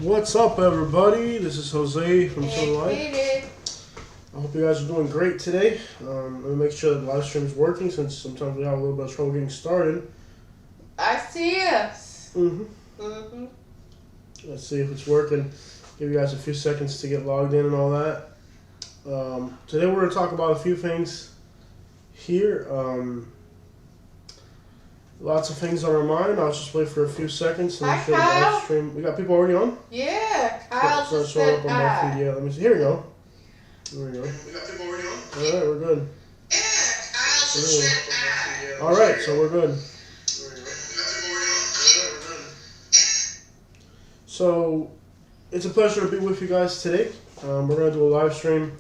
What's up, everybody? This is Jose from Hey, Life. I hope you guys are doing great today. Let me make sure that the live stream is working since sometimes we have a little bit of trouble getting started. I see us. Let's see if it's working. Give you guys a few seconds to get logged in and all that. Today we're going to talk about a few things here. Lots of things on our mind. I'll just wait for a few seconds and Hi, show the Kyle. live stream. We got people already on? Yeah, Kyle So just showing said up on my feed. hi. Yeah, let me see. Here we go. There we go. We got people already on? Alright, we're good. Yeah, Kyle just said hi. Alright, so we're good. So, it's a pleasure to be with you guys today. We're going to do a live stream.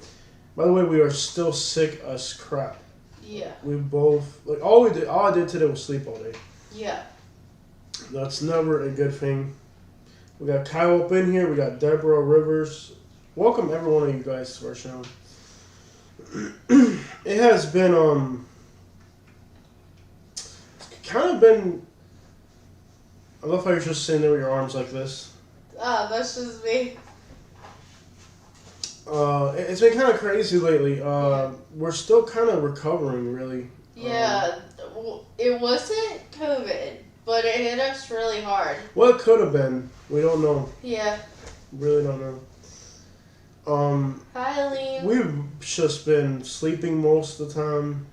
By the way, we are still sick as crap. Yeah. We both, like, all I did today was sleep all day. Yeah. That's never a good thing. We got Kyle up in here. We got Deborah Rivers. Welcome every one of you guys to our channel. It has been, kind of been, I love how you're just sitting there with your arms like this. Oh, that's just me. It's been kind of crazy lately. We're still kind of recovering, really. Yeah, it wasn't COVID, but it hit us really hard. Well, it could have been. We don't know. Yeah. Really don't know. Hi, Aline. We've just been sleeping most of the time.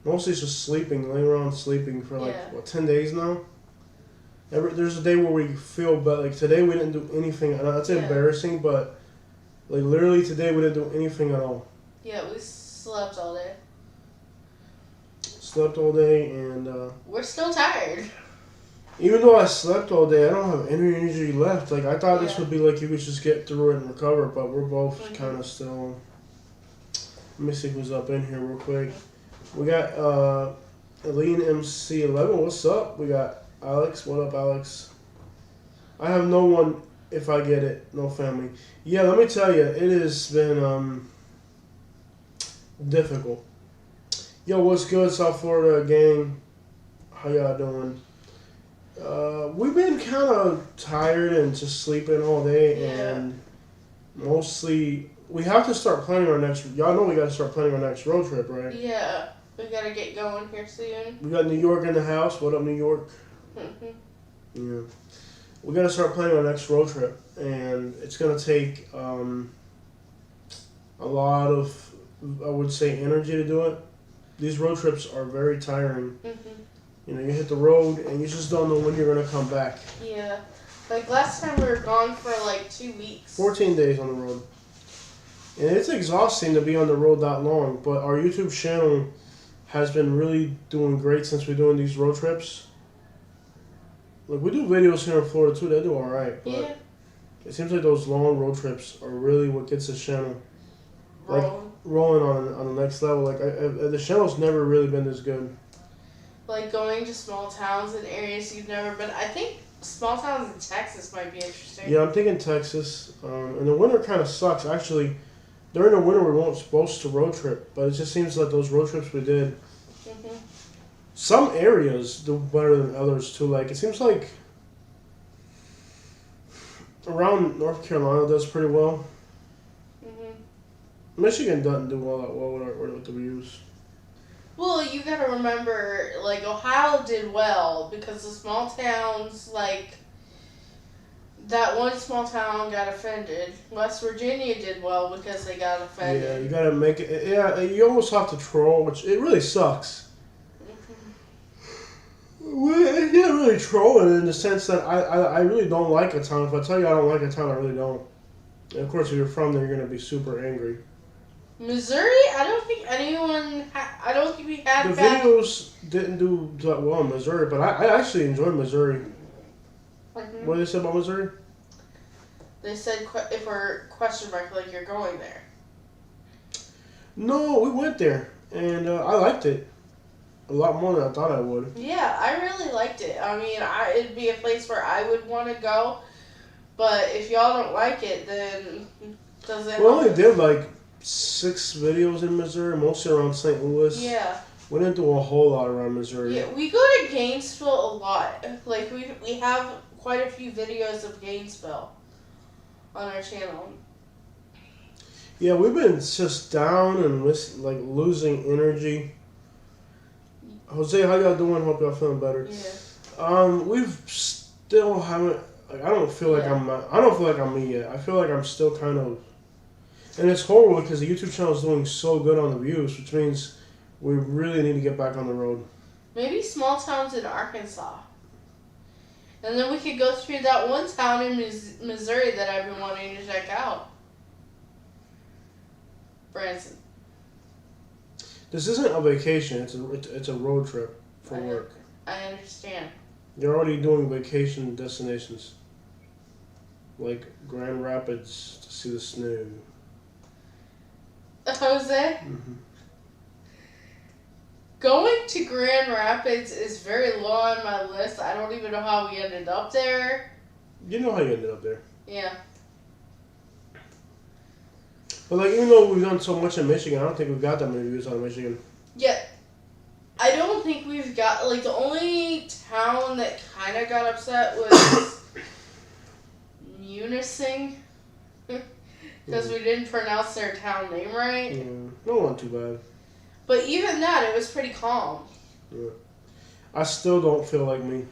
Mostly just sleeping, laying around sleeping for like, 10 days now? There's a day where we feel better. Like today we didn't do anything. And that's embarrassing, but like literally today we didn't do anything at all. Yeah, we slept all day. Slept all day and We're still tired. even though I slept all day, I don't have any energy left. Like I thought this would be like you could just get through it and recover, but we're both kind of still. Let me see who's up in here real quick. We got Aline MC11. What's up? We got Alex. What up, Alex? I have no one. If I get it, no family. Yeah, let me tell you, it has been difficult. Yo, what's good, South Florida gang? How y'all doing? We've been kind of tired and just sleeping all day, and mostly we have to start planning our next. Y'all know we got to start planning our next road trip, right? Yeah, we gotta get going here soon. We got New York in the house. What up, New York? Yeah. We got to start planning our next road trip, and it's going to take a lot of, I would say, energy to do it. These road trips are very tiring. You know, you hit the road, and you just don't know when you're going to come back. Yeah. Like, last time we were gone for, like, 2 weeks. 14 days on the road. And it's exhausting to be on the road that long, but our YouTube channel has been really doing great since we're doing these road trips. Like, we do videos here in Florida, too. They do all right. But it seems like those long road trips are really what gets this channel rolling on the next level. Like, the channel's never really been this good. Like, going to small towns and areas you've never been. I think small towns in Texas might be interesting. Yeah, I'm thinking Texas. And the winter kind of sucks. Actually, during the winter, we weren't supposed to road trip. But it just seems like those road trips we did, some areas do better than others too. Like it seems like around North Carolina does pretty well. Michigan doesn't do all that well with the views. Well, you gotta remember, like Ohio did well because the small towns, like that one small town got offended. West Virginia did well because they got offended. Yeah, you gotta make it. Yeah, you almost have to troll, which it really sucks. Well, yeah, really trolling in the sense that I really don't like a town. If I tell you I don't like a town, I really don't. And of course, if you're from there, you're going to be super angry. Missouri? I don't think anyone... I don't think we had... The videos didn't do that well in Missouri, but I actually enjoyed Missouri. What did they say about Missouri? They said if we're question mark, like you're going there. No, we went there, and I liked it. A lot more than I thought I would. Yeah, I really liked it. I mean, it'd be a place where I would want to go. But if y'all don't like it, then does it... We only did like 6 videos in Missouri, mostly around St. Louis. Yeah. We didn't do a whole lot around Missouri. Yeah, we go to Gainesville a lot. Like we have quite a few videos of Gainesville on our channel. Yeah, we've been just down and like losing energy. Jose, how y'all doing? Hope y'all feeling better. Yeah. We've still haven't. Like, I don't feel like I'm me yet. I feel like I'm still kind of, and it's horrible because the YouTube channel is doing so good on the views, which means we really need to get back on the road. Maybe small towns in Arkansas. And then we could go through that one town in Missouri that I've been wanting to check out. Branson. This isn't a vacation. It's a road trip for work. I understand. You're already doing vacation destinations, like Grand Rapids to see the snow. Jose? Mm-hmm. Going to Grand Rapids is very low on my list. I don't even know how we ended up there. You know how you ended up there. Yeah. But like, even though we've done so much in Michigan, I don't think we've got that many views on Michigan. Yeah. I don't think we've got, like, the only town that kind of got upset was Munising. Because we didn't pronounce their town name right. Yeah, no one too bad. But even that, it was pretty calm. Yeah. I still don't feel like me.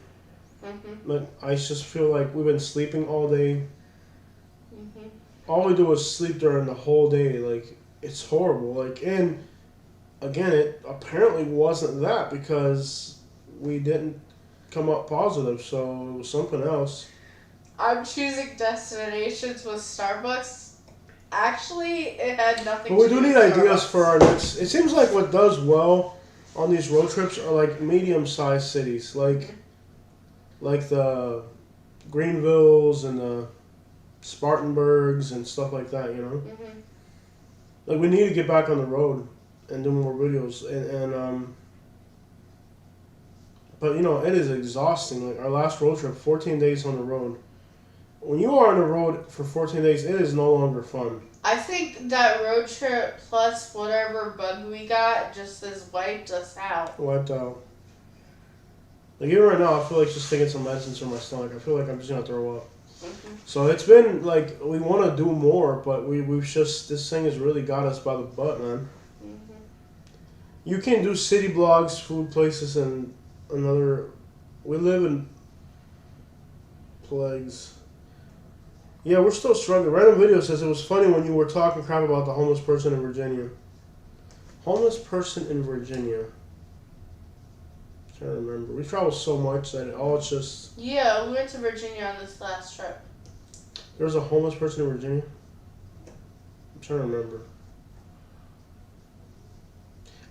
Mm-hmm. Like, I just feel like we've been sleeping all day. Mm-hmm. All we do is sleep during the whole day. Like, it's horrible. Like, and again, it apparently wasn't that because we didn't come up positive, so it was something else. I'm choosing destinations with Starbucks. Actually, it had nothing But we to do do need with ideas Starbucks. for our next. It seems like what does well on these road trips are like medium-sized cities, like the Greenvilles and the Spartanburgs and stuff like that. You know, Mm-hmm. like we need to get back on the road and do more videos. But you know, it is exhausting. Like our last road trip, 14 days on the road. When you are on the road for 14 days, it is no longer fun. I think that road trip plus whatever bug we got just has wiped us out. Wiped out. Like even right now, I feel like just taking some medicines for my stomach. I feel like I'm just gonna throw up. Mm-hmm. So it's been like we want to do more, but we've just this thing has really got us by the butt, man. Mm-hmm. You can do city blogs, food places, and another. We live in plagues. Yeah, we're still struggling. Random Video says it was funny when you were talking crap about the homeless person in Virginia. Homeless person in Virginia. I can't remember. We travel so much that it's just. Yeah, we went to Virginia on this last trip. There was a homeless person in Virginia? I'm trying to remember.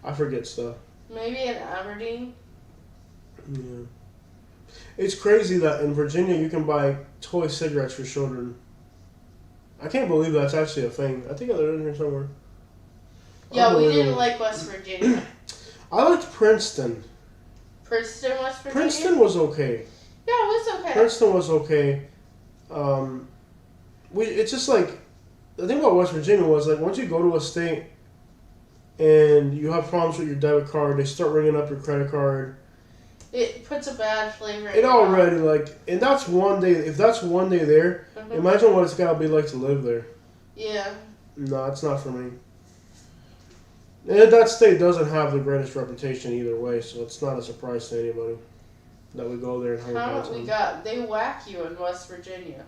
I forget stuff. Maybe in Aberdeen. Yeah. It's crazy that in Virginia you can buy toy cigarettes for children. I can't believe that's actually a thing. I think I learned it here somewhere. Yeah, we didn't like West Virginia. I liked Princeton. Princeton, West Virginia? Princeton was okay. Yeah, it was okay. Princeton was okay. It's just like the thing about West Virginia was like once you go to a state and you have problems with your debit card, they start ringing up your credit card. It puts a bad flavor in It your already mouth. and that's one day. If that's one day there, Mhm. imagine what it's gotta be like to live there. Yeah. No, it's not for me. And that state doesn't have the greatest reputation either way, so it's not a surprise to anybody that we go there and have a bad time. They whack you in West Virginia.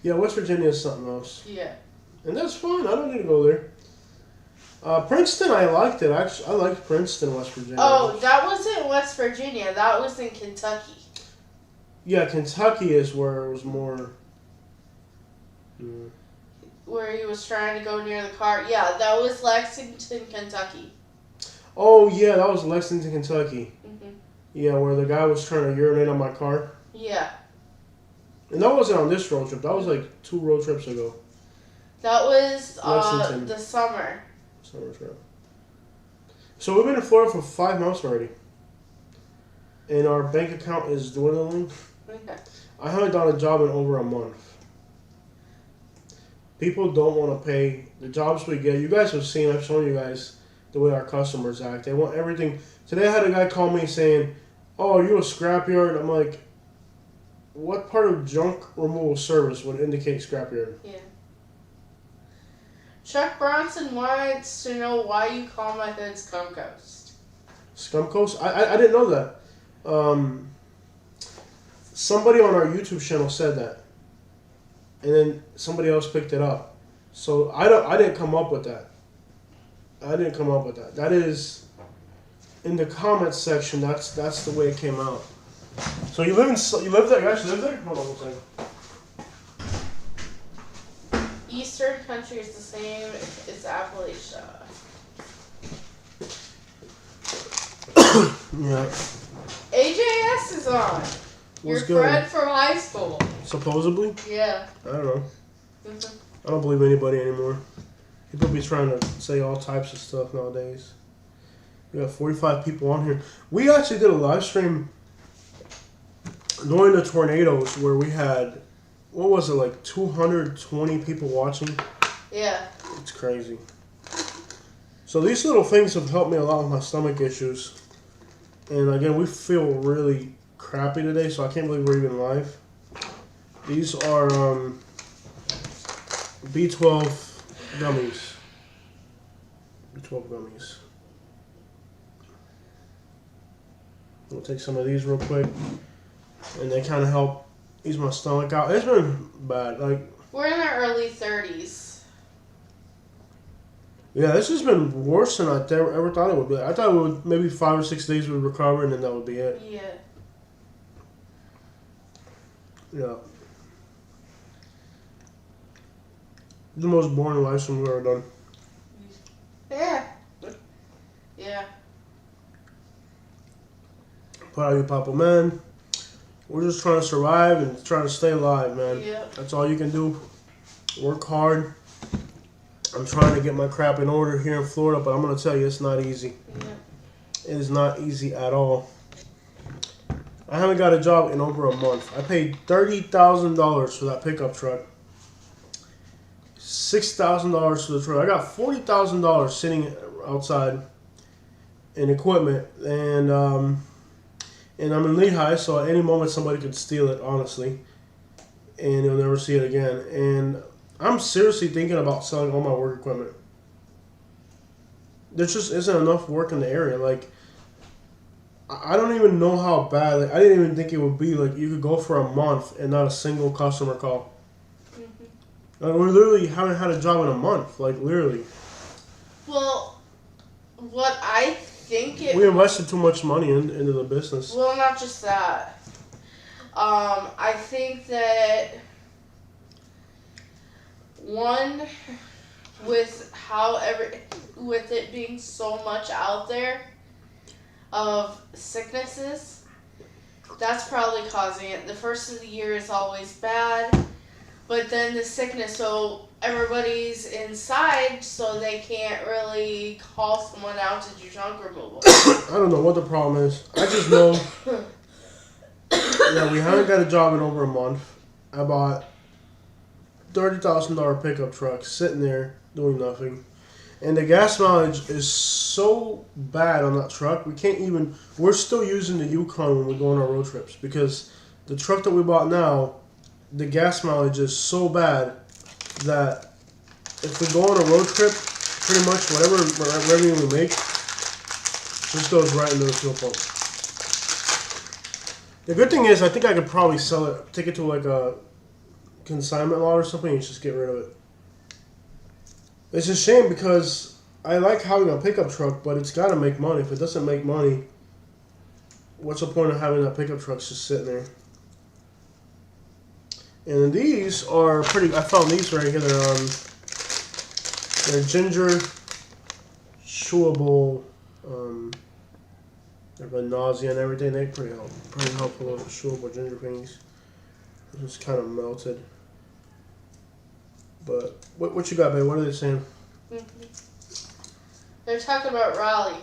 Yeah, West Virginia is something else. Yeah. And that's fine. I don't need to go there. Princeton, I liked it. Actually, I liked Princeton, West Virginia. Oh, that wasn't West Virginia. That was in Kentucky. Yeah, Kentucky is where it was more. Where he was trying to go near the car. Yeah, that was Lexington, Kentucky. Oh, yeah, that was Lexington, Kentucky. Mm-hmm. Yeah, where the guy was trying to urinate on my car. Yeah. And that wasn't on this road trip. That was like 2 road trips ago. That was Lexington. the summer. Summer trip. So we've been in Florida for 5 months already. And our bank account is dwindling. Okay. I haven't done a job in over a month. People don't want to pay the jobs we get. You guys have seen, I've shown you guys the way our customers act. They want everything. Today I had a guy call me saying, "Oh, are you a scrapyard?" I'm like, "What part of junk removal service would indicate scrapyard?" Yeah. Chuck Bronson wants to know why you call my hood Scum Coast. Scum Coast? I didn't know that. Somebody on our YouTube channel said that, and then somebody else picked it up. So I didn't come up with that. That is in the comments section. That's the way it came out. So you live there? You actually live there? Hold on one second. Eastern country is the same as Appalachia. Yeah. AJS is on. Your What's good? friend from high school. Supposedly? Yeah. I don't know. I don't believe anybody anymore. People be trying to say all types of stuff nowadays. We got 45 people on here. We actually did a live stream during the tornadoes where we had, what was it, like 220 people watching? Yeah. It's crazy. So these little things have helped me a lot with my stomach issues. And again, we feel really crappy today, so I can't believe we're even live. These are B12 gummies. B12 gummies. We'll take some of these real quick. And they kind of help ease my stomach out. It's been bad. Like, we're in our early 30s. yeah, this has been worse than I ever thought it would be. I thought it would maybe 5 or 6 days would recover, and then that would be it. Yeah. Yeah. The most boring live stream we've ever done. Yeah. Yeah. Proud of you, Papa, man. We're just trying to survive and trying to stay alive, man. Yep. That's all you can do. Work hard. I'm trying to get my crap in order here in Florida, but I'm going to tell you, it's not easy. Yeah. It is not easy at all. I haven't got a job in over a month. I paid $30,000 for that pickup truck. $6,000 for the truck. I got $40,000 sitting outside in equipment, and I'm in Lehigh, so at any moment somebody could steal it, honestly, and you'll never see it again. And I'm seriously thinking about selling all my work equipment. There just isn't enough work in the area. Like, I don't even know how bad. Like, I didn't even think it would be. Like, you could go for a month and not a single customer call. Mm-hmm. Like, we literally haven't had a job in a month. Like, literally. Well, what I think it... We invested too much money into the business. Well, not just that. I think that... One, with with it being so much out there of sicknesses, that's probably causing it. The first of the year is always bad, but then the sickness, so everybody's inside, so they can't really call someone out to do junk removal. I don't know what the problem is. I just know that we haven't got a job in over a month. I bought $30,000 pickup truck sitting there doing nothing, and the gas mileage is so bad on that truck. We're still using the Yukon when we go on our road trips, because the truck that we bought now, the gas mileage is so bad that if we go on a road trip, pretty much whatever revenue we make just goes right into the fuel pump. The good thing is, I think I could probably sell it, take it to like a consignment lot or something, and just get rid of it. It's a shame because I like having a pickup truck, but it's got to make money. If it doesn't make money, what's the point of having that pickup truck just sitting there? And these are pretty. I found these right here. They're ginger chewable. They're for nausea and everything. They're pretty helpful little chewable ginger things. It's kind of melted. But what you got, babe? What are they saying? Mm-hmm. They're talking about Raleigh.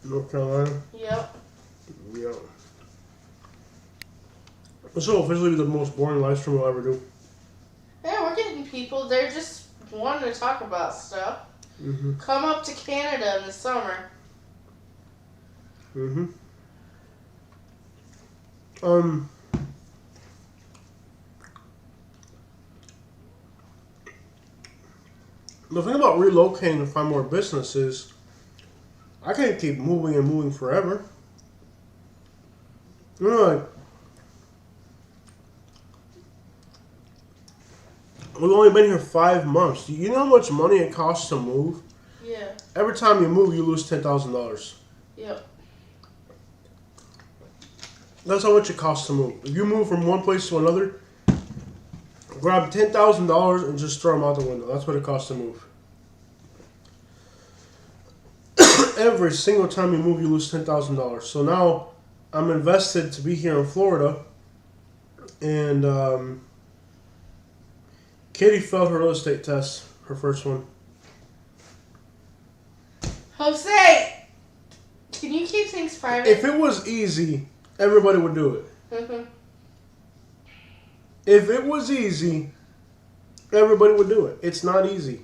North Carolina? Yep. Yeah. This will officially be the most boring live stream we'll ever do. Yeah, we're getting people. They're just wanting to talk about stuff. Mm-hmm. Come up to Canada in the summer. Mm-hmm. The thing about relocating to find more business is I can't keep moving and moving forever. You know, like, we've only been here 5 months. You know how much money it costs to move? Yeah. Every time you move, you lose $10,000. Yep. That's how much it costs to move. If you move from one place to another, grab $10,000 and just throw them out the window. That's what it costs to move. Every single time you move, you lose $10,000. So now I'm invested to be here in Florida, and Katie failed her real estate test, her first one. Jose, can you keep things private? If it was easy, everybody would do it. Mm-hmm. If it was easy, everybody would do it. It's not easy.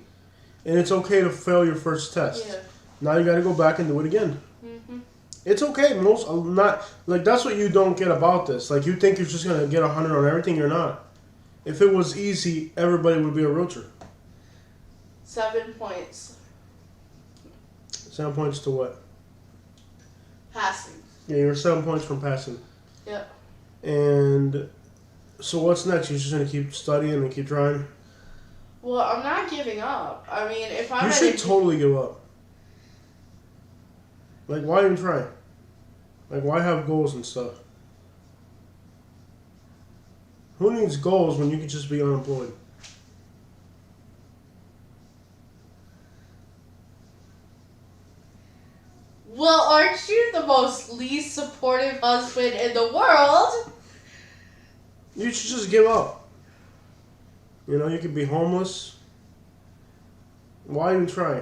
And it's okay to fail your first test. Yeah. Now you got to go back and do it again. Mm-hmm. It's okay. That's what you don't get about this. Like, you think you're just going to get 100 on everything. You're not. If it was easy, everybody would be a realtor. 7 points. 7 points to what? Passing. Yeah, you're 7 points from passing. Yep. And so what's next? You're just going to keep studying and keep trying? Well, I'm not giving up. I mean, if I'm You should totally give up. Like, why even try? Like, why have goals and stuff? Who needs goals when you can just be unemployed? Well, aren't you the most least supportive husband in the world? You should just give up. You know, you could be homeless. Why even try?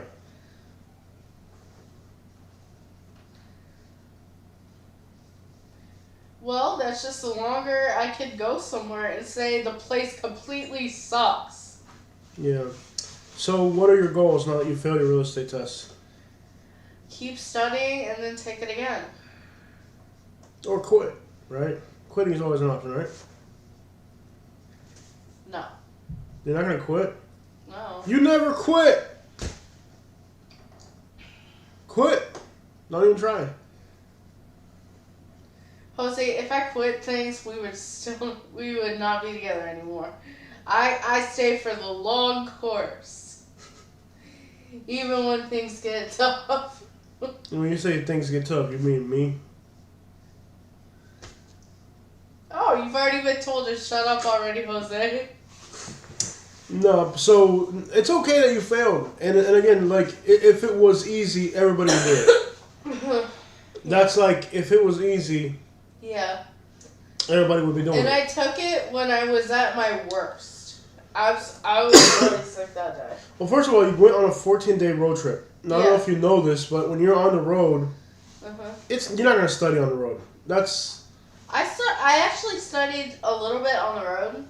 Well, that's just the longer I could go somewhere and say the place completely sucks. Yeah. So what are your goals now that you failed your real estate test? Keep studying and then take it again. Or quit, right? Quitting is always an option, right? No. You're not going to quit? No. You never quit! Quit! Not even try. Jose, if I quit things, we would not be together anymore. I stay for the long course. Even when things get tough. And when you say things get tough, you mean me? Oh, you've already been told to shut up already, Jose. No, so it's okay that you failed. And again, like, if it was easy, everybody would do it. That's like, if it was easy, yeah, everybody would be doing and it. I took it when I was at my worst. I was really sick that day. Well, first of all, you went on a 14-day road trip. Now, I don't know if you know this, but when you're on the road, you're not going to study on the road. I actually studied a little bit on the road.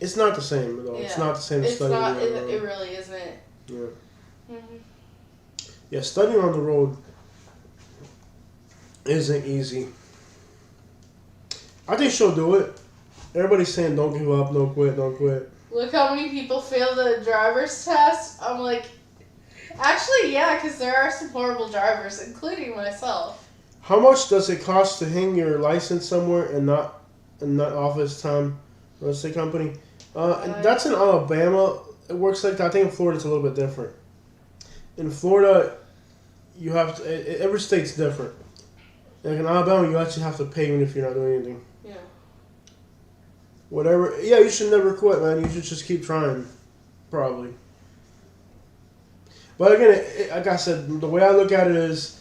It's not the same, though. Yeah. It's not the same as studying on the road. It really isn't. Yeah. Mm-hmm. Yeah, studying on the road isn't easy. I think she'll do it. Everybody's saying don't give up, don't quit, don't quit. Look how many people fail the driver's test. I'm like, actually, yeah, because there are some horrible drivers, including myself. How much does it cost to hang your license somewhere and not office time real estate company? And that's in Alabama. It works like that. I think in Florida it's a little bit different. In Florida, you have to. Every state's different. Like in Alabama, you actually have to pay even if you're not doing anything. Yeah. Whatever. Yeah, you should never quit, man. You should just keep trying. Probably. But again, like I said, the way I look at it is,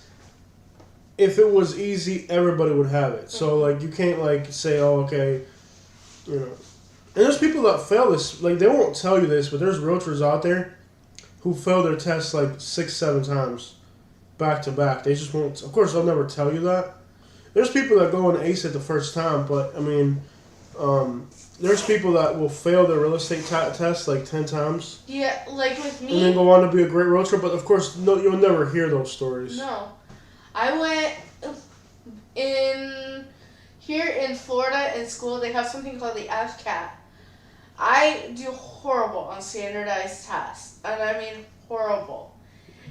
if it was easy, everybody would have it. So, like, you can't, like, say, oh, okay, you know. And there's people that fail this. Like, they won't tell you this, but there's realtors out there who fail their tests, like, 6-7 times back to back. They just won't. Of course, they'll never tell you that. There's people that go and ace it the first time, but, I mean, There's people that will fail their real estate test like 10 times. Yeah, like with me. And then go on to be a great road trip. But of course, no, you'll never hear those stories. No. I went here in Florida in school, they have something called the FCAT. I do horrible on standardized tests. And I mean horrible.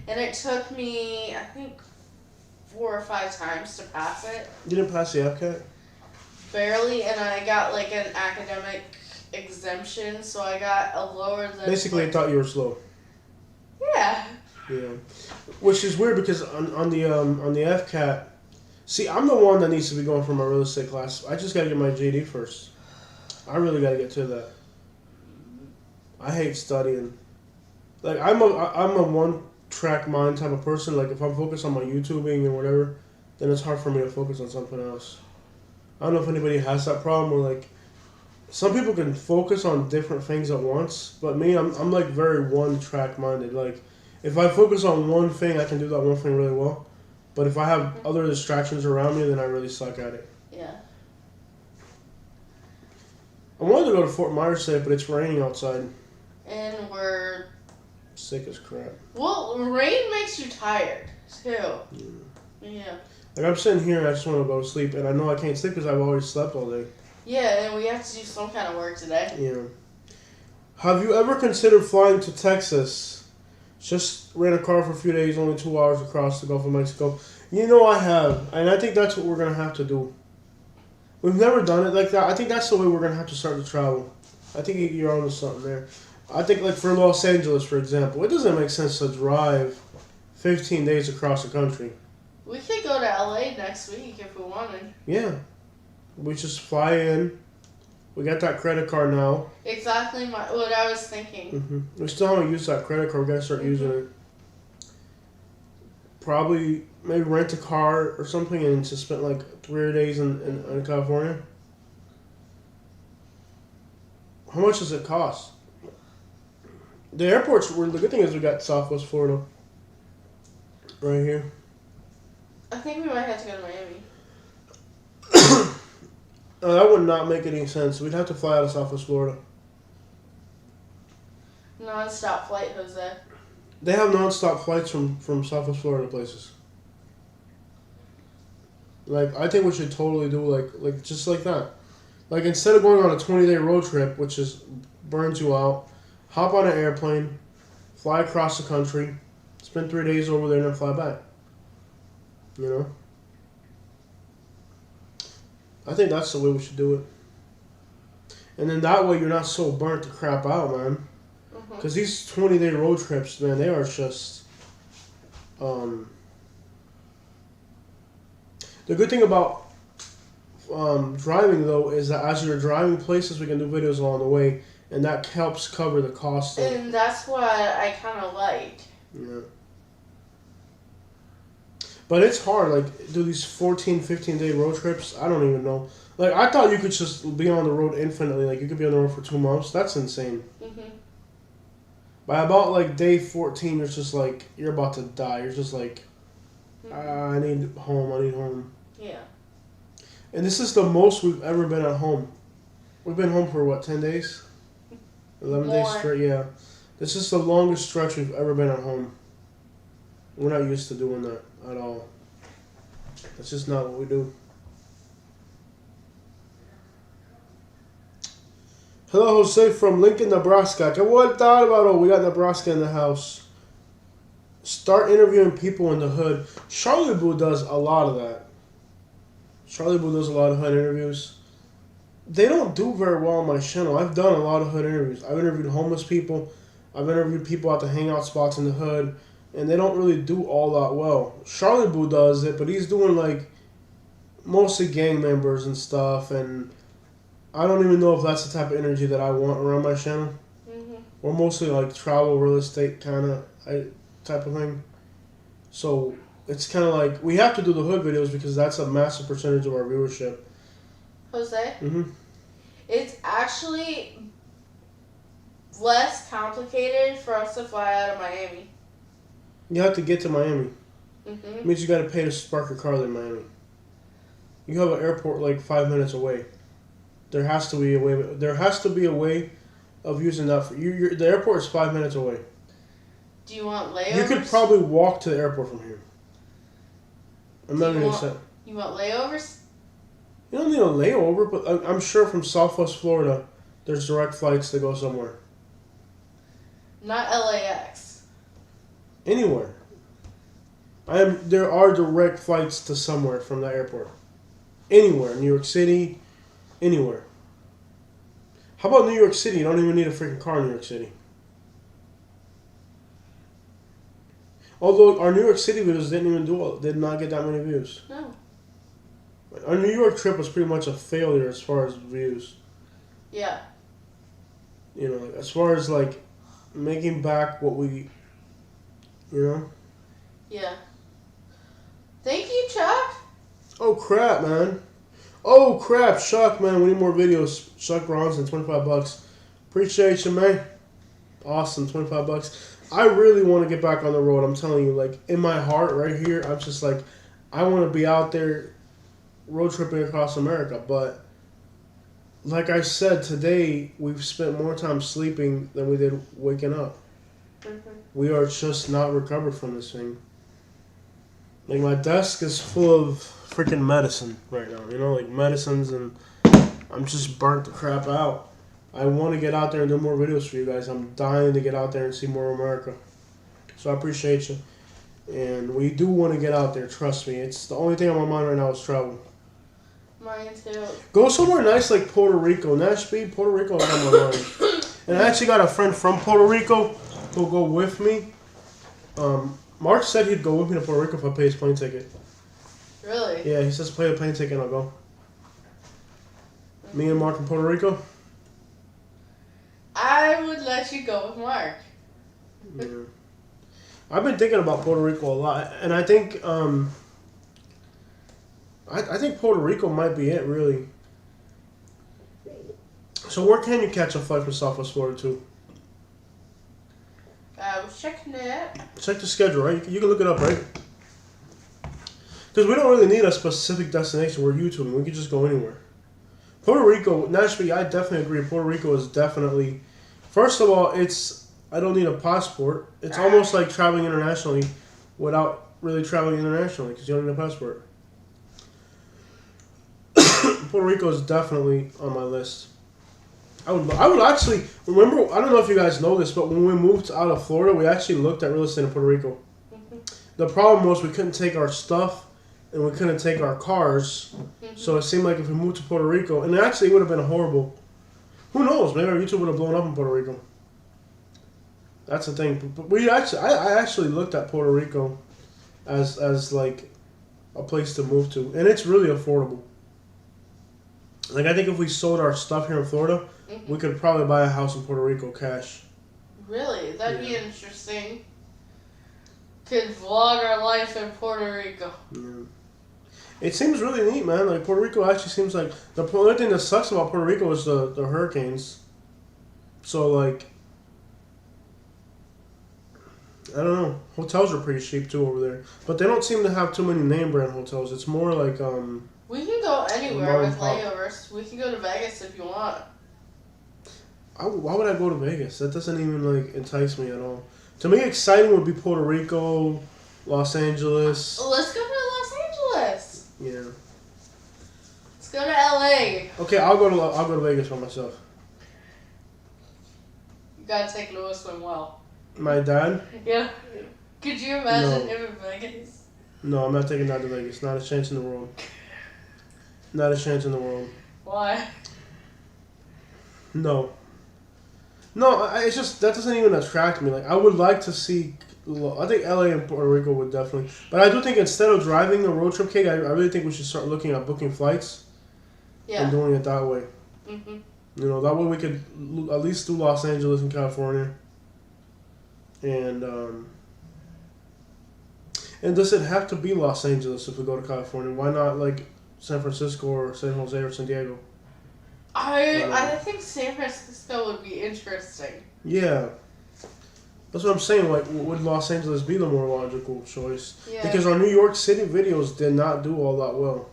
And it took me, I think, 4 or 5 times to pass it. You didn't pass the FCAT? Barely, and I got like an academic exemption, so I got a lower than. Basically, I thought you were slow. Yeah. Yeah, which is weird because on the FCAT, see, I'm the one that needs to be going for my real estate class. I just got to get my JD first. I really got to get to that. I hate studying. Like I'm a one track mind type of person. Like if I'm focused on my YouTubing and whatever, then it's hard for me to focus on something else. I don't know if anybody has that problem where like some people can focus on different things at once, but me, I'm like very one track minded. Like if I focus on one thing, I can do that one thing really well. But if I have other distractions around me, then I really suck at it. Yeah. I wanted to go to Fort Myers today, but it's raining outside. And we're Sick as crap. well, rain makes you tired too. Yeah. Like I'm sitting here and I just want to go to sleep, and I know I can't sleep because I've already slept all day. Yeah, and we have to do some kind of work today. Yeah. Have you ever considered flying to Texas? Just rent a car for a few days, only 2 hours across the Gulf of Mexico. You know I have, and I think that's what we're gonna have to do. We've never done it like that. I think that's the way we're gonna have to start to travel. I think you're onto something there. I think like for Los Angeles, for example, it doesn't make sense to drive 15 days across the country. We could go to LA next week if we wanted. Yeah. We just fly in. We got that credit card now. Exactly what I was thinking. Mm-hmm. We still haven't used that credit card. We gotta start using it. Probably maybe rent a car or something and just spend like 3 days in California. How much does it cost? The airports, the good thing is we got Southwest Florida right here. I think we might have to go to Miami. That would not make any sense. We'd have to fly out of Southwest Florida. Non-stop flight, Jose. They have non-stop flights from Southwest Florida places. Like, I think we should totally do like just like that. Like, instead of going on a 20-day road trip, which is burns you out, hop on an airplane, fly across the country, spend 3 days over there, and then fly back. You know? I think that's the way we should do it. And then that way you're not so burnt to crap out, man. Because these 20-day road trips, man, they are just... The good thing about driving, though, is that as you're driving places, we can do videos along the way, and that helps cover the cost. And that's what I kind of like. Yeah. But it's hard, like, do these 14, 15-day road trips. I don't even know. Like, I thought you could just be on the road infinitely. Like, you could be on the road for 2 months. That's insane. By about, like, day 14, you're just, like, you're about to die. You're just, like, I need home. Yeah. And this is the most we've ever been at home. We've been home for, what, 10 days? 11 days straight, yeah. This is the longest stretch we've ever been at home. We're not used to doing that at all. That's just not what we do. Hello, Jose from Lincoln, Nebraska. Que what thought about? Oh, we got Nebraska in the house. Start interviewing people in the hood. Charlie Boo does a lot of that. Charlie Boo does a lot of hood interviews. They don't do very well on my channel. I've done a lot of hood interviews. I've interviewed homeless people. I've interviewed people at the hangout spots in the hood. And they don't really do all that well. Charlie Boo does it, but he's doing like mostly gang members and stuff. And I don't even know if that's the type of energy that I want around my channel. Or mostly like travel, real estate kind of type of thing. So it's kind of like we have to do the hood videos because that's a massive percentage of our viewership. Jose? It's actually less complicated for us to fly out of Miami. You have to get to Miami. It means you got to pay to park your car in Miami. You have an airport like 5 minutes away. There has to be a way. There has to be a way of using that. For you, the airport is 5 minutes away. Do you want layovers? You could probably walk to the airport from here. I'm not even saying. You want layovers? You don't need a layover, but I'm sure from Southwest Florida, there's direct flights to go somewhere. Not LAX. Anywhere. There are direct flights to somewhere from that airport. Anywhere. New York City. Anywhere. How about New York City? You don't even need a freaking car in New York City. Although our New York City videos did not get that many views. No. Our New York trip was pretty much a failure as far as views. Yeah. You know, as far as like making back what we, you know. Yeah. Thank you, Chuck. Oh crap, man. Oh crap, Chuck, man. We need more videos. Chuck Bronson, $25. Appreciate you, man. Awesome, $25. I really want to get back on the road. I'm telling you, like in my heart, right here, I'm just like, I want to be out there, road tripping across America. But like I said, today we've spent more time sleeping than we did waking up. Mm-hmm. We are just not recovered from this thing. Like my desk is full of freaking medicine right now. You know, like medicines, and I'm just burnt the crap out. I want to get out there and do more videos for you guys. I'm dying to get out there and see more of America. So I appreciate you. And we do want to get out there, trust me. It's the only thing on my mind right now is travel. Mine too. Go somewhere nice like Puerto Rico. Nashville, Puerto Rico is on my mind. And I actually got a friend from Puerto Rico who'll go with me. Mark said he'd go with me to Puerto Rico if I pay his plane ticket. Really? Yeah, he says pay the plane ticket and I'll go. Me and Mark in Puerto Rico? I would let you go with Mark. Yeah. I've been thinking about Puerto Rico a lot, and I think I think Puerto Rico might be it, really. So where can you catch a flight from Southwest Florida to? I was checking it. Check the schedule, right? You can look it up, right? Because we don't really need a specific destination. We're YouTubing. We can just go anywhere. Puerto Rico, Nashville, I definitely agree. Puerto Rico is definitely... First of all, I don't need a passport. It's almost like traveling internationally without really traveling internationally because you don't need a passport. Puerto Rico is definitely on my list. I would actually... Remember, I don't know if you guys know this, but when we moved out of Florida, we actually looked at real estate in Puerto Rico. Mm-hmm. The problem was we couldn't take our stuff and we couldn't take our cars. Mm-hmm. So it seemed like if we moved to Puerto Rico, and actually it would have been horrible. Who knows? Maybe our YouTube would have blown up in Puerto Rico. That's the thing. But I actually looked at Puerto Rico as like a place to move to, and it's really affordable. Like I think if we sold our stuff here in Florida, Mm-hmm. we could probably buy a house in Puerto Rico cash. Really? That'd be interesting. Could vlog our life in Puerto Rico. Yeah. It seems really neat, man. Like Puerto Rico actually seems like the only thing that sucks about Puerto Rico is the hurricanes. So like, I don't know. Hotels are pretty cheap too over there, but they don't seem to have too many name brand hotels. It's more like We can go anywhere Mom with and pop. layovers. We can go to Vegas if you want. Why would I go to Vegas? That doesn't even like entice me at all. To me, exciting would be Puerto Rico, Los Angeles. Let's go to Los Angeles. Yeah. Let's go to LA. Okay, I'll go to Vegas by myself. You gotta take Louis Manuel. My dad? Yeah. Could you imagine No. him in Vegas? No, I'm not taking Dad to Vegas. Not a chance in the world. Not a chance in the world. Why? No. No, it's just that doesn't even attract me. Like I would like to see. I think LA and Puerto Rico would definitely. But I do think instead of driving a road trip, Kate, I really think we should start looking at booking flights and Yeah. doing it that way. Mhm. You know, that way we could at least do Los Angeles and California. And does it have to be Los Angeles if we go to California? Why not like San Francisco or San Jose or San Diego? I think San Francisco would be interesting. Yeah. That's what I'm saying. Like, would Los Angeles be the more logical choice? Yeah. Because our New York City videos did not do all that well.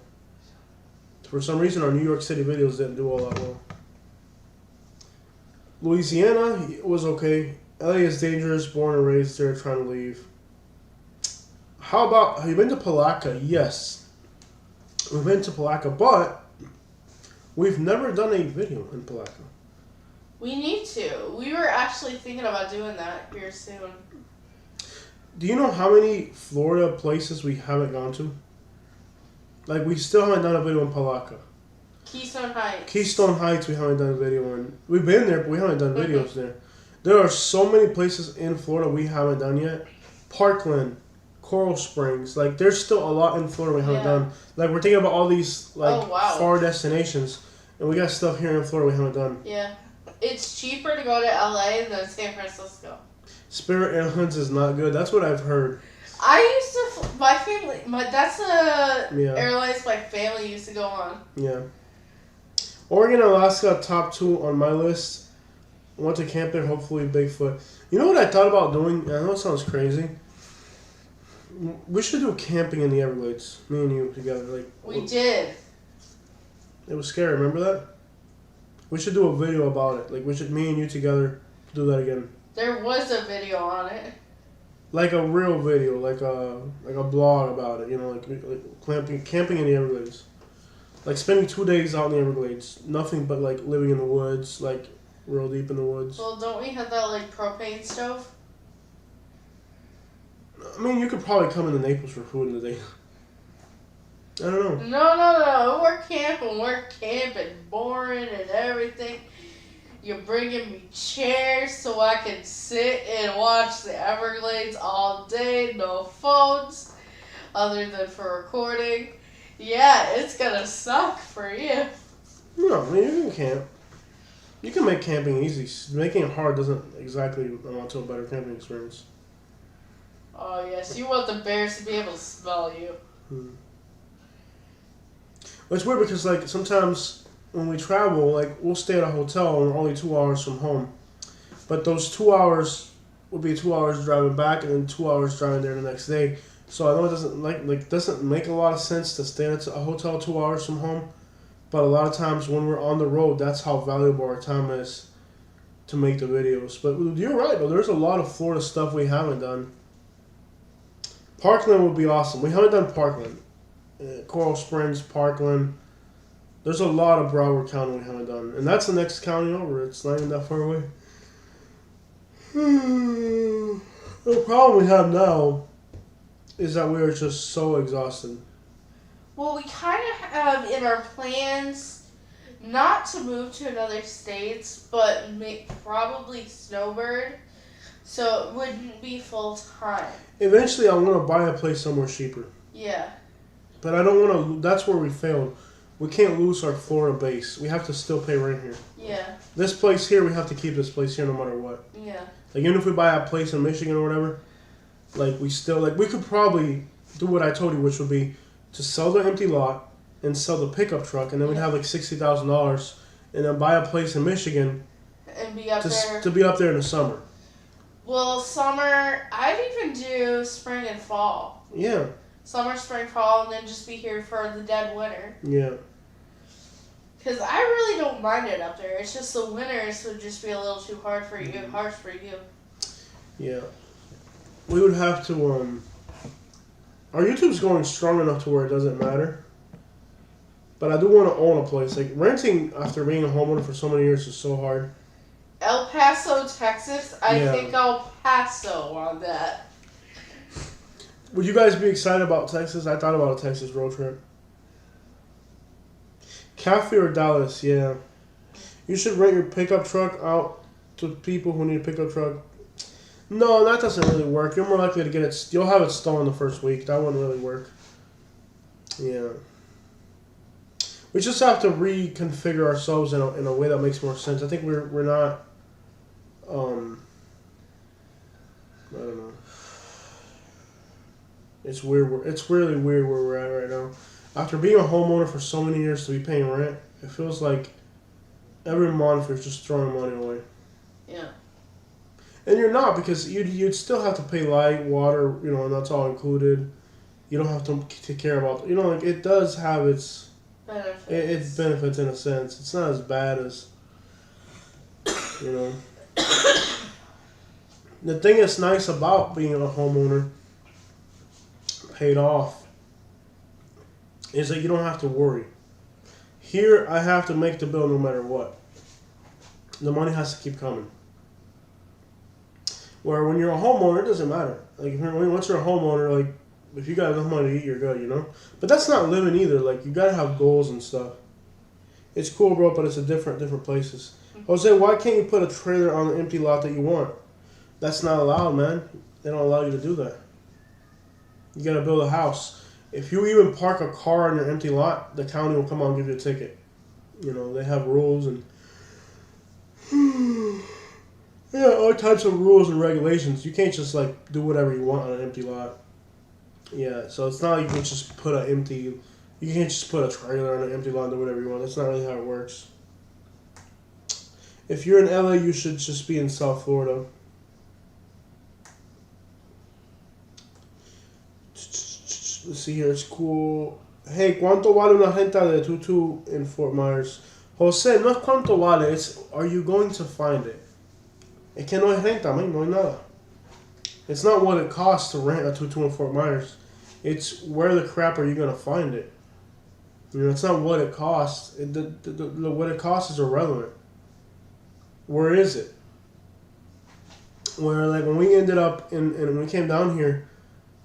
For some reason, our New York City videos didn't do all that well. Louisiana was okay. LA is dangerous. Born and raised there, trying to leave. How about, have you been to Palaca? Yes. We've been to Palaca, but we've never done a video in Palaca. We need to. We were actually thinking about doing that here soon. Do you know how many Florida places we haven't gone to? Like, we still haven't done a video in Palaca. Keystone Heights. Keystone Heights, we haven't done a video in. We've been there, but we haven't done videos there. There are so many places in Florida we haven't done yet. Parkland, Coral Springs. Like, there's still a lot in Florida we haven't done. Like, we're thinking about all these, like, far destinations. And we got stuff here in Florida we haven't done. Yeah. It's cheaper to go to LA than San Francisco. Spirit Airlines is not good. That's what I've heard. I used to, my family, that's airlines my family used to go on. Yeah. Oregon and Alaska, top 2 on my list. I want to camp there, hopefully Bigfoot. You know what I thought about doing? I know it sounds crazy. We should do camping in the Everglades. Me and you together. Like we did. It was scary, remember that? We should do a video about it. Like, we should, me and you together, do that again. There was a video on it. Like a real video, like a blog about it, you know, like camping in the Everglades. Like spending 2 days out in the Everglades. Nothing but like living in the woods, like real deep in the woods. Well, don't we have that like propane stove? I mean, you could probably come into Naples for food in the day. I don't know. No. We're camping, boring and everything. You're bringing me chairs so I can sit and watch the Everglades all day. No phones, other than for recording. Yeah, it's gonna suck for you. No, I mean, you can camp. You can make camping easy. Making it hard doesn't exactly amount to a better camping experience. Oh, yes. You want the bears to be able to smell you. It's weird because, like, sometimes when we travel, like, we'll stay at a hotel and we're only 2 hours from home. But those 2 hours would be 2 hours driving back and then 2 hours driving there the next day. So I know it doesn't make a lot of sense to stay at a hotel 2 hours from home. But a lot of times when we're on the road, that's how valuable our time is to make the videos. But you're right, though. There's a lot of Florida stuff we haven't done. Parkland would be awesome. We haven't done Parkland. Coral Springs, Parkland. There's a lot of Broward County we haven't done. And that's the next county over. It's not even that far away. The problem we have now is that we are just so exhausted. Well, we kind of have in our plans not to move to another state, but probably snowbird, so it wouldn't be full time. Eventually, I'm going to buy a place somewhere cheaper. Yeah. But I don't want to. That's where we failed. We can't lose our Florida base. We have to still pay rent here. Yeah. This place here, we have to keep this place here no matter what. Yeah. Like, even if we buy a place in Michigan or whatever, like, we still, like, we could probably do what I told you, which would be to sell the empty lot and sell the pickup truck, and then we'd have, like, $60,000, and then buy a place in Michigan And be up there. to be up there in the summer. Well, summer, I'd even do spring and fall. Yeah. Summer, spring, fall, and then just be here for the dead winter. Yeah. Because I really don't mind it up there. It's just the winters would just be a little too harsh for you. Yeah. We would have to, our YouTube's going strong enough to where it doesn't matter. But I do want to own a place. Like, renting after being a homeowner for so many years is so hard. El Paso, Texas. I think El Paso on that. Would you guys be excited about Texas? I thought about a Texas road trip. Cafe or Dallas, yeah. You should rent your pickup truck out to people who need a pickup truck. No, that doesn't really work. You're more likely to get it. You'll have it stolen the first week. That wouldn't really work. Yeah. We just have to reconfigure ourselves in a way that makes more sense. I think we're not. I don't know. It's weird. It's really weird where we're at right now. After being a homeowner for so many years to be paying rent, it feels like every month you're just throwing money away. Yeah. And you're not, because you'd still have to pay light, water, you know, and that's all included. You don't have to care about, you know, like, it does have its benefits. It benefits in a sense. It's not as bad as, you know. The thing that's nice about being a homeowner paid off is that you don't have to worry. Here, I have to make the bill no matter what. The money has to keep coming. Where when you're a homeowner, it doesn't matter. Like once you're a homeowner, like if you got enough money to eat, you're good, you know. But that's not living either. Like you gotta have goals and stuff. It's cool, bro, but it's a different places. Jose, why can't you put a trailer on the empty lot that you want? That's not allowed, man. They don't allow you to do that. You gotta build a house. If you even park a car on your empty lot, the county will come out and give you a ticket. You know, they have rules and yeah, all types of rules and regulations. You can't just like do whatever you want on an empty lot. Yeah, so it's not like you can just put you can't just put a trailer on an empty lot and do whatever you want. That's not really how it works. If you're in LA, you should just be in South Florida. Let's see here, it's cool. Hey, ¿cuánto vale una renta de tutu in Fort Myers? Jose, no es cuánto vale, it's are you going to find it? Es que no es renta, man, no hay nada. It's not what it costs to rent a tutu in Fort Myers. It's where the crap are you going to find it? You know, it's not what it costs. What it costs is irrelevant. Where is it? Where, like, when we ended up and when we came down here,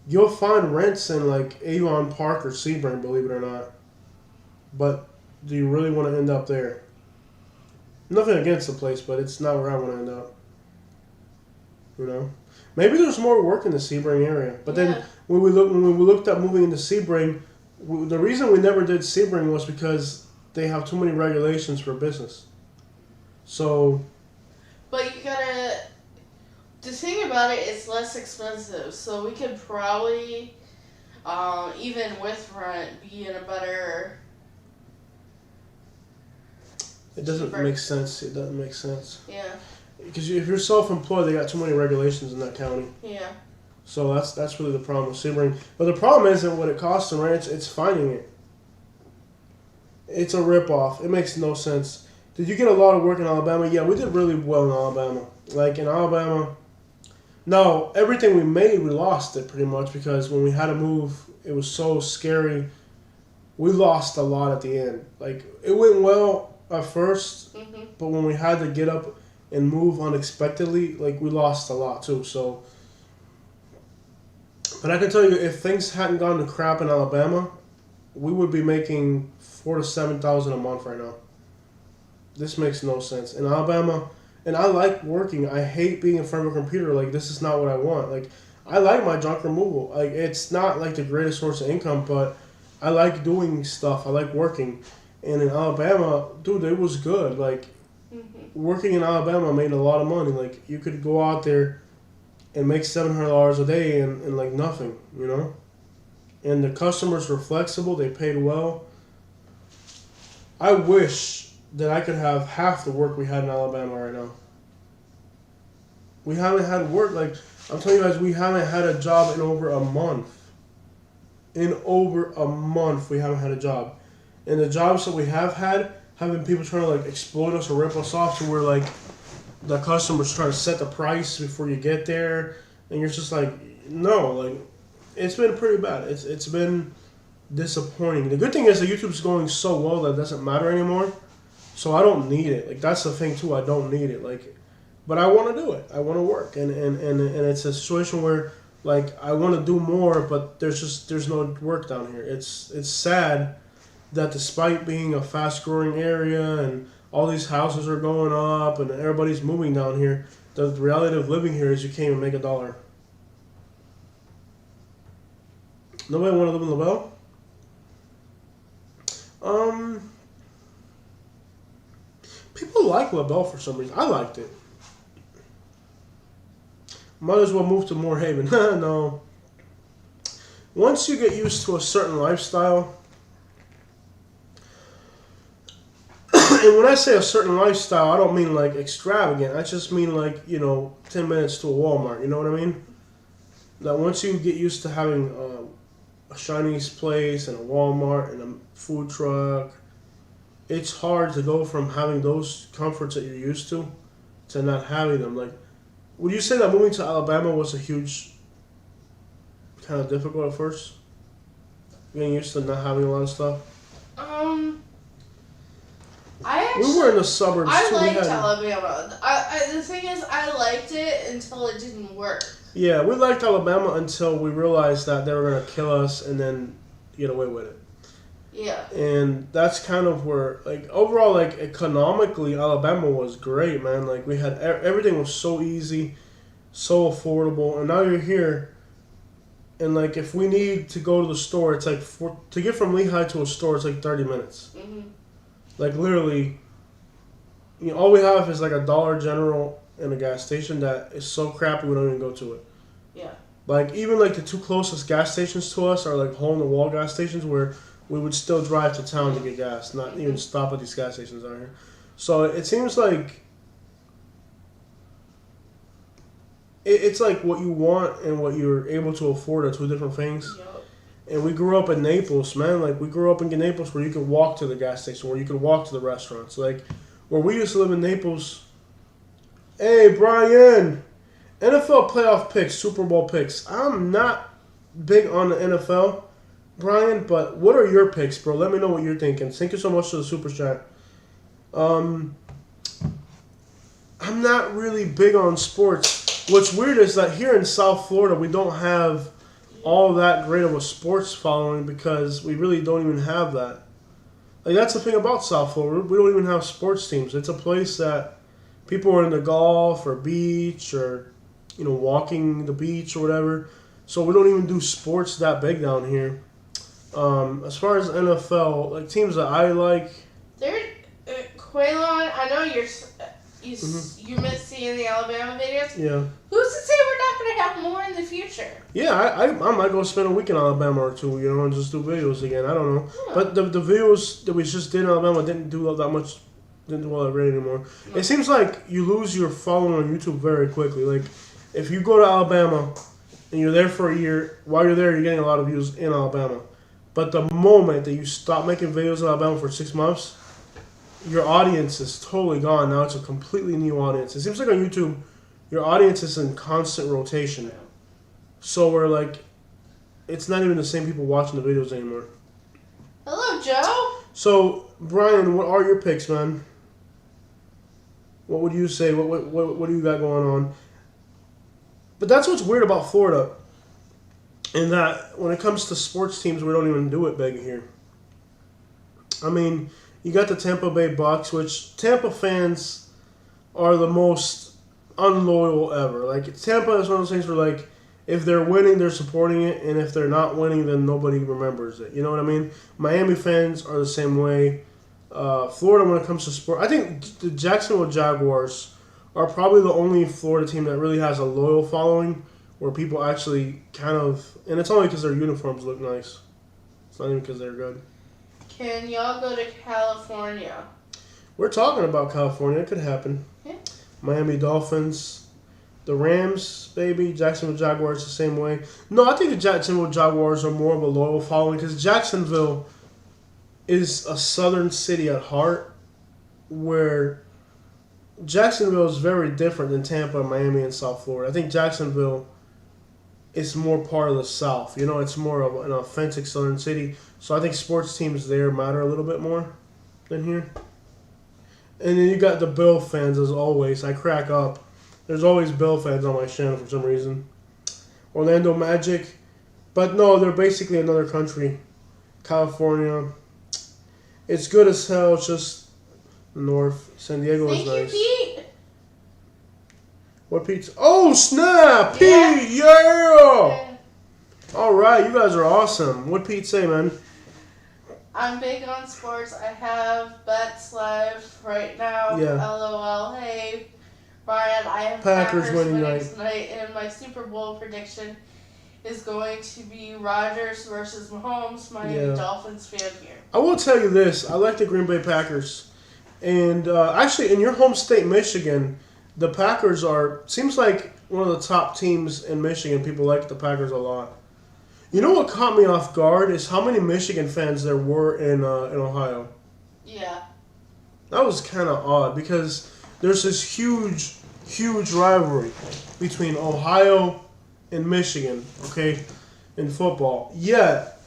you'll find rents in, like, Avon Park or Sebring, believe it or not. But do you really want to end up there? Nothing against the place, but it's not where I want to end up. You know? Maybe there's more work in the Sebring area. But then when we looked at moving into Sebring, the reason we never did Sebring was because they have too many regulations for business. So... But you gotta... The thing about it is less expensive, so we could probably, even with rent, be in a better... It doesn't make sense. It doesn't make sense. Yeah. Because if you're self-employed, they got too many regulations in that county. Yeah. So that's really the problem with Sebring. But the problem isn't what it costs to rent, it's finding it. It's a rip-off. It makes no sense. Did you get a lot of work in Alabama? Yeah, we did really well in Alabama. Like, in Alabama... No, everything we made, we lost it pretty much because when we had to move, it was so scary. We lost a lot at the end. Like, it went well at first, but when we had to get up and move unexpectedly, like, we lost a lot too. So, but I can tell you, if things hadn't gone to crap in Alabama, we would be making $4,000 to $7,000 a month right now. This makes no sense. In Alabama... And I like working. I hate being in front of a computer. Like, this is not what I want. Like, I like my junk removal. Like, it's not, like, the greatest source of income, but I like doing stuff. I like working. And in Alabama, dude, it was good. Like, working in Alabama made a lot of money. Like, you could go out there and make $700 a day and like, nothing, you know? And the customers were flexible. They paid well. I wish... that I could have half the work we had in Alabama right now. We haven't had work, like, I'm telling you guys, we haven't had a job in over a month. In over a month, we haven't had a job. And the jobs that we have had been people trying to, like, exploit us or rip us off to where, like, the customers trying to set the price before you get there. And you're just like, no, like, it's been pretty bad. It's been disappointing. The good thing is that YouTube's going so well that it doesn't matter anymore. So I don't need it. Like, that's the thing too. I don't need it. Like, but I want to do it. I want to work, and it's a situation where, like, I want to do more, but there's no work down here. It's sad that despite being a fast growing area and all these houses are going up and everybody's moving down here, the reality of living here is you can't even make $1. Nobody want to live in LaBelle? People like LaBelle for some reason. I liked it. Might as well move to Moorhaven. No. Once you get used to a certain lifestyle, and when I say a certain lifestyle, I don't mean like extravagant. I just mean like, 10 minutes to a Walmart. You know what I mean? That once you get used to having a Chinese place and a Walmart and a food truck. It's hard to go from having those comforts that you're used to not having them. Like, would you say that moving to Alabama was a huge, kind of difficult at first? Getting used to not having a lot of stuff? We were in the suburbs I too. liked Alabama. The thing is, I liked it until it didn't work. Yeah, we liked Alabama until we realized that they were going to kill us and then get away with it. Yeah. And that's kind of where, like, overall, like, economically, Alabama was great, man. Like, we had, everything was so easy, so affordable. And now you're here, and, like, if we need to go to the store, it's like, to get from Lehigh to a store, it's like 30 minutes. Mm-hmm. Like, literally, all we have is, like, a Dollar General and a gas station that is so crappy we don't even go to it. Yeah. Like, even, like, the two closest gas stations to us are, like, hole-in-the-wall gas stations where we would still drive to town to get gas, not even stop at these gas stations out here. So it seems like it's like what you want and what you're able to afford are two different things. Yep. And we grew up in Naples, man. Like, we grew up in Naples where you could walk to the gas station, where you could walk to the restaurants. Like, where we used to live in Naples. Hey, Brian, NFL playoff picks, Super Bowl picks. I'm not big on the NFL, Brian, but what are your picks, bro? Let me know what you're thinking. Thank you so much for the super chat. I'm not really big on sports. What's weird is that here in South Florida, we don't have all that great of a sports following because we really don't even have that. Like, that's the thing about South Florida. We don't even have sports teams. It's a place that people are into golf or beach or, walking the beach or whatever. So we don't even do sports that big down here. As far as NFL, like, teams that I like, Quaylon, I know you miss seeing the Alabama videos. Yeah. Who's to say we're not going to have more in the future? Yeah, I might go spend a week in Alabama or two, and just do videos again. I don't know. Yeah. But the videos that we just did in Alabama didn't do all that great anymore. No. It seems like you lose your following on YouTube very quickly. Like, if you go to Alabama and you're there for a year, while you're there, you're getting a lot of views in Alabama. But the moment that you stop making videos in Alabama for 6 months, your audience is totally gone. Now it's a completely new audience. It seems like on YouTube, your audience is in constant rotation. So we're like, it's not even the same people watching the videos anymore. Hello, Joe. So, Brian, what are your picks, man? What would you say? What do you got going on? But that's what's weird about Florida. In that, when it comes to sports teams, we don't even do it big here. I mean, you got the Tampa Bay Bucks, which Tampa fans are the most unloyal ever. Like, Tampa is one of those things where, like, if they're winning, they're supporting it, and if they're not winning, then nobody remembers it. You know what I mean? Miami fans are the same way. Florida, when it comes to sport, I think the Jacksonville Jaguars are probably the only Florida team that really has a loyal following, where people actually kind of, and it's only because their uniforms look nice. It's not even because they're good. Can y'all go to California? We're talking about California. It could happen. Yeah. Miami Dolphins, the Rams, baby. Jacksonville Jaguars the same way. No, I think the Jacksonville Jaguars are more of a loyal following because Jacksonville is a southern city at heart, where Jacksonville is very different than Tampa, Miami, and South Florida. I think Jacksonville is more part of the South. It's more of an authentic southern city. So I think sports teams there matter a little bit more than here. And then you got the Bill fans, as always. I crack up. There's always Bill fans on my channel for some reason. Orlando Magic. But no, they're basically another country. California. It's good as hell. It's just north. San Diego is nice. Thank you, Pete. What Pete's? Oh, snap! Pete, Yeah. yeah! All right, you guys are awesome. What Pete say, man? I'm big on sports. I have bets live right now. Yeah. LOL. Hey, Brian, I have Packers winning tonight, and my Super Bowl prediction is going to be Rodgers versus Mahomes. Miami Dolphins fan here. I will tell you this. I like the Green Bay Packers. And actually, in your home state, Michigan, the Packers seems like one of the top teams in Michigan. People like the Packers a lot. You know what caught me off guard is how many Michigan fans there were in Ohio. Yeah. That was kind of odd because there's this huge rivalry between Ohio and Michigan, okay, in football. Yet,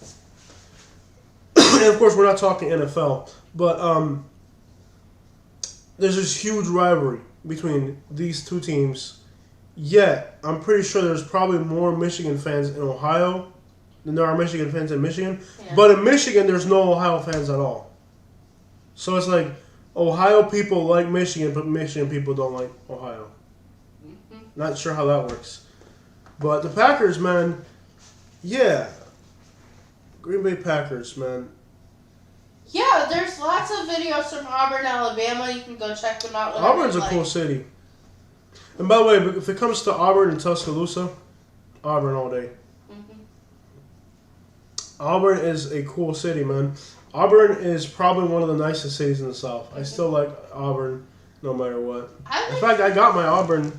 and of course we're not talking NFL, but there's this huge rivalry between these two teams. Yet, I'm pretty sure there's probably more Michigan fans in Ohio than there are Michigan fans in Michigan. Yeah. But in Michigan, there's no Ohio fans at all. So it's like Ohio people like Michigan, but Michigan people don't like Ohio. Mm-hmm. Not sure how that works. But the Packers, man, yeah. Green Bay Packers, man. Yeah, there's lots of videos from Auburn, Alabama. You can go check them out. Auburn's a cool city. And by the way, if it comes to Auburn and Tuscaloosa, Auburn all day. Mm-hmm. Auburn is a cool city, man. Auburn is probably one of the nicest cities in the South. I still like Auburn no matter what. In fact, I got my Auburn.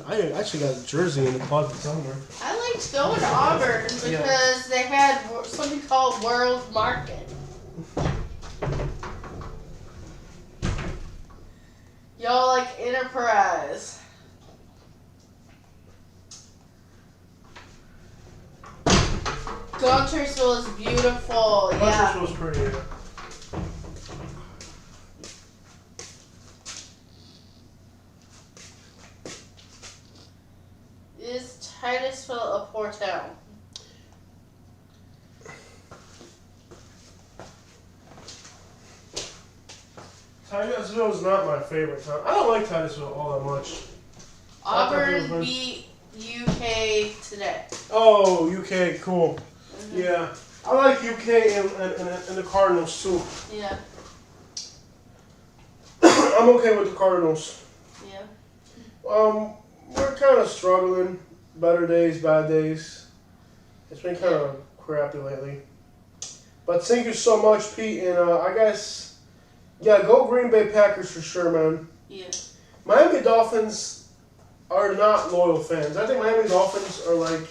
I actually got a jersey in the closet somewhere. I liked going to Auburn because they had something called World Market. Y'all like Enterprise. Guntersville is beautiful. Yeah. Guntersville's pretty. Yeah. Is Titusville a poor town? Titusville is not my favorite town. I don't like Titusville all that much. Auburn beat UK today. Oh, UK, cool. Mm-hmm. Yeah. I like UK and the Cardinals too. Yeah. I'm okay with the Cardinals. Yeah. We're kind of struggling. Better days, bad days. It's been kind of crappy lately. But thank you so much, Pete. And I guess, yeah, go Green Bay Packers for sure, man. Yeah. Miami Dolphins are not loyal fans. I think Miami Dolphins are like,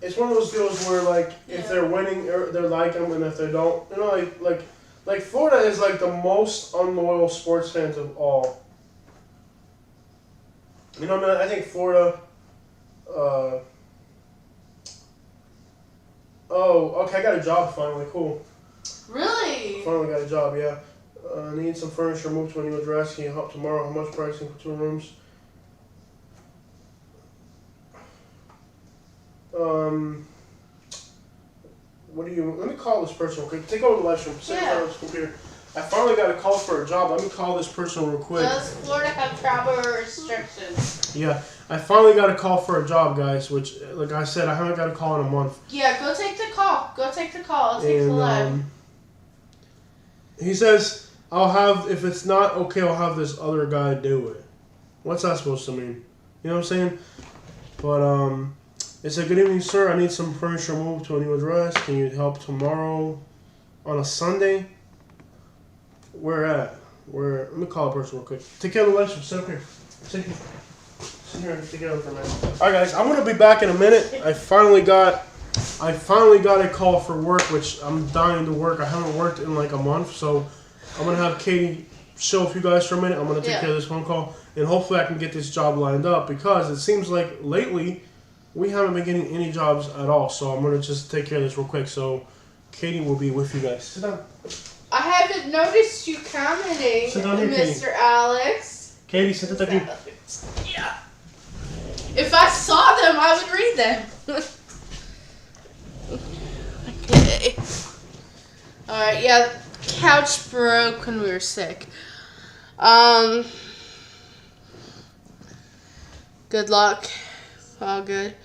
it's one of those deals where like if they're winning, they like them, and if they don't, you know, like Florida is like the most unloyal sports fans of all. You know, man, I think Florida. Oh, okay, I got a job finally. Cool. Really? Finally got a job, yeah. Need some furniture moved to a new address. Can you help tomorrow? How much pricing for 2 rooms? Let me call this person real quick. Take over the live stream. Sit in front of this computer. I finally got a call for a job. Let me call this person real quick. Does Florida have travel restrictions? Yeah, I finally got a call for a job, guys, which, like I said, I haven't got a call in a month. Yeah, go take the call. Go take the call. I'll take the live. He says, if it's not okay, I'll have this other guy do it. What's that supposed to mean? You know what I'm saying? But, it said, good evening, sir. I need some furniture moved to a new address. Can you help tomorrow on a Sunday? Where at? Let me call a person real quick. Take care of the lecture. Sit up here. Sit here and take care of it for a minute. All right, guys. I'm gonna be back in a minute. I finally got a call for work, which I'm dying to work. I haven't worked in like a month, so I'm gonna have Katie show with you guys for a minute. I'm gonna take care of this phone call, and hopefully I can get this job lined up because it seems like lately we haven't been getting any jobs at all. So I'm gonna just take care of this real quick. So Katie will be with you guys. Sit down. I haven't noticed you commenting, Sit down here, Mr. Katie. Alex. Katie, sit down here. Yeah. If I saw them, I would read them. Okay. Alright, yeah. Couch broke when we were sick. Good luck. All good.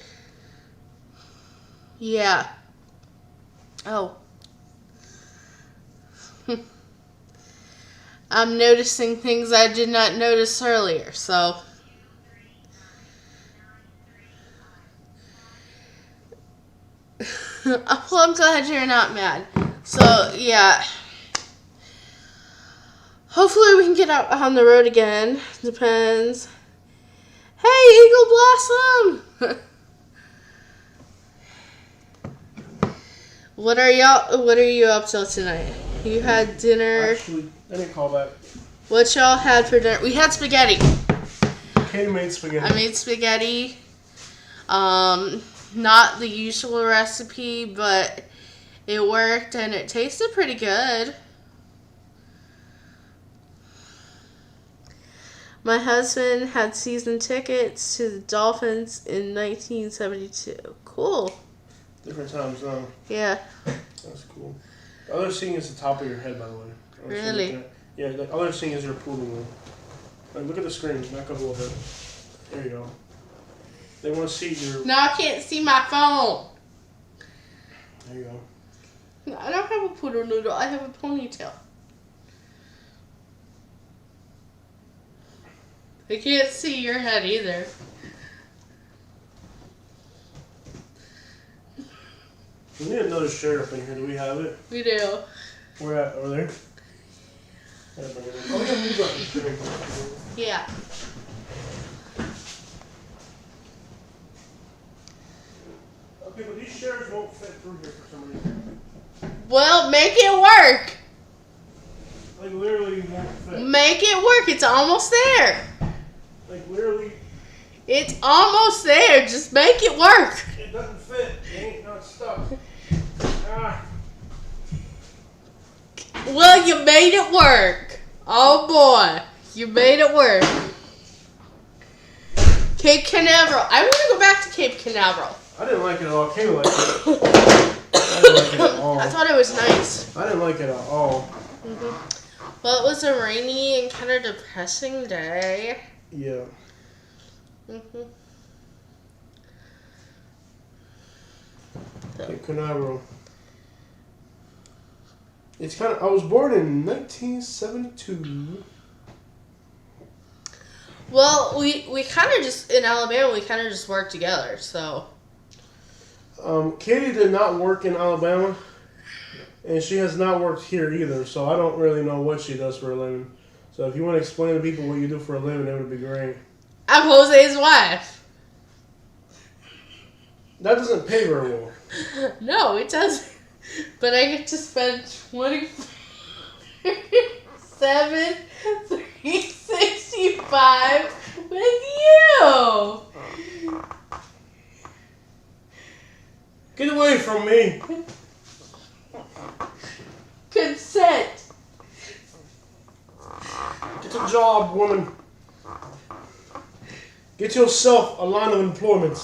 Yeah. Oh. I'm noticing things I did not notice earlier, so. Well, I'm glad you're not mad. So, yeah. Hopefully we can get out on the road again. Depends. Hey, Eagle Blossom! What are you up to tonight? You had dinner. Actually, I didn't call back. What y'all had for dinner? We had spaghetti. Katie made spaghetti. I made spaghetti. Not the usual recipe, but it worked and it tasted pretty good. My husband had season tickets to the Dolphins in 1972. Cool. Different times now. Yeah. That's cool. The other thing is the top of your head, by the way. Really? Yeah, the other thing is your poodle wheel. Like, look at the screen. Back up a little bit. There you go. They want to see your... No, I can't see my phone. There you go. I don't have a poodle noodle. I have a ponytail. I can't see your head either. We need another shirt up in here. Do we have it? We do. Where at? Over there? Oh, yeah, you got the shirt. Yeah. Okay, but these chairs won't fit through here for some reason. Well, make it work. Like, literally won't fit. Make it work. It's almost there. Like, literally, It's almost there. Just make it work. it doesn't fit. It ain't not stuck. Ah. Well, you made it work. Oh boy, you made it work. Cape Canaveral. I want to go back to Cape Canaveral. I didn't like it at all. Katie liked it. I didn't like it at all. I thought it was nice. I didn't like it at all. Well, it was a rainy and kind of depressing day. Yeah. Cape Canaveral. It's kind of. I was born in 1972. Well, we kind of just, in Alabama, we kind of just worked together, so. Katie did not work in Alabama, and she has not worked here either, so I don't really know what she does for a living. So if you want to explain to people what you do for a living, that would be great. I'm Jose's wife. That doesn't pay very well. No, it doesn't. But I get to spend 365 with you. Get away from me. Consent. Get a job, woman. Get yourself a line of employment.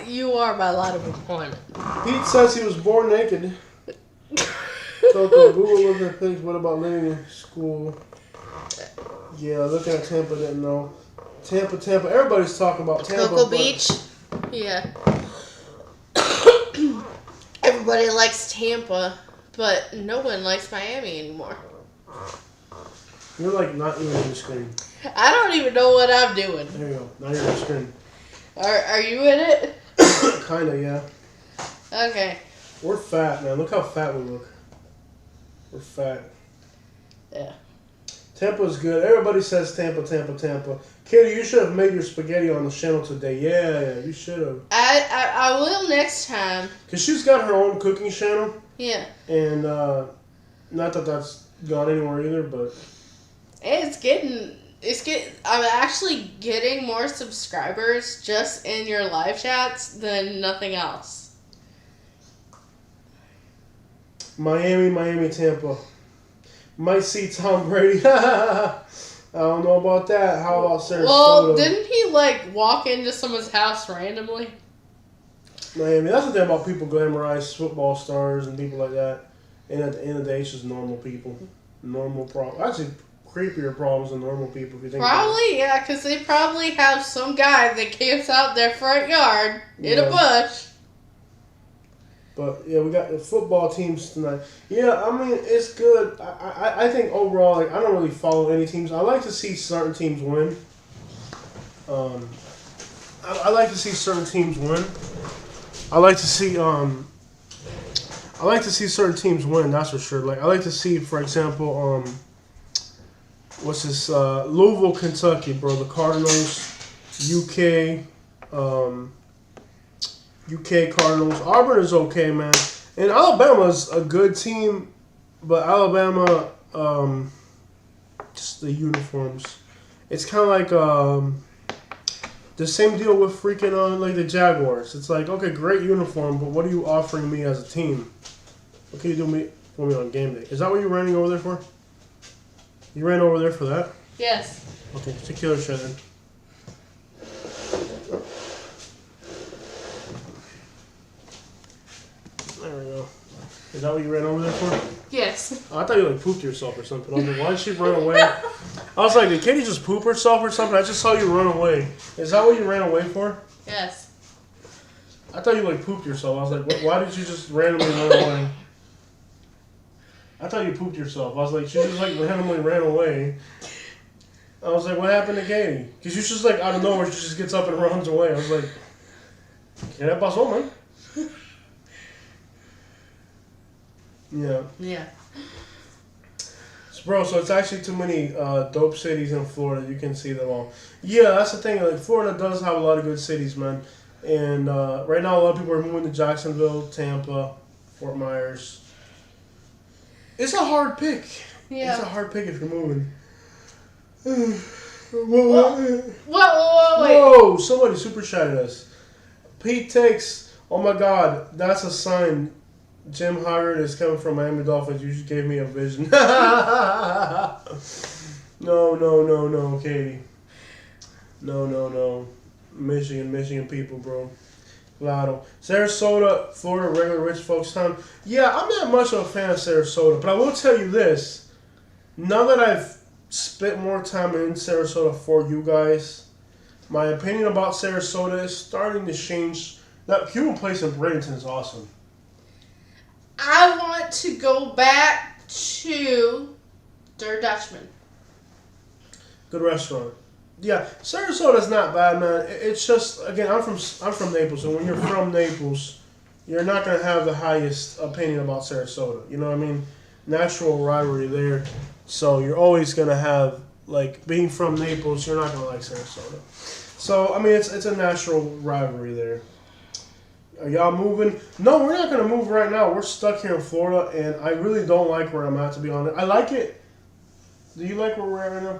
You are my line of employment. Pete says he was born naked. Coco, Google looked at things. What about living in school? Yeah, looking at Tampa, didn't know. Tampa. Everybody's talking about Tampa. Cocoa Beach? Yeah. Everybody likes Tampa, but no one likes Miami anymore. You're like not even on the screen. I don't even know what I'm doing. There you go. Now you're on the screen. Are you in it? Kinda, yeah. Okay. We're fat, man. Look how fat we look. We're fat. Yeah. Tampa's good. Everybody says Tampa. Katie, you should have made your spaghetti on the channel today. Yeah, you should have. I will next time. Because she's got her own cooking channel. Yeah. And not that that's gone anywhere either, but... I'm actually getting more subscribers just in your live chats than nothing else. Miami, Tampa. Might see Tom Brady. I don't know about that. How about Sarasota? Well, didn't he walk into someone's house randomly? Miami. That's the thing about people glamorize football stars and people like that. And at the end of the day, it's just normal people. Normal problems. Actually, creepier problems than normal people if you think about it. Probably, yeah, because they probably have some guy that camps out their front yard in a bush. But, yeah, we got the football teams tonight. Yeah, I mean, it's good. I think overall, I don't really follow any teams. I like to see certain teams win. I like to see certain teams win. I like to see certain teams win, that's for sure. I like to see, for example, what's this? Louisville, Kentucky, bro. The Cardinals, UK, UK Cardinals. Auburn is okay, man. And Alabama's a good team, but Alabama, just the uniforms. It's kind of like the same deal with freaking like the Jaguars. It's like, okay, great uniform, but what are you offering me as a team? What can you do for me on game day? Is that what you're running over there for? You ran over there for that? Yes. Okay, take the other shit then. There we go. Is that what you ran over there for? Yes. Oh, I thought you like pooped yourself or something. I was like, why did she run away? I was like, did Katie just poop herself or something? I just saw you run away. Is that what you ran away for? Yes. I thought you like pooped yourself. I was like, why did you just randomly run away? I thought you pooped yourself. I was like, she just like randomly ran away. I was like, what happened to Katie? Because she's just like out of nowhere, she just gets up and runs away. I was like, ¿qué le pasó, man? Yeah. Yeah. Bro, so it's actually too many dope cities in Florida. You can see them all. Yeah, that's the thing. Like, Florida does have a lot of good cities, man. And right now, a lot of people are moving to Jacksonville, Tampa, Fort Myers. It's a hard pick. Yeah. It's a hard pick if you're moving. Whoa, wait. Whoa, somebody super chatted us. Pete takes, oh my God, that's a sign. Jim Haggard is coming from Miami Dolphins. You just gave me a vision. No, Katie. No. Michigan people, bro. Claro. Sarasota, Florida, regular rich folks town. Yeah, I'm not much of a fan of Sarasota, but I will tell you this. Now that I've spent more time in Sarasota for you guys, my opinion about Sarasota is starting to change. That Cuban place in Bradenton is awesome. I want to go back to Der Dutchman. Good restaurant. Yeah, Sarasota's not bad, man. It's just, again, I'm from Naples, and when you're from Naples, you're not gonna have the highest opinion about Sarasota. You know what I mean? Natural rivalry there, so you're always gonna have, like, being from Naples, you're not gonna like Sarasota. So I mean, it's a natural rivalry there. Are y'all moving? No, we're not gonna move right now. We're stuck here in Florida, and I really don't like where I'm at, to be honest. I like it. Do you like where we're at right now?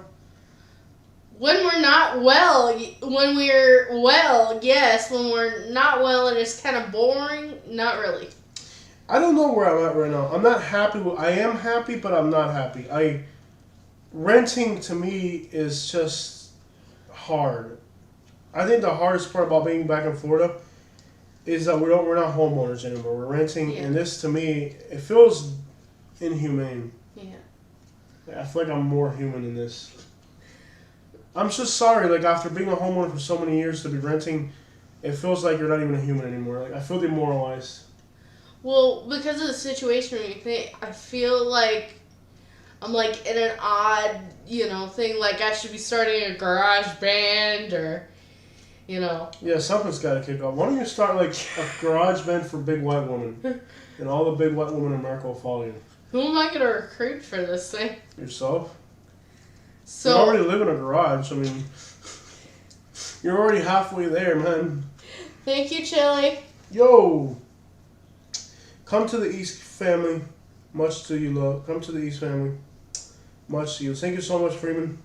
When we're not well, when we're well, yes. When we're not well and it's kind of boring, not really. I don't know where I'm at right now. I'm not happy. I am happy, but I'm not happy. Renting to me is just hard. I think the hardest part about being back in Florida is that we're not homeowners anymore. We're renting, and this to me, it feels inhumane. Yeah. I feel like I'm more human in this. I'm just sorry, like, after being a homeowner for so many years to be renting, it feels like you're not even a human anymore. Like, I feel demoralized. Well, because of the situation, I feel like I'm, like, in an odd, thing. Like, I should be starting a garage band or, Yeah, something's got to kick off. Why don't you start, like, a garage band for big white women? And all the big white women in America will follow you. Who am I going to recruit for this thing? Yourself? So, you already live in a garage. I mean, you're already halfway there, man. Thank you, Chili. Yo! Come to the East family. Much to you, love. Come to the East family. Much to you. Thank you so much, Freeman.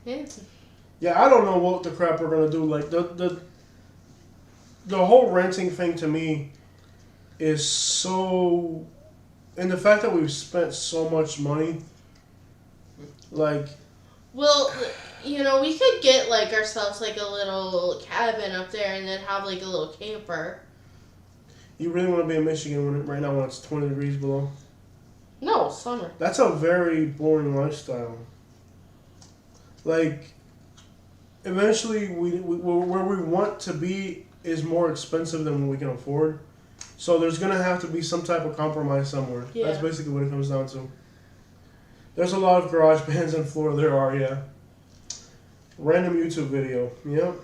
Yeah, I don't know what the crap we're going to do. Like, the whole renting thing to me is so... And the fact that we've spent so much money, like... Well, we could get, like, ourselves, like, a little cabin up there and then have, like, a little camper. You really want to be in Michigan right now when it's 20 degrees below? No, summer. That's a very boring lifestyle. Like, eventually, where we want to be is more expensive than we can afford. So there's going to have to be some type of compromise somewhere. Yeah. That's basically what it comes down to. There's a lot of garage bands in Florida. There are, yeah. Random YouTube video. Yep.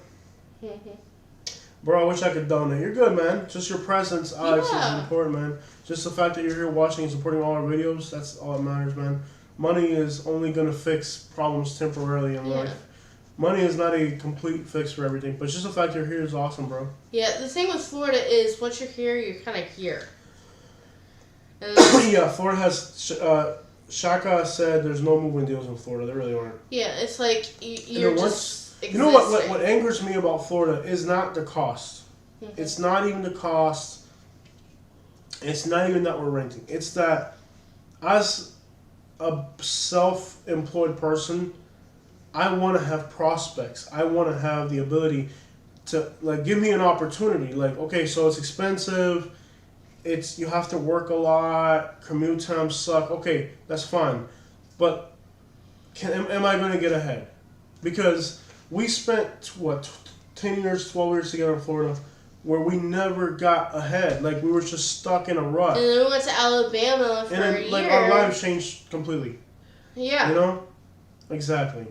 Bro, I wish I could donate. You're good, man. Just your presence, Alex, is important, man. Just the fact that you're here watching and supporting all our videos, that's all that matters, man. Money is only going to fix problems temporarily in life. money is not a complete fix for everything, but just the fact you're here is awesome, bro. Yeah, the thing with Florida is once you're here, you're kind of here. And then, Yeah, Florida has. Shaka said there's no moving deals in Florida. There really aren't. yeah, it's like you're then just existing. You know what angers me about Florida is not the cost. Mm-hmm. It's not even the cost. It's not even that we're renting. It's that as a self-employed person, I want to have prospects. I want to have the ability to, like, give me an opportunity. Like, okay, so it's expensive. You have to work a lot. Commute times suck. Okay, that's fine. But am I going to get ahead? Because we spent, 10 years, 12 years together in Florida where we never got ahead. Like, we were just stuck in a rut. And then we went to Alabama for a year. Like, our lives changed completely. Yeah. You know? Exactly.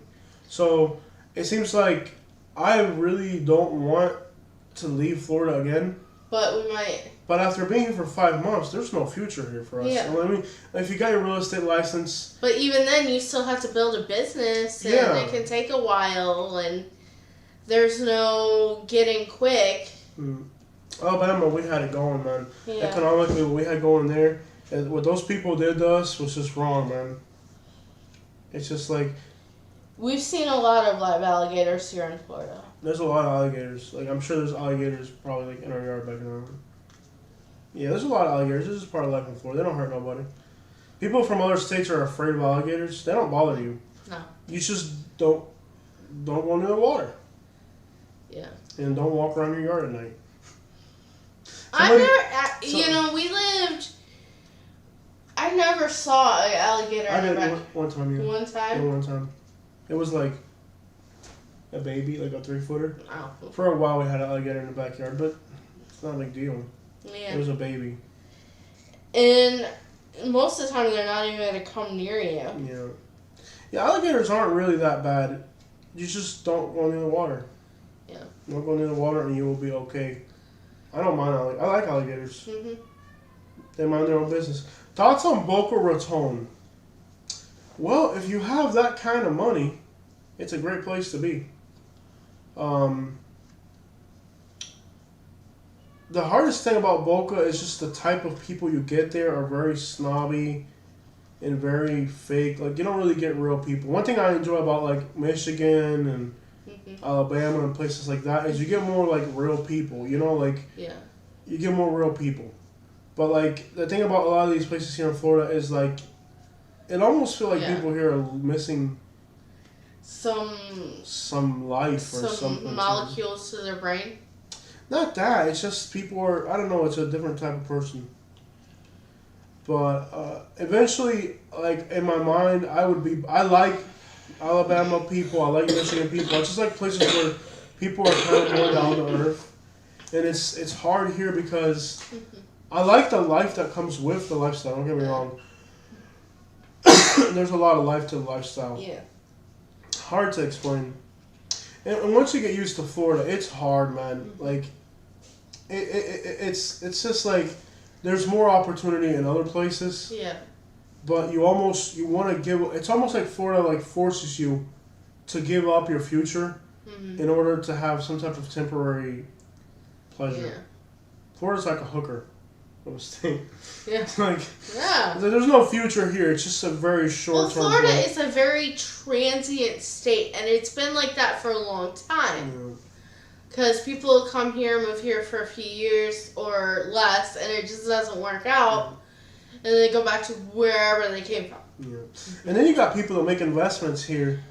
So, it seems like I really don't want to leave Florida again. But we might. But after being here for 5 months, there's no future here for us. Yeah. You know what I mean? If you got your real estate license... But even then, you still have to build a business, and it can take a while, and there's no getting quick. Alabama, we had it going, man. Yeah. Economically, what we had going there, and what those people did to us was just wrong, man. It's just like... We've seen a lot of live alligators here in Florida. There's a lot of alligators. Like, I'm sure there's alligators probably like in our yard back now. Yeah, there's a lot of alligators. This is part of life in Florida. They don't hurt nobody. People from other states are afraid of alligators. They don't bother you. No. You just don't go near the water. Yeah. And don't walk around your yard at night. I never saw an alligator. I did one time, yeah. One time? Yeah, one time. It was like a baby, like a 3-footer. Oh. For a while we had an alligator in the backyard, but it's not a big deal. Yeah. It was a baby. And most of the time they're not even going to come near you. Yeah. Yeah, alligators aren't really that bad. You just don't go near the water. Yeah. Don't go near the water and you will be okay. I don't mind alligators. I like alligators. Mm-hmm. They mind their own business. Thoughts on Boca Raton? Well, if you have that kind of money, it's a great place to be. The hardest thing about Boca is just the type of people you get there are very snobby and very fake. Like, you don't really get real people. One thing I enjoy about, like, Michigan and Alabama and places like that is you get more, like, real people. You know, like, you get more real people. But, like, the thing about a lot of these places here in Florida is, like, it almost feels like people here are missing some life or something. Some molecules to their brain. Not that. It's just people are, I don't know, it's a different type of person. But eventually, like, in my mind, I like Alabama people, I like Michigan people. I just like places where people are kind of more down to earth. And it's hard here because I like the life that comes with the lifestyle, don't get me wrong. There's a lot of life to the lifestyle. Yeah. Hard to explain. And once you get used to Florida, it's hard, man. Like, it's just like there's more opportunity in other places. Yeah. But you want to give. It's almost like Florida like forces you to give up your future in order to have some type of temporary pleasure. Yeah. Florida's like a hooker. I was thinking. Yeah. There's no future here. It's just a very short term. Well, Florida is a very transient state, and it's been like that for a long time. Because people come here, move here for a few years or less, and it just doesn't work out, and they go back to wherever they came from. Yeah. And then you got people that make investments here.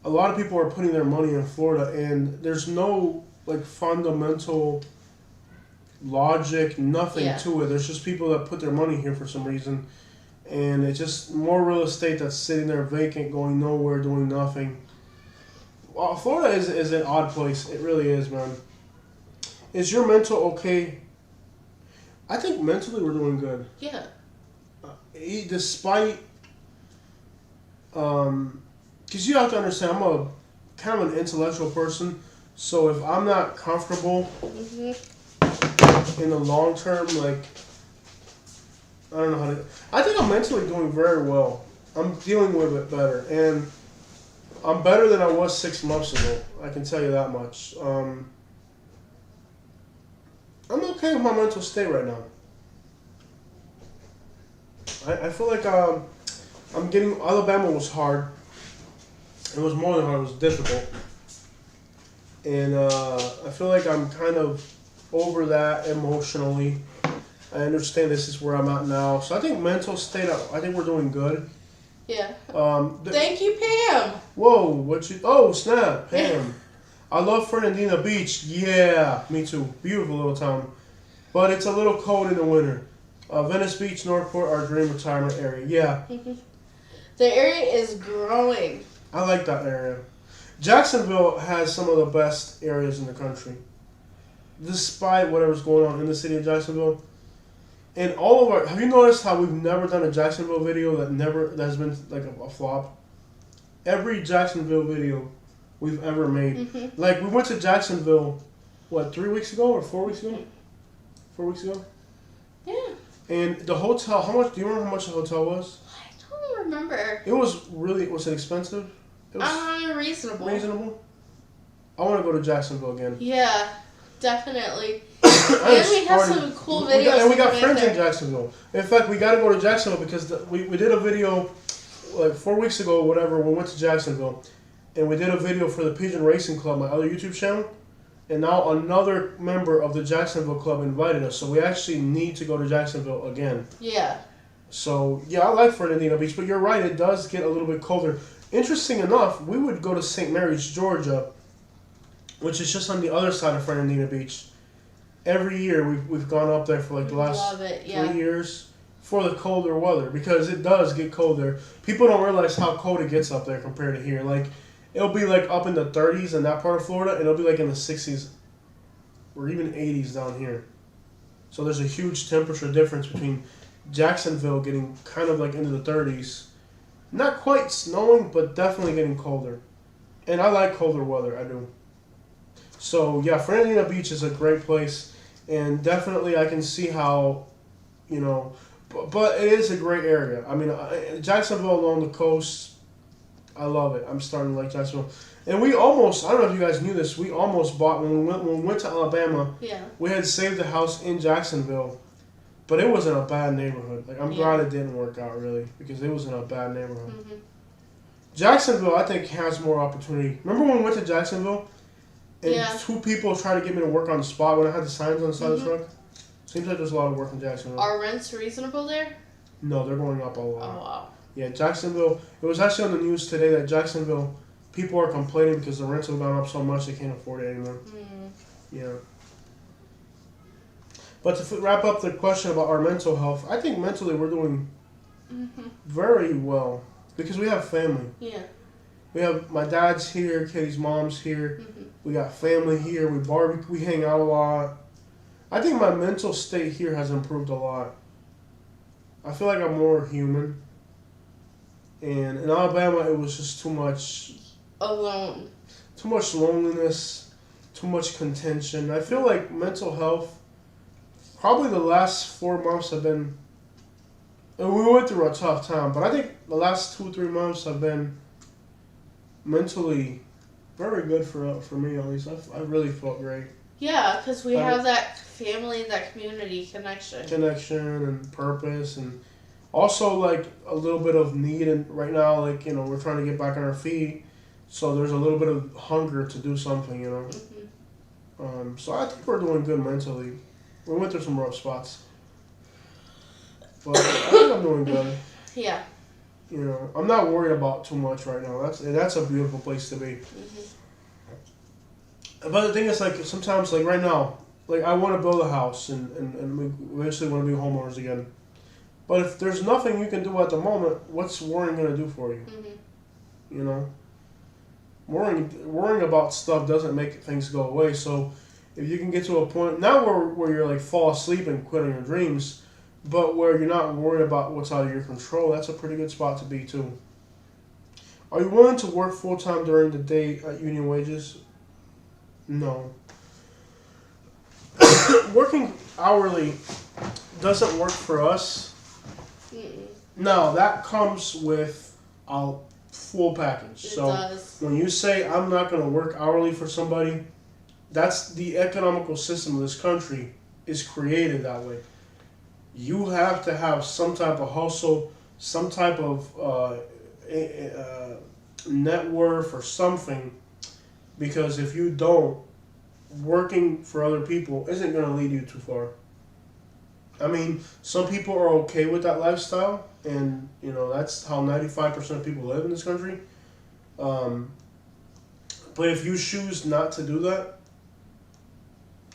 A lot of people are putting their money in Florida, and there's no like fundamental logic, nothing to it. There's just people that put their money here for some reason, and it's just more real estate that's sitting there vacant, going nowhere, doing nothing. Well, Florida is an odd place. It really is, man. Is your mental okay? I think mentally we're doing good. Yeah. Despite, because you have to understand, I'm a kind of an intellectual person, so if I'm not comfortable in the long term, like, I don't know how to. I think I'm mentally doing very well. I'm dealing with it better, and I'm better than I was 6 months ago. I can tell you that much. I'm okay with my mental state right now. I feel like I'm getting. Alabama was hard. It was more than hard. It was difficult. And I feel like I'm kind of over that emotionally. I understand this is where I'm at now. So I think mental state, I think we're doing good. Yeah. Thank you, Pam. Whoa, what you... Oh, snap, Pam. I love Fernandina Beach. Yeah, me too. Beautiful little town. But it's a little cold in the winter. Venice Beach, Northport, our dream retirement area. Yeah. The area is growing. I like that area. Jacksonville has some of the best areas in the country. Despite whatever's going on in the city of Jacksonville. And all of our... Have you noticed how we've never done a Jacksonville video that has been like a flop? Every Jacksonville video we've ever made. Like, we went to Jacksonville, what, 3 weeks ago or 4 weeks ago? 4 weeks ago? Yeah. And the hotel, do you remember how much the hotel was? I don't remember. It was really... Was it expensive? It was reasonable. Reasonable? I want to go to Jacksonville again. Yeah, definitely. And we have some cool videos. And we got friends in Jacksonville. In fact, we got to go to Jacksonville because we did a video like 4 weeks ago or whatever. We went to Jacksonville. And we did a video for the Pigeon Racing Club, my other YouTube channel. And now another member of the Jacksonville Club invited us. So we actually need to go to Jacksonville again. Yeah. So, yeah, I like Fernandina Beach. But you're right, it does get a little bit colder. Interesting enough, we would go to St. Mary's, Georgia, which is just on the other side of Fernandina Beach. Every year we've gone up there for like the last 3 years for the colder weather because it does get colder. People don't realize how cold it gets up there compared to here. Like, it'll be like up in the 30s in that part of Florida, and it'll be like in the 60s or even 80s down here. So there's a huge temperature difference between Jacksonville getting kind of like into the 30s. Not quite snowing, but definitely getting colder. And I like colder weather, I do. So, yeah, Fernandina Beach is a great place. And definitely I can see how, you know, but it is a great area. I mean, Jacksonville along the coast, I love it. I'm starting to like Jacksonville. And we almost, I don't know if you guys knew this, we almost bought, when we went to Alabama, we had saved a house in Jacksonville. But it was in a bad neighborhood. Like, I'm glad it didn't work out, really, because it was in a bad neighborhood. Jacksonville, I think, has more opportunity. Remember when we went to Jacksonville? And 2 people tried to get me to work on the spot when I had the signs on the side of the truck? Seems like there's a lot of work in Jacksonville. Are rents reasonable there? No, they're going up a lot. Oh, wow. Yeah, Jacksonville, it was actually on the news today that Jacksonville, people are complaining because the rents have gone up so much they can't afford it anymore. Yeah. But to wrap up the question about our mental health, I think mentally we're doing very well because we have family. Yeah. We have my dad's here, Katie's mom's here. We got family here. We barbecue. We hang out a lot. I think my mental state here has improved a lot. I feel like I'm more human. And in Alabama, it was just too much. Alone. Too much loneliness. Too much contention. I feel like mental health. Probably the last 4 months have been. And we went through a tough time, but I think the last 2 or 3 months have been mentally very good for me at least. I really felt great. Yeah, because we have that family and that community connection. Connection and purpose, and also like a little bit of need. And right now, like, you know, we're trying to get back on our feet, so there's a little bit of hunger to do something, you know. So I think we're doing good mentally. We went through some rough spots, but I think I'm doing good. Yeah. You know, I'm not worried about too much right now. That's a beautiful place to be. But the thing is, like, sometimes, like right now, like I want to build a house and we eventually want to be homeowners again. But if there's nothing you can do at the moment, what's worrying going to do for you? You know? Worrying about stuff doesn't make things go away. So if you can get to a point, not where you're like fall asleep and quit on your dreams, but where you're not worried about what's out of your control, that's a pretty good spot to be too. Are you willing to work full-time during the day at union wages? No. Working hourly doesn't work for us. No, that comes with full package. It So does. when you say I'm not going to work hourly for somebody, that's the economical system of this country is created that way. You have to have some type of hustle, some type of net worth or something, because if you don't, working for other people isn't going to lead you too far. I mean, some people are okay with that lifestyle, and you know that's how 95% of people live in this country. But if you choose not to do that,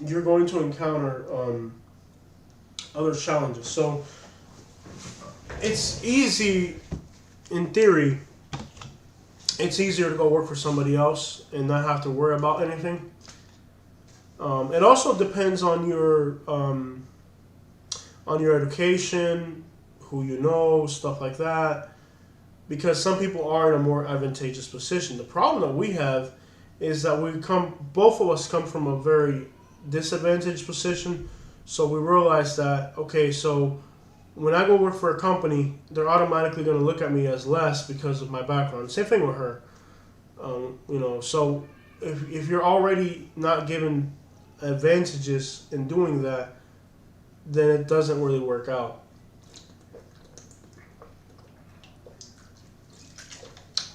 you're going to encounter other challenges. So it's easy, in theory, it's easier to go work for somebody else and not have to worry about anything. It also depends on your education, who you know, stuff like that. Because some people are in a more advantageous position. The problem that we have is that both of us come from a very disadvantaged position. So we realize that, okay, so when I go work for a company, they're automatically going to look at me as less because of my background. Same thing with her. So if you're already not given advantages in doing that, then it doesn't really work out.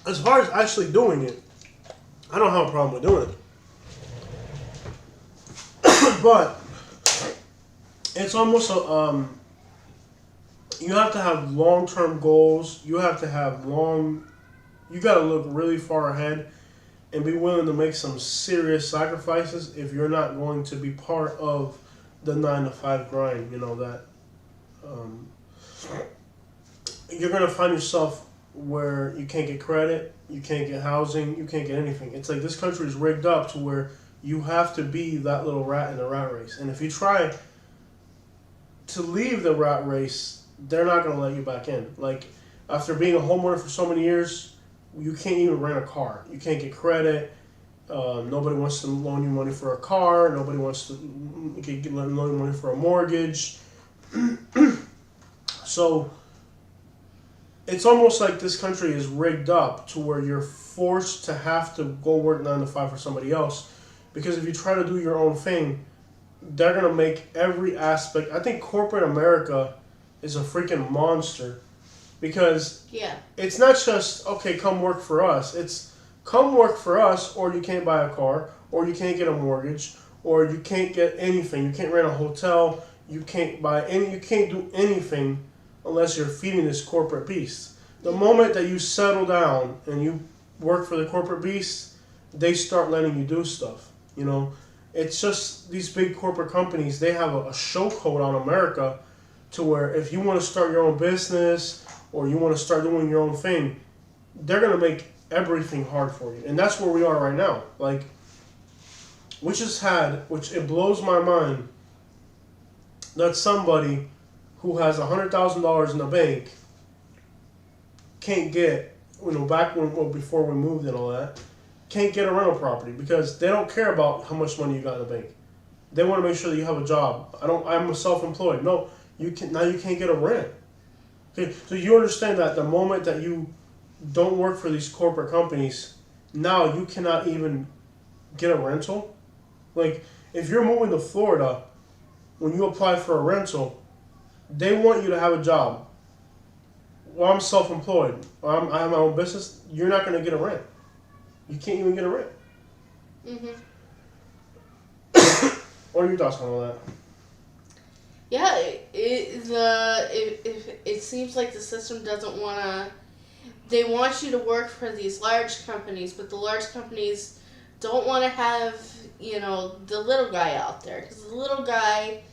As far as actually doing it, I don't have a problem with doing it. But it's almost you have to have long-term goals. You have to have you got to look really far ahead and be willing to make some serious sacrifices if you're not going to be part of the 9-to-5 grind. You know that you're going to find yourself where you can't get credit, you can't get housing, you can't get anything. It's like this country is rigged up to where you have to be that little rat in the rat race. And if you try to leave the rat race, they're not going to let you back in. Like, after being a homeowner for so many years, you can't even rent a car. You can't get credit. Nobody wants to loan you money for a car. Nobody wants to loan you money for a mortgage. So it's almost like this country is rigged up to where you're forced to have to go work 9-to-5 for somebody else. Because if you try to do your own thing, they're going to make every aspect. I think corporate America is a freaking monster. Because it's not just, okay, come work for us. It's come work for us, or you can't buy a car, or you can't get a mortgage, or you can't get anything. You can't rent a hotel. You can't you can't do anything unless you're feeding this corporate beast. The moment that you settle down and you work for the corporate beast, they start letting you do stuff. You know, it's just these big corporate companies, they have a show code on America to where if you want to start your own business or you want to start doing your own thing, they're going to make everything hard for you. And that's where we are right now. Like, which it blows my mind that somebody who has $100,000 in the bank can't get, back before we moved and all that, can't get a rental property because they don't care about how much money you got in the bank. They want to make sure that you have a job. I'm self-employed. No, you can't get a rent. Okay, so you understand that the moment that you don't work for these corporate companies, now you cannot even get a rental. Like, if you're moving to Florida, when you apply for a rental, they want you to have a job. Well, I'm self-employed, or I have my own business, you're not going to get a rent. You can't even get a rent. Mm-hmm. What are your thoughts on all that? Yeah, it seems like the system doesn't want to. They want you to work for these large companies, but the large companies don't want to have the little guy out there, because the little guy,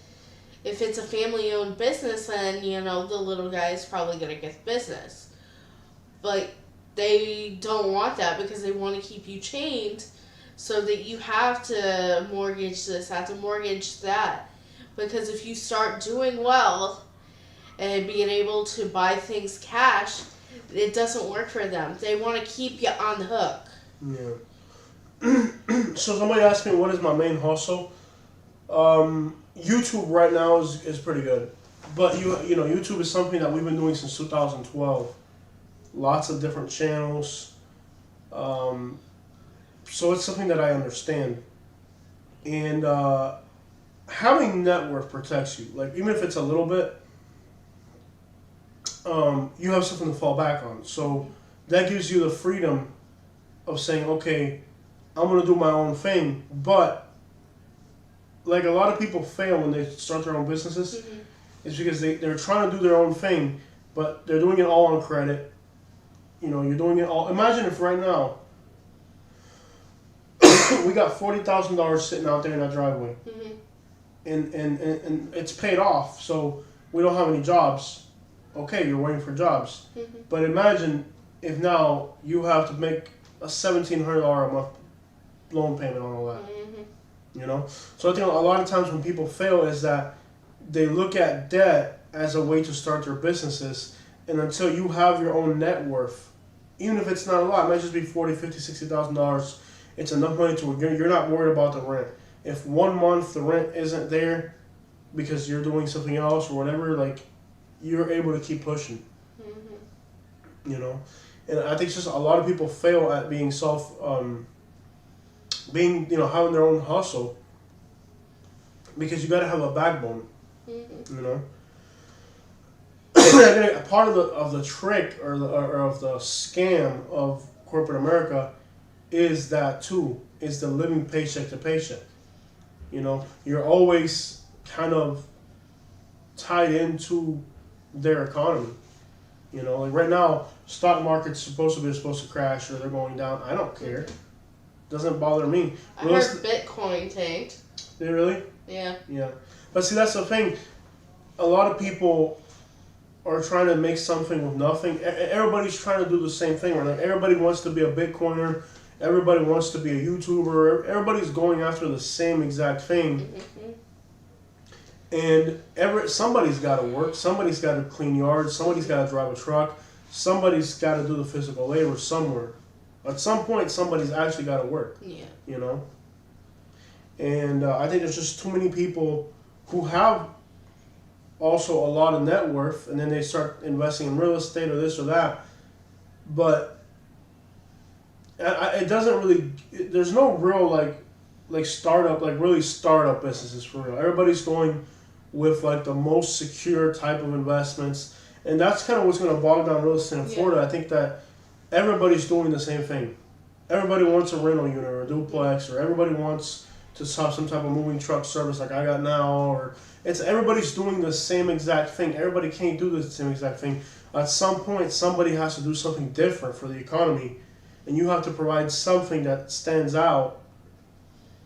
if it's a family-owned business, then the little guy is probably going to get business, but they don't want that because they want to keep you chained, so that you have to mortgage this, have to mortgage that. Because if you start doing well and being able to buy things cash, it doesn't work for them. They want to keep you on the hook. Yeah. So somebody asked me, what is my main hustle? YouTube right now is pretty good. But YouTube is something that we've been doing since 2012. lots of different channels. So it's something that I understand. And having net worth protects you. Like, even if it's a little bit, you have something to fall back on. So that gives you the freedom of saying, okay, I'm going to do my own thing. But, like, a lot of people fail when they start their own businesses. Mm-hmm. It's because they're trying to do their own thing, but they're doing it all on credit. You know, you're doing it all. Imagine if right now we got $40,000 sitting out there in that driveway, Mm-hmm. and it's paid off, so we don't have any jobs. Okay, you're waiting for jobs. Mm-hmm. But imagine if now you have to make a $1,700 a month loan payment on all that. Mm-hmm. You know? So I think a lot of times when people fail is that they look at debt as a way to start their businesses, and until you have your own net worth, even if it's not a lot, it might just be $40,000, $50,000, $60,000, it's enough money to where you're not worried about the rent. If 1 month the rent isn't there because you're doing something else or whatever, like, you're able to keep pushing. Mm-hmm. You know? And I think it's just a lot of people fail at being having their own hustle, because you got to have a backbone. Mm-hmm. You know, a part of the trick or of the scam of corporate America is that too. Is the living paycheck to paycheck. You know, you're always kind of tied into their economy. You know, like right now, stock market's supposed to crash or they're going down. I don't care. Doesn't bother me. I heard Bitcoin tanked. They really? Yeah. Yeah. But see, that's the thing. A lot of people are trying to make something with nothing. Everybody's trying to do the same thing. Right? Like, everybody wants to be a Bitcoiner. Everybody wants to be a YouTuber. Everybody's going after the same exact thing. Mm-hmm. And somebody's got to work. Somebody's got to clean yards. Somebody's got to drive a truck. Somebody's got to do the physical labor somewhere. At some point, somebody's actually got to work. Yeah. You know? And I think there's just too many people who have also a lot of net worth, and then they start investing in real estate or this or that. But it doesn't really. There's no real like startup, like really startup businesses for real. Everybody's going with like the most secure type of investments, and that's kind of what's going to bog down real estate in Florida. I think that everybody's doing the same thing. Everybody wants a rental unit or a duplex, or everybody wants to have some type of moving truck service like I got now, or everybody's doing the same exact thing. Everybody can't do the same exact thing. At some point, somebody has to do something different for the economy, and you have to provide something that stands out,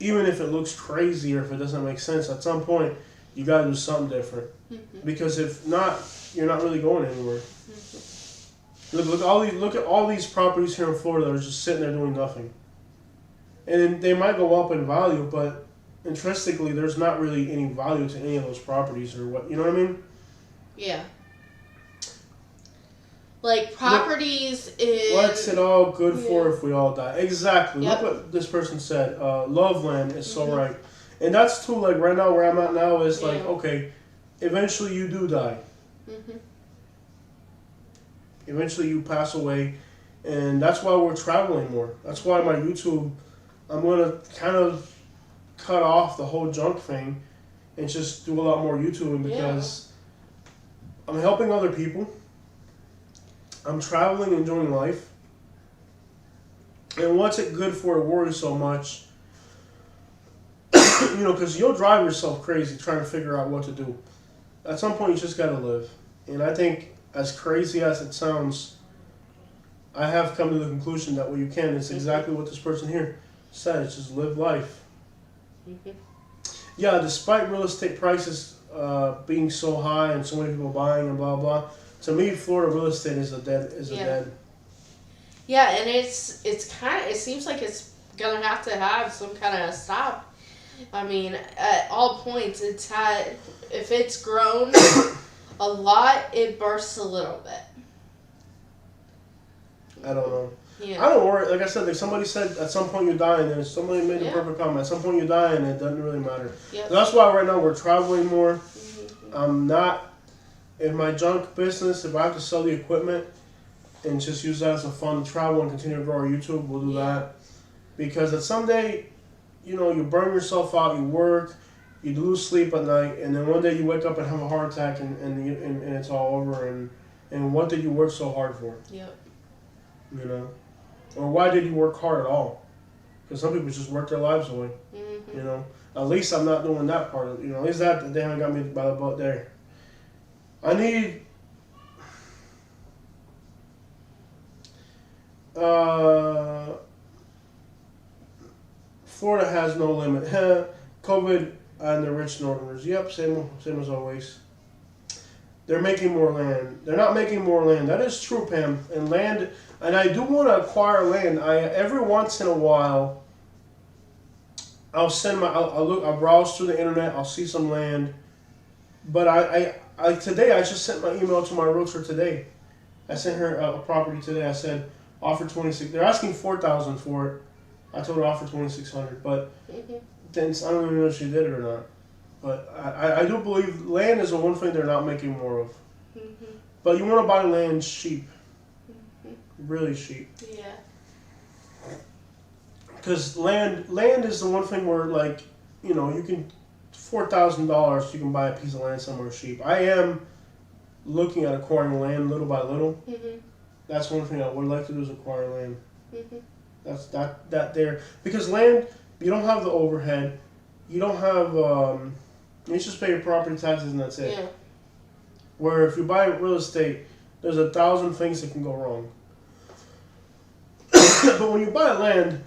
even if it looks crazy or if it doesn't make sense. At some point, you got to do something different, because if not, you're not really going anywhere. Look at all these properties here in Florida that are just sitting there doing nothing. And they might go up in value, but intrinsically, there's not really any value to any of those properties or what, you know what I mean? Yeah. Like properties What's it all good for if we all die? Exactly. Yep. Look what this person said. Loveland is so right. And that's too, like, right now where I'm at now is like, okay, eventually you do die. Mm-hmm. Eventually you pass away. And that's why we're traveling more. That's why my YouTube, I'm going to kind of cut off the whole junk thing and just do a lot more YouTubing, because I'm helping other people. I'm traveling, enjoying life. And what's it good for to worry so much? You know, because you'll drive yourself crazy trying to figure out what to do. At some point, you just got to live. And I think, as crazy as it sounds, I have come to the conclusion that what you can is exactly what this person here said. It's just live life. Yeah, despite real estate prices being so high and so many people buying and blah blah, to me, Florida real estate is dead. Yeah, and it's kind of, it seems like it's gonna have to have some kind of stop. I mean, at all points, if it's grown a lot, it bursts a little bit. I don't know. Yeah. I don't worry. Like I said, like somebody said, at some point you die, and then somebody made the perfect comment. At some point you die, and it doesn't really matter. Yep. So that's why right now we're traveling more. I'm not in my junk business. If I have to sell the equipment and just use that as a fun to travel and continue to grow our YouTube. We'll do that because at someday, you burn yourself out. You work, you lose sleep at night, and then one day you wake up and have a heart attack, and it's all over. And what did you work so hard for? Yep. Or why did you work hard at all? Because some people just work their lives away. Mm-hmm. At least I'm not doing that part of it. At least that they haven't got me by the butt there. I need. Florida has no limit. COVID and the rich northerners. Yep, same as always. They're making more land. They're not making more land. That is true, Pam. And land, and I do want to acquire land. Every once in a while, I'll browse through the internet. I'll see some land, but today I just sent my email to my realtor today. I sent her a property today. I said offer 26. They're asking 4,000 for it. I told her offer 2,600, but then I don't even know if she did it or not. But I do believe land is the one thing they're not making more of. Mm-hmm. But you want to buy land cheap, really cheap. Yeah. Because land is the one thing where you can $4,000 you can buy a piece of land somewhere cheap. I am looking at acquiring land little by little. Mm-hmm. That's one thing I would like to do is acquire land. Mm-hmm. That's that there because land you don't have the overhead, you don't have you just pay your property taxes and that's it. Yeah. Where if you buy real estate, there's 1,000 things that can go wrong. But when you buy land,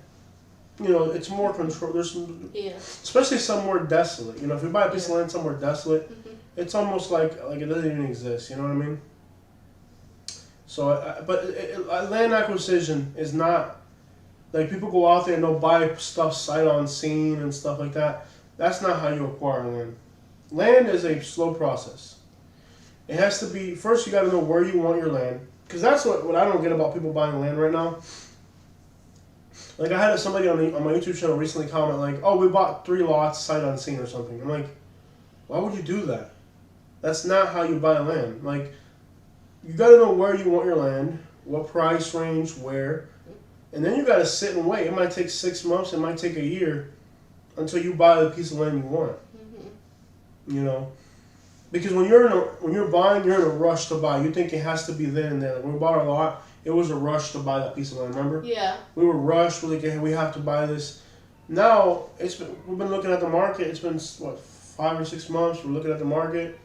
it's more control. There's especially somewhere desolate. If you buy a piece of land somewhere desolate, it's almost like it doesn't even exist. You know what I mean? So, land acquisition is not like people go out there and they'll buy stuff sight unseen and stuff like that. That's not how you acquire land. Land is a slow process. It has to be first. You got to know where you want your land, because that's what I don't get about people buying land right now. Like I had somebody on my YouTube channel recently comment like, "Oh, we bought 3 lots sight unseen or something." I'm like, why would you do that? That's not how you buy land. Like, you got to know where you want your land, what price range, where, and then you got to sit and wait. It might take 6 months. It might take a year until you buy the piece of land you want. Because when you're buying, you're in a rush to buy. You think it has to be then and there. Like when we bought our lot, it was a rush to buy that piece of land. Remember? Yeah. We were rushed. We're like, hey, we have to buy this. Now we've been looking at the market. It's been 5 or 6 months. We're looking at the market.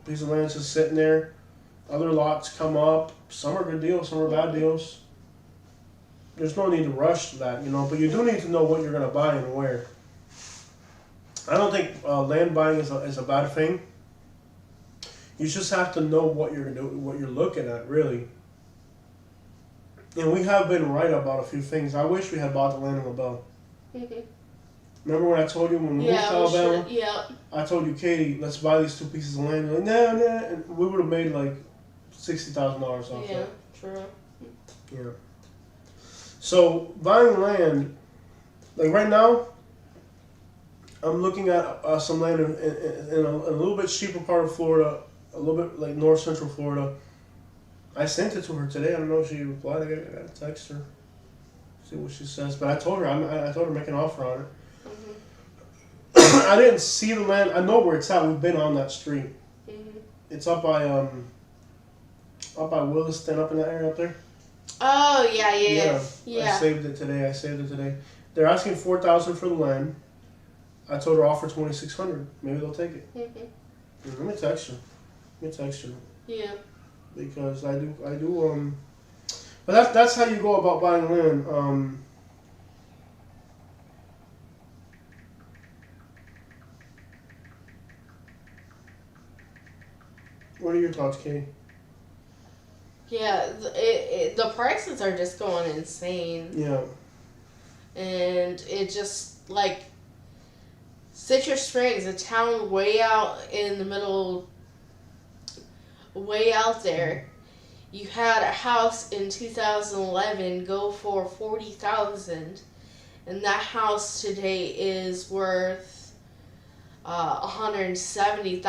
Piece of land's just sitting there. Other lots come up. Some are good deals. Some are bad deals. There's no need to rush to that, But you do need to know what you're going to buy and where. I don't think land buying is a bad thing. You just have to know what you're looking at, really. And we have been right about a few things. I wish we had bought the land in LaBelle. Remember when I told you when we moved to Alabama? Yeah. I told you, Katie, let's buy these 2 pieces of land. You're like, no, and we would have made like $60,000 off that. Yeah, true. Yeah. So buying land, like right now, I'm looking at some land in a little bit cheaper part of Florida, a little bit like north central Florida. I sent it to her today. I don't know if she replied. I got to text her, see what she says. But I told her I told her to make an offer on it. I didn't see the land. I know where it's at. We've been on that street. It's up by Williston, up in that area up there. Oh yeah. I saved it today. They're asking 4,000 for the land. I told her offer 2,600. Maybe they'll take it. Let me text her. Yeah. Because I do. But that's how you go about buying land. What are your thoughts, Katie? Yeah, the prices are just going insane. Yeah. And it just, like, Citrus Springs, a town way out in the middle, way out there, you had a house in 2011 go for $40,000, and that house today is worth $170,000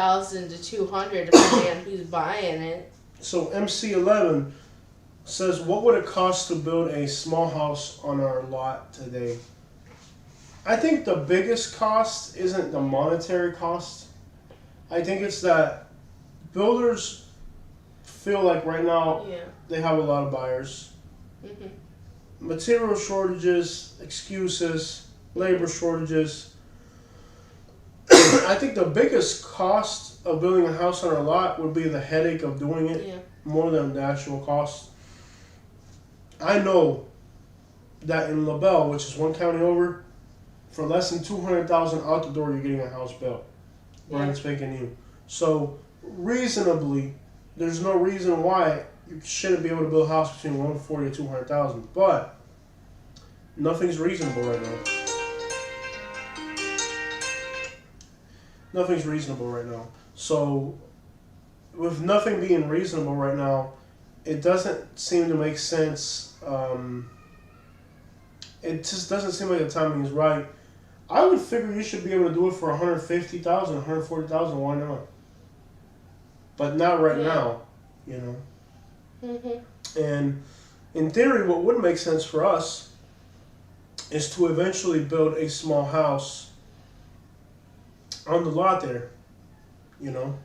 to $200,000 depending on who's buying it. So MC11, says, what would it cost to build a small house on our lot today? I think the biggest cost isn't the monetary cost. I think it's that builders feel like right now Yeah. they have a lot of buyers. Mhm. Material shortages, excuses, labor shortages. I think the biggest cost of building a house on our lot would be the headache of doing it Yeah. more than the actual cost. I know that in LaBelle, which is one county over, for less than $200,000 out the door, you're getting a house built, brand spanking new. So reasonably, there's no reason why you shouldn't be able to build a house between 140 and 200,000. But nothing's reasonable right now. Nothing's reasonable right now. So with nothing being reasonable right now, it doesn't seem to make sense. It just doesn't seem like the timing is right. I would figure you should be able to do it for 150,000, 140,000. Why not? But not right now, you know. Mhm. And in theory, what would make sense for us is to eventually build a small house on the lot there, you know.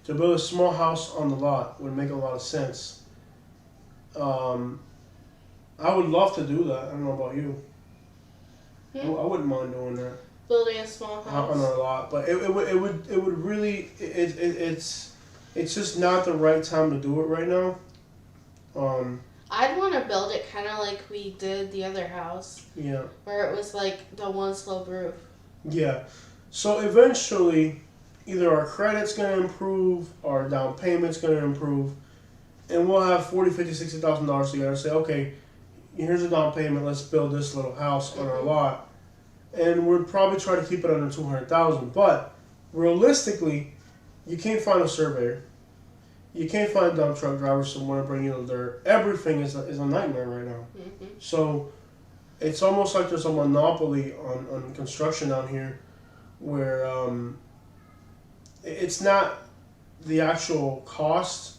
To build a small house on the lot would make a lot of sense. I would love to do that. I don't know about you. I wouldn't mind doing that Building a small house. on our lot, but it would really it's just not the right time to do it right now. I'd want to build it kind of like we did the other house, Yeah. where it was like the one slope roof. Yeah. So eventually, either our credit's going to improve, our down payment's going to improve, and we'll have $40,000, $50,000, $60,000 together and say, okay, here's a down payment, let's build this little house on our lot. And we'd probably try to keep it under 200,000. But realistically, you can't find a surveyor. You can't find a dump truck driver somewhere to bring you the dirt. Everything is a nightmare right now. Mhm. So it's almost like there's a monopoly on construction down here where it's not the actual cost,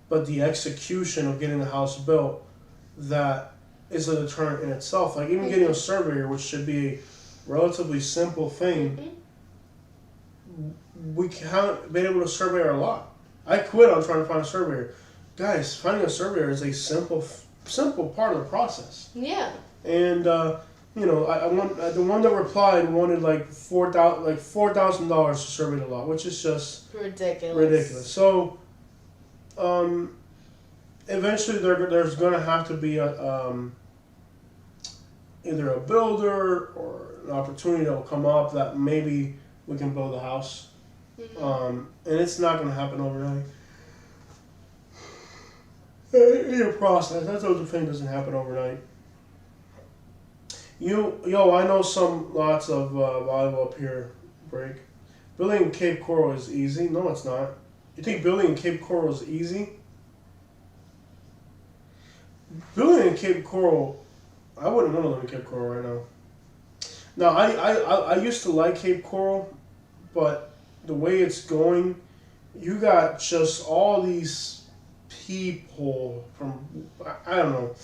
but the execution of getting the house built that is a deterrent in itself. Like even getting a surveyor, which should be a relatively simple thing, we haven't been able to survey our lot. I quit on trying to find a surveyor. Guys, finding a surveyor is a simple part of the process. Yeah. And you know, I want the one that replied wanted like $4,000 to survey the lot, which is just ridiculous. So, eventually there's gonna have to be a either a builder or an opportunity that will come up that maybe we can build a house. And it's not gonna happen overnight. It's a process. That sort of thing doesn't happen overnight. I know some lots of volleyball up here break. Building in Cape Coral is easy. No, it's not. You think building in Cape Coral is easy? Building in Cape Coral, I wouldn't want to live in Cape Coral right now. Now, I used to like Cape Coral, but the way it's going, you got just all these people from, I don't know.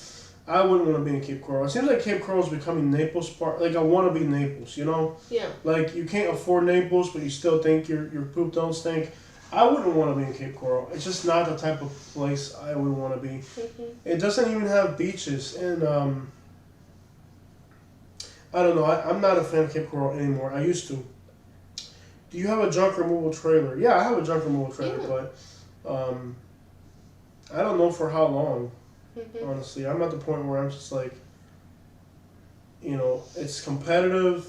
I wouldn't want to be in Cape Coral. It seems like Cape Coral is becoming Naples part. Like I want to be Naples, you know? Yeah. Like you can't afford Naples, but you still think your poop don't stink. I wouldn't want to be in Cape Coral. It's just not the type of place I would want to be. It doesn't even have beaches, and I don't know. I'm not a fan of Cape Coral anymore. I used to. Do you have a junk removal trailer? Yeah, I have a junk removal trailer, but I don't know for how long. Honestly, I'm at the point where I'm just like, you know, it's competitive.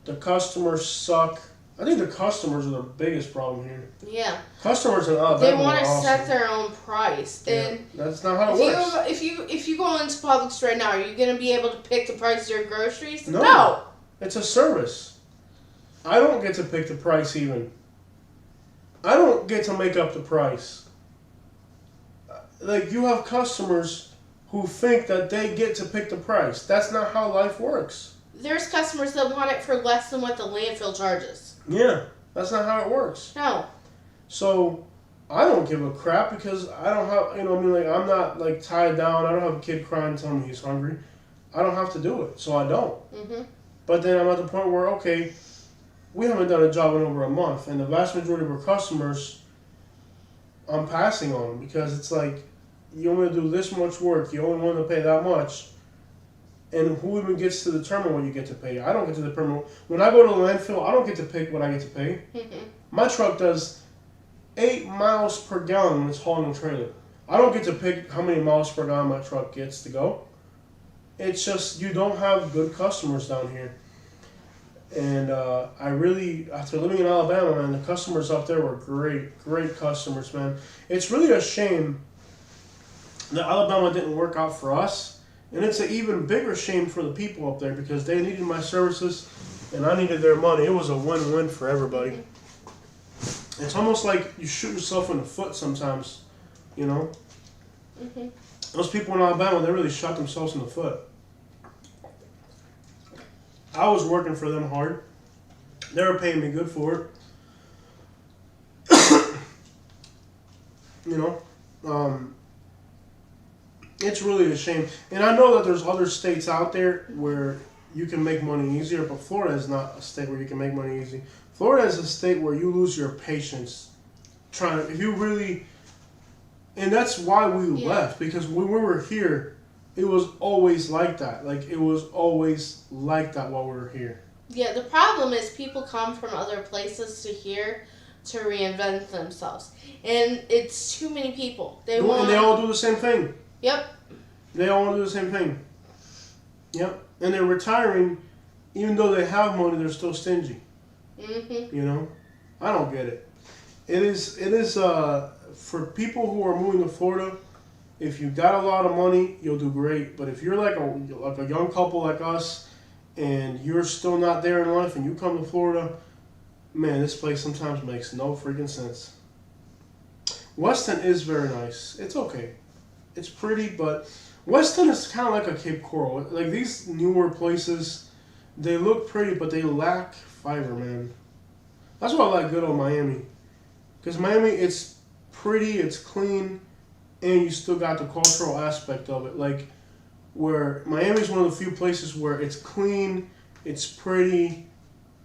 The customers suck. I think the customers are the biggest problem here. Yeah. Customers are they want to set their own price, Yeah, and that's not how it works. If you go into Publix right now, are you gonna be able to pick the price of your groceries? No. It's a service. I don't get to pick the price even. I don't get to make up the price. Like, you have customers who think that they get to pick the price. That's not how life works. There's customers that want it for less than what the landfill charges. Yeah, that's not how it works. No. So, I don't give a crap because I don't have, I mean, like, I'm not, like, tied down. I don't have a kid crying telling me he's hungry. I don't have to do it, so I don't. Mm-hmm. But then I'm at the point where, okay, we haven't done a job in over a month, and the vast majority of our customers, I'm passing on them because it's like, you only do this much work, you only want to pay that much, and who even gets to determine what you get to pay? I don't get to determine. When I go to the landfill, I don't get to pick what I get to pay. Mm-hmm. My truck does 8 miles per gallon when it's hauling a trailer. I don't get to pick how many miles per gallon my truck gets to go. It's just, you don't have good customers down here. And I really, after living in Alabama, man, the customers up there were great customers, man. It's really a shame that Alabama didn't work out for us. And it's an even bigger shame for the people up there because they needed my services and I needed their money. It was a win-win for everybody. It's almost like you shoot yourself in the foot sometimes, you know? Mm-hmm. Those people in Alabama, they really shot themselves in the foot. I was working for them hard. They were paying me good for it. You know? It's really a shame. And I know that there's other states out there where you can make money easier, but Florida is not a state where you can make money easy. Florida is a state where you lose your patience trying to, if you really, and that's why we left, because when we were here, it was always like that. Like, it was always like that while we were here. Yeah, the problem is people come from other places to here to reinvent themselves. And it's too many people. And they all do the same thing. Yep. They all want to do the same thing. Yep. And they're retiring, even though they have money, they're still stingy. Mm-hmm. You know? I don't get it. It is for people who are moving to Florida, if you got a lot of money, you'll do great. But if you're like a young couple like us, and you're still not there in life, and you come to Florida, man, this place sometimes makes no freaking sense. Weston is very nice. It's okay. It's pretty, but Weston is kind of like a Cape Coral. Like, these newer places, they look pretty, but they lack fiber, man. That's why I like good old Miami. Because Miami, it's pretty, it's clean, and you still got the cultural aspect of it. Like, where Miami's one of the few places where it's clean, it's pretty,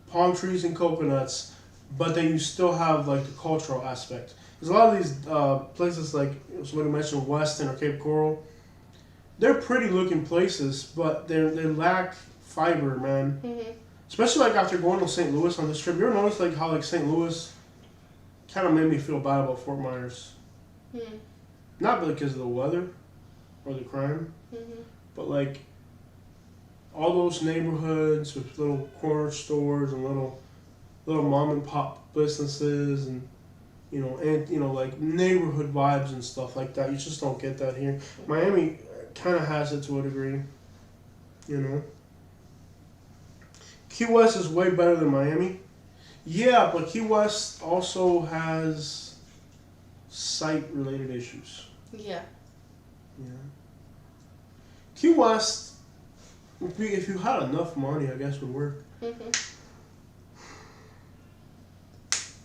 palm trees and coconuts, but then you still have, like, the cultural aspect. There's a lot of these places, like somebody mentioned Weston or Cape Coral. They're pretty looking places, but they lack fiber, man. Mm-hmm. Especially like after going to St. Louis on this trip. You ever notice like how like St. Louis kind of made me feel bad about Fort Myers? Mm-hmm. Not because of the weather or the crime, but like all those neighborhoods with little corner stores and little mom and pop businesses and like neighborhood vibes and stuff like that. You just don't get that here. Miami kind of has it to a degree, you know. Key West is way better than Miami. Yeah, but Key West also has site-related issues. Yeah. Yeah. Key West, if you had enough money, I guess would work. Mm-hmm.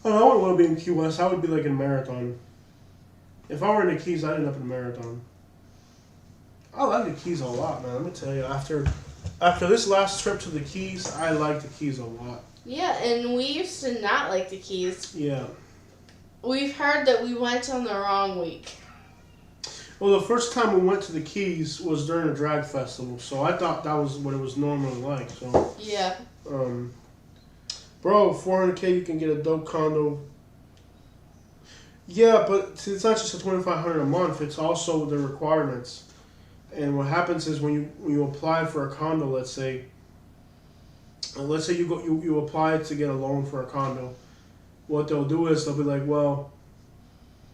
Oh, I wouldn't want to be in Key West. I would be like in Marathon. If I were in the Keys, I'd end up in Marathon. I like the Keys a lot, man. Let me tell you. After this last trip to the Keys, I like the Keys a lot. Yeah, and we used to not like the Keys. Yeah. We've heard that we went on the wrong week. Well, the first time we went to the Keys was during a drag festival, so I thought that was what it was normally like. So. Yeah. Bro, $400K, you can get a dope condo. Yeah, but it's not just the $2,500 a month. It's also the requirements. And what happens is when you apply for a condo, let's say you apply to get a loan for a condo. What they'll do is they'll be like, well,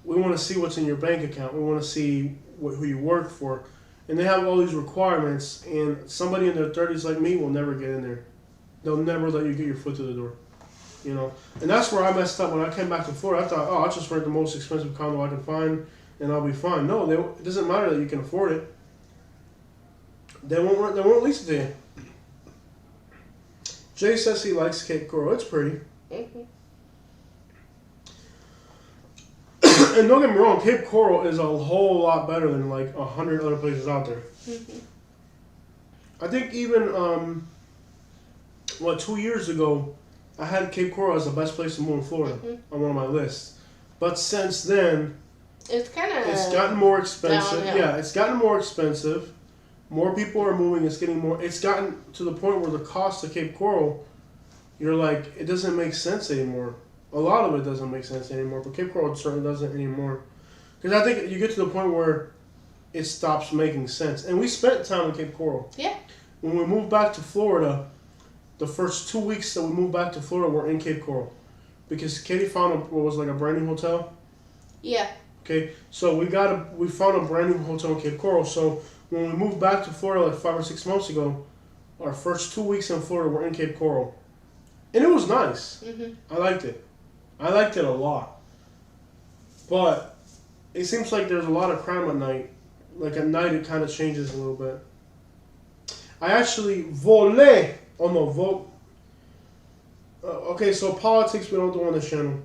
we want to see what's in your bank account. We want to see who you work for, and they have all these requirements. And somebody in their 30s like me will never get in there. They'll never let you get your foot through the door, you know. And that's where I messed up when I came back to Florida. I thought, oh, I'll just rent the most expensive condo I can find, and I'll be fine. No, it doesn't matter that you can afford it. They won't lease it to you. Jay says he likes Cape Coral. It's pretty. Mm-hmm. And don't get me wrong, Cape Coral is a whole lot better than like 100 other places out there. I think even 2 years ago, I had Cape Coral as the best place to move in Florida on one of my lists. But since then, it's gotten more expensive. downhill. Yeah, it's gotten more expensive. More people are moving. It's getting more. It's gotten to the point where the cost of Cape Coral, you're like, it doesn't make sense anymore. A lot of it doesn't make sense anymore, but Cape Coral certainly doesn't anymore. Because I think you get to the point where it stops making sense. And we spent time in Cape Coral. Yeah. When we moved back to Florida, the first 2 weeks that we moved back to Florida were in Cape Coral. Because Katie found what was like a brand new hotel. Yeah. Okay, so we found a brand new hotel in Cape Coral. So when we moved back to Florida like 5 or 6 months ago, our first 2 weeks in Florida were in Cape Coral. And it was nice. I liked it. I liked it a lot. But it seems like there's a lot of crime at night. Like at night it kind of changes a little bit. I actually volé. Oh no, vote. Okay, so politics we don't do on the channel.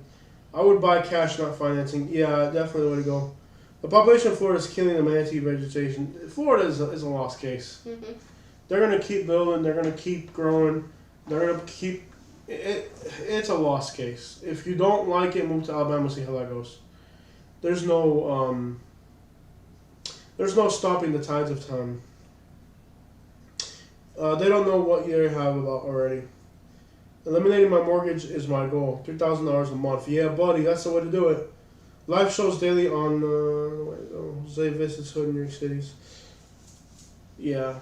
I would buy cash, not financing. Yeah, definitely the way to go. The population of Florida is killing the manatee vegetation. Florida is a lost case. They're going to keep building. They're going to keep growing. They're going to keep... It's a lost case. If you don't like it, move to Alabama, see how that goes. There's no stopping the tides of time. They don't know what you have about already. Eliminating my mortgage is my goal. $3,000 a month. Yeah, buddy, that's the way to do it. Live shows daily on Jose visits hood in New York Cities. Yeah.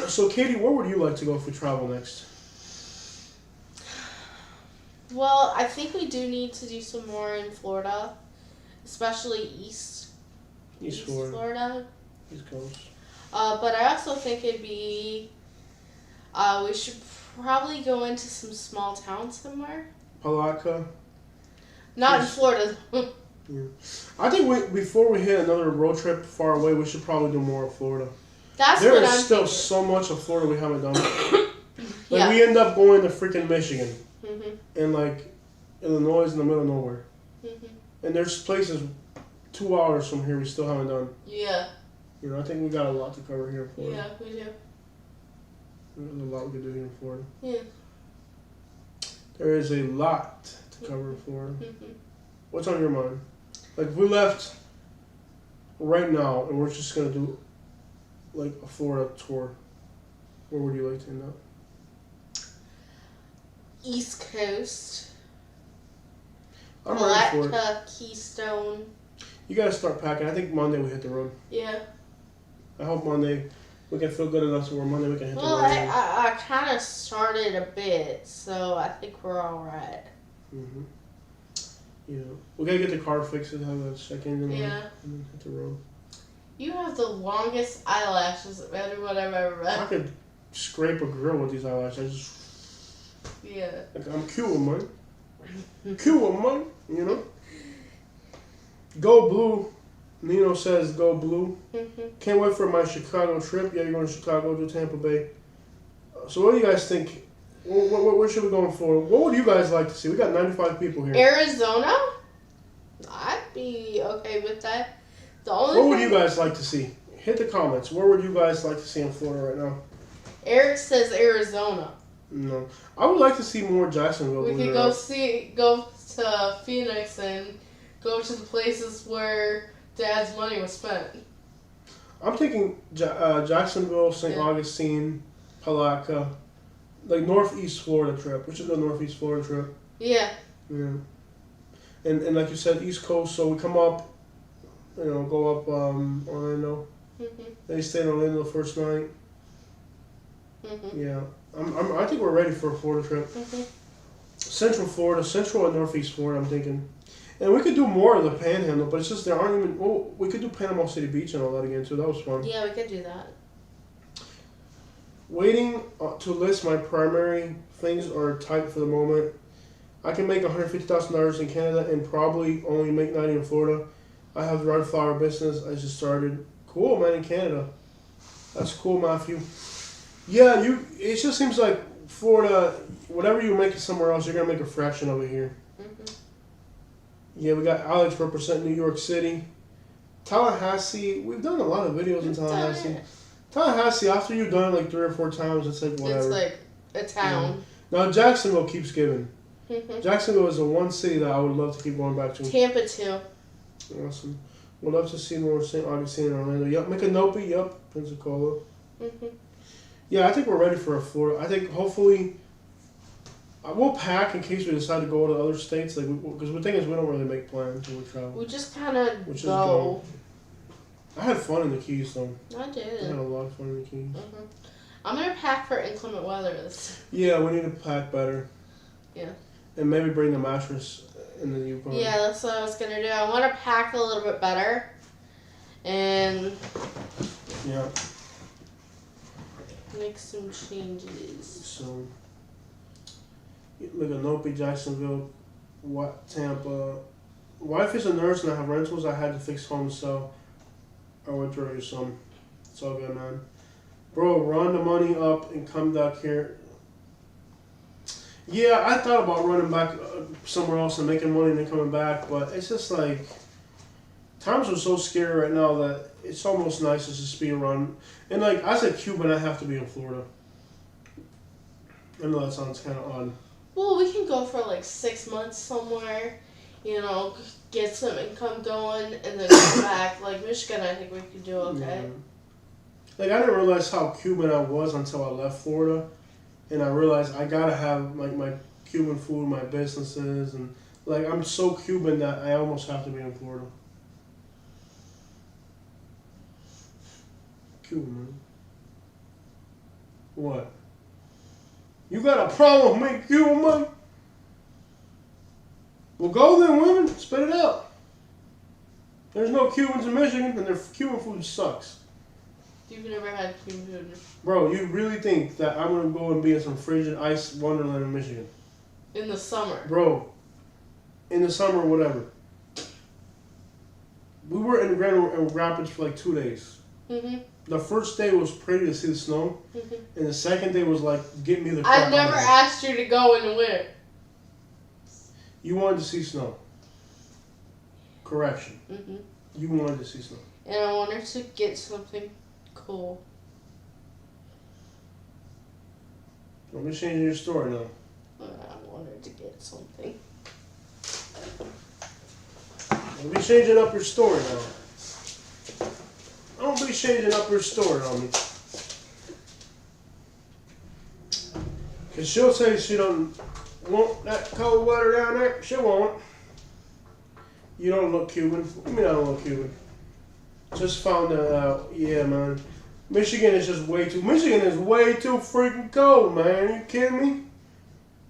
So, Katie, where would you like to go if we travel next? Well, I think we do need to do some more in Florida, especially East Florida. East Coast. But I also think it'd be, we should probably go into some small towns somewhere. Palatka. Not in Florida. Yeah. I think before we hit another road trip far away, we should probably do more of Florida. There is still so much of Florida we haven't done. Like we end up going to freaking Michigan and like Illinois in the middle of nowhere. And there's places 2 hours from here we still haven't done. Yeah. You know, I think we got a lot to cover here in Florida. Yeah, we do. There's a lot we can do here in Florida. Yeah. There is a lot to cover in Florida. What's on your mind? Like, if we left right now and we're just going to do, like, a Florida tour, where would you like to end up? East Coast. I'm ready for it. Palatka, Keystone. You got to start packing. I think Monday we hit the road. Yeah. I hope Monday we can feel good enough so where Monday we can hit the road. Well, I kind of started a bit, so I think we're all right. Yeah. We got to get the car fixed and have a check-in and Yeah. then hit the road. You have the longest eyelashes of anyone I've ever met. I could scrape a grill with these eyelashes. Yeah. Like, I'm cute, man. Cute, man. You know? Go blue. Nino says go blue. Can't wait for my Chicago trip. Yeah, you're going to Chicago to Tampa Bay. So what do you guys think? Where should we go for? What would you guys like to see? We got 95 people here. Arizona? I'd be okay with that. What would you guys like to see? Hit the comments. Where would you guys like to see in Florida right now? Eric says Arizona. No. I would like to see more Jacksonville. We could go to Phoenix and go to the places where Dad's money was spent. I'm thinking Jacksonville, St. Augustine, Palatka, like Northeast Florida trip. We should go Northeast Florida trip. Yeah. Yeah. And like you said, East Coast. So we come up, go up Orlando. They stay in Orlando the first night. Yeah. I think we're ready for a Florida trip. Central Florida, Central and Northeast Florida, I'm thinking. And we could do more of the Panhandle, but it's just there aren't even... Well, we could do Panama City Beach and all that again, too. That was fun. Yeah, we could do that. Waiting to list my primary things are tight for the moment. I can make $150,000 in Canada and probably only make 90 in Florida. I have the red flower business. I just started. Cool, man, in Canada. That's cool, Matthew. Yeah, it just seems like Florida, whatever you make it somewhere else, you're going to make a fraction of it here. Yeah, we got Alex representing New York City. Tallahassee, we've done a lot of videos in Tallahassee. Tallahassee, after you've done it like 3 or 4 times, it's like whatever. It's like a town. Now Jacksonville keeps giving. Jacksonville is the one city that I would love to keep going back to. Tampa too. Awesome. Would love to see more St. Augustine and Orlando. Yep, Micanopy. Yep, Pensacola. Yeah, I think we're ready for a Florida. I think hopefully we'll pack in case we decide to go to other states. Like, because the thing is, we don't really make plans when we travel. We just kind of go. I had fun in the Keys though. I did. I had a lot of fun in the Keys. I'm gonna pack for inclement weather. Yeah, we need to pack better. Yeah. And maybe bring the mattress in the Yukon. Yeah, that's what I was gonna do. I want to pack a little bit better, and yeah, make some changes. So, Micanopy, Jacksonville, Tampa. Wife is a nurse and I have rentals. I had to fix home, so I went to raise some. It's all good, man. Bro, run the money up and come back here. Yeah, I thought about running back somewhere else and making money and then coming back, but it's just like times are so scary right now that it's almost nice to just be around. And like as a Cuban, I have to be in Florida. I know that sounds kind of odd. Well, we can go for like 6 months somewhere, you know, get some income going, and then come back. Like Michigan, I think we could do okay. Yeah. Like I didn't realize how Cuban I was until I left Florida. And I realized I gotta have like my Cuban food, my businesses, and like I'm so Cuban that I almost have to be in Florida. Cuban, man. What? You got a problem with me, Cuban, man? Well, go then, women. Spit it out. There's no Cubans in Michigan, and their Cuban food sucks. You've never had Cuban food. Bro, you really think that I'm gonna go and be in some frigid ice wonderland in Michigan? In the summer. Bro, in the summer, whatever. We were in Grand Rapids for like 2 days. The first day was pretty to see the snow, and the second day was like, get me the crap I never asked you to go in the winter. You wanted to see snow. Correction. You wanted to see snow. And I wanted to get something cool. Don't be changing your story now. I wanted to get something. Don't be changing up your story now. Don't be changing up your story on me. Because she'll say she don't want that cold weather down there. She won't. You don't look Cuban. What do you mean I don't look Cuban? Just found that out. Yeah, man. Michigan is way too freaking cold, man. Are you kidding me?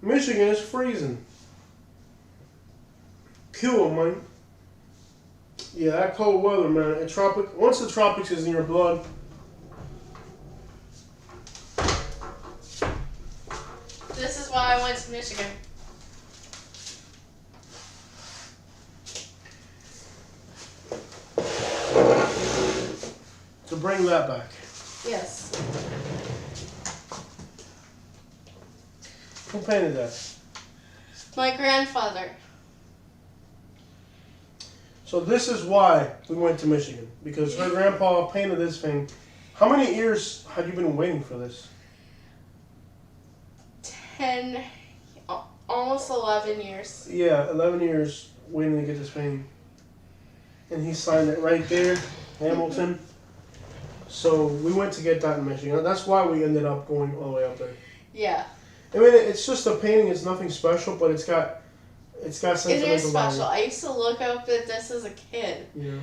Michigan is freezing. Cool, man. Yeah, that cold weather, man. Once the tropics is in your blood. This is why I went to Michigan. To bring that back. Yes. Who painted that? My grandfather. So this is why we went to Michigan. Because her grandpa painted this thing. How many years had you been waiting for this? 10, almost 11 years. Yeah, 11 years waiting to get this painting. And he signed it right there, Hamilton. So we went to get that in Michigan. That's why we ended up going all the way up there. Yeah. I mean, it's just a painting. It's nothing special, but it's got sentimental value. It is special. I used to look up at this as a kid. Yeah.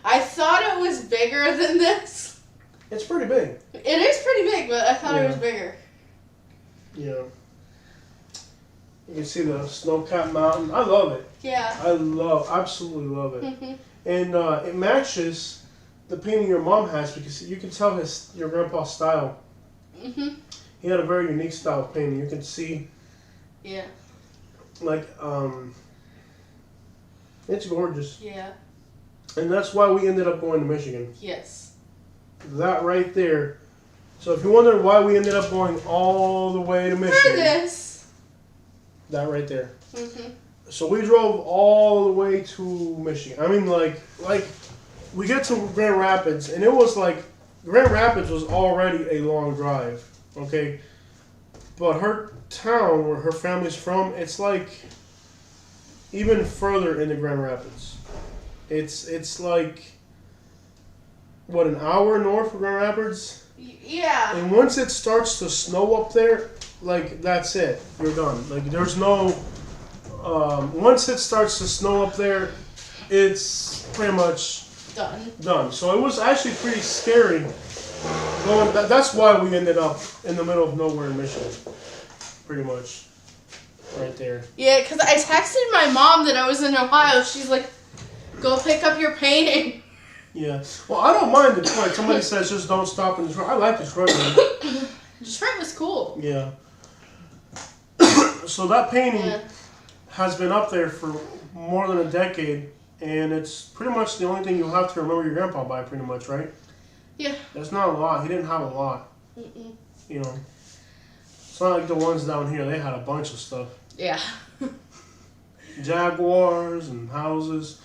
I thought it was bigger than this. It's pretty big. It is pretty big, but I thought it was bigger. Yeah. You can see the snow-capped mountain. I love it. Yeah. Absolutely love it. And it matches the painting your mom has because you can tell your grandpa's style. He had a very unique style of painting. You can see. Yeah. Like, it's gorgeous. Yeah. And that's why we ended up going to Michigan. Yes. That right there. So if you wonder why we ended up going all the way to Michigan. For this. That right there. So we drove all the way to Michigan. I mean, like we get to Grand Rapids, and it was like Grand Rapids was already a long drive. Okay, but her town where her family's from, it's like even further into Grand Rapids. It's like what, an hour north of Grand Rapids. Yeah. And once it starts to snow up there, like that's it. You're done. Like there's no. Once it starts to snow up there, it's pretty much done. So it was actually pretty scary. That's why we ended up in the middle of nowhere in Michigan. Pretty much. Right there. Yeah, because I texted my mom that I was in Ohio. She's like, go pick up your painting. Yeah. Well, I don't mind Detroit. Somebody says just don't stop in Detroit. I like Detroit, man. Detroit was cool. Yeah. So that painting has been up there for more than a decade, and it's pretty much the only thing you'll have to remember your grandpa by, pretty much, right? Yeah. There's not a lot. He didn't have a lot. You know. It's not like the ones down here. They had a bunch of stuff. Yeah. Jaguars and houses.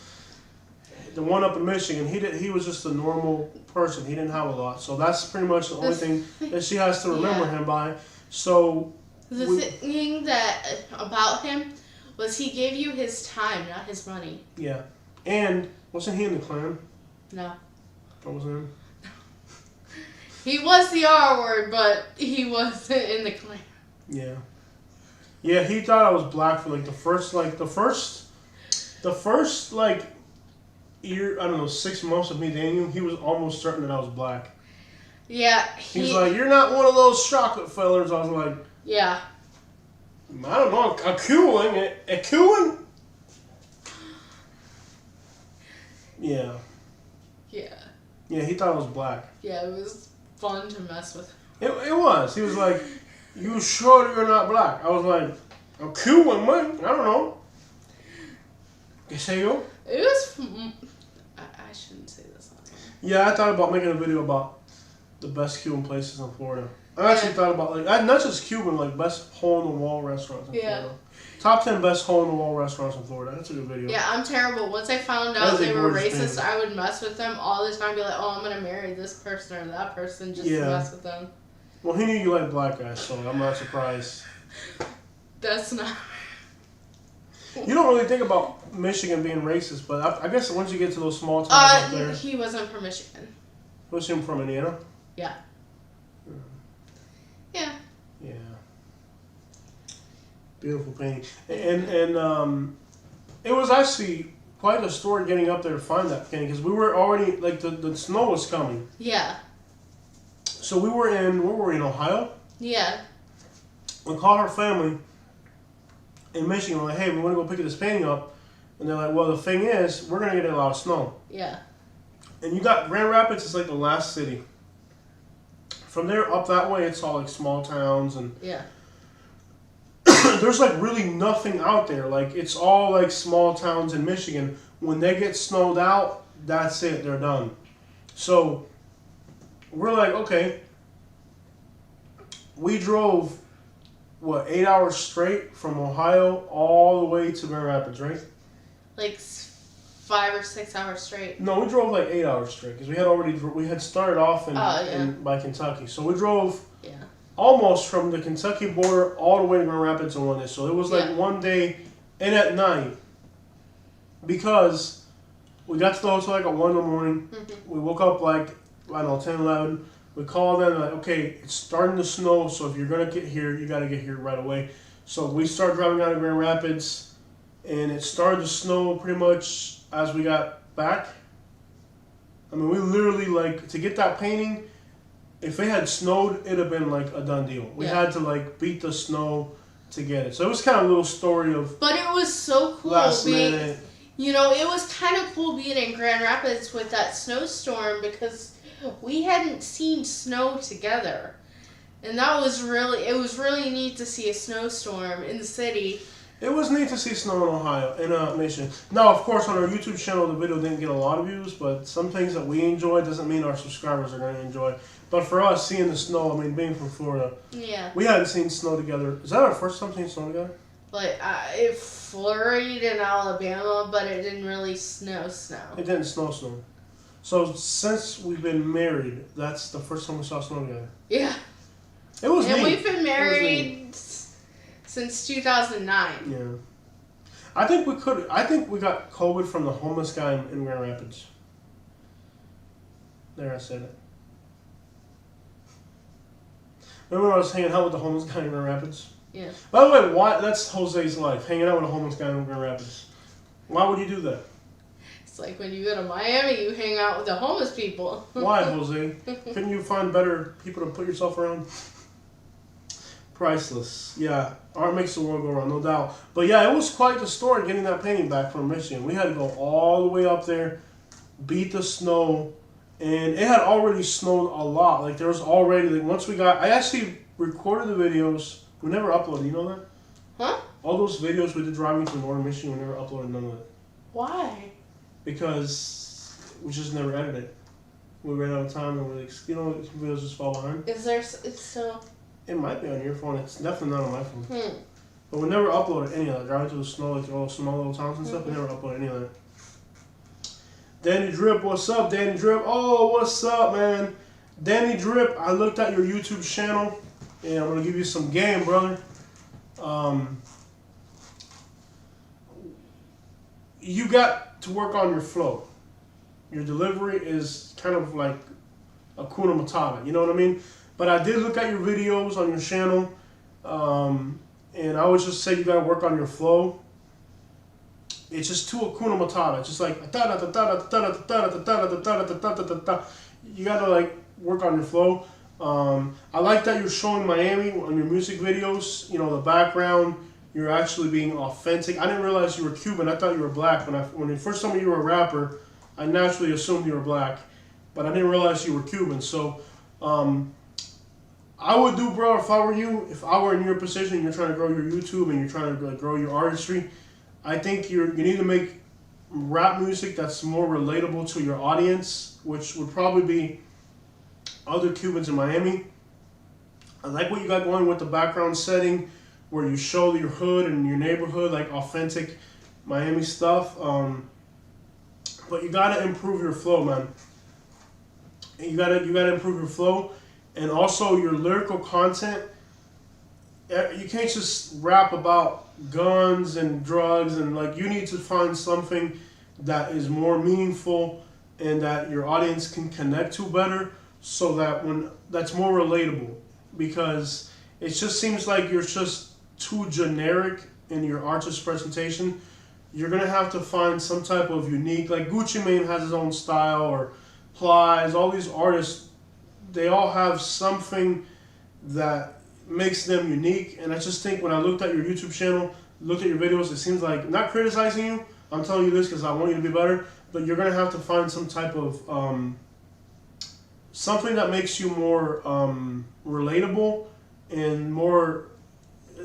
The one up in Michigan, he was just a normal person. He didn't have a lot. So that's pretty much the only thing that she has to remember him by. So the thing that about him was he gave you his time, not his money. Yeah. And wasn't he in the Klan? No. That wasn't him? He was the R word, but he wasn't in the Klan. Yeah. Yeah, he thought I was black for like the first year, I don't know, 6 months of me dating him. He was almost certain that I was black. Yeah. He's like, you're not one of those chocolate fellers. I was like, yeah. I don't know, a Cuban? A Cuban? Yeah. Yeah. Yeah, he thought I was black. Yeah, it was fun to mess with. It was. He was like, you sure you're not black? I was like, a Cuban, man? I don't know. ¿Qué sé yo? It was... I shouldn't say this on here. Yeah, I thought about making a video about the best Cuban places in Florida. I actually thought about, like, not just Cuban, like, best hole-in-the-wall restaurants in Florida. Top 10 best hole-in-the-wall restaurants in Florida. That's a good video. Yeah, I'm terrible. Once I found out they were racist, I would mess with them all the time. Be like, oh, I'm going to marry this person or that person just to mess with them. Well, he knew you liked black guys, so I'm not surprised. That's not... You don't really think about Michigan being racist, but I guess once you get to those small towns up there... He wasn't from Michigan. Was he from Indiana? Yeah. Yeah. Yeah. Beautiful painting. And it was actually quite a story getting up there to find that painting, because we were already, like, the snow was coming. Yeah. So we were in, where were we, in Ohio? Yeah. We called her family in Michigan. We're like, hey, we want to go pick this painting up. And they're like, well, the thing is, we're going to get a lot of snow. Yeah. And you got Grand Rapids is like the last city. From there up that way, it's all like small towns. And there's like really nothing out there. Like, it's all like small towns in Michigan. When they get snowed out, that's it. They're done. So we're like, okay. We drove, 8 hours straight from Ohio all the way to Grand Rapids, right? Like 5 or 6 hours straight. No, we drove like 8 hours straight because we had started off by Kentucky. So we drove almost from the Kentucky border all the way to Grand Rapids in one day. So it was like one day and at night, because we got to the hotel like at 1 in the morning. We woke up like, I don't know, 10, 11. We called them like, okay, it's starting to snow, so if you're going to get here, you got to get here right away. So we started driving out of Grand Rapids, and it started to snow pretty much as we got back. I mean, we literally, like, to get that painting, if it had snowed, it'd have been like a done deal. We had to like beat the snow to get it. So it was kind of a little story of. But it was so cool being, you know, it was kind of cool being in Grand Rapids with that snowstorm because we hadn't seen snow together. And that was it was really neat to see a snowstorm in the city. It was neat to see snow in Ohio, in Michigan. Now, of course, on our YouTube channel, the video didn't get a lot of views, but some things that we enjoy doesn't mean our subscribers are going to enjoy. But for us, seeing the snow, I mean, being from Florida, we hadn't seen snow together. Is that our first time seeing snow together? Like, it flurried in Alabama, but it didn't really snow. It didn't snow. So since we've been married, that's the first time we saw snow together. Yeah. It was neat. And we've been married since 2009. Yeah. I think we got COVID from the homeless guy in Grand Rapids. There, I said it. Remember when I was hanging out with the homeless guy in Grand Rapids? Yeah. By the way, why? That's Jose's life, hanging out with a homeless guy in Grand Rapids. Why would you do that? It's like when you go to Miami, you hang out with the homeless people. Why, Jose? Couldn't you find better people to put yourself around? Priceless. Yeah, art makes the world go round, no doubt. But yeah, it was quite the story getting that painting back from Michigan. We had to go all the way up there, beat the snow, and it had already snowed a lot. Like there was already, like once we got, I actually recorded the videos. We never uploaded, you know that? Huh? All those videos we did driving to northern Michigan, we never uploaded none of it. Why? Because we just never edited. We ran out of time and we're like, some videos just fall behind. Is there, it's still... It might be on your phone. It's definitely not on my phone. But we never uploaded any of that. Driving through the snow, like all small little towns and stuff, we never uploaded any of that. Danny Drip, what's up, Danny Drip? Oh, what's up, man? Danny Drip, I looked at your YouTube channel, and I'm going to give you some game, brother. You got to work on your flow. Your delivery is kind of like Hakuna Matata, you know what I mean? But I did look at your videos on your channel, and I would just say you gotta work on your flow. It's just too Hakuna Matata, just like you gotta like work on your flow. I like that you're showing Miami on your music videos. You know the background. You're actually being authentic. I didn't realize you were Cuban. I thought you were black. When you first told me you were a rapper, I naturally assumed you were black, but I didn't realize you were Cuban. So. I would do, bro, if I were you, if I were in your position, you're trying to grow your YouTube and you're trying to grow your artistry, I think you need to make rap music that's more relatable to your audience, which would probably be other Cubans in Miami. I like what you got going with the background setting, where you show your hood and your neighborhood, like authentic Miami stuff. But you gotta improve your flow, man. You gotta improve your flow. And also your lyrical content. You can't just rap about guns and drugs, and like you need to find something that is more meaningful and that your audience can connect to better, so that that's more relatable. Because it just seems like you're just too generic in your artist presentation. You're gonna have to find some type of unique, like Gucci Mane has his own style, or Plies, all these artists. They all have something that makes them unique, and I just think when I looked at your YouTube channel, looked at your videos, it seems like, not criticizing you, I'm telling you this because I want you to be better, but you're going to have to find some type of, something that makes you more relatable and more,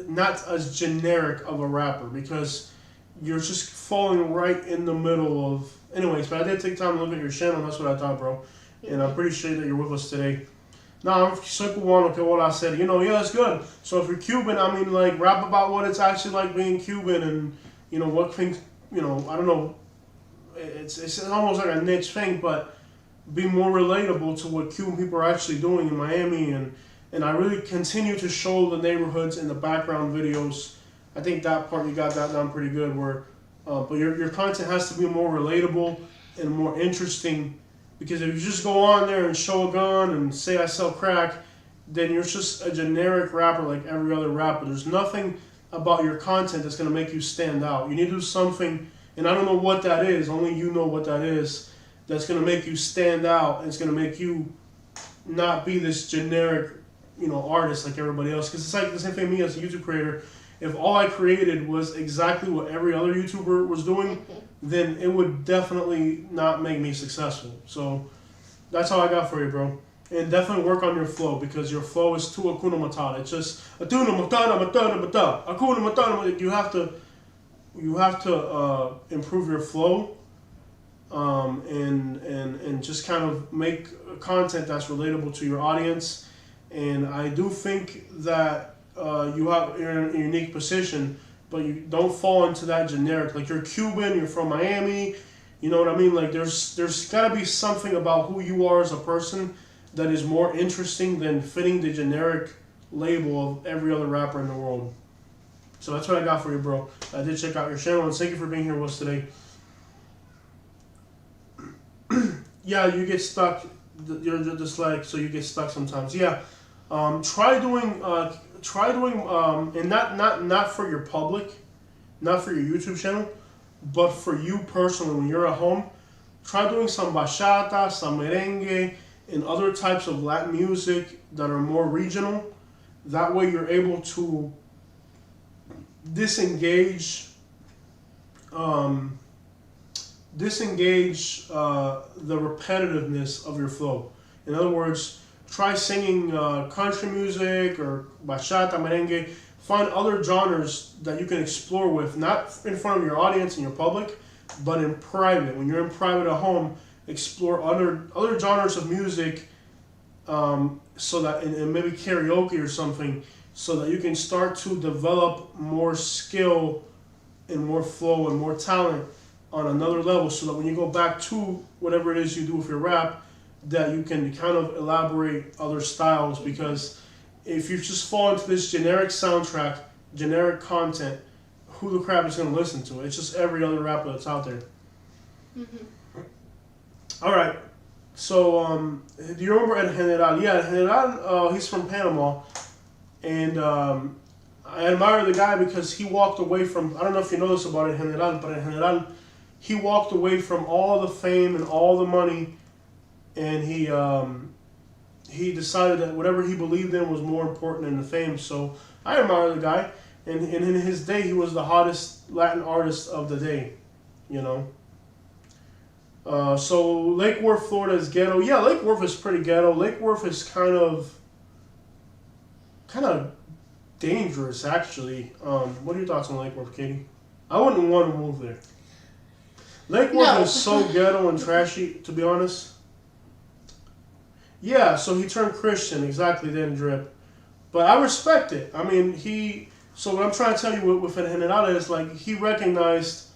not as generic of a rapper, because you're just falling right in the middle of, anyways, but I did take time to look at your channel, that's what I thought, bro. And I'm pretty sure that you're with us today. Now, simple one, okay, what I said, yeah, it's good. So if you're Cuban, I mean, like, rap about what it's actually like being Cuban, and, what things, I don't know, it's almost like a niche thing, but be more relatable to what Cuban people are actually doing in Miami, and I really continue to show the neighborhoods in the background videos. I think that part, you got that down pretty good, but your content has to be more relatable and more interesting. Because if you just go on there and show a gun and say I sell crack, then you're just a generic rapper like every other rapper. There's nothing about your content that's going to make you stand out. You need to do something, and I don't know what that is, only you know what that is, that's going to make you stand out, and it's going to make you not be this generic, artist like everybody else. Because it's like the same thing me as a YouTube creator. If all I created was exactly what every other YouTuber was doing, then it would definitely not make me successful. So that's all I got for you, bro. And definitely work on your flow, because your flow is too Hakuna Matata. It's just Hakuna Matata, Matata, Hakuna Matata. You have to improve your flow, and just kind of make content that's relatable to your audience. And I do think that you're in a unique position but you don't fall into that generic. Like you're Cuban, you're from Miami, you know what I mean? Like there's gotta be something about who you are as a person that is more interesting than fitting the generic label of every other rapper in the world. So that's what I got for you, bro. I did check out your channel, and thank you for being here with us today. Yeah, you get stuck. You're just like, so you get stuck sometimes. Yeah, try doing, and not for your public, not for your YouTube channel, but for you personally when you're at home. Try doing some bachata, some merengue, and other types of Latin music that are more regional. That way you're able to disengage the repetitiveness of your flow. In other words, try singing country music or bachata, merengue. Find other genres that you can explore with, not in front of your audience and your public, but in private. When you're in private at home, explore other genres of music, so that and maybe karaoke or something, so that you can start to develop more skill and more flow and more talent on another level, so that when you go back to whatever it is you do with your rap, that you can kind of elaborate other styles. Because if you just fall into this generic soundtrack, generic content, who the crap is going to listen to it? It's just every other rapper that's out there. Mm-hmm. All right. So, do you remember El General? Yeah, El General, he's from Panama. And I admire the guy because he walked away from, I don't know if you know this about El General, but El General, he walked away from all the fame and all the money, and he decided that whatever he believed in was more important than the fame. So I admire the guy, and in his day, he was the hottest Latin artist of the day, you know. So Lake Worth, Florida is ghetto. Yeah, Lake Worth is pretty ghetto. Lake Worth is kind of dangerous, actually. What are your thoughts on Lake Worth, Katie? I wouldn't want to move there. Lake Worth is so ghetto and trashy, to be honest. Yeah, so he turned Christian, exactly, then Drip. But I respect it. I mean, so what I'm trying to tell you with El General is, like, he recognized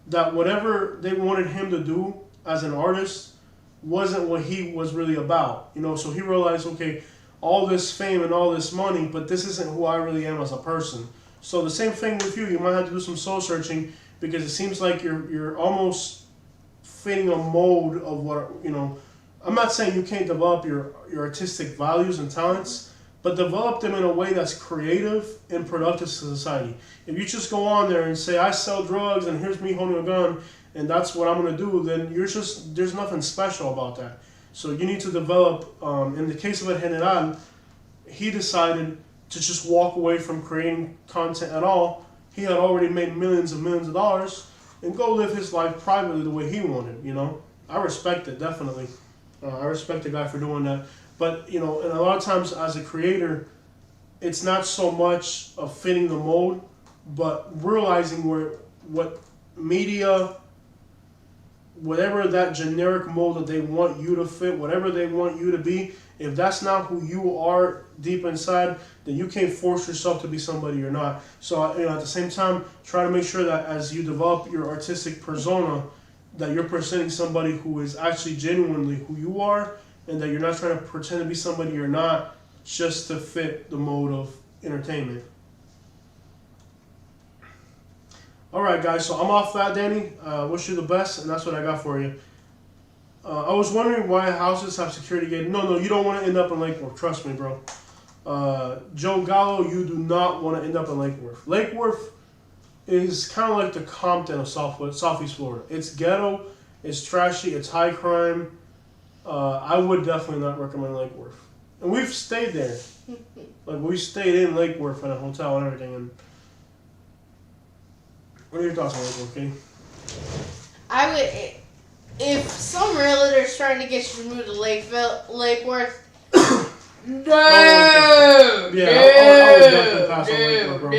that whatever they wanted him to do as an artist wasn't what he was really about. You know, so he realized, okay, all this fame and all this money, but this isn't who I really am as a person. So the same thing with you. You might have to do some soul searching, because it seems like you're almost fitting a mold of what, you know. I'm not saying you can't develop your artistic values and talents, but develop them in a way that's creative and productive to society. If you just go on there and say, I sell drugs and here's me holding a gun and that's what I'm going to do, then there's nothing special about that. So you need to develop, in the case of El General, he decided to just walk away from creating content at all. He had already made millions and millions of dollars, and go live his life privately the way he wanted, you know. I respect it, definitely. I respect the guy for doing that. But, you know, and a lot of times as a creator, it's not so much of fitting the mold, but realizing what media, whatever that generic mold that they want you to fit, whatever they want you to be, if that's not who you are deep inside, then you can't force yourself to be somebody you're not. So, you know, at the same time, try to make sure that as you develop your artistic persona, that you're presenting somebody who is actually genuinely who you are, and that you're not trying to pretend to be somebody you're not just to fit the mode of entertainment. All right, guys, so I'm off that, Danny. Wish you the best, and that's what I got for you. I was wondering why houses have security gates. No, you don't want to end up in Lake Worth. Trust me, bro. Joe Gallo, you do not want to end up in Lake Worth. Lake Worth is kind of like the Compton of Southeast Florida. It's ghetto, it's trashy, it's high crime. I would definitely not recommend Lake Worth. And we've stayed there. Like, we stayed in Lake Worth in a hotel and everything. And what are your thoughts on Lake Worth, Katie? I would, if some realtor's trying to get you to move to Lake Worth, no! I would definitely pass on Lake Worth, bro.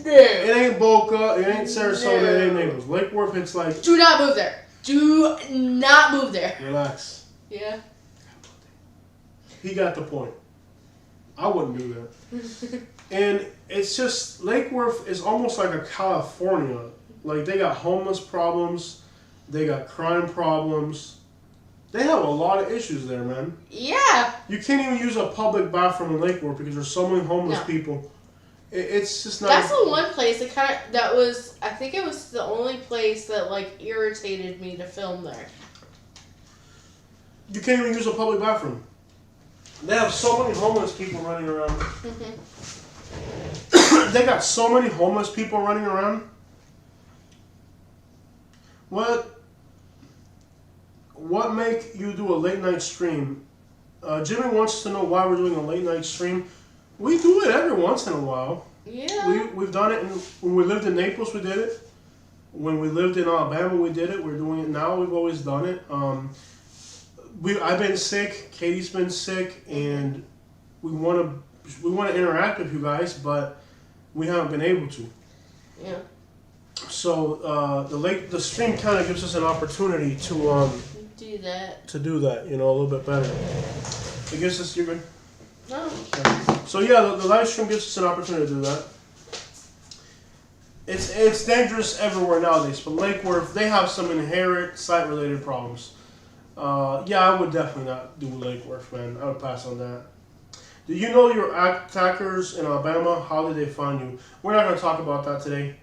It ain't Boca, it ain't Sarasota, it ain't Naples. Lake Worth, it's like... Do not move there. Do not move there. Relax. Yeah. He got the point. I wouldn't do that. And it's just Lake Worth is almost like a California. Like they got homeless problems, they got crime problems. They have a lot of issues there, man. Yeah. You can't even use a public bathroom in Lake Worth because there's so many homeless No. people. It's just not. That's the one place that was. I think it was the only place that like irritated me to film there. You can't even use a public bathroom. They have so many homeless people running around. They got so many homeless people running around. What make you do a late night stream? Jimmy wants to know why we're doing a late night stream. We do it every once in a while. Yeah. We've done it. When we lived in Naples, we did it. When we lived in Alabama, we did it. We're doing it now. We've always done it. I've been sick. Katie's been sick, and we want to interact with you guys, but we haven't been able to. Yeah. So the stream kind of gives us an opportunity to do that. To do that, a little bit better. It gives us you're good. No. Okay. So yeah, the live stream gives us an opportunity to do that. It's dangerous everywhere nowadays, but Lake Worth, they have some inherent site-related problems. Yeah, I would definitely not do Lake Worth, man. I would pass on that. Do you know your attackers in Alabama? How did they find you? We're not going to talk about that today.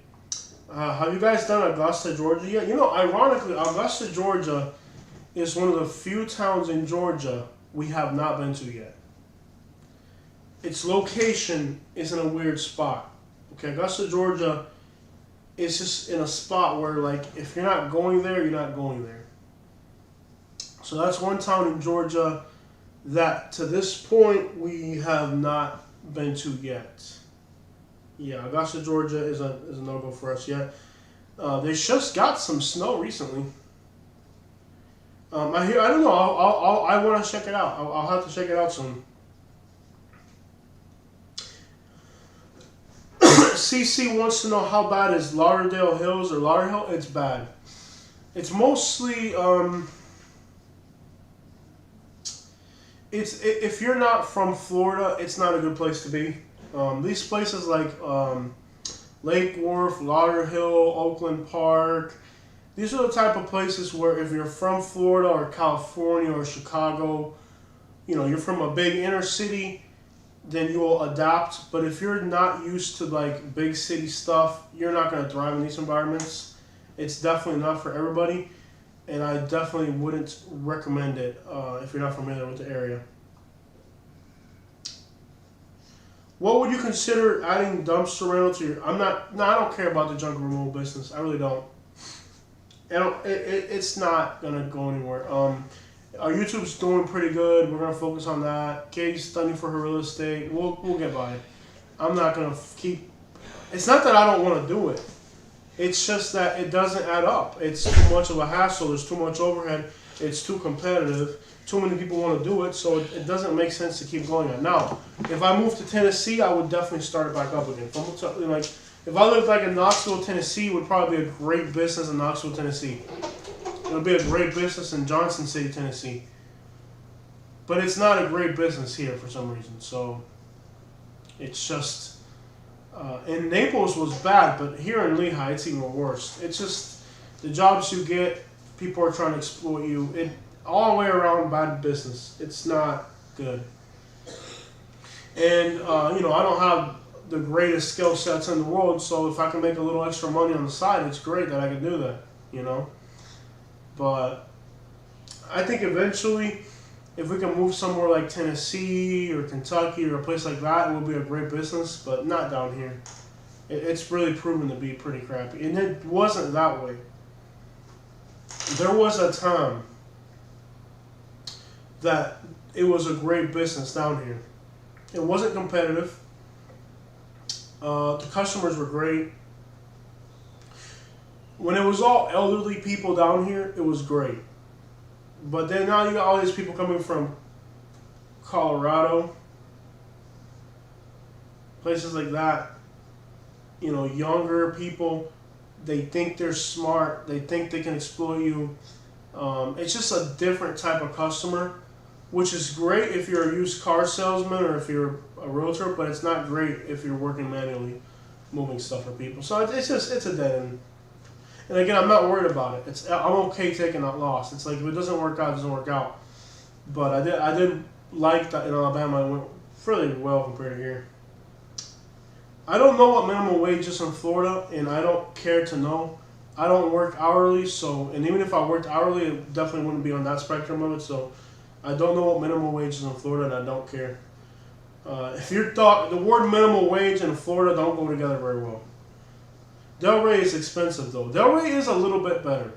Have you guys done Augusta, Georgia yet? Ironically, Augusta, Georgia is one of the few towns in Georgia we have not been to yet. Its location is in a weird spot. Okay, Augusta, Georgia is just in a spot where, like, if you're not going there, you're not going there. So that's one town in Georgia that, to this point, we have not been to yet. Yeah, Augusta, Georgia is a no-go for us yet. They just got some snow recently. I don't know. I want to check it out. I'll have to check it out soon. CC wants to know how bad is Lauderdale Hills or Lauderhill. It's bad. It's mostly if you're not from Florida, it's not a good place to be. These places like Lake Worth, Lauderhill, Oakland Park, these are the type of places where if you're from Florida or California or Chicago, you're from a big inner city, then you will adapt. But if you're not used to like big city stuff, you're not going to thrive in these environments. It's definitely not for everybody, and I definitely wouldn't recommend it if you're not familiar with the area. What would you consider adding dumpster rental to your? I don't care about the junk removal business. I really don't. It's not gonna go anywhere. Our YouTube's doing pretty good. We're gonna focus on that. Katie's studying for her real estate. We'll get by it. I'm not gonna keep. It's not that I don't want to do it. It's just that it doesn't add up. It's too much of a hassle. There's too much overhead. It's too competitive. Too many people want to do it, so it doesn't make sense to keep going on. Now, if I moved to Tennessee, I would definitely start it back up again. If I lived like in Knoxville, Tennessee, it would probably be a great business in Knoxville, Tennessee. It would be a great business in Johnson City, Tennessee. But it's not a great business here for some reason. So it's just in Naples was bad, but here in Lehigh, it's even worse. It's just the jobs you get, people are trying to exploit you. It all the way around bad business. It's not good. And I don't have the greatest skill sets in the world, so if I can make a little extra money on the side, it's great that I can do that, But I think eventually, if we can move somewhere like Tennessee or Kentucky or a place like that, it will be a great business, but not down here. It's really proven to be pretty crappy. And it wasn't that way. There was a time that it was a great business down here. It wasn't competitive. The customers were great. When it was all elderly people down here, it was great. But then now you got all these people coming from Colorado, places like that. Younger people, they think they're smart. They think they can exploit you. It's just a different type of customer which is great if you're a used car salesman or if you're a realtor, but it's not great if you're working manually, moving stuff for people. So it's a dead end. And again, I'm not worried about it. I'm okay taking that loss. It's like if it doesn't work out, it doesn't work out. But I did like that in Alabama. It went fairly well compared to here. I don't know what minimum wage is in Florida, and I don't care to know. I don't work hourly, and even if I worked hourly, it definitely wouldn't be on that spectrum of it. So I don't know what minimum wage is in Florida, and I don't care. If you're the word minimum wage and Florida don't go together very well. Delray is expensive though. Delray is a little bit better.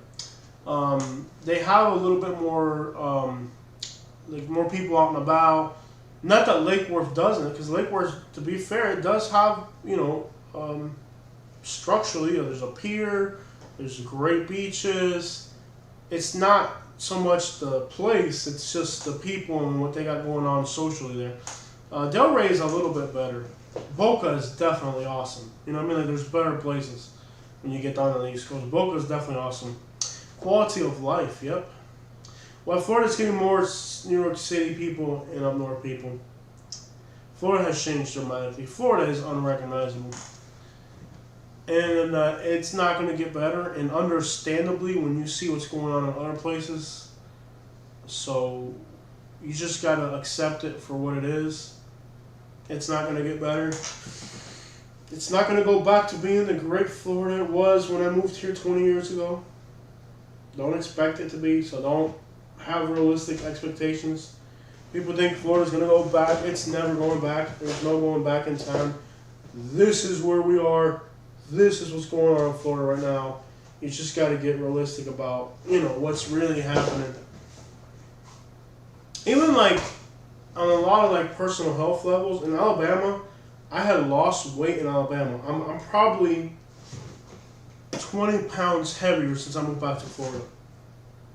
They have a little bit more, like more people out and about. Not that Lake Worth doesn't, because Lake Worth, to be fair, it does have, structurally, there's a pier, there's great beaches. It's not so much the place, it's just the people and what they got going on socially there. Delray is a little bit better. Boca is definitely awesome. You know what I mean? Like, there's better places when you get down to the East Coast. Boca is definitely awesome. Quality of life, yep. Well, Florida's getting more New York City people and up north people. Florida has changed dramatically. Florida is unrecognizable. And it's not going to get better. And understandably, when you see what's going on in other places, so you just got to accept it for what it is. It's not going to get better. It's not going to go back to being the great Florida it was when I moved here 20 years ago. Don't expect it to be, so don't have realistic expectations. People think Florida's going to go back. It's never going back. There's no going back in time. This is where we are. This is what's going on in Florida right now. You just got to get realistic about, what's really happening. Even like on a lot of like personal health levels in Alabama, I had lost weight in Alabama. I'm probably 20 pounds heavier since I moved back to Florida.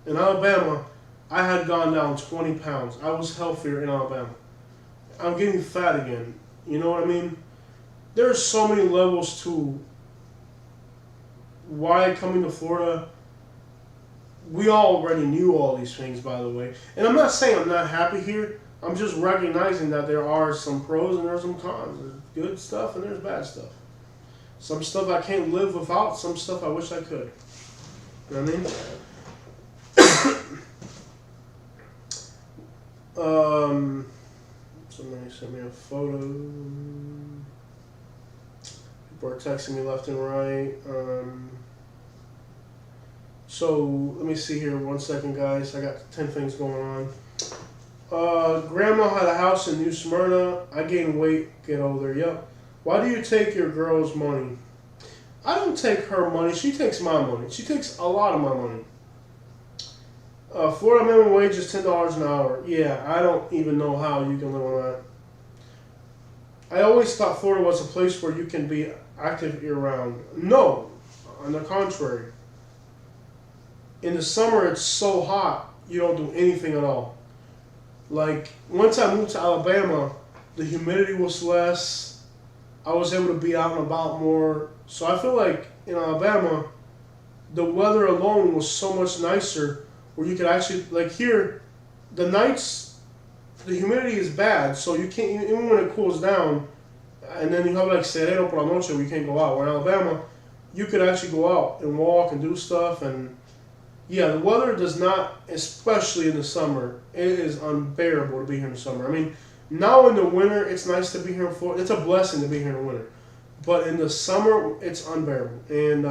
In Alabama, I had gone down 20 pounds. I was healthier in Alabama. I'm getting fat again. You know what I mean? There's so many levels to why coming to Florida. We already knew all these things, by the way. And I'm not saying I'm not happy here. I'm just recognizing that there are some pros and there's some cons. There's good stuff and there's bad stuff. Some stuff I can't live without. Some stuff I wish I could. You know what I mean? Somebody sent me a photo. People are texting me left and right. So let me see here 1 second, guys. I got 10 things going on. Grandma had a house in New Smyrna. I gained weight, get older. Yep. Why do you take your girl's money? I don't take her money. She takes my money. She takes a lot of my money. Florida minimum wage is $10 an hour. Yeah, I don't even know how you can live on that. I always thought Florida was a place where you can be active year-round. No, on the contrary. In the summer, it's so hot, you don't do anything at all. Like, once I moved to Alabama, the humidity was less. I was able to be out and about more. So I feel like in Alabama, the weather alone was so much nicer where you could actually, like here, the nights, the humidity is bad, so you can't, even when it cools down, and then you have like sereno por la noche where you can't go out. Where in Alabama, you could actually go out and walk and do stuff, and yeah, the weather does not, especially in the summer, it is unbearable to be here in the summer. I mean, now in the winter, it's nice to be here in Florida. It's a blessing to be here in the winter. But in the summer, it's unbearable. And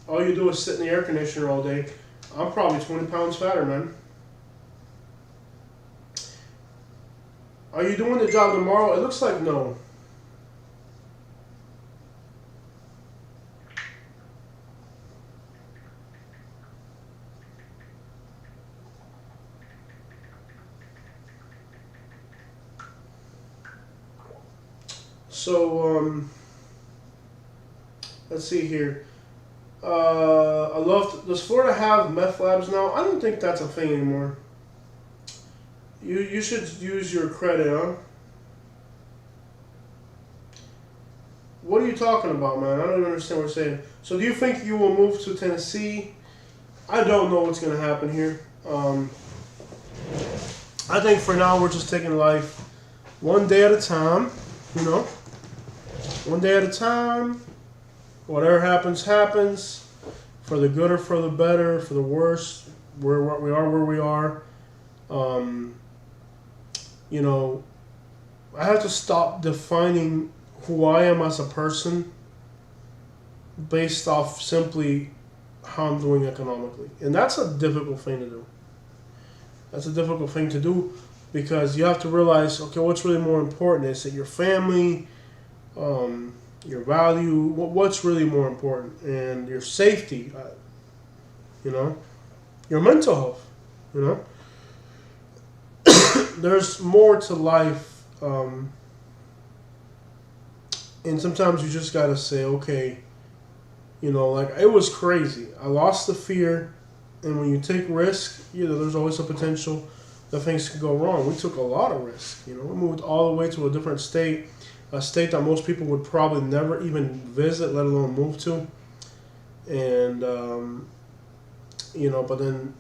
all you do is sit in the air conditioner all day. I'm probably 20 pounds fatter, man. Are you doing the job tomorrow? It looks like no. So, let's see here. Does Florida have meth labs now? I don't think that's a thing anymore. You should use your credit, huh? What are you talking about, man? I don't even understand what you're saying. So do you think you will move to Tennessee? I don't know what's going to happen here. I think for now we're just taking life one day at a time. You know, one day at a time. Whatever happens, happens. For the good or for the better, for the worse, we're what we are where we are. You know, I have to stop defining who I am as a person based off simply how I'm doing economically. And that's a difficult thing to do. That's a difficult thing to do because you have to realize, okay, what's really more important? Is it your family, your value? What's really more important? And your safety, you know, your mental health, you know. There's more to life, and sometimes you just gotta say, okay, you know, like it was crazy. I lost the fear, and when you take risk, you know, there's always a potential that things could go wrong. We took a lot of risk. You know, we moved all the way to a different state, a state that most people would probably never even visit, let alone move to, and you know, but then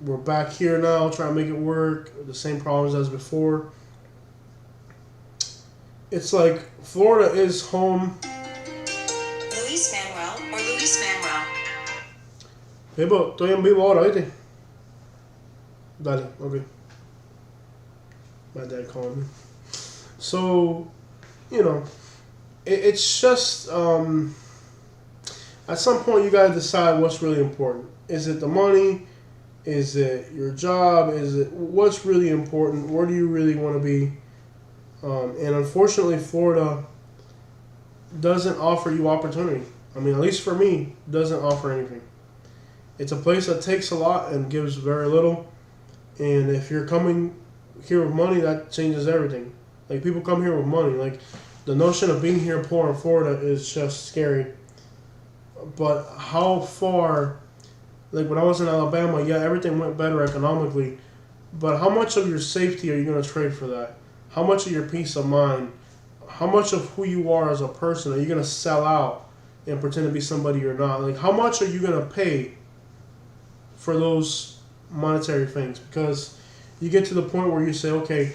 we're back here now trying to make it work. The same problems as before. It's like Florida is home. Luis Manuel or Luis Manuel. Bebo, estoy en vivo ahora, ¿oíste? Dale, okay. My dad calling me. So, you know, it's just, at some point you gotta decide what's really important. Is it the money? Is it your job? Is it what's really important? Where do you really want to be? And unfortunately, Florida doesn't offer you opportunity. I mean, at least for me, doesn't offer anything. It's a place that takes a lot and gives very little. And if you're coming here with money, that changes everything. Like, people come here with money. Like, the notion of being here poor in Florida is just scary. But how far... Like, when I was in Alabama, yeah, everything went better economically. But how much of your safety are you going to trade for that? How much of your peace of mind? How much of who you are as a person are you going to sell out and pretend to be somebody you're not? Like, how much are you going to pay for those monetary things? Because you get to the point where you say, okay,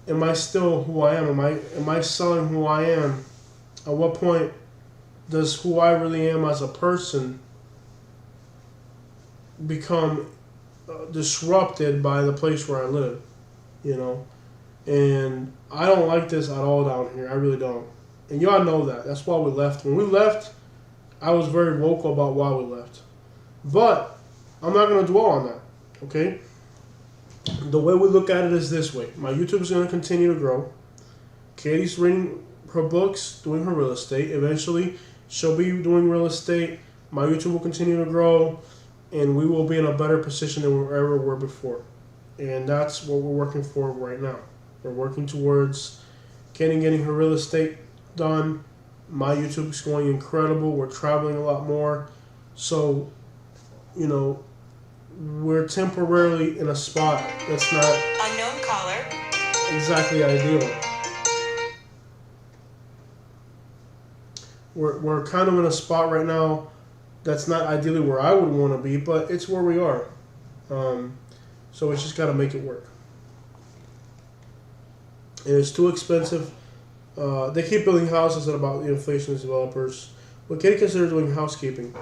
am I still who I am? Am I selling who I am? At what point does who I really am as a person become disrupted by the place where I live, you know? And I don't like this at all down here. I really don't. And y'all know that. That's why we left. When we left, I was very vocal about why we left. But I'm not going to dwell on that, okay? The way we look at it is this way. My YouTube is going to continue to grow. Katie's reading her books, doing her real estate. Eventually, she'll be doing real estate. My YouTube will continue to grow. And we will be in a better position than we ever were before. And that's what we're working for right now. We're working towards getting her real estate done. My YouTube is going incredible. We're traveling a lot more. So, you know, we're temporarily in a spot that's not Unknown caller. exactly ideal. We're kind of in a spot right now that's not ideally where I would want to be, but it's where we are. So it's just got to make it work. And it's too expensive. They keep building houses at about the inflation as developers. But can you consider doing housekeeping?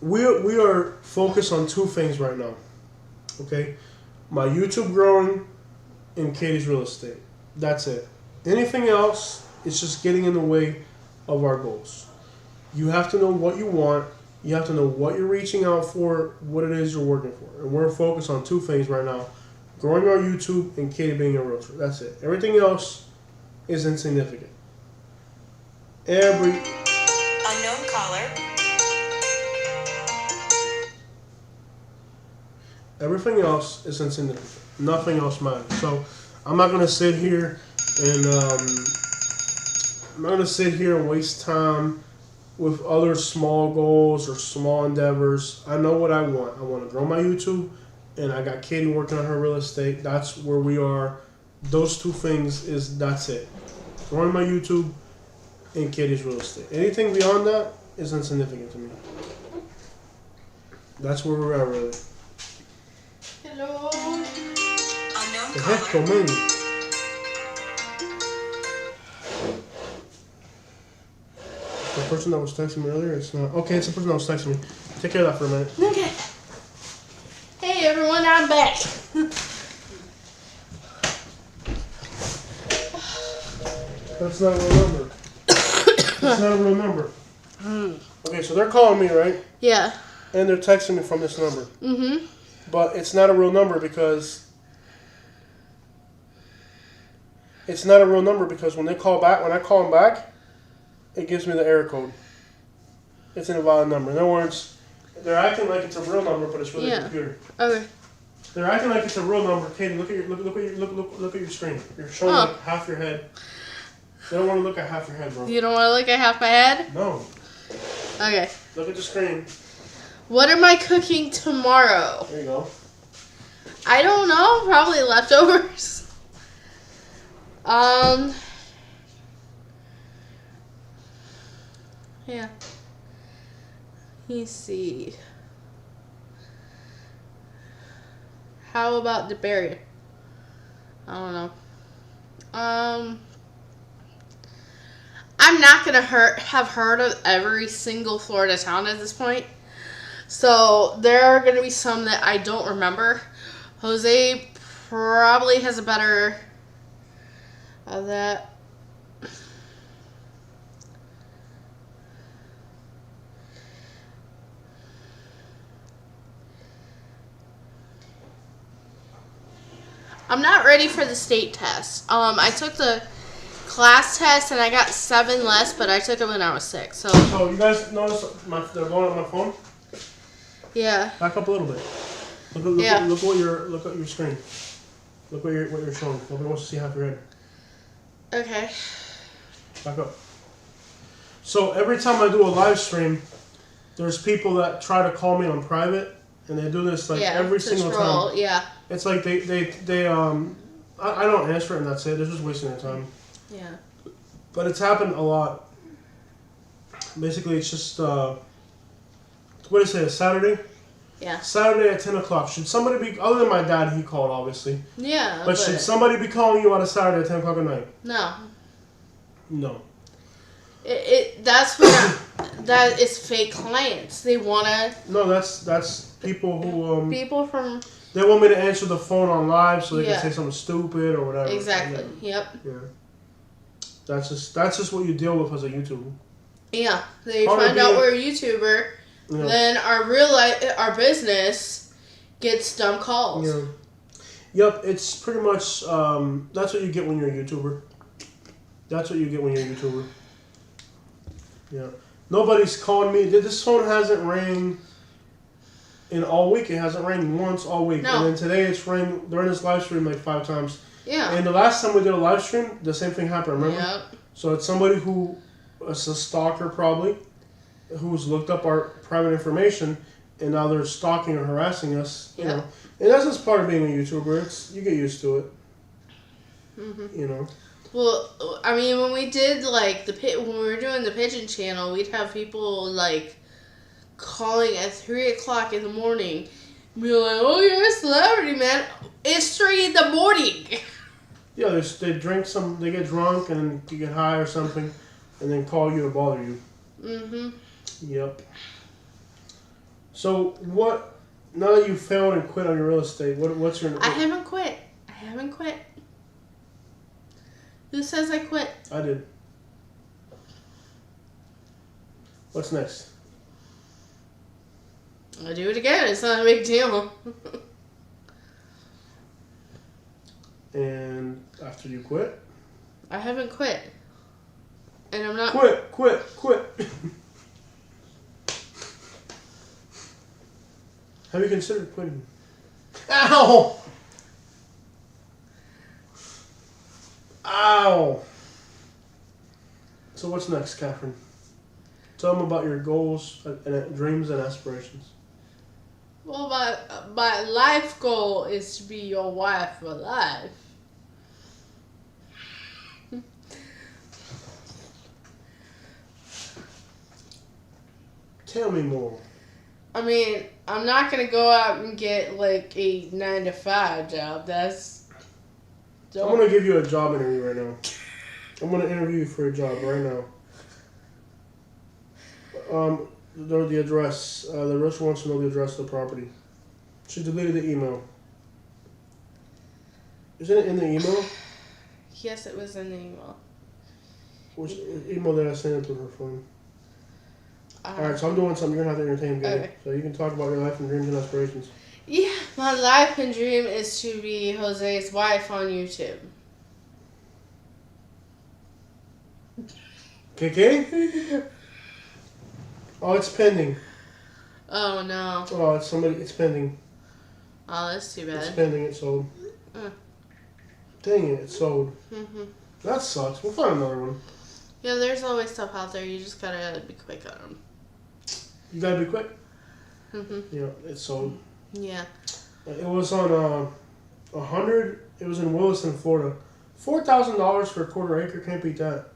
We are focused on two things right now. Okay? My YouTube growing and Katie's real estate. That's it. Anything else is just getting in the way of our goals. You have to know what you want. You have to know what you're reaching out for, what it is you're working for. And we're focused on two things right now. Growing our YouTube and Katie being a realtor. That's it. Everything else is insignificant. Unknown caller. Everything else is insignificant. Nothing else matters. So I'm not gonna sit here and waste time with other small goals or small endeavors. I know what I want. I want to grow my YouTube, and I got Katie working on her real estate. That's where we are. Those two things that's it. Growing my YouTube and Katie's real estate. Anything beyond that is insignificant to me. That's where we're at, really. Hello. Unknown The heck, caller. man? The person that was texting me earlier, it's not. Okay, it's the person that was texting me. Take care of that for a minute. Okay. Hey everyone, I'm back. That's not a real number. That's not a real number. Okay, so they're calling me, right? Yeah. And they're texting me from this number. Mm-hmm. But it's not a real number because it's not a real number because when I call them back, it gives me the error code. It's an invalid number. In other words, they're acting like it's a real number, but it's really a computer. Okay. They're acting like it's a real number. Katie, look at your screen. You're showing like half your head. They don't want to look at half your head, bro. You don't want to look at half my head? No. Okay. Look at the screen. What am I cooking tomorrow? There you go. I don't know. Probably leftovers. Yeah. Let's see. How about the berry? I don't know. I'm not gonna have heard of every single Florida town at this point. So there are gonna be some that I don't remember. Jose probably has a better of that. I'm not ready for the state test. I took the class test and I got 7 less, but I took it when I was 6. So you guys notice they're blowing up my phone? yeah. Back up a little bit. Look at your screen. Look what you're showing. Nobody wants to see half your head. Okay. Back up. So every time I do a live stream, there's people that try to call me on private, and they do this like every single time. Yeah. It's like they I don't answer it and that's it. They're just wasting their time. Yeah. But it's happened a lot. Basically, it's just what is it? Saturday. Yeah. Saturday at 10 o'clock. Should somebody be other than my dad? He called obviously. Yeah. But should somebody be calling you on a Saturday at 10 o'clock at night? No. No. That's what that is fake clients. They wanna. No, that's people who people from. They want me to answer the phone on live so they Yeah. can say something stupid or whatever. Exactly. Yep. Yeah. That's just what you deal with as a YouTuber. Yeah. They find out we're a YouTuber, Yeah. then our business gets dumb calls. Yeah. Yep. It's pretty much that's what you get when you're a YouTuber. That's what you get when you're a YouTuber. Yeah. Nobody's calling me. This phone hasn't rang in all week. It hasn't rang once all week. No. And then today it's rang during this live stream like 5 times. Yeah. And the last time we did a live stream, the same thing happened, remember? Yep. So it's somebody who is a stalker probably, who's looked up our private information, and now they're stalking or harassing us. You know, and that's just part of being a YouTuber. You get used to it. Mm-hmm. You know. Well, I mean, when we did like when we were doing the Pigeon Channel, we'd have people like calling at 3 o'clock in the morning, be like, "Oh, you're a celebrity, man! It's 3 in the morning." Yeah, they drink some, they get drunk and you get high or something, and then call you to bother you. Mm-hmm. Yep. So what? Now that you failed and quit on your real estate, what's your? I haven't quit. Who says I quit? I did. What's next? I'll do it again. It's not a big deal. And after you quit? I haven't quit. And I'm not... Quit. Have you considered quitting? Ow! Ow! So what's next, Catherine? Tell them about your goals, and dreams, and aspirations. Well, my life goal is to be your wife for life. Tell me more. I mean, I'm not gonna go out and get like a 9 to 5 job. I'm gonna give you a job interview right now. I'm gonna interview you for a job right now. The address. The realtor wants to know the address of the property. She deleted the email. Isn't it in the email? Yes, it was in the email. Which email did I send it to her phone? Alright, so I'm doing something you're gonna have to entertain me. Okay. So you can talk about your life and dreams and aspirations. Yeah, my life and dream is to be Jose's wife on YouTube. KK? Oh, it's pending. Oh no. Oh, it's pending. Oh, that's too It's bad. pending, it's sold. Dang it, it's sold. That sucks. We'll find another one. Yeah, there's always stuff out there. You just gotta be quick on them. You gotta be quick. Yeah, it's sold. Yeah. It was on 100. It was in Williston, Florida. $4,000 for a quarter acre. Can't beat that.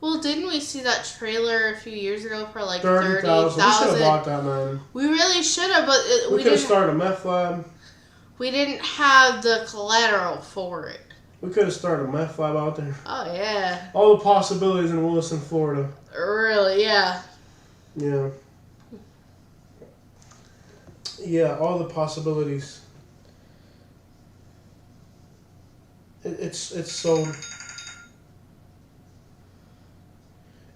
Well, didn't we see that trailer a few years ago for like 30,000. We should have bought that, man. We really should have, but We could have started a meth lab. We didn't have the collateral for it. We could have started a meth lab out there. Oh yeah. All the possibilities in Williston, Florida. Really? Yeah. Yeah. Yeah, all the possibilities. It's sold.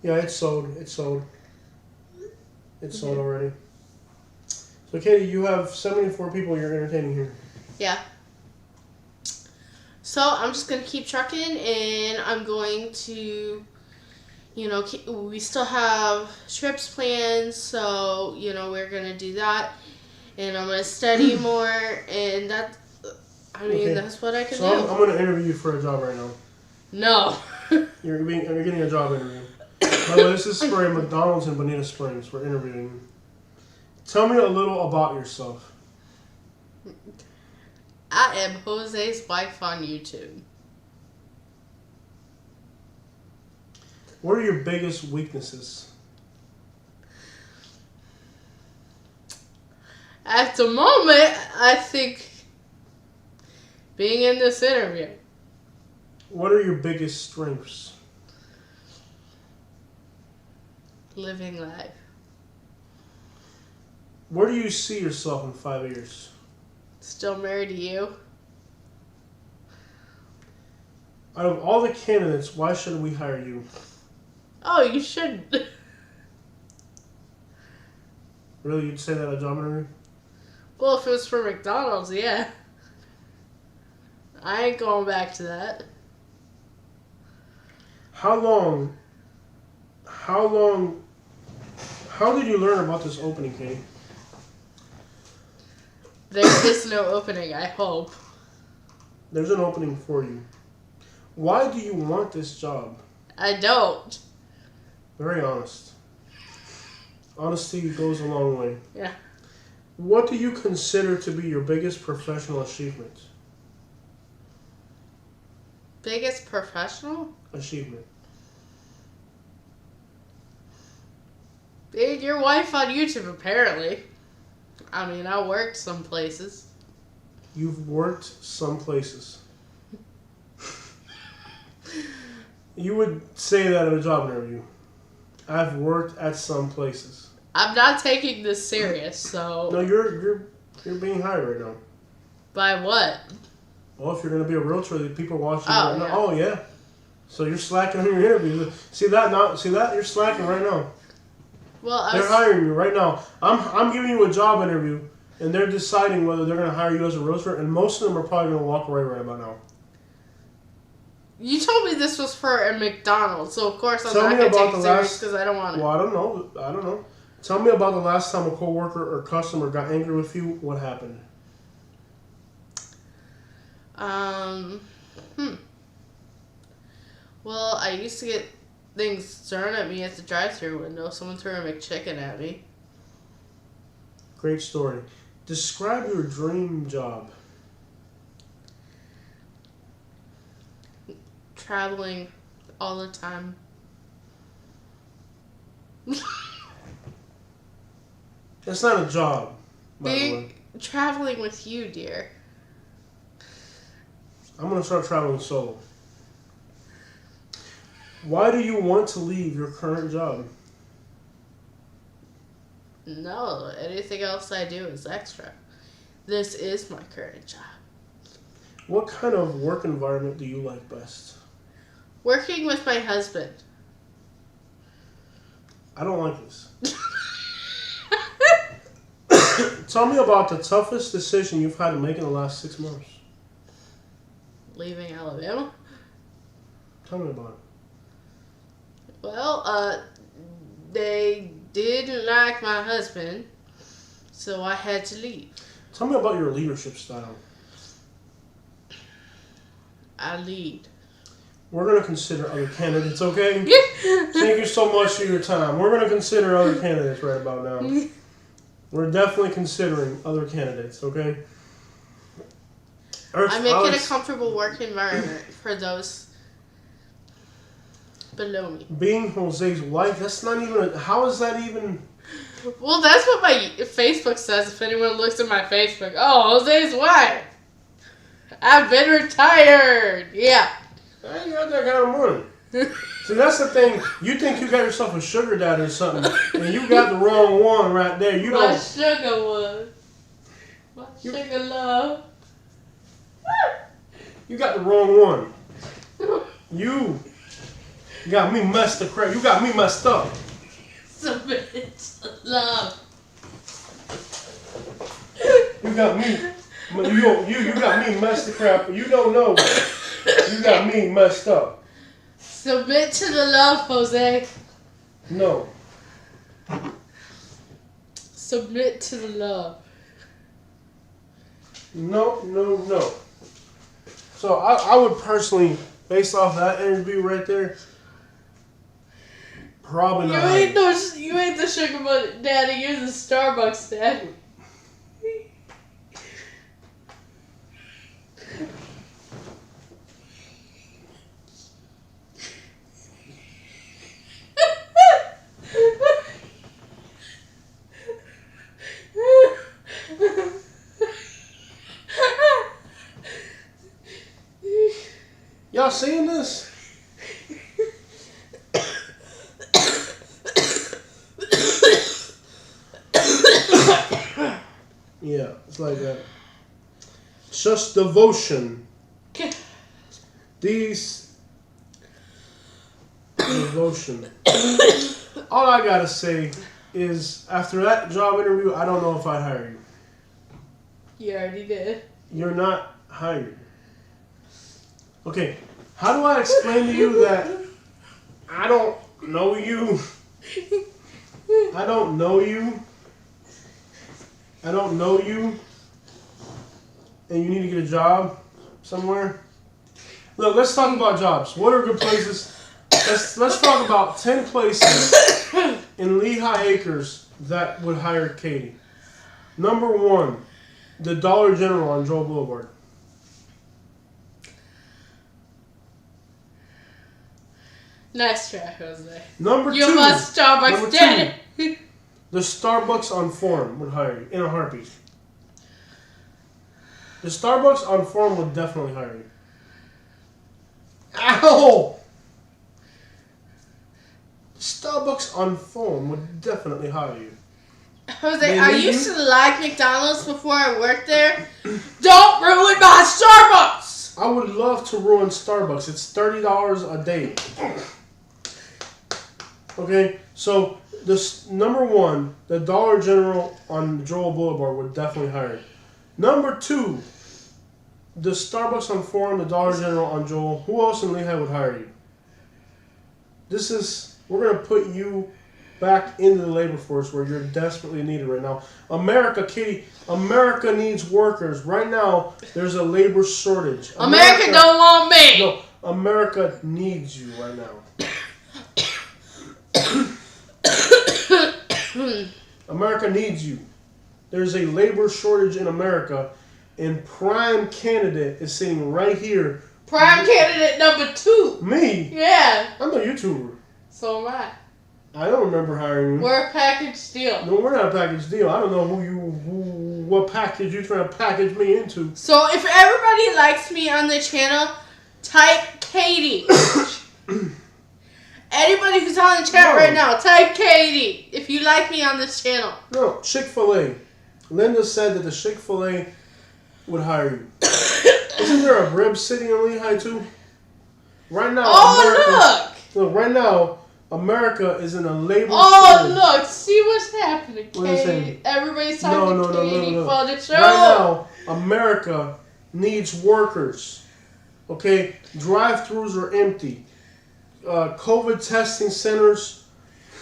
Yeah, it's sold. It's sold. It's sold already. So, Katie, you have 74 people you're entertaining here. Yeah. So I'm just gonna keep trucking, and I'm going to, we still have trips planned, so we're gonna do that, and I'm gonna study more, and that's what I can do. So I'm gonna interview you for a job right now. No. You're getting a job interview. By the way, this is for a McDonald's in Bonita Springs. We're interviewing you. Tell me a little about yourself. I am Jose's wife on YouTube. What are your biggest weaknesses? At the moment, I think being in this interview. What are your biggest strengths? Living life. Where do you see yourself in 5 years? Still married to you. Out of all the candidates, why should we hire you? Oh, you shouldn't. Really, you'd say that at a job interview? Well, if it was for McDonald's, yeah. I ain't going back to that. How did you learn about this opening, Katie? There is no opening, I hope. There's an opening for you. Why do you want this job? I don't. Very honest. Honesty goes a long way. Yeah. What do you consider to be your biggest professional achievement? Biggest professional? Achievement. Being your wife on YouTube, apparently. I mean, I worked some places. You've worked some places. You would say that at a job interview. I've worked at some places. I'm not taking this serious, so... No, you're being hired right now. By what? Well, if you're going to be a realtor, the people watching Oh, right now. yeah. Oh, yeah. So you're slacking on your interview. See that? You're slacking right now. Well, They're hiring you right now. I'm giving you a job interview, and they're deciding whether they're going to hire you as a realtor, and most of them are probably going to walk away right about now. You told me this was for a McDonald's, so of course I'm Tell not me going to about take it the serious last- because I don't want it. Well, I don't know. Tell me about the last time a coworker or customer got angry with you. What happened? Well, I used to get things thrown at me at the drive-thru window. Someone threw a McChicken at me. Great story. Describe your dream job. Traveling all the time. That's not a job. by the way. Traveling with you, dear. I'm going to start traveling solo. Why do you want to leave your current job? No, anything else I do is extra. This is my current job. What kind of work environment do you like best? Working with my husband. I don't like this. Tell me about the toughest decision you've had to make in the last 6 months. Leaving Alabama? Tell me about it. Well, they didn't like my husband, so I had to leave. Tell me about your leadership style. I lead. We're going to consider other candidates, okay? Thank you so much for your time. We're going to consider other candidates right about now. We're definitely considering other candidates, okay? I make it a comfortable work environment for those below me. Being Jose's wife, that's not even how is that even? Well, that's what my Facebook says if anyone looks at my Facebook. Oh, Jose's wife. I've been retired. Yeah. I ain't got that kind of money. See, that's the thing. You think you got yourself a sugar daddy or something, and you got the wrong one right there. You My don't. sugar was. My sugar love. You got the wrong one. You got me messed the crap. You got me messed up. Submit to love. You got me. You got me messed the crap. You don't know. You got me messed up. Submit to the love, Jose. No. Submit to the love. No. So I would personally, based off that interview right there, probably not. You ain't the sugar daddy. You're the Starbucks daddy. Y'all seeing this? Yeah, it's like that. Just devotion. These devotion. All I gotta say is, after that job interview, I don't know if I'd hire you. You already did. You're not hired. Okay, how do I explain to you that I don't know you? I don't know you. I don't know you. And you need to get a job somewhere. Look, let's talk about jobs. What are good places? Let's talk about 10 places in Lehigh Acres that would hire Katie. Number 1, the Dollar General on Joel Boulevard. Nice try, Jose. Number 2. You must Starbucks daddy. The Starbucks on Forum would hire you in a heartbeat. The Starbucks on Forum would definitely hire you. Ow! Starbucks on Forum would definitely hire you. Jose, I used to like McDonald's before I worked there. Don't ruin my Starbucks! I would love to ruin Starbucks. It's $30 a day. Okay, so this number 1, the Dollar General on Joel Boulevard would definitely hire you. Number 2, the Starbucks on Forum, the Dollar General on Joel. Who else in Lehigh would hire you? We're going to put you back into the labor force where you're desperately needed right now. America, Katie, America needs workers. Right now, there's a labor shortage. America don't want me! No, America needs you right now. America needs you. There's a labor shortage in America, and prime candidate is sitting right here. Prime candidate number 2. Me? Yeah. I'm a YouTuber. So am I. I don't remember hiring you. We're a package deal. No, we're not a package deal. I don't know who what package you trying to package me into. So if everybody likes me on the channel, type Katie. Anybody who's on the chat right now, type Katie if you like me on this channel. No, Chick-fil-A. Linda said that the Chick-fil-A would hire you. Isn't there a Rib City in Lehigh too? Right now, look, right now, America is in a labor shortage. Look, see what's happening, What is Katie. it? Everybody's talking to Katie for the show. Right now, America needs workers. Okay? Drive-thrus are empty. COVID testing centers.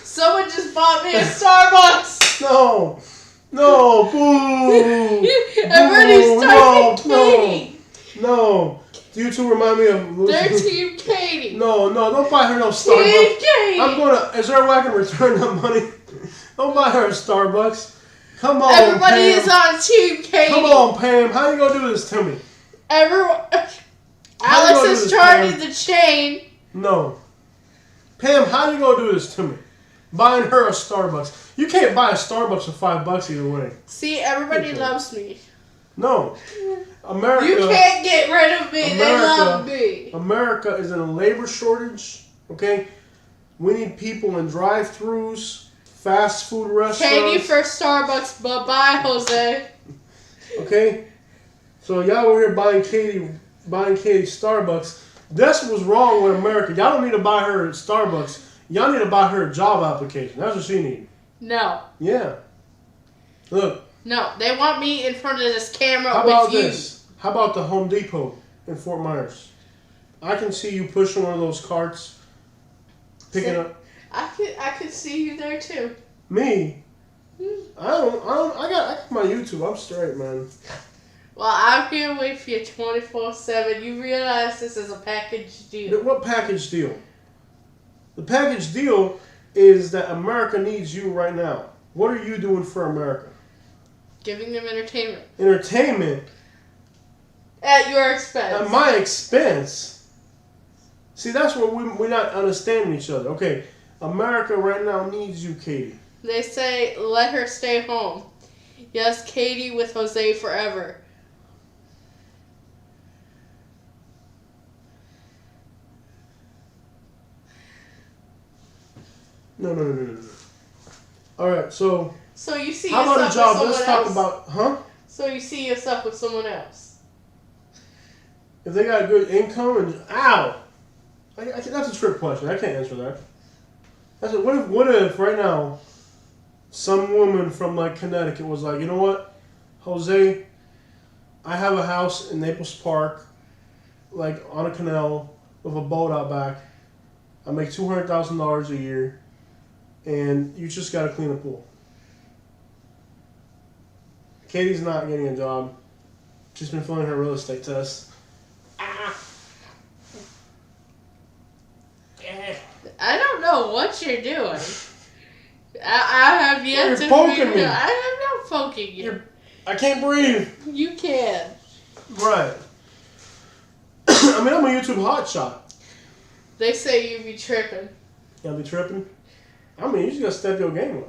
Someone just bought me a Starbucks. No, boo. Everybody's typing Katie. No. You two remind me of... They're Team Katie. No, don't buy her no Starbucks. Team Katie. Is there a way I can return that money? Don't buy her a Starbucks. Come on, Everybody Pam. is on Team Katie. Come on, Pam. How you gonna do this to me? Everyone. Alex is charging the chain. No. Pam, how you gonna do this to me? Buying her a Starbucks. You can't buy a Starbucks for $5 either way. See, everybody loves me. No. America. You can't get rid of me. They love me. America is in a labor shortage. Okay? We need people in drive-thrus, fast food restaurants. Katie for Starbucks. Bye-bye, Jose. Okay? So y'all were here buying Katie Starbucks. That's what's wrong with America. Y'all don't need to buy her Starbucks. Y'all need to buy her a job application. That's what she needs. No. Yeah. Look. No, they want me in front of this camera How with about you. this? How about the Home Depot in Fort Myers? I can see you pushing one of those carts, picking up. I could see you there too. Me? I got my YouTube. I'm straight, man. Well, I'm here with you 24/7. You realize this is a package deal. What package deal? The package deal is that America needs you right now. What are you doing for America? Giving them entertainment. Entertainment? At your expense. At my expense? See, that's where we're not understanding each other. Okay, America right now needs you, Katie. They say, let her stay home. Yes, Katie with Jose forever. No. All right, so you see how yourself about a job? with Let's someone talk else. about, So you see yourself with someone else. if they got a good income and that's a trick question. I can't answer that. What if right now some woman from like Connecticut was like, you know what, Jose, I have a house in Naples Park, like on a canal with a boat out back. I make $200,000 a year, and you just got to clean the pool. Katie's not getting a job. She's been failing her real estate test. I don't know what you're doing. I have yet You're to poking me. I am not poking you. I can't breathe. You can. Right. I mean, I'm a YouTube hotshot. They say you be tripping. Y'all be tripping? I mean, you just gotta step your game up.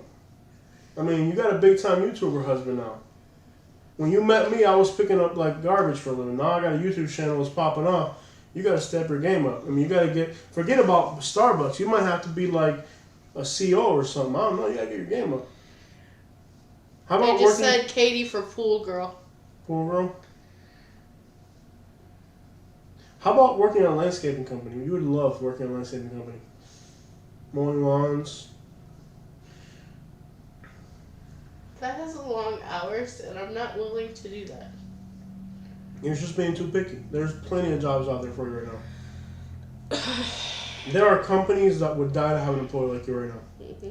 I mean, you got a big time YouTuber husband now. When you met me, I was picking up like garbage for a living. Now I got a YouTube channel that's popping off. You gotta step your game up. I mean, you gotta forget about Starbucks. You might have to be like a CEO or something. I don't know. You gotta get your game up. How about They just working? said Katie for pool girl. Pool girl. How about working at a landscaping company? You would love working at a landscaping company. Mowing lawns. That has long hours, and I'm not willing to do that. You're just being too picky. There's plenty of jobs out there for you right now. There are companies that would die to have an employee like you right now. Mm-hmm.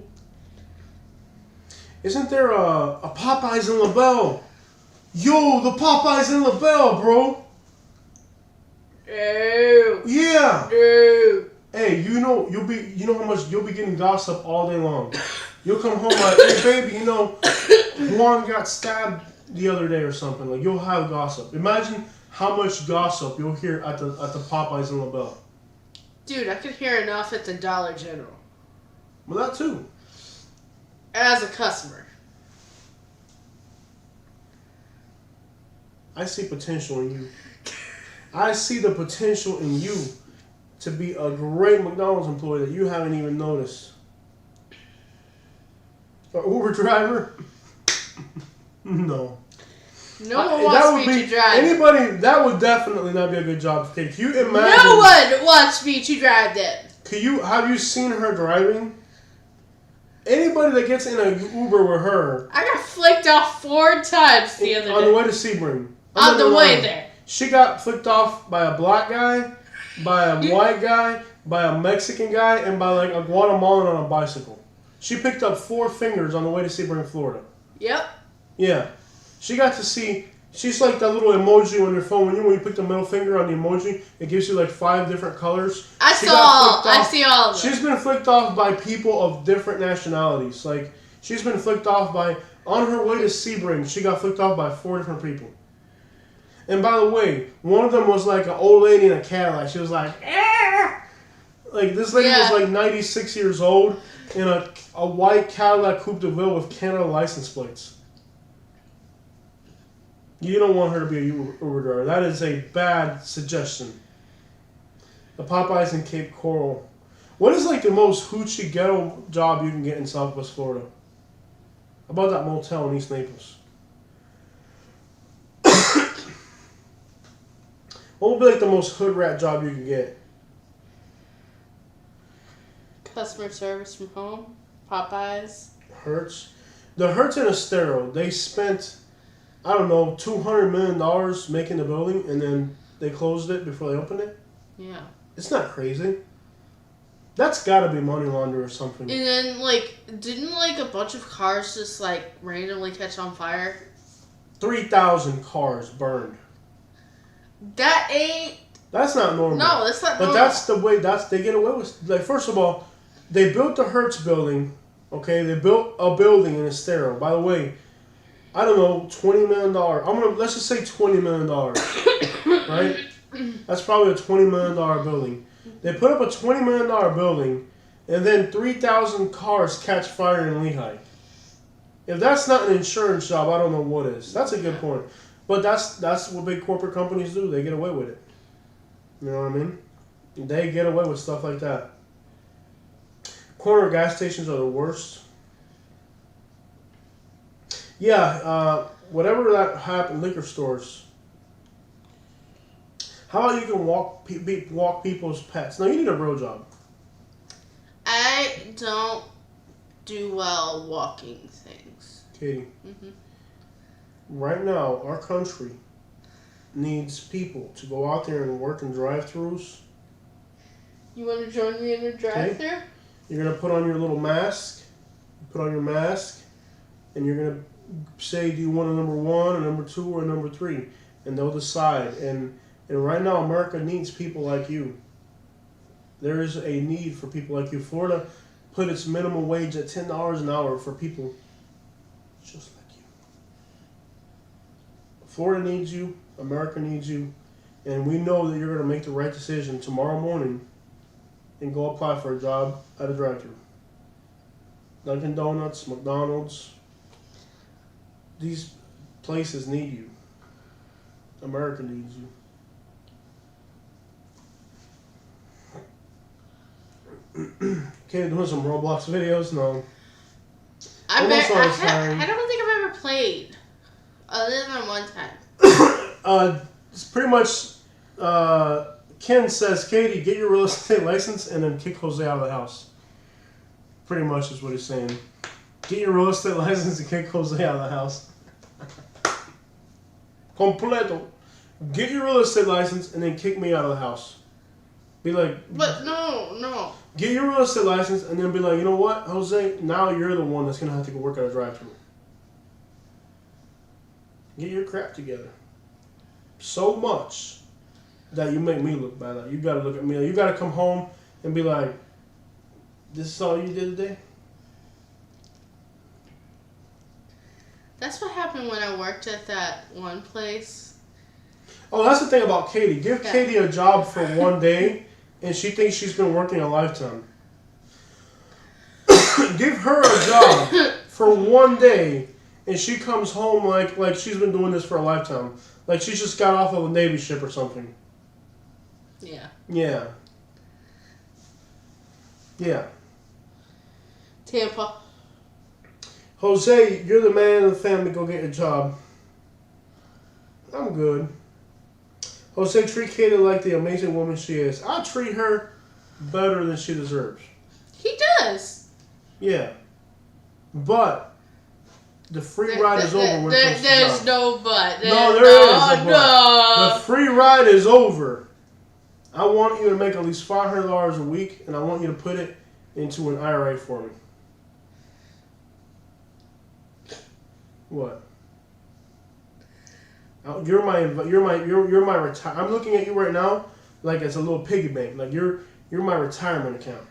Isn't there a Popeyes in LaBelle? Yo, the Popeyes in LaBelle, bro. No. Yeah. No. Hey, you know how much you'll be getting gossip all day long. You'll come home like, hey baby, you know, Juan got stabbed the other day or something. Like, you'll have gossip. Imagine how much gossip you'll hear at the Popeyes in LaBelle. Dude, I could hear enough at the Dollar General. Well, that too. As a customer. I see potential in you. I see the potential in you to be a great McDonald's employee that you haven't even noticed. An Uber driver? No. No one wants me to drive. Anybody, that would definitely not be a good job. Can you imagine? No one wants me to drive them. Have you seen her driving? Anybody that gets in an Uber with her. I got flicked off 4 times the other day. On the way to Sebring. On the way there. She got flicked off by a black guy, by a white guy, by a Mexican guy, and by like a Guatemalan on a bicycle. She picked up 4 fingers on the way to Sebring, Florida. Yep. Yeah. She got to see, she's like that little emoji on your phone. When you put the middle finger on the emoji, it gives you like 5 different colors. I see all of them. She's been flicked off by people of different nationalities. Like, she's been flicked off by, on her way to Sebring, she got flicked off by 4 different people. And by the way, one of them was like an old lady in a Cadillac. She was like, ah! Like, this lady was like 96 years old in a white Cadillac Coupe de Ville with Canada license plates. You don't want her to be a Uber driver. That is a bad suggestion. The Popeyes in Cape Coral. What is like the most hoochie ghetto job you can get in Southwest Florida? How about that motel in East Naples? What would be like the most hood rat job you can get? Customer service from home. Popeyes. Hertz. The Hertz and Estero, they spent, I don't know, $200 million making the building, and then they closed it before they opened it? Yeah. It's not crazy. That's got to be money laundering or something. And then, like, didn't, like, a bunch of cars just, like, randomly catch on fire? 3,000 cars burned. That ain't... That's not normal. No, that's not normal. But that's the way, they get away with. Like, first of all, they built the Hertz building, okay? They built a building in Estero. By the way, I don't know, $20 million. Let's just say $20 million, right? That's probably a $20 million building. They put up a $20 million building, and then 3,000 cars catch fire in Lehigh. If that's not an insurance job, I don't know what is. That's a good point. But that's what big corporate companies do. They get away with it. You know what I mean? They get away with stuff like that. Corner gas stations are the worst. Yeah, whatever that happened, liquor stores. How about you can walk people's pets? Now, you need a real job. I don't do well walking things. Katie. Mm-hmm. Right now, our country needs people to go out there and work in drive-thrus. You want to join me in a drive-thru? Okay. You're going to put on your little mask. Put on your mask. And you're going to say, do you want a number 1, a number 2, or a number 3? And they'll decide. And right now, America needs people like you. There is a need for people like you. Florida put its minimum wage at $10 an hour for people just like you. Florida needs you. America needs you. And we know that you're going to make the right decision tomorrow morning and go apply for a job at a drive-thru. Dunkin' Donuts, McDonald's. These places need you. America needs you. Okay, doing some Roblox videos? No. I don't think I've ever played. Other than one time. It's pretty much, Ken says, Katie, get your real estate license and then kick Jose out of the house. Pretty much is what he's saying. Get your real estate license and kick Jose out of the house. Completo. Get your real estate license and then kick me out of the house. Be like... But no. Get your real estate license and then be like, you know what, Jose? Now you're the one that's going to have to go work at a drive-thru. Get your crap together. So much that you make me look bad. You got to look at me. You got to come home and be like, this is all you did today? That's what happened when I worked at that one place. Oh, that's the thing about Katie. Give Katie a job for one day, and she thinks she's been working a lifetime. Give her a job for one day, and she comes home like she's been doing this for a lifetime. Like she just got off of a Navy ship or something. Yeah. Yeah. Yeah. Tampa. Jose, you're the man of the family. Go get your job. I'm good. Jose, treat Katie like the amazing woman she is. I'll treat her better than she deserves. He does. Yeah. But the free ride is over when it comes to There's jobs. no but. No, there is a but. No. The free ride is over. I want you to make at least $500 a week, and I want you to put it into an IRA for me. What? You're my retire. I'm looking at you right now like it's a little piggy bank. Like you're my retirement account.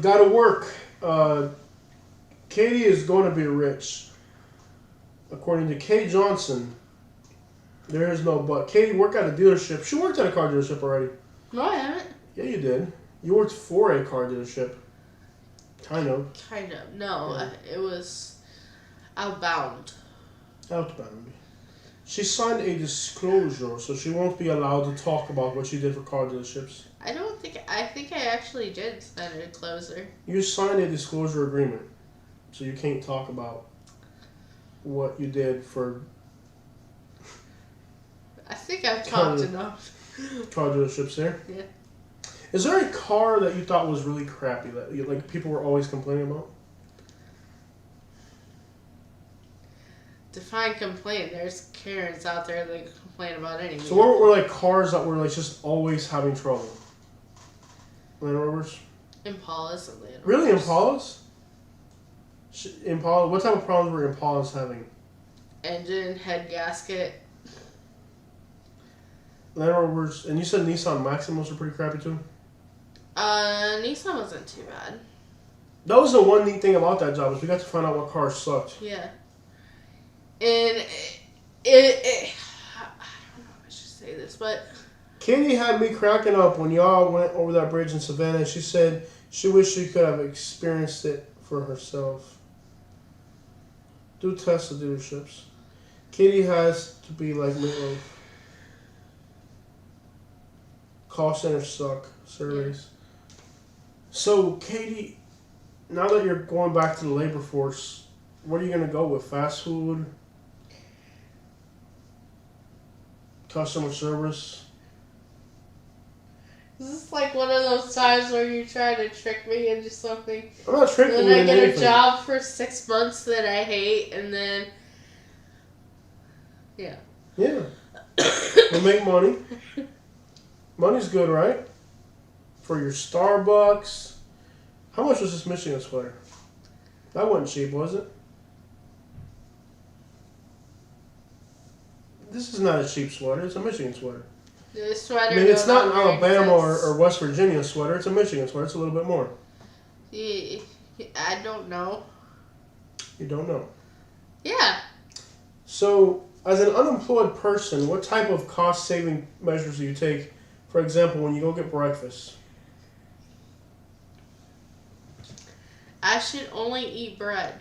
Gotta work. Katie is going to be rich. According to Kay Johnson, there is no but. Katie worked at a dealership. She worked at a car dealership already. No, I haven't. Yeah, you did. You worked for a car dealership. Kind of. Kind of. No, Yeah. it was outbound. Outbound. She signed a disclosure, so she won't be allowed to talk about what she did for car dealerships. I think I actually did sign a closer. You signed a disclosure agreement, so you can't talk about what you did for I think I've talked enough. car dealerships there. Yeah. Is there a car that you thought was really crappy that like people were always complaining about? Define complain. There's Karens out there that complain about anything. So what were like cars that were like just always having trouble? Land Rovers? Impalas and Land Rovers. Really, Impalas? Impala. What type of problems were Impalas having? Engine, head gasket. Land Rovers, and you said Nissan Maximas were pretty crappy too? Nissan wasn't too bad. That was the one neat thing about that job is we got to find out what cars sucked. Yeah. And I don't know if I should say this, but Katie had me cracking up when y'all went over that bridge in Savannah, and she said she wished she could have experienced it for herself. Do Tesla dealerships. Katie has to be like Meatloaf. Call centers suck. Surveys. So, Katie, now that you're going back to the labor force, what are you going to go with? Fast food? Customer service? this is like one of those times where you try to trick me into something. I'm not tricking And you then I into get anything. a job for 6 months that I hate, and then yeah. Yeah. We make money. Money's good, right? For your Starbucks. How much was this Michigan sweater? That wasn't cheap, was it? This is not a cheap sweater. It's a Michigan sweater. The sweater. I mean, it's not an no longer Alabama exists. or West Virginia sweater. It's a Michigan sweater. It's a little bit more. Yeah, I don't know. You don't know. Yeah. So, as an unemployed person, what type of cost-saving measures do you take? For example, when you go get breakfast. I should only eat bread.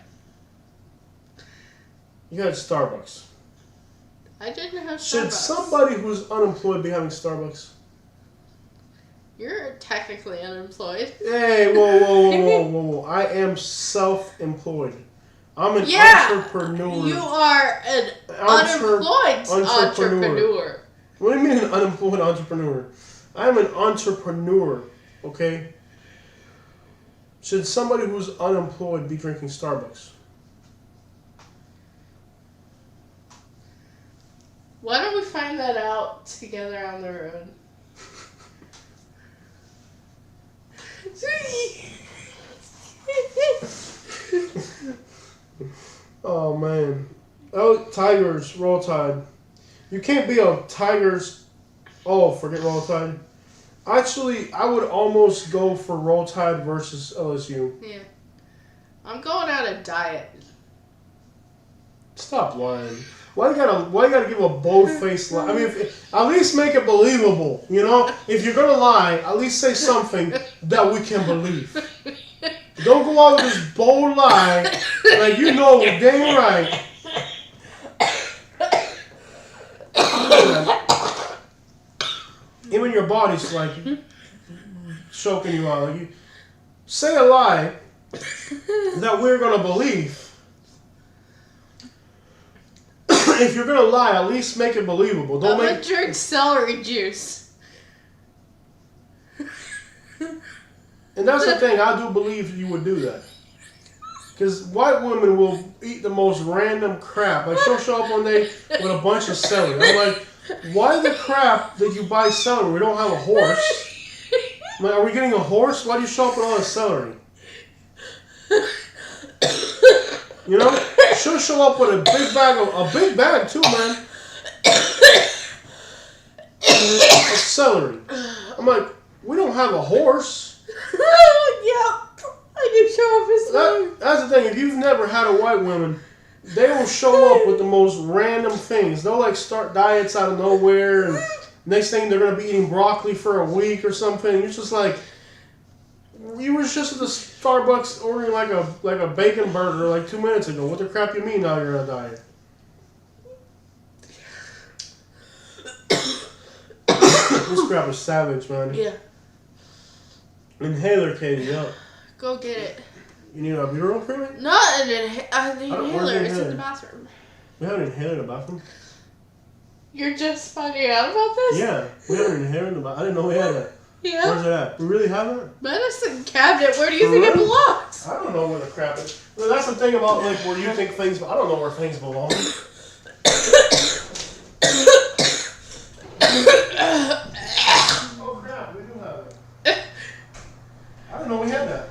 You had Starbucks. I didn't have Starbucks. Should somebody who's unemployed be having Starbucks? You're technically unemployed. Hey, whoa. I am self-employed. I'm an entrepreneur. You are an unemployed entrepreneur. What do you mean an unemployed entrepreneur? I am an entrepreneur, okay? Should somebody who's unemployed be drinking Starbucks? Why don't we find that out together on the road? Oh, man. Oh, Tigers, Roll Tide. You can't be a Tigers... Oh, forget Roll Tide. Actually, I would almost go for Roll Tide versus LSU. Yeah. I'm going on a diet. Stop lying. Why you gotta give a bold-faced lie? I mean, at least make it believable. You know, if you're gonna lie, at least say something that we can believe. Don't go out with this bold lie, like you know dang right. Even your body's like choking you out. Like you say a lie that we're gonna believe. If you're gonna lie, at least make it believable. Don't I'm gonna drink celery juice. And that's the thing. I do believe you would do that. Because white women will eat the most random crap. Like she'll show up one day with a bunch of celery. I'm like, why the crap did you buy celery? We don't have a horse. I'm like, are we getting a horse? Why do you show up with all the celery? You know, she'll show up with a big bag too, man, of celery. I'm like, we don't have a horse. Yeah, I can show up his name. That's the thing. If you've never had a white woman, they will show up with the most random things. They'll like start diets out of nowhere, and next thing they're gonna be eating broccoli for a week or something. It's just like. You were just at the Starbucks ordering like a bacon burger like 2 minutes ago. What the crap you mean now you're on a diet? This crap is savage, man. Yeah. Inhaler, Katie, up. Go get it. You need a bureau permit? Not an inhaler. It's in inhaler? the bathroom. We have an inhaler in the bathroom? You're just finding out about this? Yeah, we have an inhaler in the bathroom. I didn't know we had that. Yeah. Where's it at? We really have it? Medicine cabinet. Where do you think it belongs? I don't know where the crap is. Well, that's the thing about like where you think things. I don't know where things belong. Oh crap! We do have it. I didn't know we had that.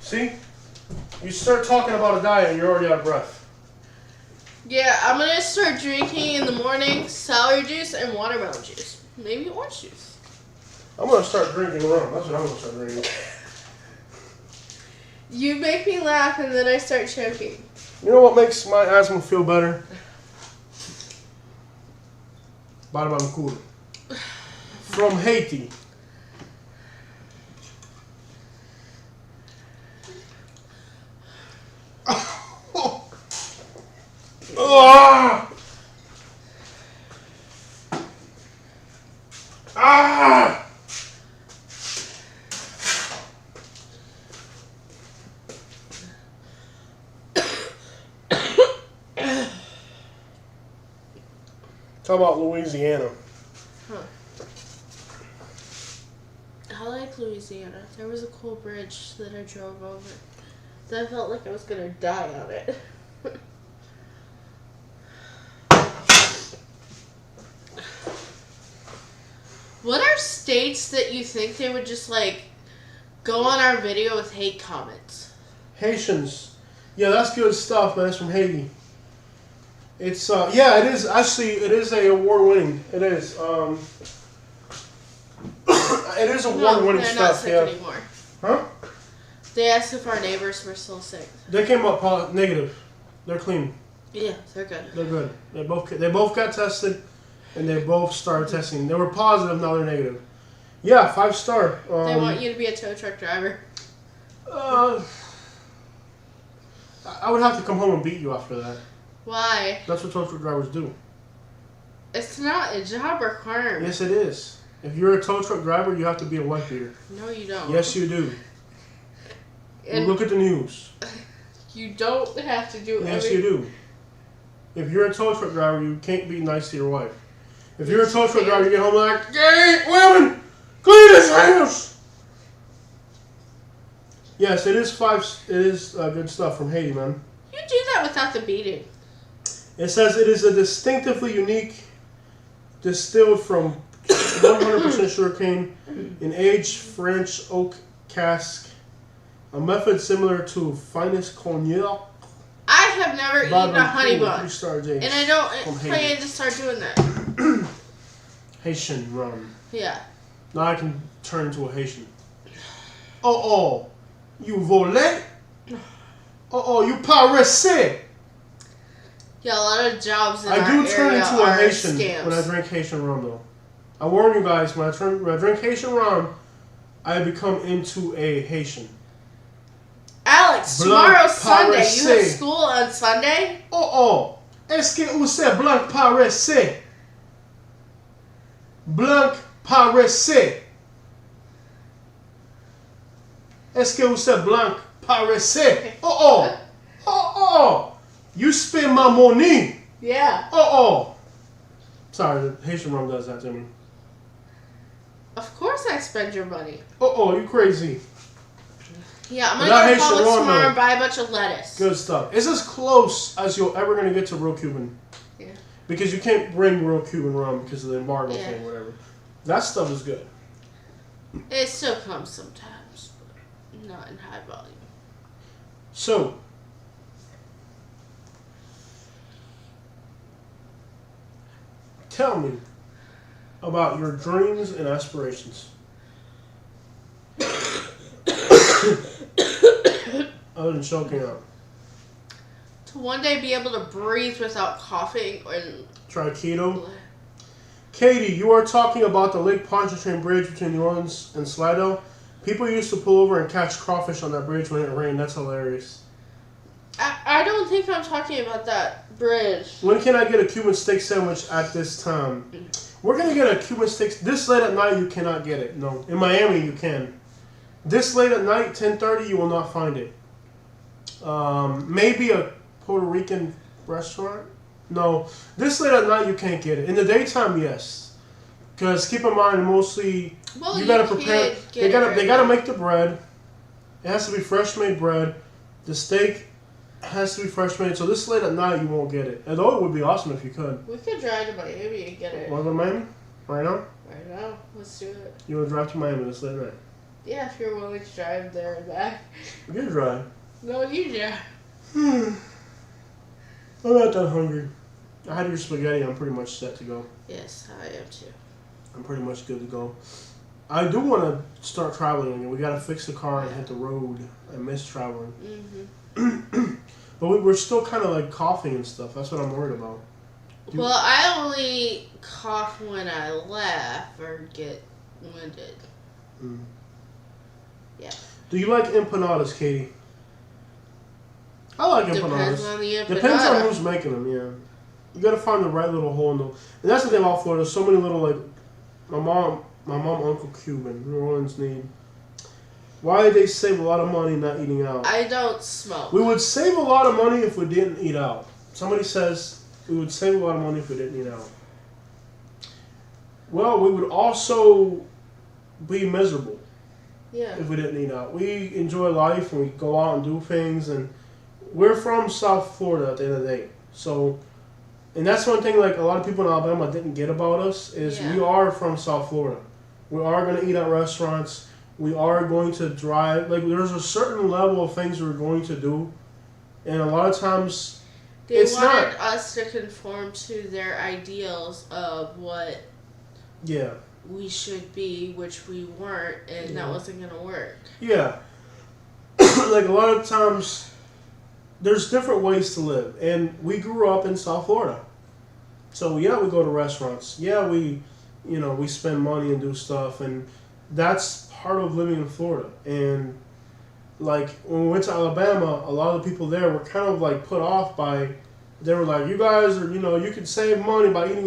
See, you start talking about a diet and you're already out of breath. Yeah, I'm gonna start drinking in the morning celery juice and watermelon juice. Maybe orange juice. I'm gonna start drinking rum. That's what I'm gonna start drinking. You make me laugh and then I start choking. You know what makes my asthma feel better? Barbancourt. From Haiti. Ah! Ah! Talk about Louisiana. Huh. I like Louisiana. There was a cool bridge that I drove over. That I felt like I was gonna die on it. What are states that you think they would just like go on our video with hate comments? Haitians. Yeah, that's good stuff, man. It's from Haiti. It's yeah, it is actually it is a award winning. It is it is award winning they're stuff. not sick Yeah. anymore. Huh? They asked if our neighbors were still sick. They came up negative. They're clean. Yeah, they're good. They're good. They both got tested, and they both started testing. They were positive. Now they're negative. Yeah, 5-star. They want you to be a tow truck driver. I would have to come home and beat you after that. Why? That's what tow truck drivers do. It's not a job requirement. Yes, it is. If you're a tow truck driver, you have to be a wife beater. No, you don't. Yes, you do. And look at the news. You don't have to do Yes, you do. If you're a tow truck driver, you can't be nice to your wife. If you're a tow truck driver, you get home like, "Hey, women, clean this house." Yes, it is good stuff from Haiti, man. You do that without the beating. It says it is a distinctively unique, distilled from 100% sugarcane in aged French oak cask, a method similar to finest cognac. I have never eaten a honey bun, and I don't plan to start doing that. Haitian rum. Yeah. Now I can turn into a Haitian. Oh, you volé? Oh, you paressé? Yeah, a lot of jobs in I our do turn area into a are Haitian scams. when I drink Haitian rum, though. I warn you guys, when I drink Haitian rum, I become into a Haitian. Alex, Blanc tomorrow's Sunday. You have paressé. school on Sunday? Oh. Est-ce que vous êtes blanc paressé? Blanc paressé. Est-ce que vous êtes blanc paressé? Oh. You spend my money. Yeah. Sorry, the Haitian rum does that to me. Of course I spend your money. You crazy. Yeah, I'm But gonna that go to Haitian Publix rum, tomorrow though. and buy a bunch of lettuce. Good stuff. It's as close as you're ever going to get to real Cuban. Yeah. Because you can't bring real Cuban rum because of the embargo Yeah. thing, whatever. That stuff is good. It still comes sometimes, but not in high volume. So, tell me about your dreams and aspirations. Other than choking out. To one day be able to breathe without coughing and Try keto. Katie, you are talking about the Lake Pontchartrain Bridge between New Orleans and Slidell. People used to pull over and catch crawfish on that bridge when it rained. That's hilarious. I don't think I'm talking about that bridge. When can I get a Cuban steak sandwich at this time? We're going to get a Cuban steak. This late at night, you cannot get it. No. In Miami, you can. This late at night, 10:30, you will not find it. Maybe a Puerto Rican restaurant? No. This late at night, you can't get it. In the daytime, yes. Because keep in mind, mostly Well, you gotta prepare. can't They get it gotta right make the bread. It has to be fresh made bread. The steak has to be fresh made. So this late at night, you won't get it. Although it would be awesome if you could. We could drive to Miami and get it. Want to go to Miami right now? Right now, let's do it. You want to drive to Miami this late at night? Yeah, if you're willing to drive there and back. You drive. No, you drive. I'm not that hungry. I had your spaghetti. I'm pretty much set to go. Yes, I am too. I'm pretty much good to go. I do want to start traveling again. We got to fix the car and hit the road. I miss traveling. Mm-hmm. But we're still kind of like coughing and stuff. That's what I'm worried about. Well, I only cough when I laugh or get winded. Mm. Yeah. Do you like empanadas, Katie? I like Depends empanadas. on the empanada. Depends on who's making them, yeah. You gotta find the right little hole in them. And that's the thing about Florida. There's so many little, like, my mom, Uncle Cuban, New Orleans need. Why did they save a lot of money not eating out? I don't smoke. We would save a lot of money if we didn't eat out. Somebody says we would save a lot of money if we didn't eat out. Well, we would also be miserable Yeah. if we didn't eat out. We enjoy life and we go out and do things, and we're from South Florida at the end of the day. So, and that's one thing like a lot of people in Alabama didn't get about us is Yeah. we are from South Florida. We are going to eat at restaurants. We are going to drive. Like there's a certain level of things we're going to do, and a lot of times They it's wanted not. us to conform to their ideals of what Yeah, we should be, which we weren't, and that wasn't going to work. yeah. Like a lot of times, there's different ways to live, and we grew up in South Florida. So yeah, we go to restaurants. Yeah, we spend money and do stuff, and that's part of living in Florida. And like when we went to Alabama, a lot of the people there were kind of like put off by. They were like, "You guys are, you can save money by eating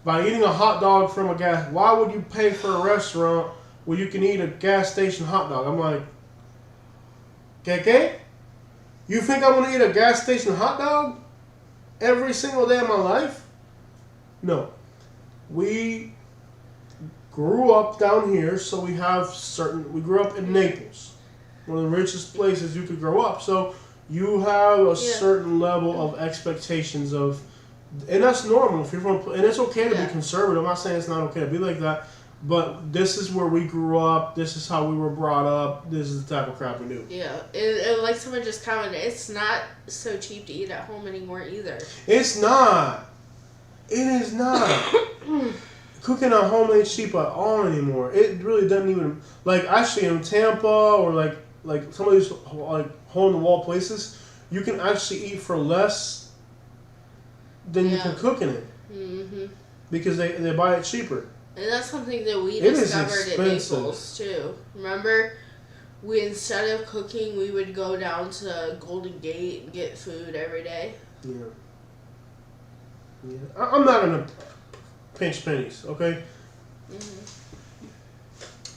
by eating a hot dog from a gas. Why would you pay for a restaurant where you can eat a gas station hot dog?" I'm like, "Keke, you think I'm gonna eat a gas station hot dog every single day of my life?" No, we grew up down here, so we grew up in Naples, one of the richest places you could grow up. So you have a certain level of expectations of, and that's normal if you're from, and it's okay to be conservative. I'm not saying it's not okay to be like that, but this is where we grew up. This is how we were brought up. This is the type of crap we do. Yeah, and like someone just commented, it's not so cheap to eat at home anymore either. It's not. It is not. Cooking at home ain't cheap at all anymore. It really doesn't even, like actually in Tampa or like some of these like hole in the wall places, you can actually eat for less than you can cook in it. Mm-hmm. Because they buy it cheaper. And that's something that we It is discovered at expensive. Naples too. Remember, instead of cooking, we would go down to Golden Gate and get food every day. Yeah. I'm not gonna pinch pennies, okay?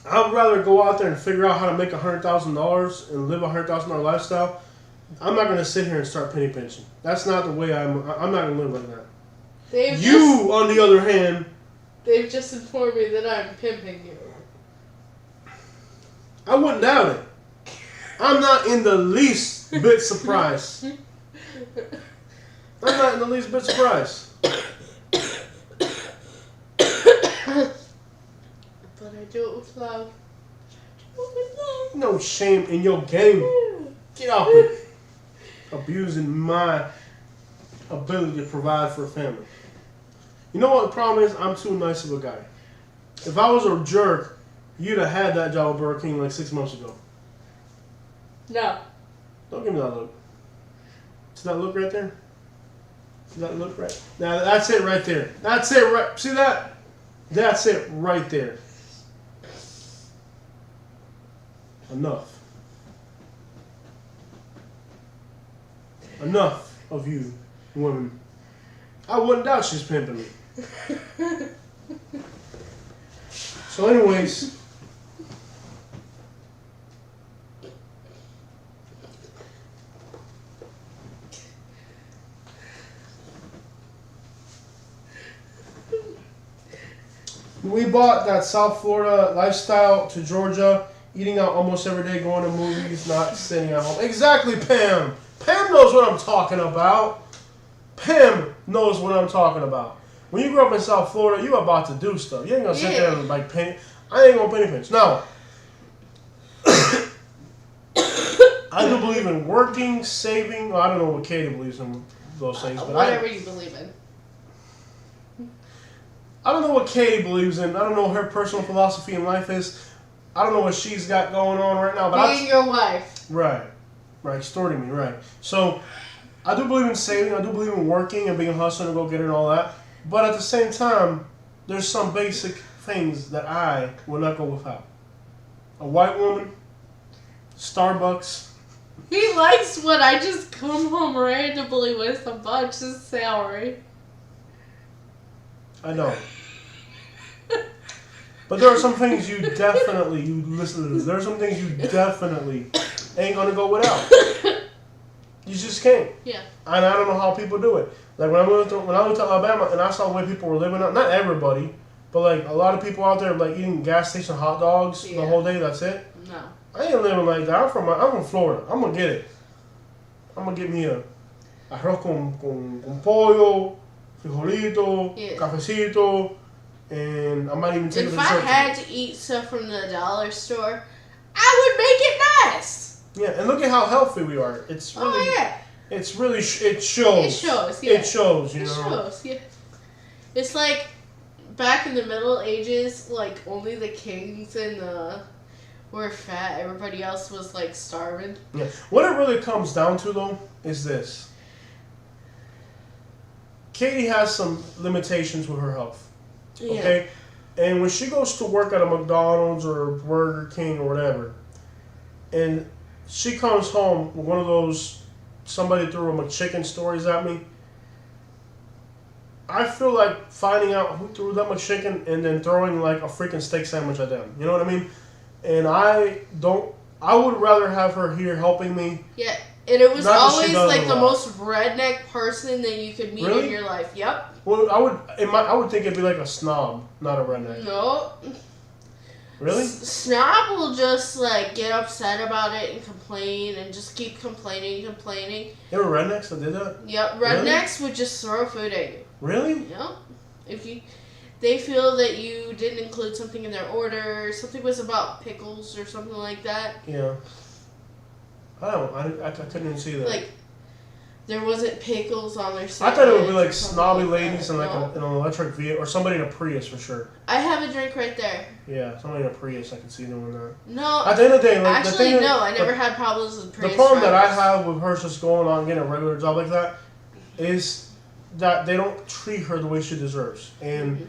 I'd rather go out there and figure out how to make $100,000 and live $100,000 lifestyle. I'm not gonna sit here and start penny pinching. That's not the way I'm not gonna live like that. On the other hand, they've just informed me that I'm pimping you. I wouldn't doubt it. I'm not in the least bit surprised. I'm not in the least bit surprised. But I do it with love. No shame in your game. Get off me. Abusing my ability to provide for a family. You know what the problem is? I'm too nice of a guy. If I was a jerk, you'd have had that job at Burger King like 6 months ago. No. Don't give me that look. See that look right there? See that look right? Now that's it right there. That's it right. See that? That's it right there. Enough. Enough of you, women. I wouldn't doubt she's pimping me. So anyways, we bought that South Florida lifestyle to Georgia, eating out almost every day, going to movies, not sitting at home. Exactly, Pam. Pam knows what I'm talking about. Pam knows what I'm talking about. When you grew up in South Florida, you about to do stuff. You ain't gonna sit there and like penny. I ain't gonna penny pinch. Now, I do believe in working, saving. Well, I don't know what Katie believes in those things, but whatever you believe in. I don't know what Katie believes in. I don't know what her personal philosophy in life is. I don't know what she's got going on right now. But being your wife. Right, extorting me, right. So, I do believe in saving. I do believe in working and being a hustler and go get it and all that. But at the same time, there's some basic things that I will not go without. A white woman, Starbucks. He likes when I just come home randomly with a bunch of celery. I know. But there are some things you definitely, there are some things you definitely ain't gonna go without. You just can't. Yeah. And I don't know how people do it. Like when I went to Alabama and I saw the way people were living out, not everybody, but like a lot of people out there like eating gas station hot dogs the whole day, that's it. No. I ain't living like that. I'm from Florida. I'm gonna get it. I'm gonna get me a arroz con pollo, frijolito, cafecito, and I might even take it to church. If I had to eat stuff from the dollar store, I would make it nice. Yeah, and look at how healthy we are. It's really, it's really, it shows. It shows, yeah. It shows, you know. It shows, yeah. It's like back in the Middle Ages, like only the kings and were fat. Everybody else was like starving. Yeah. What it really comes down to though is this. Katie has some limitations with her health. Okay? And when she goes to work at a McDonald's or a Burger King or whatever, and she comes home with one of those somebody threw a McChicken stories at me, I feel like finding out who threw that McChicken and then throwing like a freaking steak sandwich at them. You know what I mean? And I would rather have her here helping me. Yeah, and it was always like the most redneck person that you could meet in your life. Yep. Well, I would think it'd be like a snob, not a redneck. No. Really? Snob will just like get upset about it and complain and just keep complaining. There were rednecks that did that? Yep, rednecks would just throw food at you. Really? Yep. They feel that you didn't include something in their order, something was about pickles or something like that. Yeah. I couldn't even see that. Like, there wasn't pickles on their I sandwich. thought it would be or like something snobby like ladies that. in like No. an electric vehicle or somebody in a Prius for sure. I have a drink right there. Yeah, somebody in a Prius I can see doing that. No. At the end of the day, like Actually, the thing no. I never had problems with Prius the problem that I drivers. have with her just going on getting a regular job like that is that they don't treat her the way she deserves, and Mhm.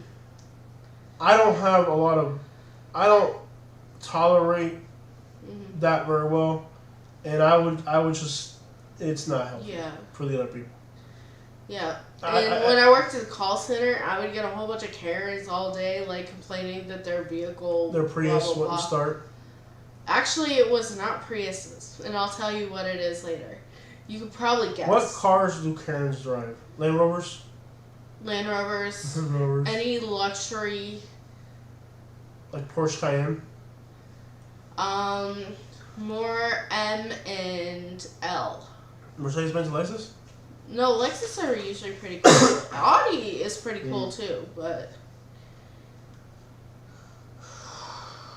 I don't tolerate Mhm. that very well, and I would just, it's not healthy Yeah. for the other people. Yeah. I- And I- when I worked at the call center, I would get a whole bunch of Karens all day, like complaining that their vehicle, Their Prius blah, blah, wouldn't blah. start. Actually, it was not Priuses, and I'll tell you what it is later. You could probably guess. What cars do Karens drive? Land Rovers? Land Rovers, Land Rovers. any luxury, Like Porsche Cayenne? more M and L. Mercedes-Benz Lexus? No, Lexus are usually pretty cool. Audi is pretty cool too, but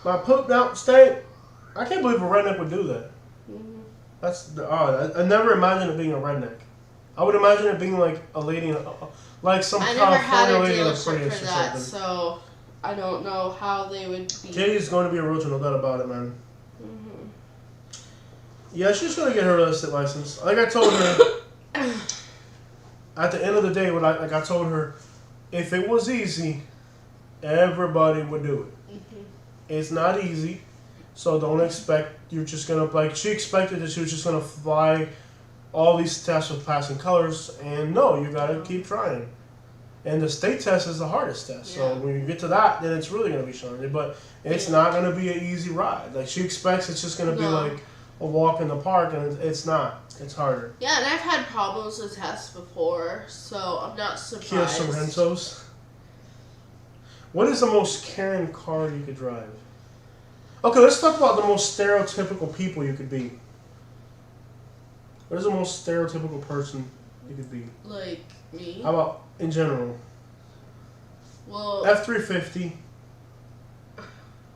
My poop don't stink. I can't believe a redneck would do that. mhm. That's the odd. I never imagined it being a redneck. I would imagine it being like a lady, in a, like some I never had a California lady in a dealership Prius for or that, something. so I don't know how they would be. Katie's going to be a realtor, no doubt about it, man. Mhm. Yeah, she's going to get her real estate license. Like I told her, at the end of the day, I told her, if it was easy, everybody would do it. Mhm. It's not easy, so don't expect you're just gonna like. She expected that she was just gonna fly all these tests with passing colors, and no, you gotta keep trying. And the state test is the hardest test. So Yeah. when you get to that, then it's really gonna be challenging. But it's not gonna be an easy ride. Like she expects it's just gonna be No. like a walk in the park, and it's not. It's harder. Yeah, and I've had problems with tests before, so I'm not Kia surprised. Sorrentos. What is the most Karen car you could drive? Okay, let's talk about the most stereotypical people you could be. What is the most stereotypical person you could be? Like me. How about in general? Well, F-350.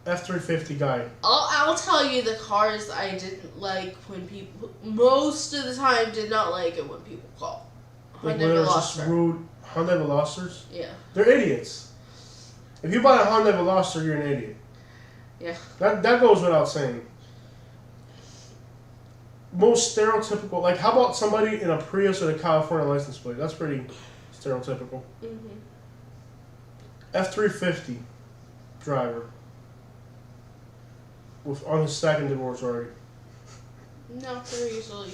F-350 guy. I'll tell you the cars I didn't like when people, most of the time, did not like it when people call. Like Hyundai when they're just Veloster. rude. Hyundai Velocitors? Yeah. They're idiots. If you buy a Hyundai Veloster, you're an idiot. Yeah. That goes without saying. Most stereotypical, like how about somebody in a Prius with a California license plate? That's pretty stereotypical. Mhm. F-350 driver with on his second divorce already. No, they're usually.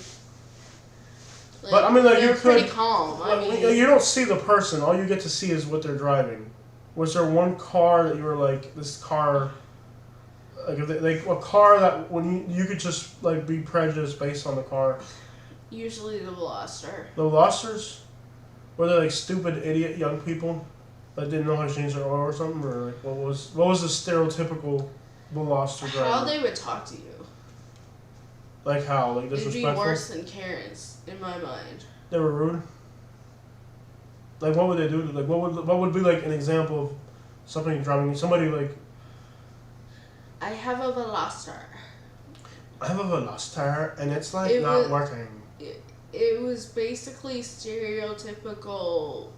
Like, But, I mean, like, you they're pretty could- calm. I Like, mean, you don't see the person. All you get to see is what they're driving. Was there one car that you were like, this car, like if they, like a car that when you could just like be prejudiced based on the car? usually the Veloster. The Velocers? Were they like stupid idiot young people that didn't know how to change their oil or something, or like what was the stereotypical Veloster driver? How they would talk to you. Like how? Like It'd be disrespectful? worse than Karen's, in my mind. They were rude. Like what would they do? Like what would be like an example of somebody driving somebody like I have a Veloster. I have a Veloster and it's like It not was- working. It was basically stereotypical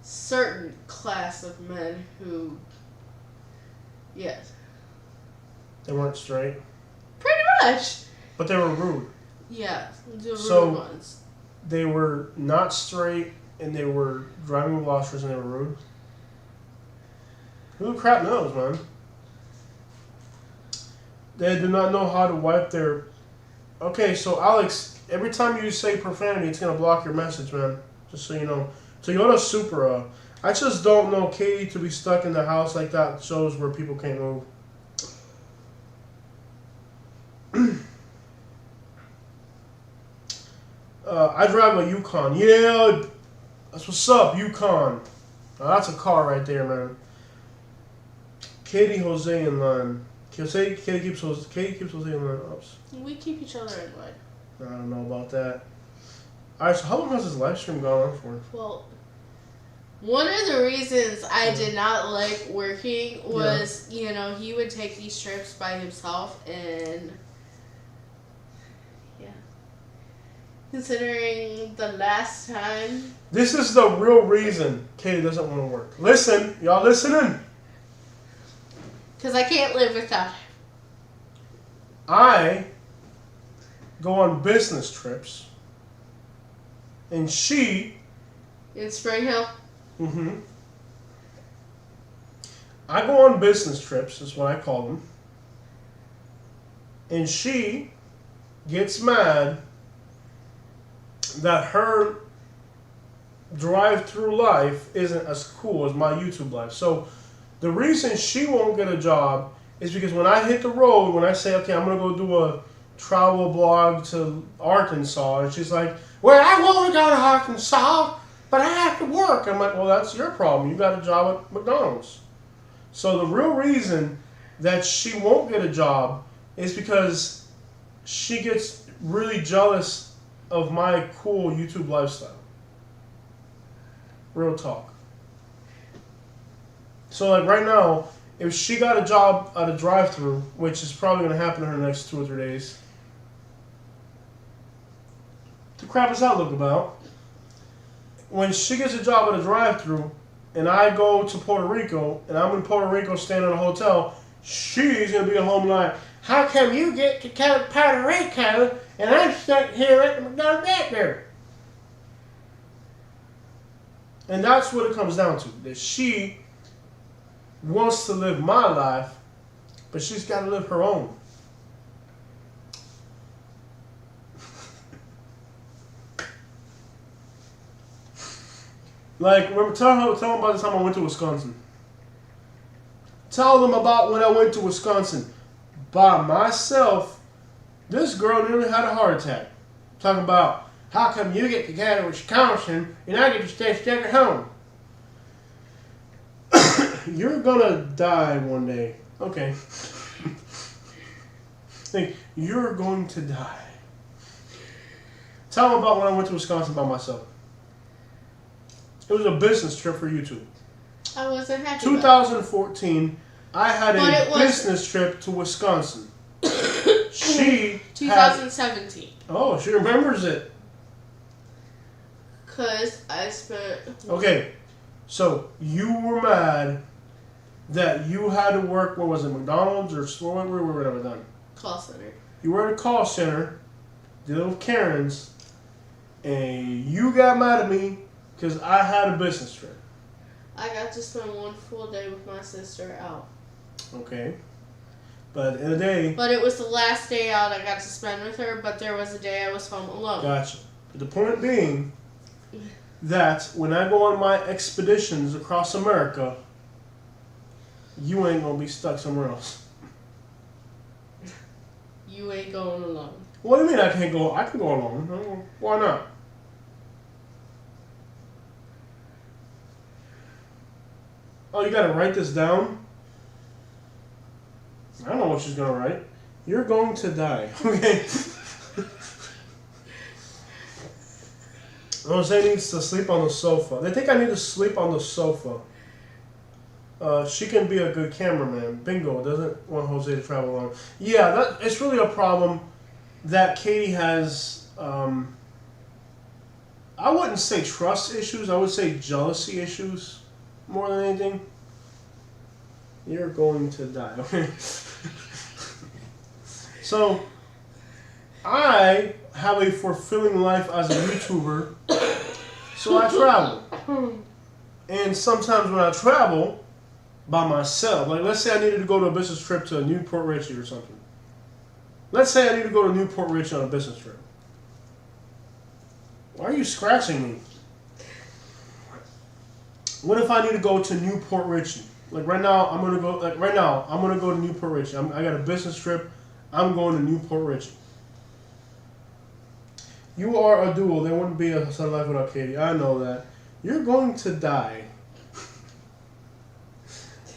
certain class of men who, yes, They weren't straight, pretty much. but they were rude. Yeah, the rude So- ones. They were not straight and they were driving Velocitors and they were rude. Who the crap knows, man? They do not know how to wipe their. Okay, so Alex, every time you say profanity, it's gonna block your message, man. Just so you know. So you go to Supra. I just don't know Katie to be stuck in the house like that shows where people can't move. I drive a Yukon. Yeah, that's what's up, Yukon. Now that's a car right there, man. Katie, Jose in line. Katie keeps Jose in line. Oops. We keep each other in line. I don't know about that. Alright, so how long has this live stream gone on for? Well, one of the reasons I did not like working was, you know, he would take these trips by himself and, yeah. Considering the last time. This is the real reason Katie doesn't want to work. Listen, y'all listening? Because I can't live without him. I go on business trips, and she. In Spring Hill? Mm-hmm. I go on business trips, is what I call them, and she gets mad that her drive-through life isn't as cool as my YouTube life. So the reason she won't get a job is because when I hit the road, when I say, okay, I'm going to go do a travel blog to Arkansas, and she's like, well, I want to go to Arkansas, but I have to work. I'm like, well, that's your problem. You got a job at McDonald's. So the real reason that she won't get a job is because she gets really jealous of my cool YouTube lifestyle. Real talk. So like right now, if she got a job at a drive-thru, which is probably going to happen in her next 2 or 3 days, the crap is that look about? When she gets a job at a drive-thru, and I go to Puerto Rico, and I'm in Puerto Rico staying in a hotel, she's going to be at home like, how come you get to Puerto Rico and I'm stuck here at the McDonald's back? And that's what it comes down to. That she wants to live my life, but she's got to live her own. Like, remember, tell them about the time I went to Wisconsin. Tell them about when I went to Wisconsin. By myself, this girl nearly had a heart attack. Talking about, how come you get to go to Wisconsin and I get to stay stuck at home? You're gonna die one day. Okay. Think, you're going to die. Tell them about when I went to Wisconsin by myself. It was a business trip for YouTube. I wasn't happy. 2014, I had a business trip to Wisconsin. She 2017. Oh, she remembers it. Because I spent... Okay, so you were mad that you had to work, what was it, McDonald's or where were we done? Call center. You were at a call center, dealing with Karens, and you got mad at me because I had a business trip. I got to spend one full day with my sister out. Okay. But in the day... But it was the last day out I got to spend with her, but there was a day I was home alone. Gotcha. The point being that when I go on my expeditions across America, you ain't going to be stuck somewhere else. You ain't going alone. What do you mean I can't go? I can go alone. Why not? Oh, you got to write this down? I don't know what she's going to write. You're going to die. Okay. Jose needs to sleep on the sofa. They think I need to sleep on the sofa. She can be a good cameraman. Bingo. Doesn't want Jose to travel alone. Yeah, it's really a problem that Katie has. I wouldn't say trust issues. I would say jealousy issues more than anything. You're going to die. Okay. So, I have a fulfilling life as a YouTuber, so I travel. And sometimes when I travel by myself, like let's say I needed to go to a business trip to Newport Richie or something. Let's say I need to go to Newport Richie on a business trip. Why are you scratching me? What if I need to go to Newport Richie? Like right now, I'm gonna go. Like right now, I'm gonna go to Newport Richie. I got a business trip. I'm going to Newport Richie. You are a duo. There wouldn't be a Sun Life without Katie. I know that. You're going to die.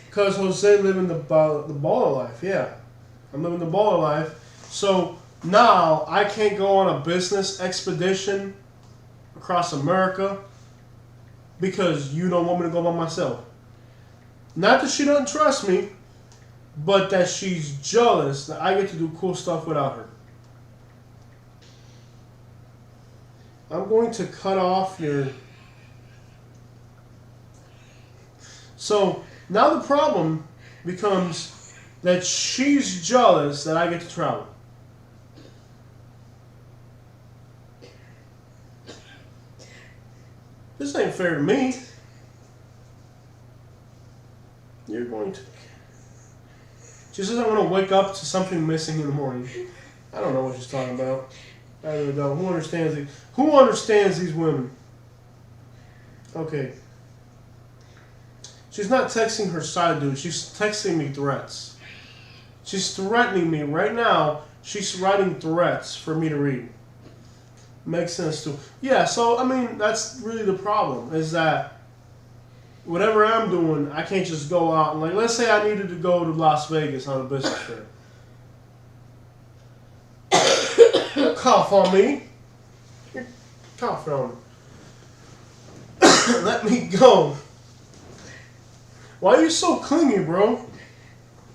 Because Jose living the baller life. Yeah. I'm living the baller life. So now I can't go on a business expedition across America because you don't want me to go by myself. Not that she doesn't trust me, but that she's jealous that I get to do cool stuff without her. I'm going to cut off your... So, now the problem becomes that she's jealous that I get to travel. This ain't fair to me. You're going to... She says I'm going to wake up to something missing in the morning. I don't know what she's talking about. I really don't. Who understands these women? Okay. She's not texting her side dude. She's texting me threats. She's threatening me right now. She's writing threats for me to read. Makes sense too. Yeah, so, I mean, that's really the problem, is that whatever I'm doing, I can't just go out and, like, let's say I needed to go to Las Vegas on a business trip. Don't cough on me. You're coughing on me. Let me go. Why are you so clingy, bro?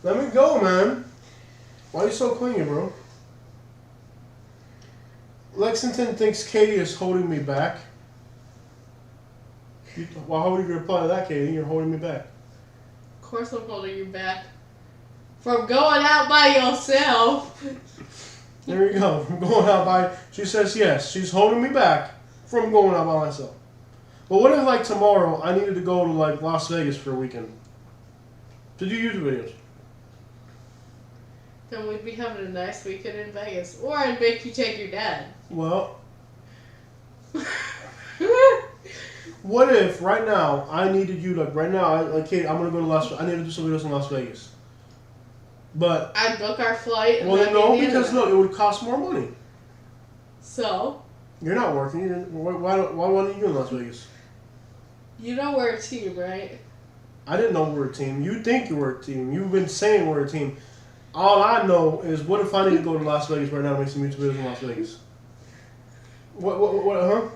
Let me go, man. Why are you so clingy, bro? Lexington thinks Katie is holding me back. Well, how are you going to reply to that, Katie? You're holding me back. Of course I'm holding you back. From going out by yourself. There you go. From going out by... She says yes. She's holding me back from going out by myself. But what if, like, tomorrow I needed to go to, like, Las Vegas for a weekend to do YouTube videos? Then we'd be having a nice weekend in Vegas. Or I'd make you take your dad. Well... What if right now I needed you, like right now, Katie, I'm gonna go to I need to do some videos in Las Vegas. But I'd book our flight. Well, then no, because look, it would cost more money. So you're not working. Why wouldn't you in Las Vegas? You know we're a team, right? I didn't know we were a team. You think you were a team. You've been saying we're a team. All I know is, what if I need to go to Las Vegas right now to make some YouTube videos in Las Vegas? What, huh?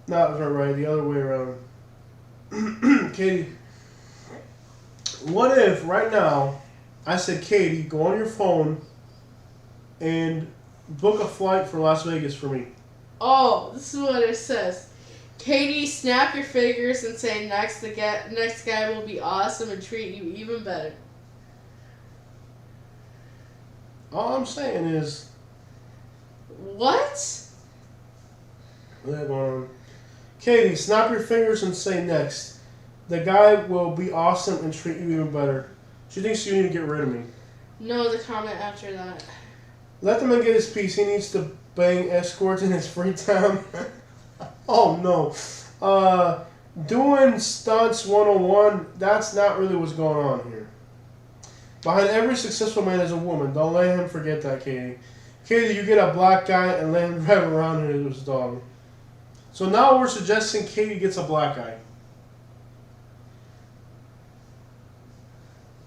No, right, the other way around. Katie, what if right now I said, Katie, go on your phone and book a flight for Las Vegas for me? Oh, this is what it says. Katie, snap your fingers and say next guy will be awesome and treat you even better. All I'm saying is... What? Katie, snap your fingers and say next. The guy will be awesome and treat you even better. She thinks you need to get rid of me. No, the comment after that. Let the man get his piece. He needs to bang escorts in his free time. Oh, no. Doing stunts 101, that's not really what's going on here. Behind every successful man is a woman. Don't let him forget that, Katie. Katie, you get a black guy and let him drive around in his dog. So now we're suggesting Katie gets a black guy.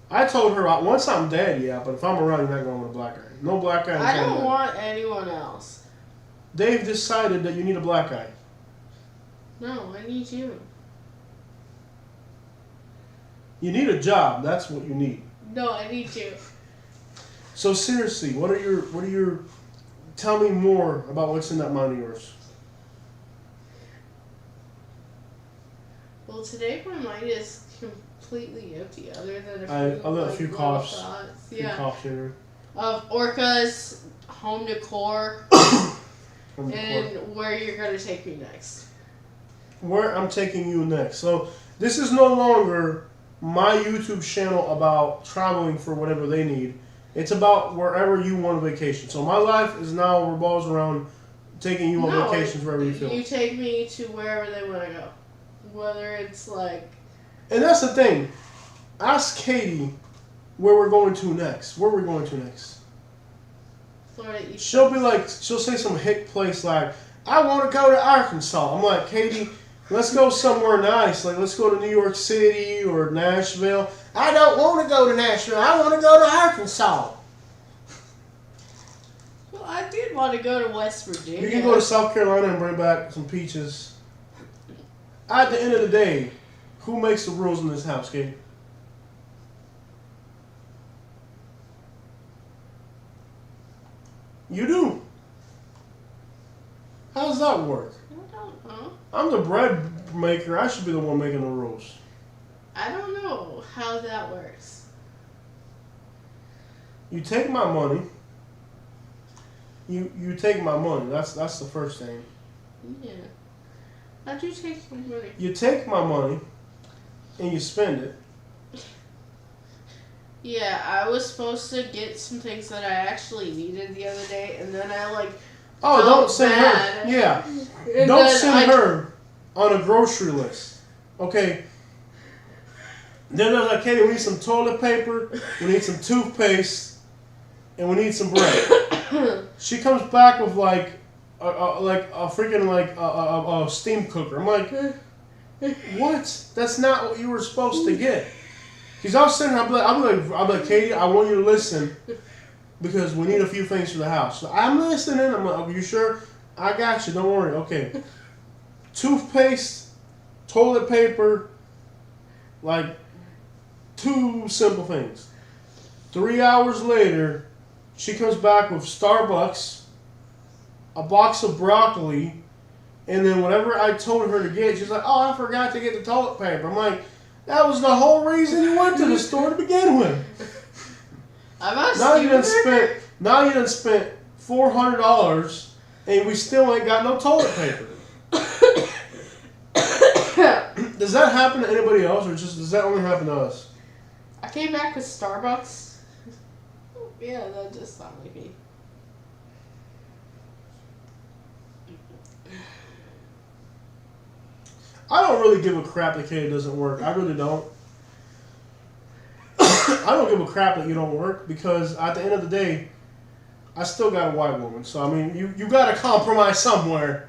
I told her, once I'm dead, yeah, but if I'm around, you're not going with a black guy. No black guy. I don't want anyone else. They've decided that you need a black guy. No, I need you. You need a job. That's what you need. No, I need you. So seriously, what are your? Tell me more about what's in that mind of yours. Well, today my mind is completely empty, other than a few coughs. Thoughts. Few coughs here. Of Orca's home decor, and where you're gonna take me next. Where I'm taking you next. So this is no longer my YouTube channel about traveling for whatever they need. It's about wherever you want a vacation. So my life is now revolves around taking you on vacations wherever you feel. You take me to wherever they want to go. Whether it's like... And that's the thing. Ask Katie where we're going to next. Where we're going to next. Florida East. She'll be like, she'll say some hick place like, I want to go to Arkansas. I'm like, Katie, let's go somewhere nice. Like, let's go to New York City or Nashville. I don't want to go to Nashville. I want to go to Arkansas. Well, I did want to go to West Virginia. You can go to South Carolina and bring back some peaches. At the end of the day, who makes the rules in this house, Katie? You do. How does that work? I don't know. I'm the bread maker. I should be the one making the rules. I don't know how that works. You take my money. You take my money. That's the first thing. Yeah. How'd you take your money? You take my money and you spend it. Yeah, I was supposed to get some things that I actually needed the other day, and then I like. Oh, felt don't send bad. her. Yeah. And Don't then send her on a grocery list. Okay. Then they're like, Katie, we need some toilet paper, we need some toothpaste, and we need some bread. She comes back with like a freaking a steam cooker. I'm like, what? That's not what you were supposed to get. Because I'll send her. I'll be like, Katie, I want you to listen because we need a few things for the house. So I'm listening. I'm like, are you sure? I got you. Don't worry. Okay. Toothpaste, toilet paper, like 2 simple things. 3 hours later, she comes back with Starbucks, a box of broccoli, and then whatever I told her to get, she's like, oh, I forgot to get the toilet paper. I'm like, that was the whole reason you went to the store to begin with. Now you done spent $400 and we still ain't got no toilet paper. Does that happen to anybody else, or does that only happen to us? I came back with Starbucks. Yeah, that just sounded like me. I don't really give a crap that Katie doesn't work. I really don't. I don't give a crap that you don't work because at the end of the day, I still got a white woman. So, I mean, you got to compromise somewhere.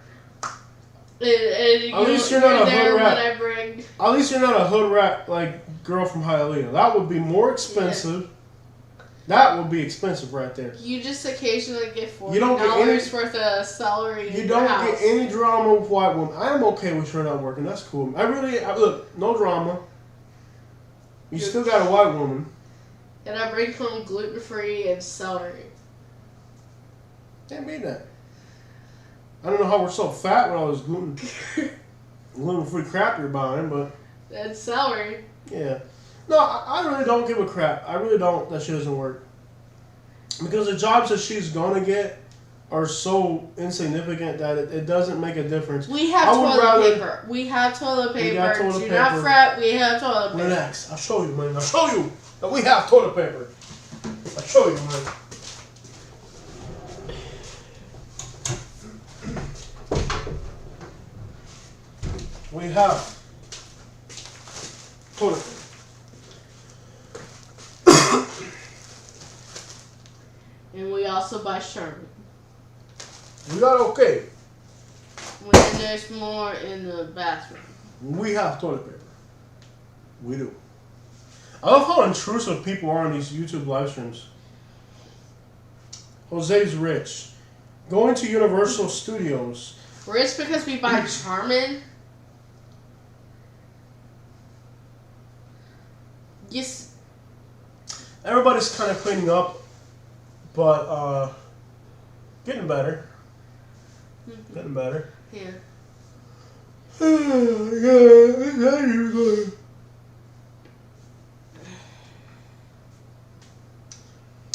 And At least you're not a there hood rat. when I bring. At least you're not a hood rat like girl from Hialeah. That would be more expensive. Yeah. That would be expensive right there. You just occasionally get $40 You don't get any, worth of celery. You in don't your house. get any drama with white women. I am okay with her not working. That's cool. Look, no drama. You still got a white woman. And I bring home gluten-free and celery. Can't beat that. I don't know how we're so fat with all this gluten-free crap you're buying, but... And celery. Yeah. No, I really don't give a crap. I really don't that she doesn't work. Because the jobs that she's going to get are so insignificant that it doesn't make a difference. We have toilet paper. We have toilet paper. Do not fret. We have toilet paper. Relax. I'll show you, man. I'll show you that we have toilet paper. I'll show you, man. We have toilet paper. And we also buy Sherman. We got okay. When there's more in the bathroom. We have toilet paper. We do. I love how intrusive people are on these YouTube live streams. Jose's rich. Going to Universal Studios. Rich because we buy Charmin. Yes. Everybody's kind of cleaning up, but getting better. Getting better. Yeah.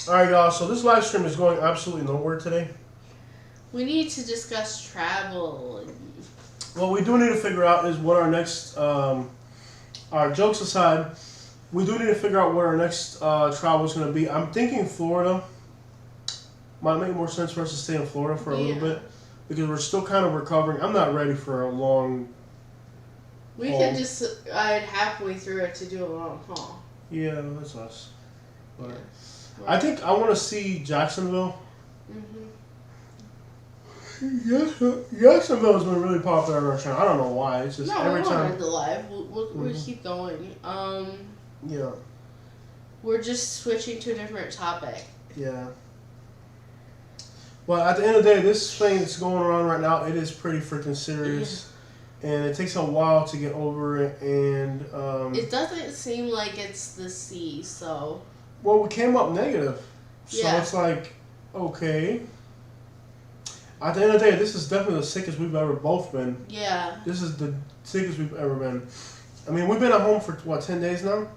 Alright, y'all, so this live stream is going absolutely nowhere today. We need to discuss travel. What we do need to figure out is what our next, our jokes aside, we do need to figure out what our next travel is going to be. I'm thinking Florida. Might make more sense for us to stay in Florida for a little bit. Because we're still kind of recovering. I'm not ready for a long We can just halfway through it to do a long haul. Yeah, that's us. But I think I want to see Jacksonville. Jacksonville has been really popular on our channel. I don't know why. It's just every time. No, we're live. We'll keep going. Yeah. We're just switching to a different topic. Yeah. Well, at the end of the day, this thing that's going around right now, it is pretty freaking serious. And it takes a while to get over it. And it doesn't seem like it's the sea, so... Well, we came up negative. So it's like, okay. At the end of the day, this is definitely the sickest we've ever both been. Yeah. This is the sickest we've ever been. I mean, we've been at home for, what, 10 days now?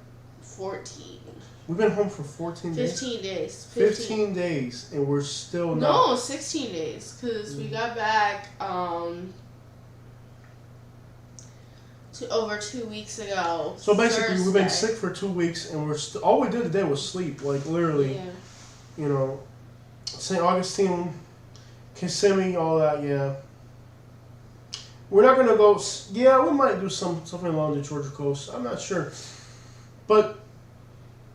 14. We've been home for 14 days? 15 days. 15 days, and we're still not. No, 16 days. Because we got back over 2 weeks ago. So basically, we've been Thursday. sick for 2 weeks, and all we did today was sleep. Like, literally, Yeah. you know, St. Augustine, Kissimmee, all that, yeah. We're not going to go, yeah, we might do something along the Georgia coast. I'm not sure. But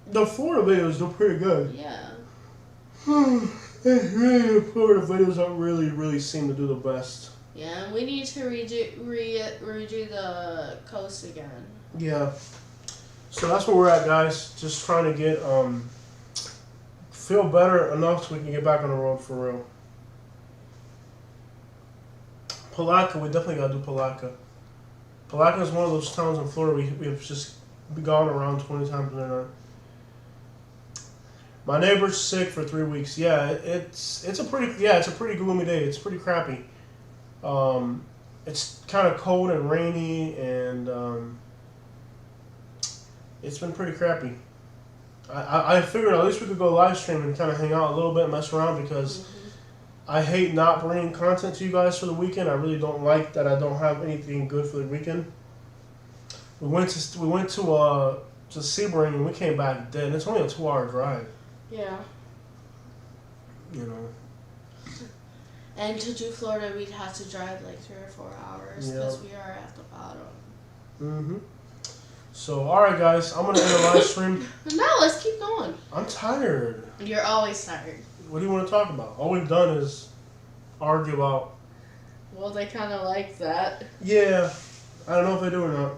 the Florida videos do pretty good. Yeah. Really, the Florida videos don't really seem to do the best. Yeah, and we need to redo the coast again. Yeah. So that's where we're at, guys. Just trying to get, feel better enough so we can get back on the road for real. Palatka, we definitely gotta do Palatka. Palatka is one of those towns in Florida we've just gone around 20 times in there. My neighbor's sick for 3 weeks. Yeah, it's a pretty gloomy day. It's pretty crappy. It's kind of cold and rainy, and it's been pretty crappy. I figured at least we could go live stream and kind of hang out a little bit, mess around, because I hate not bringing content to you guys for the weekend. I really don't like that I don't have anything good for the weekend. We went to Sebring and we came back dead. And it's only a 2-hour drive. Yeah. You know. And to do Florida, we'd have to drive like 3 or 4 hours because we are at the bottom. Mm-hmm. So, alright guys, I'm going to end the live stream. No, let's keep going. I'm tired. You're always tired. What do you want to talk about? All we've done is argue about... Well, they kind of like that. Yeah. I don't know if they do or not.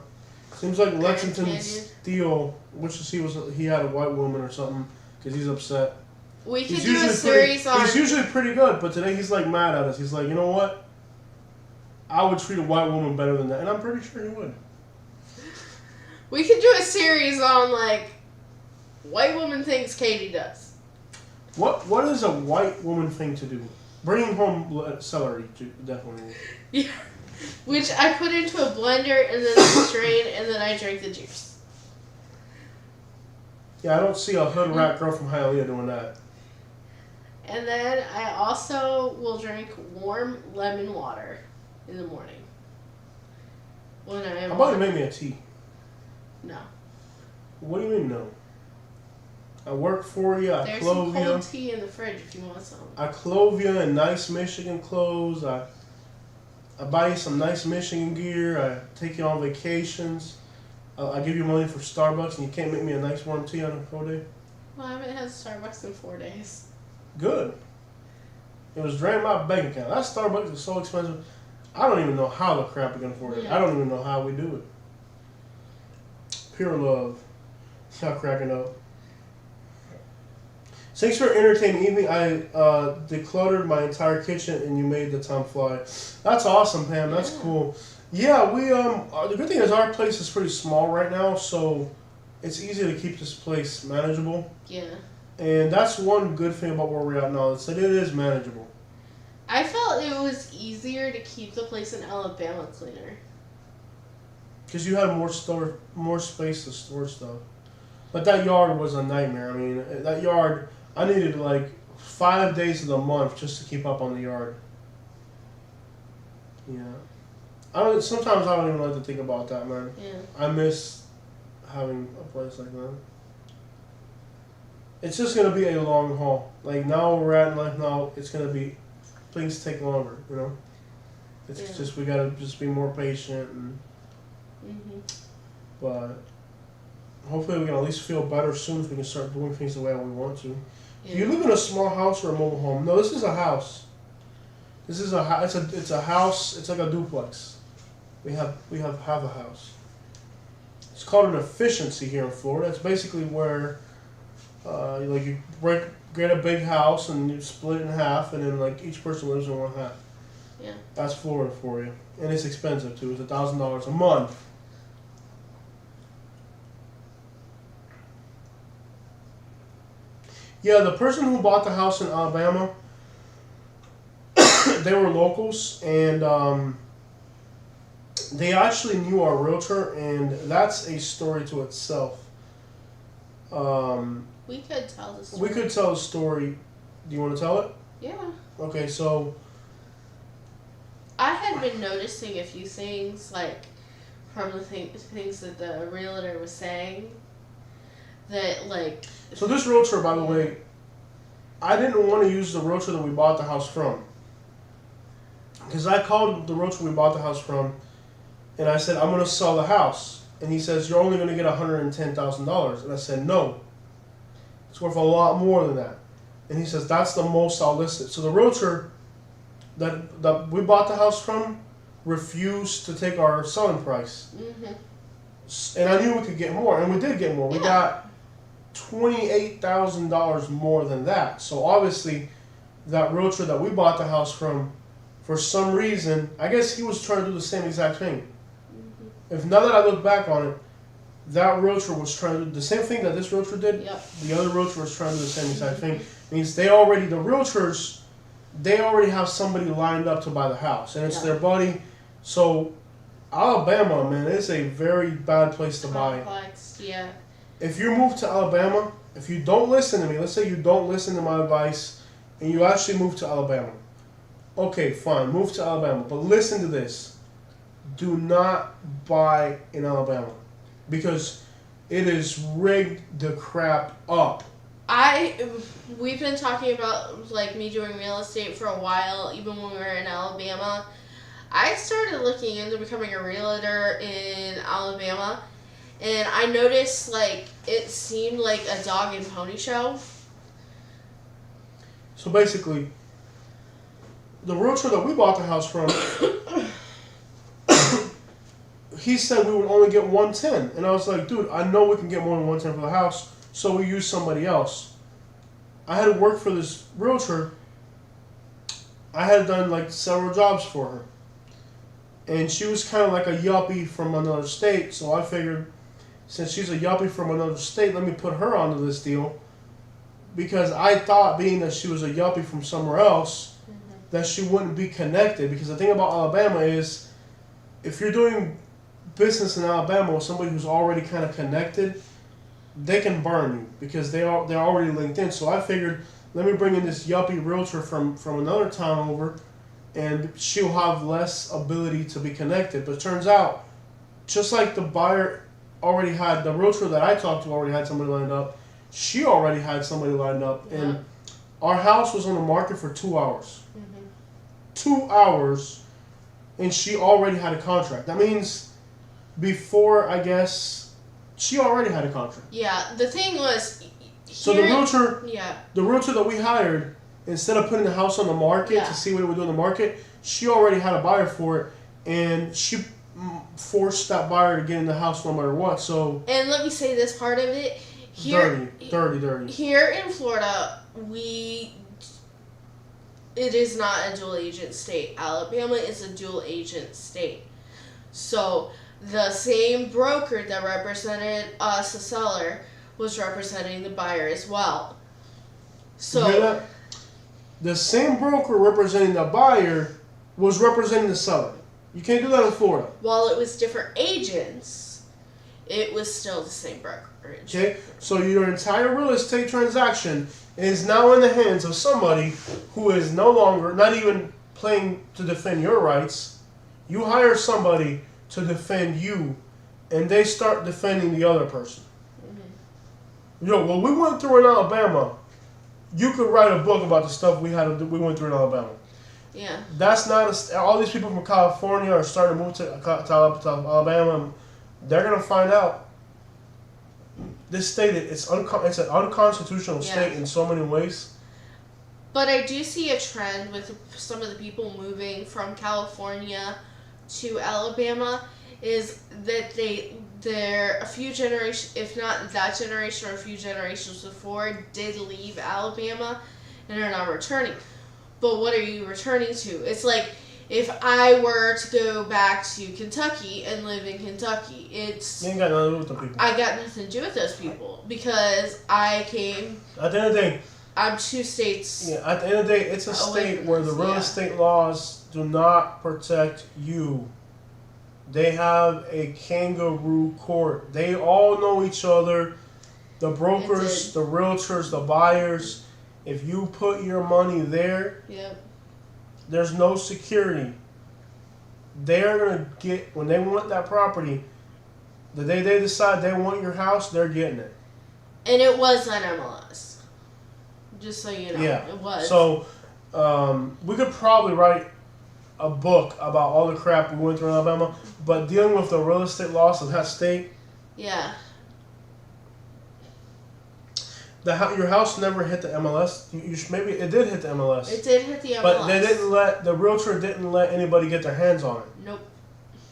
Seems like Lexington Canyon. Steele wishes he had a white woman or something because he's upset. We could do a series on... He's usually pretty good, but today he's like mad at us. He's like, you know what? I would treat a white woman better than that. And I'm pretty sure he would. We could do a series on, like, white woman things Katie does. What is a white woman thing to do? Bringing home celery, definitely. Yeah. Which I put into a blender and then I strain and then I drink the juice. Yeah, I don't see a hood rat girl from Hialeah doing that. And then I also will drink warm lemon water in the morning. When I am How about you make me a tea? No. What do you mean no? I work for you. There's some cold tea in the fridge if you want some. I clothe you in nice Michigan clothes. I buy you some nice Michigan gear. I take you on vacations. I give you money for Starbucks, and you can't make me a nice warm tea on a cold day? Well, I haven't had Starbucks in 4 days. Good. It was draining my bank account. That Starbucks is so expensive. I don't even know how the crap we can afford it. Yeah. I don't even know how we do it. Pure love. Stop cracking up. Thanks for an entertaining evening. I decluttered my entire kitchen and you made the time fly. That's awesome, Pam. That's cool. Yeah, we the good thing is our place is pretty small right now, so it's easy to keep this place manageable. Yeah. And that's one good thing about where we're at now. Is that it is manageable. I felt it was easier to keep the place in Alabama cleaner. Because you had more space to store stuff. But that yard was a nightmare. I mean, that yard, I needed like 5 days of the month just to keep up on the yard. Yeah. Sometimes I don't even like to think about that, man. Yeah. I miss having a place like that. It's just going to be a long haul. Like now we're at in life now, it's going to be, things take longer, you know? It's just, we got to just be more patient and... But hopefully we can at least feel better soon if we can start doing things the way we want to. Yeah. Do you live in a small house or a mobile home? No, this is a house. This is it's a house. It's like a duplex. We have half a house. It's called an efficiency here in Florida. It's basically where you get a big house and you split it in half, and then like each person lives in one half. Yeah. That's Florida for you, and it's expensive too. It's $1,000 a month. Yeah, the person who bought the house in Alabama they were locals, and they actually knew our realtor, and that's a story to itself. We could tell the story. We could tell a story. Do you want to tell it? Yeah. Okay, so I had been noticing a few things, like, from the things that the realtor was saying, that, like... So this realtor, by the way, I didn't want to use the realtor that we bought the house from. Because I called the realtor we bought the house from, and I said, I'm going to sell the house. And he says, you're only going to get $110,000. And I said, no. It's worth a lot more than that. And he says, that's the most I'll list it. So the realtor that we bought the house from refused to take our selling price. Mm-hmm. And I knew we could get more, and we did get more. We got $28,000 more than that. So obviously, that realtor that we bought the house from, for some reason, I guess he was trying to do the same exact thing. Mm-hmm. If now that I look back on it, that realtor was trying to do the same thing that this realtor did. Yep. The other realtor was trying to do the same exact thing. Means the realtors, they already have somebody lined up to buy the house, and it's their buddy. So Alabama, man, it's a very bad place to buy. Complex, yeah. If you move to Alabama, if you don't listen to me, let's say you don't listen to my advice, and you actually move to Alabama. Okay, fine, move to Alabama, but listen to this. Do not buy in Alabama, because it is rigged the crap up. We've been talking about, like, me doing real estate for a while, even when we were in Alabama. I started looking into becoming a realtor in Alabama, and I noticed, like, it seemed like a dog and pony show. So basically, the realtor that we bought the house from, he said we would only get 110, and I was like, dude, I know we can get more than 110 for the house, so we used somebody else. I had to work for this realtor. I had done like several jobs for her, and she was kind of like a yuppie from another state, so I figured, since she's a yuppie from another state, let me put her onto this deal, because I thought, being that she was a yuppie from somewhere else, that she wouldn't be connected. Because the thing about Alabama is, if you're doing business in Alabama with somebody who's already kind of connected, they can burn you, because they're already linked in. So I figured, let me bring in this yuppie realtor from another town over, and she'll have less ability to be connected. But it turns out, just like the buyer already had, the realtor that I talked to already had somebody lined up, she already had somebody lined up. Yeah. And our house was on the market for 2 hours. Mm-hmm. 2 hours, and she already had a contract. That means before, I guess, she already had a contract. Yeah, the thing was, So the realtor that we hired, instead of putting the house on the market to see what it would do in the market, she already had a buyer for it, and she forced that buyer to get in the house no matter what. So, and let me say this part of it. Here, dirty. Here in Florida, it is not a dual agent state. Alabama is a dual agent state. So the same broker that represented us, the seller, was representing the buyer as well. So you hear that? The same broker representing the buyer was representing the seller. You can't do that in Florida. While it was different agents, it was still the same brokerage. Okay, so your entire real estate transaction is now in the hands of somebody who is no longer, not even playing to defend your rights. You hire somebody to defend you, and they start defending the other person. Mm-hmm. Well, we went through in Alabama. You could write a book about the stuff we went through in Alabama. Yeah. That's not all these people from California are starting to move to Alabama. They're gonna find out. This state, it's an unconstitutional state in so many ways. But I do see a trend with some of the people moving from California to Alabama, is that they're a few generations, if not that generation or a few generations before, did leave Alabama and are now returning. But what are you returning to? It's like, if I were to go back to Kentucky and live in Kentucky, You ain't got nothing to do with the people. I got nothing to do with those people, because I came... At the end of the day, I'm 2 states. Yeah, at the end of the day, it's a state where the real estate laws do not protect you. They have a kangaroo court. They all know each other. The brokers, the realtors, the buyers. If you put your money there, there's no security. They're going to get, when they want that property, the day they decide they want your house, they're getting it. And it was on MLS. Just so you know. Yeah. It was. So, we could probably write a book about all the crap we went through in Alabama, but dealing with the real estate laws of that state. Yeah. Your house never hit the MLS. Maybe it did hit the MLS. It did hit the MLS. But they didn't the realtor didn't let anybody get their hands on it. Nope.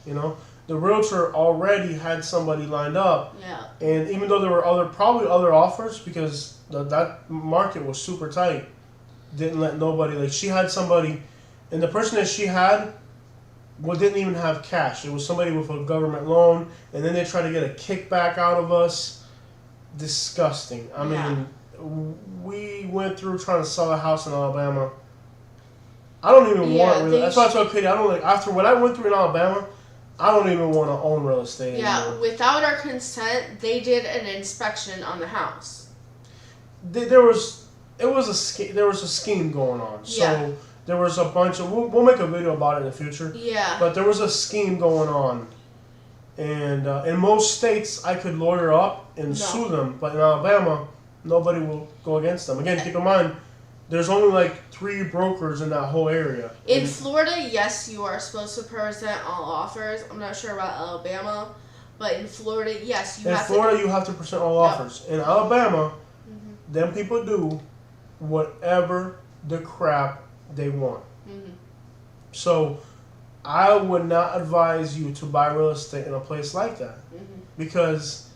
You know, the realtor already had somebody lined up. Yeah. And even though there were probably other offers, because that market was super tight, didn't let nobody, like, she had somebody, and the person that she had didn't even have cash. It was somebody with a government loan, and then they tried to get a kickback out of us. Disgusting. I mean, we went through trying to sell a house in Alabama. I don't even want real. That's why I told Katie, I don't like, after what I went through in Alabama, I don't even want to own real estate anymore. Without our consent, they did an inspection on the house. There was a scheme going on. So there was a bunch of. We'll make a video about it in the future. Yeah. But there was a scheme going on, and in most states I could lawyer up and sue them, but in Alabama nobody will go against them. Again, keep in mind, there's only like 3 brokers in that whole area. In Florida, yes, you are supposed to present all offers. I'm not sure about Alabama, but in Florida, yes, you have to. In Florida, you have to present all offers. In Alabama, them people do whatever the crap they want. So, I would not advise you to buy real estate in a place like that, because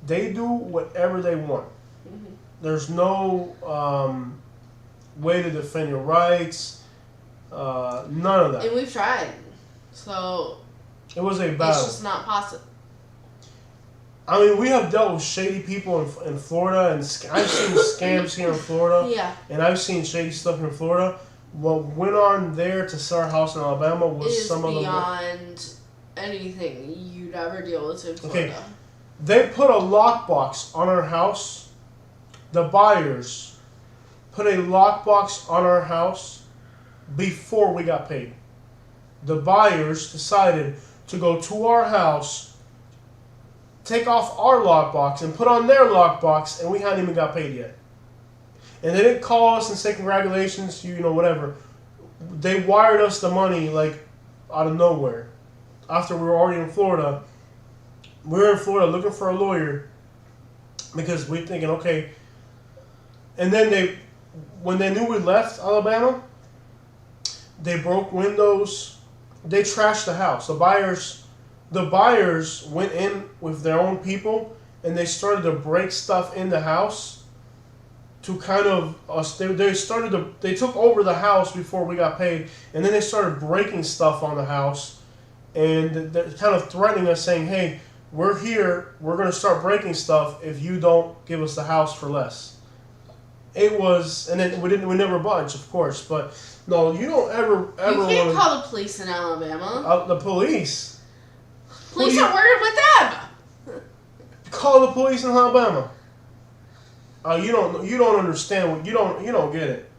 they do whatever they want. There's no way to defend your rights. None of that. And we've tried. So it was a battle. It's just not possible. I mean, we have dealt with shady people in Florida, and I've seen scams here in Florida. Yeah. And I've seen shady stuff in Florida. What went on there to sell our house in Alabama was some of the beyond anything you'd ever deal with in Florida. Okay. They put a lockbox on our house. The buyers put a lockbox on our house before we got paid. The buyers decided to go to our house, take off our lockbox, and put on their lockbox, and we hadn't even got paid yet. And they didn't call us and say congratulations, whatever. They wired us the money, like, out of nowhere. After we were already in Florida. We were in Florida looking for a lawyer because we're thinking, okay. And then when they knew we left Alabama, they broke windows. They trashed the house. The buyers went in with their own people, and they started to break stuff in the house to kind of they took over the house before we got paid, and then they started breaking stuff on the house, and they're kind of threatening us, saying, hey, we're here, we're going to start breaking stuff if you don't give us the house for less. It was, and then we never budged, of course, but no, you don't ever You can't call the police in Alabama. The police? Police are working with them. Call the police in Alabama. You don't understand, you don't get it.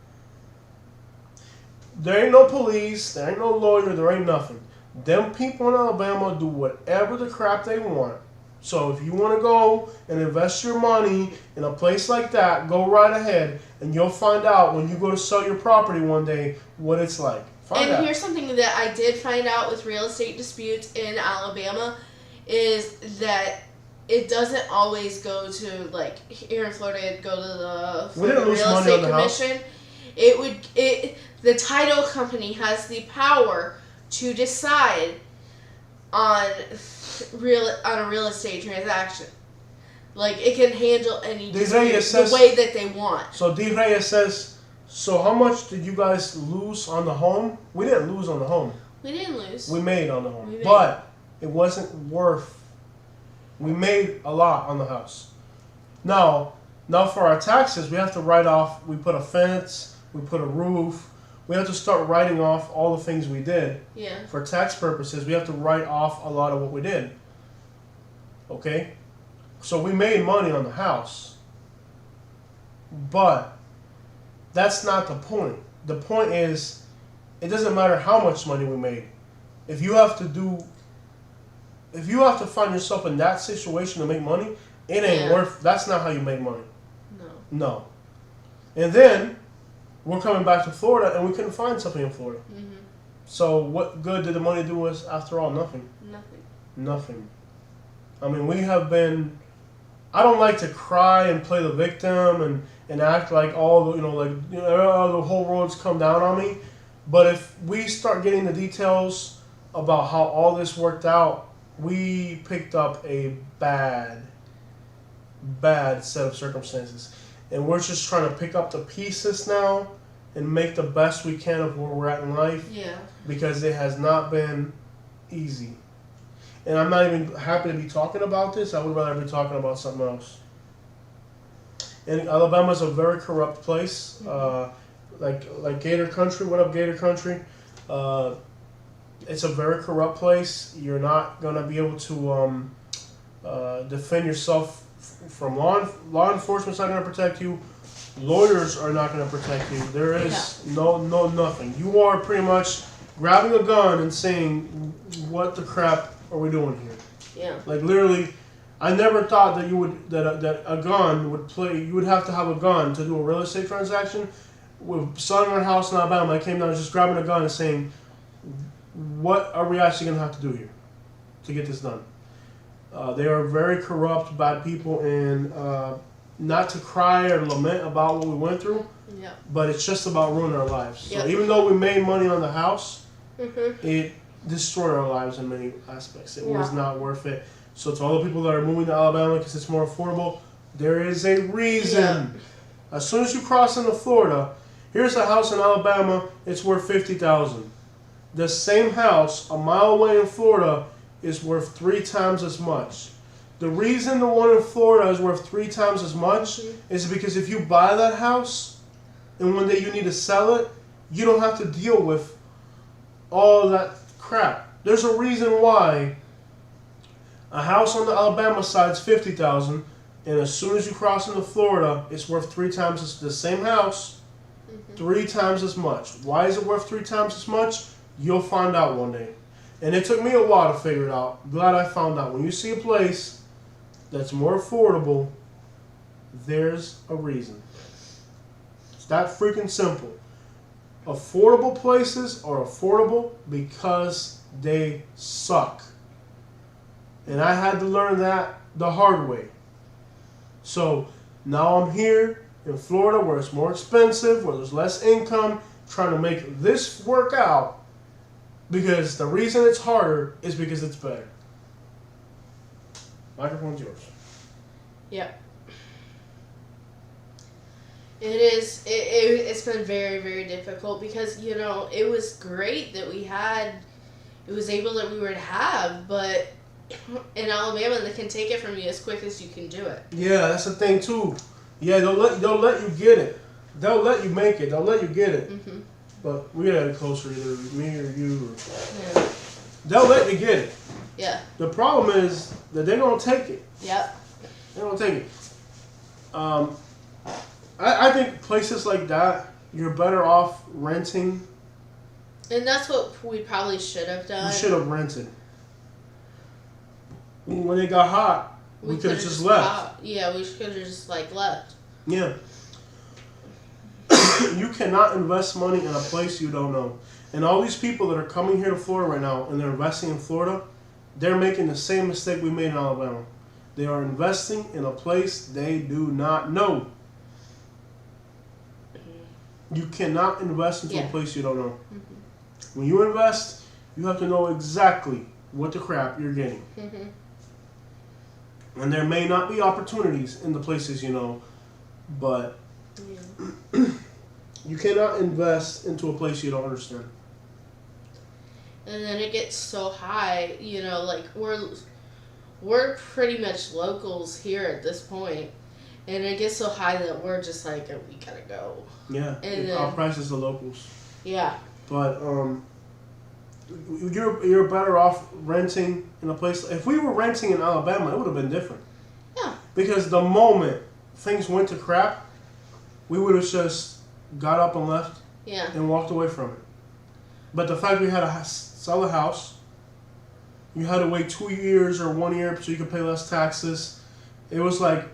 There ain't no police, there ain't no lawyer, there ain't nothing. Them people in Alabama do whatever the crap they want. So if you want to go and invest your money in a place like that, go right ahead, and you'll find out when you go to sell your property one day what it's like. Here's something that I did find out with real estate disputes in Alabama is that it doesn't always go to, like, here in Florida, it'd go to the Real Estate Commission. The title company has the power to decide on a real estate transaction. Like, it can handle any dispute the way that they want. So D. Reyes says, so how much did you guys lose on the home? We didn't lose on the home. We didn't lose. We made on the home. But it wasn't worth. We made a lot on the house. Now, Now for our taxes, we have to write off. We put a fence. We put a roof. We have to start writing off all the things we did. Yeah. For tax purposes, we have to write off a lot of what we did. Okay? So we made money on the house. But that's not the point. The point is, it doesn't matter how much money we made. If you have to find yourself in that situation to make money, it ain't worth. That's not how you make money. No. And then we're coming back to Florida, and we couldn't find something in Florida. Mm-hmm. So what good did the money do us after all? Nothing. Nothing. I mean, we have been. I don't like to cry and play the victim and act like all the the whole world's come down on me. But if we start getting the details about how all this worked out, we picked up a bad set of circumstances. And we're just trying to pick up the pieces now and make the best we can of where we're at in life. Yeah. Because it has not been easy. And I'm not even happy to be talking about this. I would rather be talking about something else. And Alabama's a very corrupt place. Like Gator Country. What up, Gator Country? It's a very corrupt place. You're not going to be able to defend yourself from law enforcement's not going to protect you. Lawyers are not going to protect you. There is no nothing. You are pretty much grabbing a gun and saying, "What the crap are we doing here?" Yeah. Like literally, I never thought that that a gun would play. You would have to have a gun to do a real estate transaction. With selling our house in Alabama, I came down just grabbing a gun and saying, "What are we actually going to have to do here to get this done?" They are very corrupt, bad people, and not to cry or lament about what we went through, but it's just about ruining our lives. So even though we made money on the house, it destroyed our lives in many aspects. It was not worth it. So to all the people that are moving to Alabama because it's more affordable, there is a reason. Yeah. As soon as you cross into Florida, here's a house in Alabama, it's worth $50,000. The same house a mile away in Florida is worth 3 times as much. The reason the one in Florida is worth 3 times as much is because if you buy that house and one day you need to sell it, you don't have to deal with all that crap. There's a reason why a house on the Alabama side is $50,000, and as soon as you cross into Florida, it's worth 3 times the same house, 3 times as much. Why is it worth 3 times as much? You'll find out one day. And it took me a while to figure it out. I'm glad I found out. When you see a place that's more affordable, there's a reason. It's that freaking simple. Affordable places are affordable because they suck. And I had to learn that the hard way. So now I'm here in Florida where it's more expensive, where there's less income, trying to make this work out. Because the reason it's harder is because it's better. Microphone's yours. Yep. It is. It's been very, very difficult because, it was great that we had, it was able that we were to have, but in Alabama, they can take it from you as quick as you can do it. Yeah, that's the thing too. Yeah, they'll let you get it. They'll let you make it. They'll let you get it. Mm-hmm. But we had it closer, either me or you. They'll let you get it. Yeah. The problem is that they don't take it. Yep. They don't take it. I think places like that, you're better off renting. And that's what we probably should have done. We should have rented. When it got hot, we could have just left. Yeah, we could have just left. Yeah. You cannot invest money in a place you don't know. And all these people that are coming here to Florida right now and they're investing in Florida, they're making the same mistake we made in Alabama. They are investing in a place they do not know. You cannot invest into a place you don't know. Mm-hmm. When you invest, you have to know exactly what the crap you're getting. Mm-hmm. And there may not be opportunities in the places you know, but you cannot invest into a place you don't understand. And then it gets so high, we're pretty much locals here at this point. And it gets so high that we're just like, we gotta go. Yeah, And our prices are locals. Yeah. But you're better off renting in a place. If we were renting in Alabama, it would have been different. Yeah. Because the moment things went to crap, we would have just got up and left. Yeah. And walked away from it. But the fact we had to sell a house, you had to wait 2 years or 1 year so you could pay less taxes. It was like,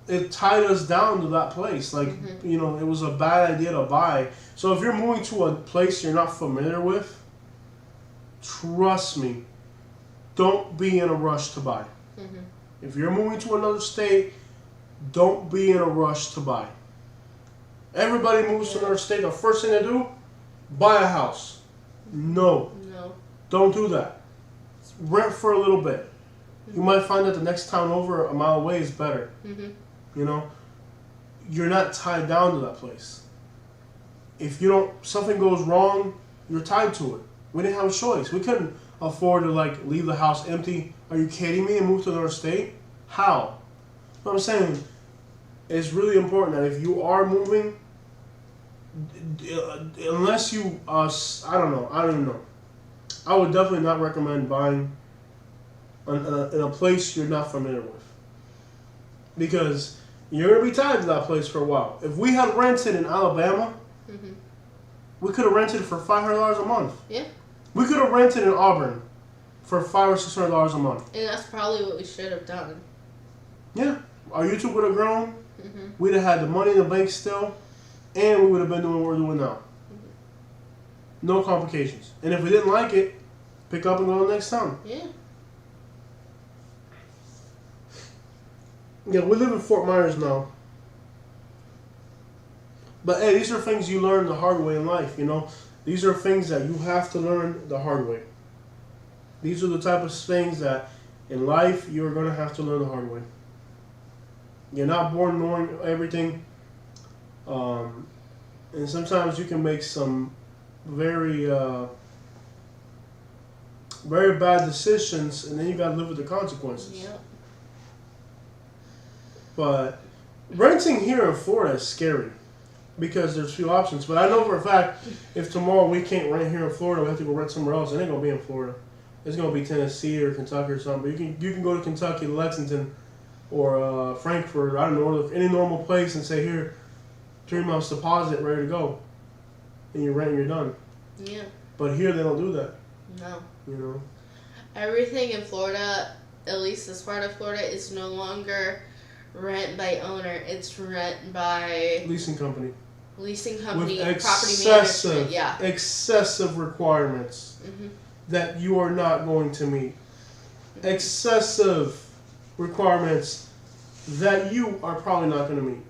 it tied us down to that place. Like, you know, it was a bad idea to buy. So if you're moving to a place you're not familiar with, trust me, don't be in a rush to buy. If you're moving to another state, don't be in a rush to buy. Everybody moves to another state. The first thing they do, buy a house. No. Don't do that. Rent for a little bit. You might find that the next town over a mile away is better. You know, you're not tied down to that place. If you don't, something goes wrong, you're tied to it. We didn't have a choice. We couldn't afford to like leave the house empty. Are you kidding me? And move to another state? How? What I'm saying, it's really important that if you are moving, unless you, I don't even know. I would definitely not recommend buying in a place you're not familiar with. Because you're going to be tied to that place for a while. If we had rented in Alabama, we could have rented for $500 a month. Yeah. We could have rented in Auburn for $500 or $600 a month. And that's probably what we should have done. Yeah. Our YouTube would have grown. We'd have had the money in the bank still. And we would have been doing what we're doing now. No complications. And if we didn't like it, pick up and go to the next town. Yeah. Yeah, we live in Fort Myers now. But hey, these are things you learn the hard way in life, you know. These are things that you have to learn the hard way. These are the type of things that in life you're going to have to learn the hard way. You're not born knowing everything. And sometimes you can make some very very bad decisions, and then you got to live with the consequences. Yep. But renting here in Florida is scary because there's few options. But I know for a fact, if tomorrow we can't rent here in Florida, we have to go rent somewhere else. It ain't gonna be in Florida. It's gonna be Tennessee or Kentucky or something. But you can go to Kentucky, Lexington, or Frankfurt. I don't know, any normal place, and say here, 3 months deposit, ready to go, and you rent and you're done. Yeah. But here they don't do that. No. You know. Everything in Florida, at least this part of Florida, is no longer rent by owner. It's rent by leasing company. Leasing company, with property management. Yeah. Excessive requirements that you are not going to meet. Excessive requirements that you are probably not going to meet.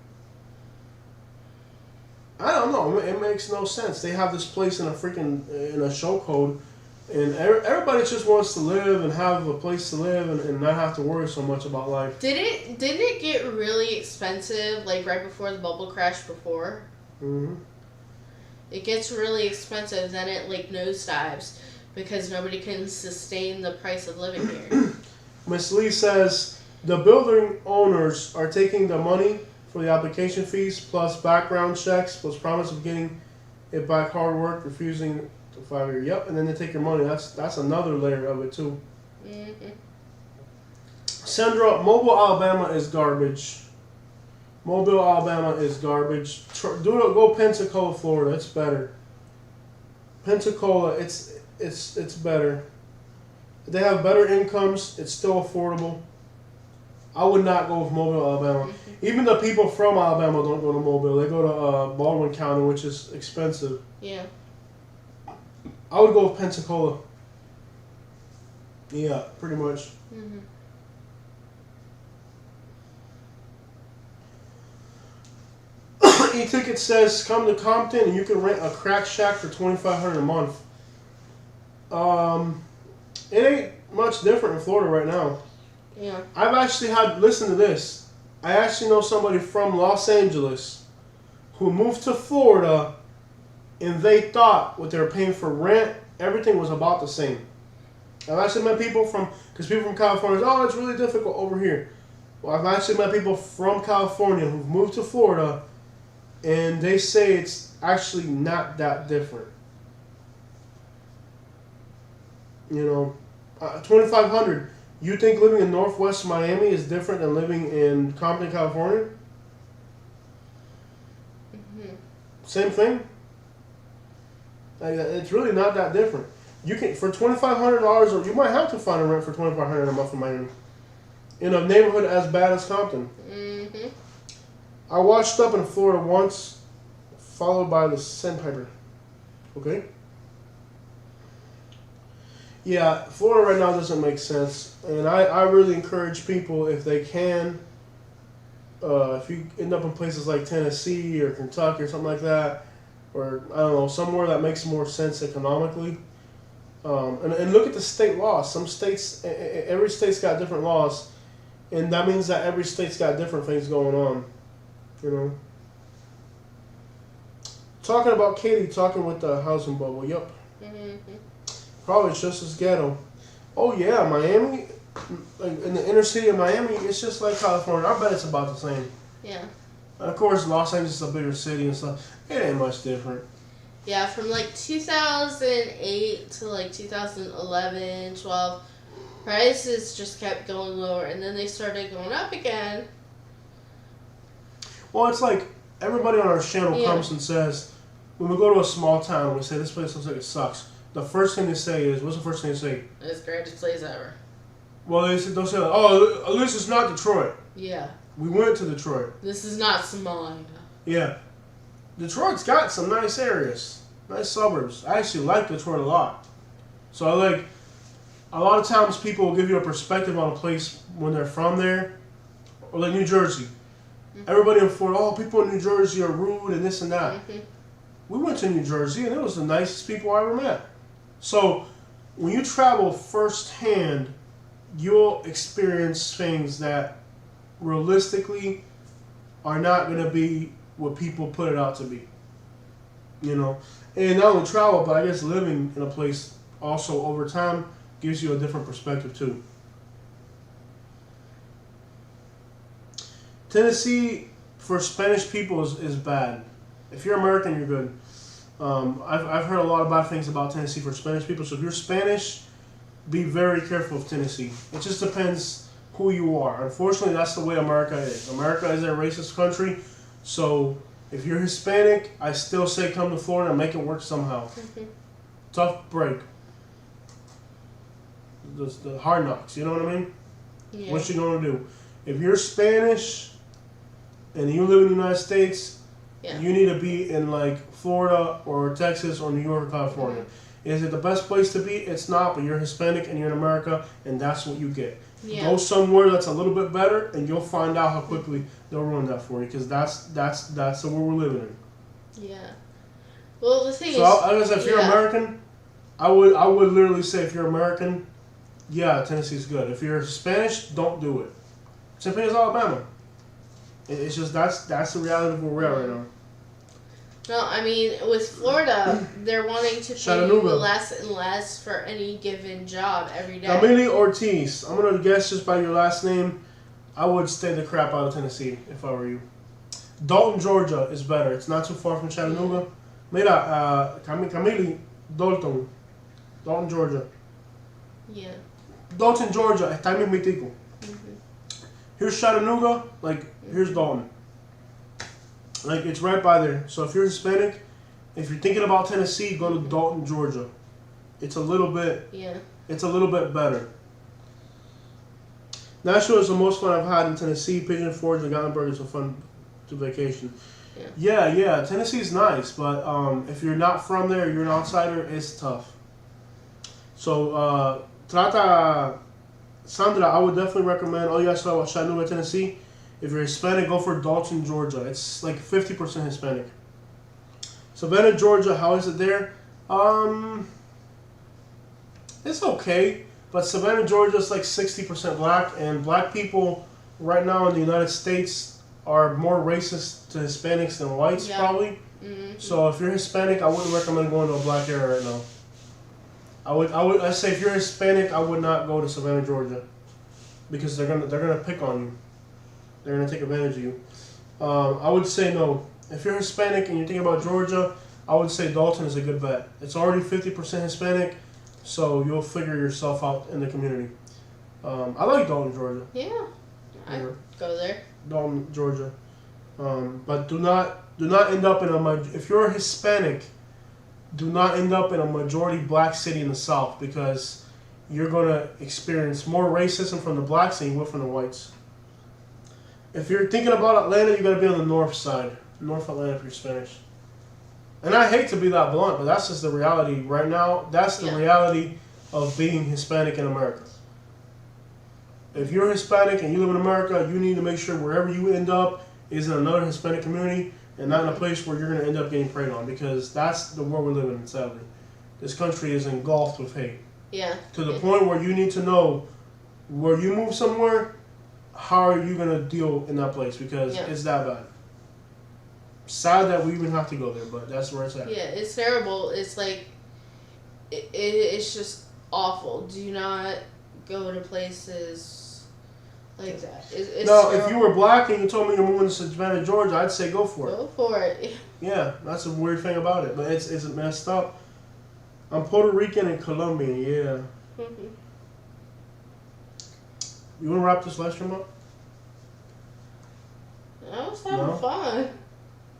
I don't know. It makes no sense. They have this place in a show code, and everybody just wants to live and have a place to live and not have to worry so much about life. Didn't it get really expensive like right before the bubble crash before? It gets really expensive, then it like nosedives because nobody can sustain the price of living here. Miss Lee says the building owners are taking the money for the application fees plus background checks plus promise of getting it back, hard work, refusing to 5 years. Yep, and then they take your money. That's another layer of it too. Sandra, Mobile, Alabama is garbage. Mobile, Alabama is garbage. Go Pensacola, Florida. It's better. Pensacola, it's better. They have better incomes. It's still affordable. I would not go with Mobile, Alabama. Even the people from Alabama don't go to Mobile. They go to Baldwin County, which is expensive. Yeah. I would go with Pensacola. Yeah, pretty much. E-Ticket says come to Compton and you can rent a crack shack for $2,500 a month. It ain't much different in Florida right now. Yeah. I've actually listen to this. I actually know somebody from Los Angeles who moved to Florida and they thought what they were paying for rent, everything was about the same. I've actually met people because people from California say, oh, it's really difficult over here. Well, I've actually met people from California who've moved to Florida, and they say it's actually not that different. You know, 2,500. You think living in Northwest Miami is different than living in Compton, California? Same thing. Like, it's really not that different. You can for $2,500, or you might have to find a rent for $2,500 a month in Miami, in a neighborhood as bad as Compton. I washed up in Florida once, followed by the Sandpiper. Okay. Yeah, Florida right now doesn't make sense, and I really encourage people, if they can, if you end up in places like Tennessee or Kentucky or something like that, or I don't know, somewhere that makes more sense economically, and look at the state laws. Some states, every state's got different laws, and that means that every state's got different things going on, you know. Talking about Katie, talking with the housing bubble, yep. Probably just as ghetto. Oh yeah, Miami, like in the inner city of Miami, it's just like California. I bet it's about the same. Yeah. Of course, Los Angeles is a bigger city and stuff. It ain't much different. Yeah, from like 2008 to like 2011, 12, prices just kept going lower, and then they started going up again. Well, it's like everybody on our channel comes and says, when we go to a small town, we say this place looks like it sucks. The first thing they say is, what's the first thing they say? It's the greatest place ever. Well, they'll say, oh, at least it's not Detroit. Yeah. We went to Detroit. This is not Somalia. Yeah. Detroit's got some nice areas, nice suburbs. I actually like Detroit a lot. So a lot of times people will give you a perspective on a place when they're from there, or like New Jersey. Everybody in Florida, oh, people in New Jersey are rude and this and that. We went to New Jersey and it was the nicest people I ever met. So when you travel firsthand, you'll experience things that realistically are not going to be what people put it out to be. You know, and not only travel, but I guess living in a place also over time gives you a different perspective too. Tennessee for Spanish people is bad. If you're American, you're good. I've heard a lot of bad things about Tennessee for Spanish people. So if you're Spanish, be very careful of Tennessee. It just depends who you are. Unfortunately, that's the way America is. America is a racist country. So if you're Hispanic, I still say come to Florida and make it work somehow. Tough break. The hard knocks, you know what I mean? Yeah. What you gonna do? If you're Spanish and you live in the United States, you need to be in like Florida or Texas or New York or California. Is it the best place to be? It's not, but you're Hispanic and you're in America, and that's what you get. Go somewhere that's a little bit better, and you'll find out how quickly they'll ruin that for you, because that's the world we're living in. Yeah. Well, the thing is, I guess if you're American, I would literally say if you're American, yeah, Tennessee's good. If you're Spanish, don't do it. Same thing as Alabama. It's just that's the reality of where we're at right now. No, I mean, with Florida, they're wanting to pay you less and less for any given job every day. Camille Ortiz, I'm going to guess just by your last name, I would stay the crap out of Tennessee if I were you. Dalton, Georgia is better. It's not too far from Chattanooga. Mira, Camille, Dalton, Georgia. Yeah. Dalton, Georgia, está bien mitico. Here's Chattanooga, like, here's Dalton. Like, it's right by there. So if you're Hispanic, if you're thinking about Tennessee, go to Dalton, Georgia. It's a little bit better. Nashville is the most fun I've had in Tennessee. Pigeon Forge and Gatlinburg is a fun to vacation. Yeah. Tennessee's nice, but if you're not from there, you're an outsider, it's tough. So, Sandra, I would definitely recommend, you guys saw about Chattanooga, Tennessee. If you're Hispanic, go for Dalton, Georgia. It's like 50% Hispanic. Savannah, Georgia, how is it there? It's okay, but Savannah, Georgia is like 60% black, and black people right now in the United States are more racist to Hispanics than whites, probably. So if you're Hispanic, I wouldn't recommend going to a black area right now. I say if you're Hispanic, I would not go to Savannah, Georgia, because they're gonna pick on you. They're gonna take advantage of you. I would say no. If you're Hispanic and you're thinking about Georgia, I would say Dalton is a good bet. It's already 50% Hispanic, so you'll figure yourself out in the community. I like Dalton, Georgia. Yeah, I go there. Dalton, Georgia. But do not end up in if you're Hispanic, do not end up in a majority black city in the South, because you're gonna experience more racism from the blacks than you will from the whites. If you're thinking about Atlanta, you gotta be on the north side, North Atlanta if you're Spanish. And I hate to be that blunt, but that's just the reality right now. That's the reality of being Hispanic in America. If you're Hispanic and you live in America, you need to make sure wherever you end up is in another Hispanic community and not in a place where you're going to end up getting preyed on, because that's the world we're living in, sadly. This country is engulfed with hate. Yeah. To the point where you need to know where you move somewhere, how are you going to deal in that place, because it's that bad. Sad that we even have to go there, but that's where it's at. Yeah, it's terrible. It's like, it's just awful. Do not go to places like that. It's no, terrible. if you were black and you told me you're moving to Savannah, Georgia, I'd say go for it. Go for it. Yeah, that's a weird thing about it, but it's messed up. I'm Puerto Rican and Colombian, yeah. You want to wrap this live stream up? I was having fun.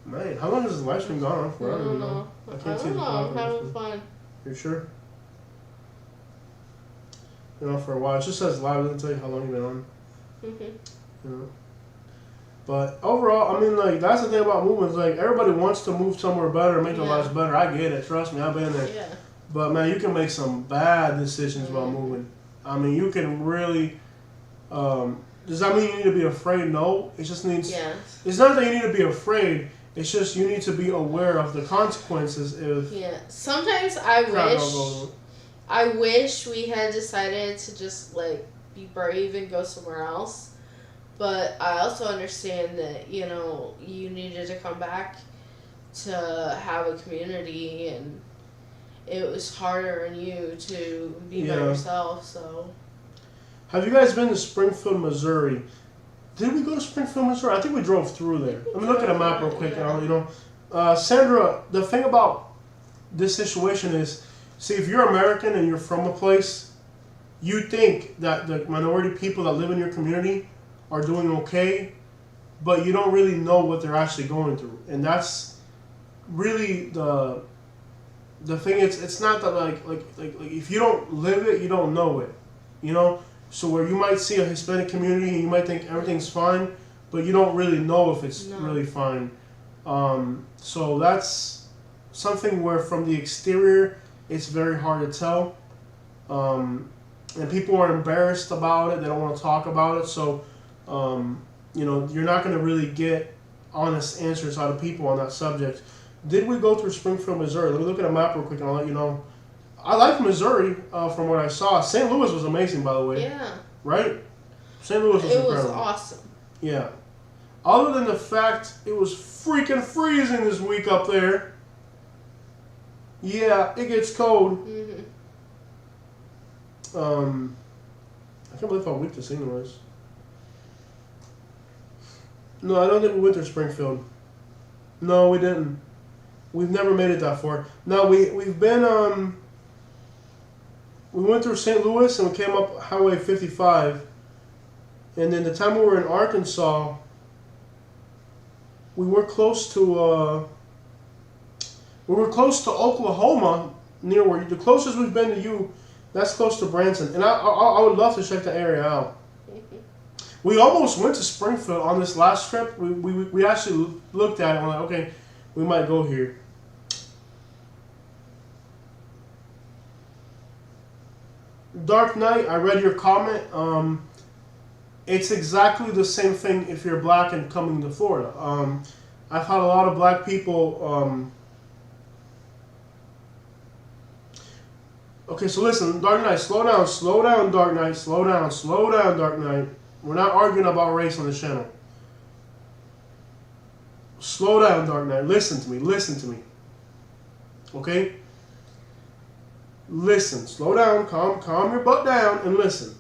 Man, how long has this live stream gone on for? I don't know. I can't see the I'm clock. having fun. You sure? You know, for a while. It just says live, it doesn't tell you how long you've been on. You know? But overall, I mean, like, that's the thing about movements. Like, everybody wants to move somewhere better, make their lives better. I get it. Trust me, I've been there. Yeah. But, man, you can make some bad decisions while moving. I mean, you can really... does that mean you need to be afraid? No. It just needs... It's not that you need to be afraid. It's just you need to be aware of the consequences if... Yeah. Sometimes I wish we had decided to just, like, be brave and go somewhere else. But I also understand that, you know, you needed to come back to have a community, and it was harder on you to be by yourself, so... Have you guys been to Springfield, Missouri? Did we go to Springfield, Missouri? I think we drove through there. Let me look at a map real quick. You know, Sandra, the thing about this situation is, see, if you're American and you're from a place, you think that the minority people that live in your community are doing okay, but you don't really know what they're actually going through. And that's really the thing. It's not that like if you don't live it, you don't know it. You know. So where you might see a Hispanic community and you might think everything's fine, but you don't really know if it's really fine. So that's something where from the exterior, it's very hard to tell. And people are embarrassed about it. They don't want to talk about it. So, you know, you're not going to really get honest answers out of people on that subject. Did we go through Springfield, Missouri? Let me look at a map real quick and I'll let you know. I like Missouri from what I saw. St. Louis was amazing, by the way. Yeah. Right? St. Louis was incredible. It was awesome. Yeah. Other than the fact it was freaking freezing this week up there. Yeah, it gets cold. I can't believe how weak this thing was. No, I don't think we went to Springfield. No, we didn't. We've never made it that far. No, we've been we went through St. Louis and we came up Highway 55. And then the time we were in Arkansas, we were close to Oklahoma, near where the closest we've been to you. That's close to Branson, and I would love to check the area out. We almost went to Springfield on this last trip. We actually looked at it and we're like, okay, we might go here. Dark Knight, I read your comment. It's exactly the same thing if you're black and coming to Florida. I've had a lot of black people. Okay, so listen, Dark Knight, slow down, Dark Knight, slow down, Dark Knight. We're not arguing about race on the channel. Slow down, Dark Knight. Listen to me. Okay? Listen, slow down, calm your butt down, and listen.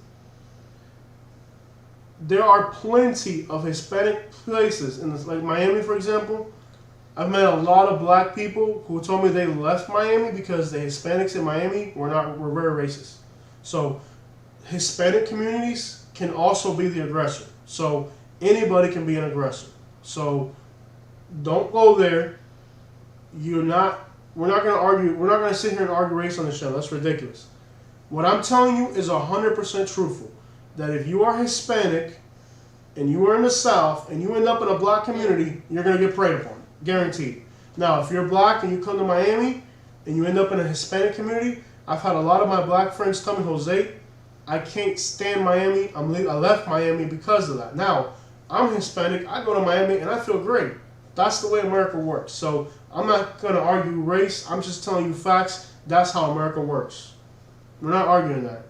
there are plenty of Hispanic places in like Miami, for example. I've met a lot of black people who told me they left Miami because the Hispanics in Miami were very racist. So Hispanic communities can also be the aggressor. So anybody can be an aggressor. So don't go there. We're not going to argue. We're not going to sit here and argue race on the show. That's ridiculous. What I'm telling you is 100% truthful. That if you are Hispanic and you are in the South and you end up in a black community, you're going to get preyed upon. Guaranteed. Now, if you're black and you come to Miami and you end up in a Hispanic community, I've had a lot of my black friends tell me, Jose, I can't stand Miami. I left Miami because of that. Now, I'm Hispanic. I go to Miami and I feel great. That's the way America works. So I'm not going to argue race. I'm just telling you facts. That's how America works. We're not arguing that.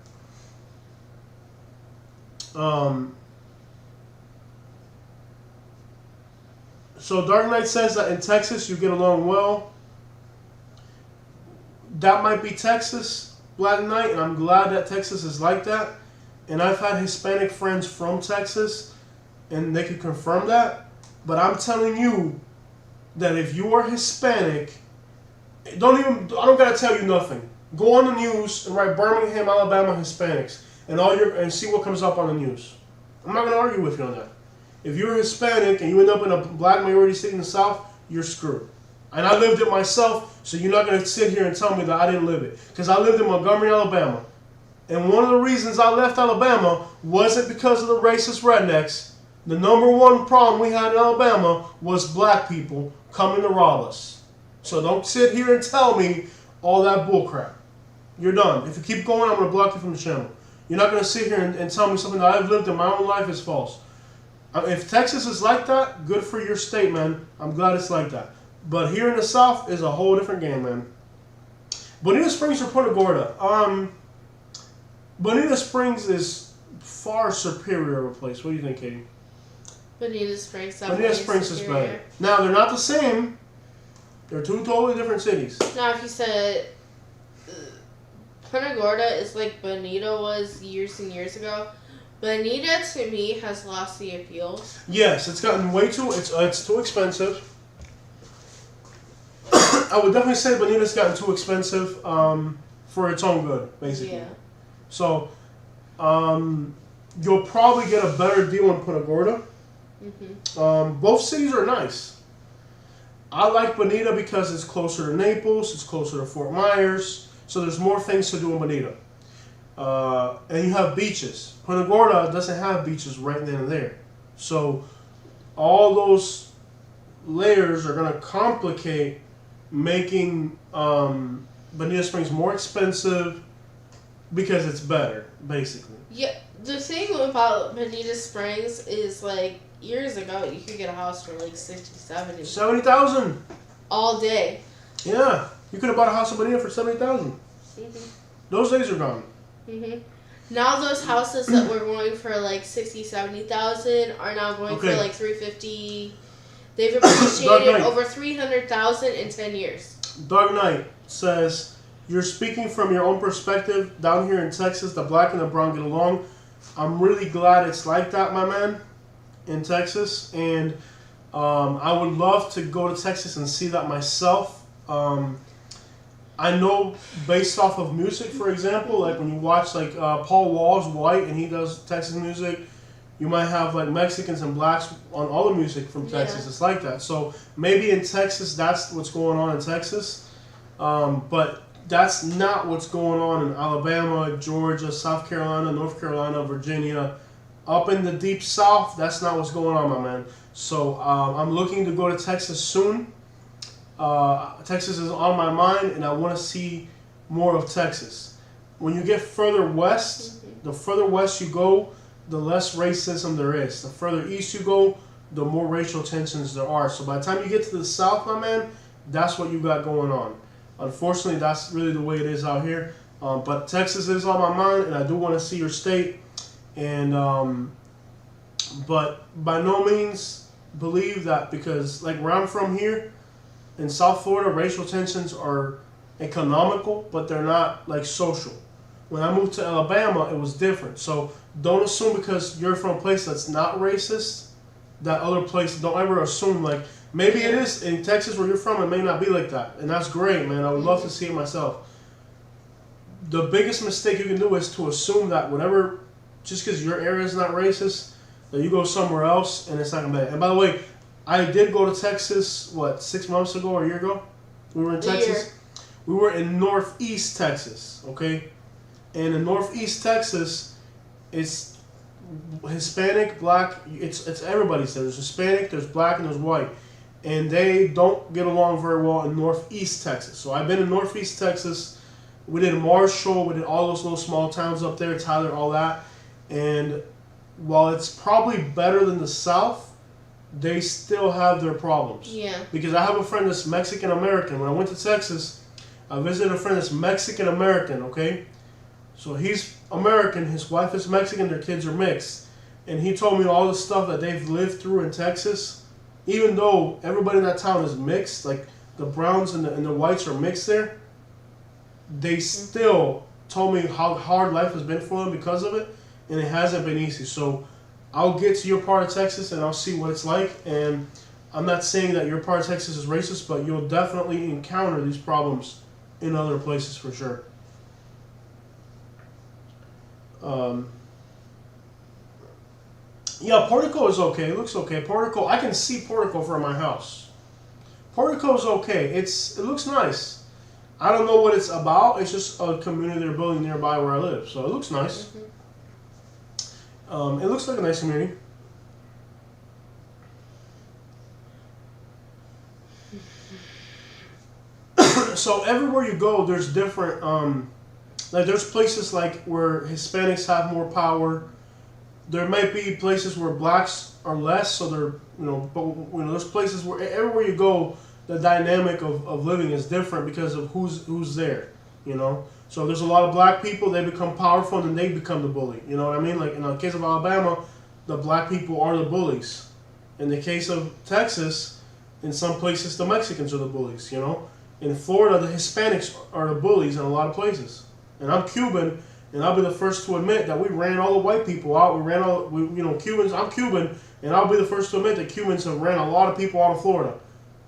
So Dark Knight says that in Texas you get along well. That might be Texas, Black Knight, and I'm glad that Texas is like that. And I've had Hispanic friends from Texas, and they can confirm that. But I'm telling you that if you are Hispanic, I don't gotta tell you nothing. Go on the news and write Birmingham, Alabama Hispanics, and see what comes up on the news. I'm not gonna argue with you on that. If you're Hispanic and you end up in a black majority state in the South, you're screwed. And I lived it myself, so you're not going to sit here and tell me that I didn't live it. Because I lived in Montgomery, Alabama. And one of the reasons I left Alabama wasn't because of the racist rednecks. The number one problem we had in Alabama was black people coming to rob us. So don't sit here and tell me all that bullcrap. You're done. If you keep going, I'm going to block you from the channel. You're not going to sit here and tell me something that I've lived in my own life is false. If Texas is like that, good for your state, man. I'm glad it's like that. But here in the South is a whole different game, man. Bonita Springs or Punta Gorda? Bonita Springs is far superior of a place. What do you think, Katie? Bonita Springs. Bonita Springs is better. Now, they're not the same. They're two totally different cities. Now, if you said Punta Gorda is like Bonita was years and years ago, Bonita, to me, has lost the appeal. Yes, it's gotten way too... It's too expensive. I would definitely say Bonita's gotten too expensive for its own good, basically. Yeah. So, you'll probably get a better deal in Punta Gorda. Mm-hmm. Both cities are nice. I like Bonita because it's closer to Naples, it's closer to Fort Myers, so there's more things to do in Bonita. And you have beaches. Punta Gorda doesn't have beaches right then and there. So all those layers are going to complicate making Bonita Springs more expensive because it's better, basically. Yeah, the thing about Bonita Springs is, like, years ago, you could get a house for like 60, 70. 70,000. All day. Yeah, you could have bought a house in Bonita for 70,000. Mm-hmm. Those days are gone. Mm-hmm. Now those houses that were going for like 60, 70,000 are now going for like 350. They've appreciated over 300,000 in 10 years. Dark Knight says, you're speaking from your own perspective. Down here in Texas, the black and the brown get along. I'm really glad it's like that, my man, in Texas. And I would love to go to Texas and see that myself. I know based off of music, for example, like when you watch like Paul Wall's White and he does Texas music, you might have like Mexicans and blacks on all the music from Texas. Yeah. It's like that. So maybe in Texas, that's what's going on in Texas. But that's not what's going on in Alabama, Georgia, South Carolina, North Carolina, Virginia. Up in the deep South, that's not what's going on, my man. So I'm looking to go to Texas soon. Texas is on my mind, and I want to see more of Texas. When you get further west, the further west you go, the less racism there is. The further east you go, the more racial tensions there are. So by the time you get to the South, my man, that's what you got going on. Unfortunately, that's really the way it is out here. But Texas is on my mind, and I do want to see your state. And but by no means believe that, because like where I'm from here, in South Florida, racial tensions are economical, but they're not like social. When I moved to Alabama, it was different. So don't assume because you're from a place that's not racist, that other place, don't ever assume like, maybe it is in Texas where you're from, it may not be like that. And that's great, man. I would love to see it myself. The biggest mistake you can do is to assume that whatever, just because your area is not racist, that you go somewhere else and it's not gonna be. And by the way, I did go to Texas, 6 months ago or a year ago? We were in Texas. We were in Northeast Texas, okay? And in Northeast Texas, it's Hispanic, black, it's everybody's there. There's Hispanic, there's black, and there's white. And they don't get along very well in Northeast Texas. So I've been in Northeast Texas. We did Marshall, we did all those little small towns up there, Tyler, all that. And while it's probably better than the South, they still have their problems. Yeah. Because I have a friend that's Mexican American. When I went to Texas, I visited a friend that's Mexican American, okay? So he's American, his wife is Mexican, their kids are mixed. And he told me all the stuff that they've lived through in Texas. Even though everybody in that town is mixed, like the browns and the whites are mixed there, they still told me how hard life has been for them because of it, and it hasn't been easy. So I'll get to your part of Texas and I'll see what it's like. And I'm not saying that your part of Texas is racist, but you'll definitely encounter these problems in other places for sure. Yeah, Portico is okay. It looks okay. Portico, I can see Portico from my house. Portico is okay. It looks nice. I don't know what it's about. It's just a community they're building nearby where I live, so it looks nice. It looks like a nice community. So everywhere you go, there's different. Like there's places like where Hispanics have more power. There might be places where blacks are less. So but there's places where everywhere you go, the dynamic of living is different because of who's there. So there's a lot of black people. They become powerful and then they become the bully. You know what I mean? Like in the case of Alabama, the black people are the bullies. In the case of Texas, in some places the Mexicans are the bullies. In Florida, the Hispanics are the bullies in a lot of places. And I'm Cuban, and I'll be the first to admit that we ran all the white people out. Cubans. I'm Cuban, and I'll be the first to admit that Cubans have ran a lot of people out of Florida.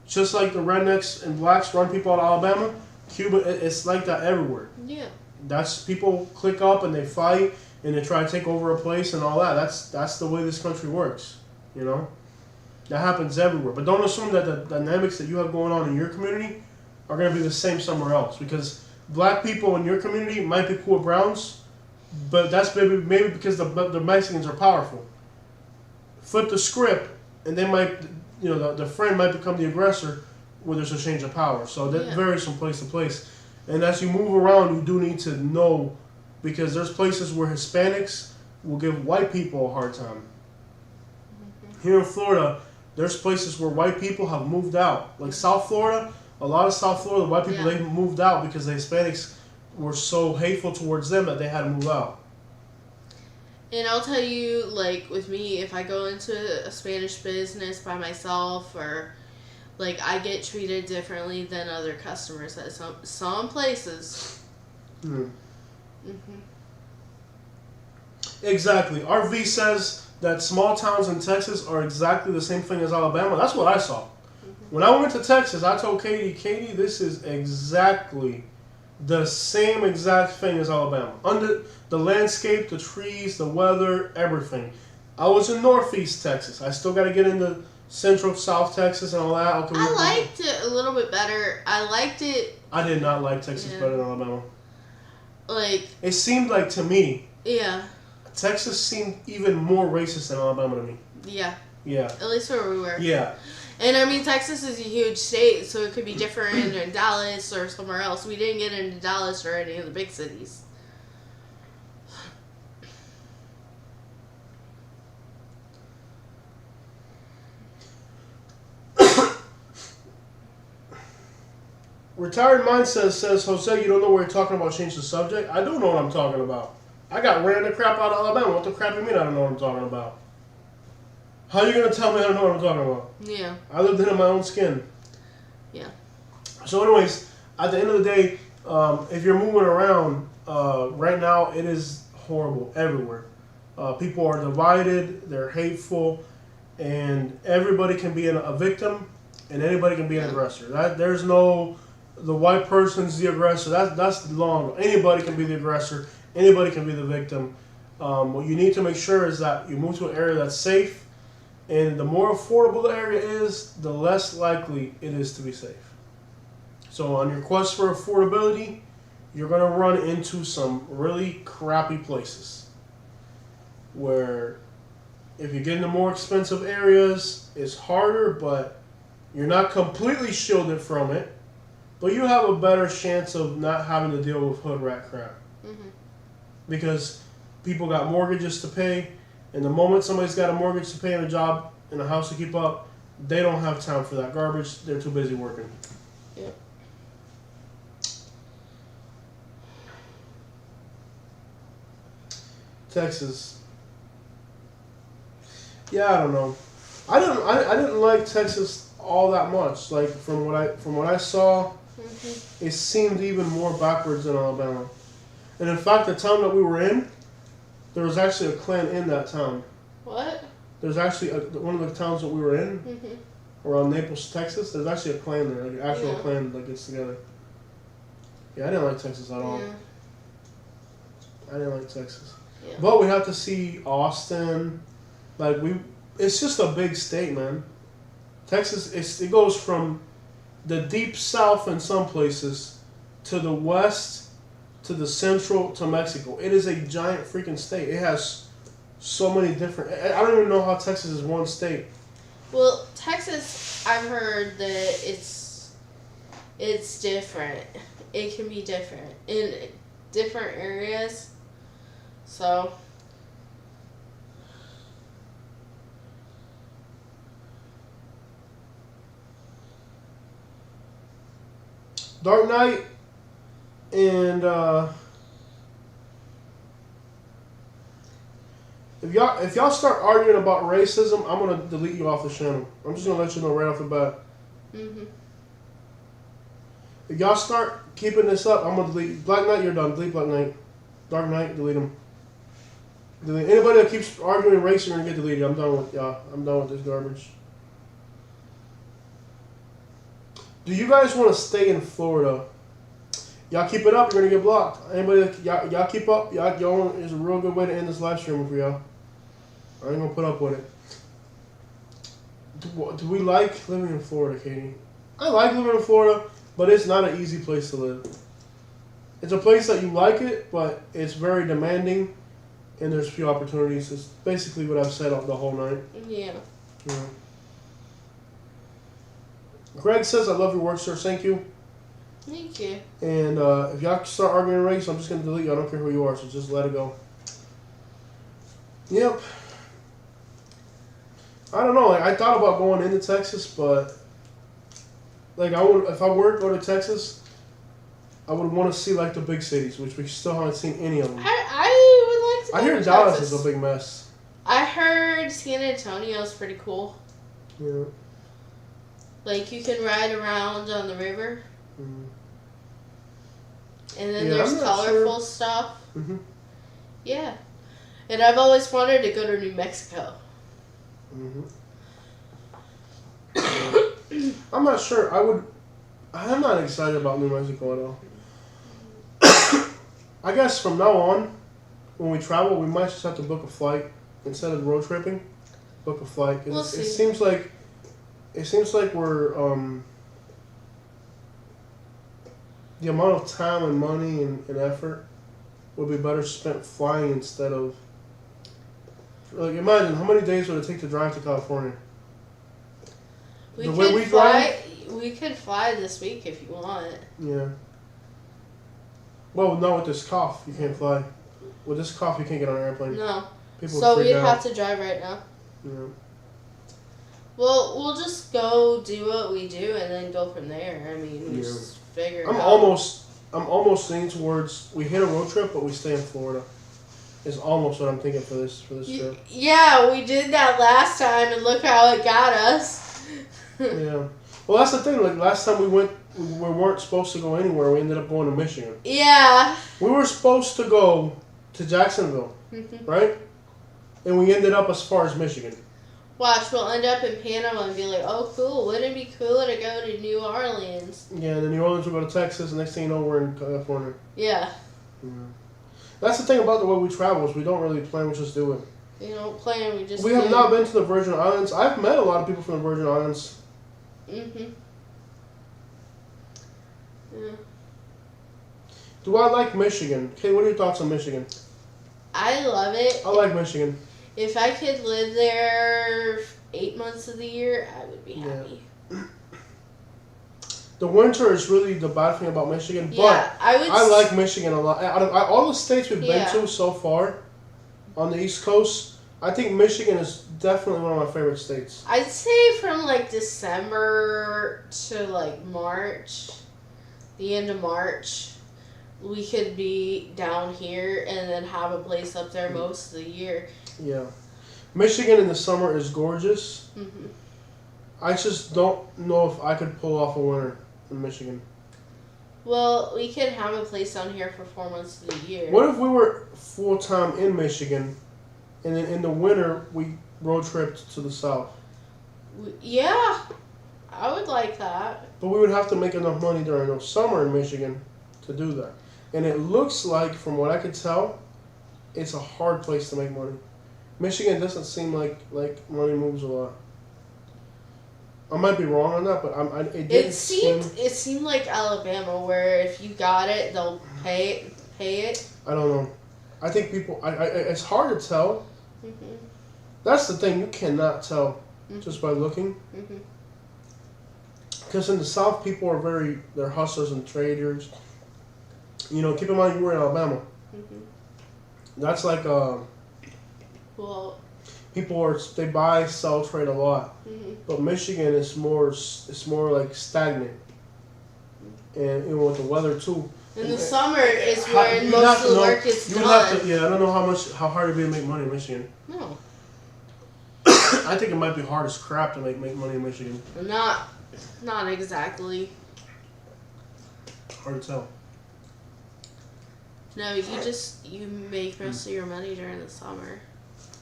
Just like the rednecks and blacks run people out of Alabama, Cuba, it's like that everywhere. Yeah. That's people click up and they fight and they try to take over a place and all that. That's the way this country works. That happens everywhere. But don't assume that the dynamics that you have going on in your community are going to be the same somewhere else, because black people in your community might be cool with browns, but that's maybe because the Mexicans are powerful. Flip the script, and they might, the friend might become the aggressor where there's a change of power. So that varies from place to place. And as you move around, you do need to know, because there's places where Hispanics will give white people a hard time. Here in Florida, there's places where white people have moved out. Like South Florida, a lot of South Florida white people, they moved out because the Hispanics were so hateful towards them that they had to move out. And I'll tell you, like, with me, if I go into a Spanish business by myself, or, like, I get treated differently than other customers at some places. Exactly. RV says that small towns in Texas are exactly the same thing as Alabama. That's what I saw. When I went to Texas, I told Katie, this is exactly the same exact thing as Alabama. Under the landscape, the trees, the weather, everything. I was in Northeast Texas. I still got to get into Central, South Texas and all that. I liked it a little bit better. I liked it. I did not like Texas better than Alabama. Like, it seemed like, to me, Texas seemed even more racist than Alabama to me. Yeah. Yeah. At least where we were. Yeah. And I mean, Texas is a huge state, so it could be different in Dallas or somewhere else. We didn't get into Dallas or any of the big cities. Retired Mindset says, Jose, you don't know what you're talking about, change the subject. I do know what I'm talking about. I got ran the crap out of Alabama. What the crap you mean I don't know what I'm talking about? How are you going to tell me I don't know what I'm talking about? Yeah. I lived it in my own skin. Yeah. So anyways, at the end of the day, if you're moving around, right now it is horrible everywhere. People are divided, they're hateful, and everybody can be a victim, and anybody can be an aggressor. There's no the white person's the aggressor. That's long. Anybody can be the aggressor. Anybody can be the victim. What you need to make sure is that you move to an area that's safe, and the more affordable the area is, the less likely it is to be safe. So on your quest for affordability, you're going to run into some really crappy places where if you get into more expensive areas, it's harder, but you're not completely shielded from it. But you have a better chance of not having to deal with hood rat crap. Mm-hmm. Because people got mortgages to pay, and the moment somebody's got a mortgage to pay and a job and a house to keep up, they don't have time for that garbage. They're too busy working. Yep. Texas. Yeah, I don't know. I didn't like Texas all that much. Like from what I saw, it seemed even more backwards than Alabama. And in fact, the town that we were in, there was actually a Klan in that town. What? There's actually one of the towns that we were in, around Naples, Texas. There's actually a Klan there, like an actual Klan that gets together. Yeah, I didn't like Texas at all. Yeah. I didn't like Texas. Yeah. But we have to see Austin. It's just a big state, man. Texas, it goes from the deep south in some places to the west to the central to Mexico. It is a giant freaking state. It has so many different. I don't even know how Texas is one state. Well, Texas, I've heard that it's different. It can be different in different areas. So. Dark Knight and if y'all start arguing about racism, I'm gonna delete you off the channel. I'm just gonna let you know right off the bat. If y'all start keeping this up, I'm gonna delete Black Knight. You're done. Delete Black Knight. Dark Knight. Delete him. Delete anybody that keeps arguing race. You're gonna get deleted. I'm done with y'all. I'm done with this garbage. Do you guys want to stay in Florida? Y'all keep it up, you're gonna get blocked. Anybody, y'all keep up. Y'all is a real good way to end this live stream for y'all. I ain't gonna put up with it. Do we like living in Florida, Katie? I like living in Florida, but it's not an easy place to live. It's a place that you like it, but it's very demanding, and there's few opportunities. It's basically what I've said the whole night. Yeah. Yeah. Greg says, I love your work, sir. Thank you. Thank you. And if y'all start arguing race, I'm just going to delete you. I don't care who you are, so just let it go. Yep. I don't know. I thought about going into Texas, but if I were to go to Texas, I would want to see the big cities, which we still haven't seen any of them. I would like to go I hear to Dallas Texas. is a big mess. I heard San Antonio is pretty cool. Yeah. You can ride around on the river. Mm-hmm. And then Yeah, there's I'm not colorful stuff. Mm-hmm. Yeah. And I've always wanted to go to New Mexico. Mm-hmm. I'm not sure. I'm not excited about New Mexico at all. I guess from now on, when we travel, we might just have to book a flight instead of road tripping. Book a flight. We'll see. It seems like we're the amount of time and money and effort would be better spent flying instead of imagine how many days would it take to drive to California? We The way could we fly. We could fly this week if you want. Yeah. Well, no, with this cough, you can't fly. With this cough, you can't get on an airplane. No. People So would we'd freak out. have to drive right now. Yeah. Well, we'll just go do what we do and then go from there. I mean, we Yeah. just figure it I'm out. almost leaning towards we hit a road trip, but we stay in Florida. Is almost what I'm thinking for this trip. Yeah, we did that last time, and look how it got us. Yeah. Well, that's the thing. Last time we went we weren't supposed to go anywhere. We ended up going to Michigan. Yeah. We were supposed to go to Jacksonville, right? And we ended up as far as Michigan. Watch, we'll end up in Panama and be like, oh, cool. Wouldn't it be cool to go to New Orleans? Yeah, and then New Orleans will go to Texas, and next thing you know, we're in California. Yeah. That's the thing about the way we travel is we don't really plan, we just do it. We don't plan, we just We have not been to the Virgin Islands. I've met a lot of people from the Virgin Islands. Yeah. Do I like Michigan? Okay, what are your thoughts on Michigan? I love it. I like Michigan. If I could live there 8 months of the year, I would be happy. The winter is really the bad thing about Michigan, but Yeah, I like Michigan a lot. Out of all the states we've been Yeah. to so far on the East Coast, I think Michigan is definitely one of my favorite states. I'd say from like December to like March, the end of March, we could be down here and then have a place up there most of the year. Yeah. Michigan in the summer is gorgeous. Mm-hmm. I just don't know if I could pull off a winter in Michigan. Well, we could have a place down here for 4 months of the year. What if we were full-time in Michigan and then in the winter we road tripped to the south? Yeah, I would like that. But we would have to make enough money during the summer in Michigan to do that. And it looks like, from what I could tell, it's a hard place to make money. Michigan doesn't seem like money moves a lot. I might be wrong on that, but it seemed like Alabama, where if you got it, they'll pay it. I don't know. I think people. It's hard to tell. Mm-hmm. That's the thing. You cannot tell just by looking. Mm-hmm. Because in the South, people are they're hustlers and traders. You know, keep in mind you were in Alabama. Mm-hmm. That's like Well. people they buy, sell, trade a lot. Mm-hmm. But Michigan is more like stagnant, and with the weather too. In the summer is where most of the work is done. I don't know how hard it'd be to make money in Michigan. No. I think it might be hard as crap to make money in Michigan. Not exactly. Hard to tell. No, you make most of your money during the summer.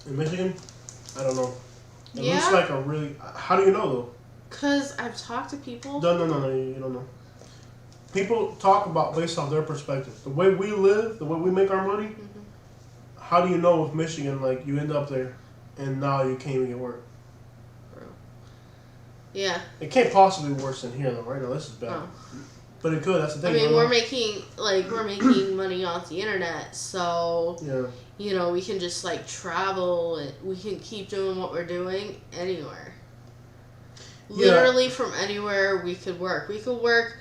In Michigan? I don't know. It Yeah. looks like a really... How do you know, though? 'Cause I've talked to people. No, you don't know. People talk about based off their perspective. The way we live, the way we make our money, how do you know with Michigan, like, you end up there and now you can't even get work? Yeah. It can't possibly be worse than here, though, right? No, this is bad. Oh. But it could, that's the thing. I mean, we're making money off the internet, so... Yeah. You know, we can just, like, travel, and we can keep doing what we're doing anywhere. Literally from anywhere we could work. We could work,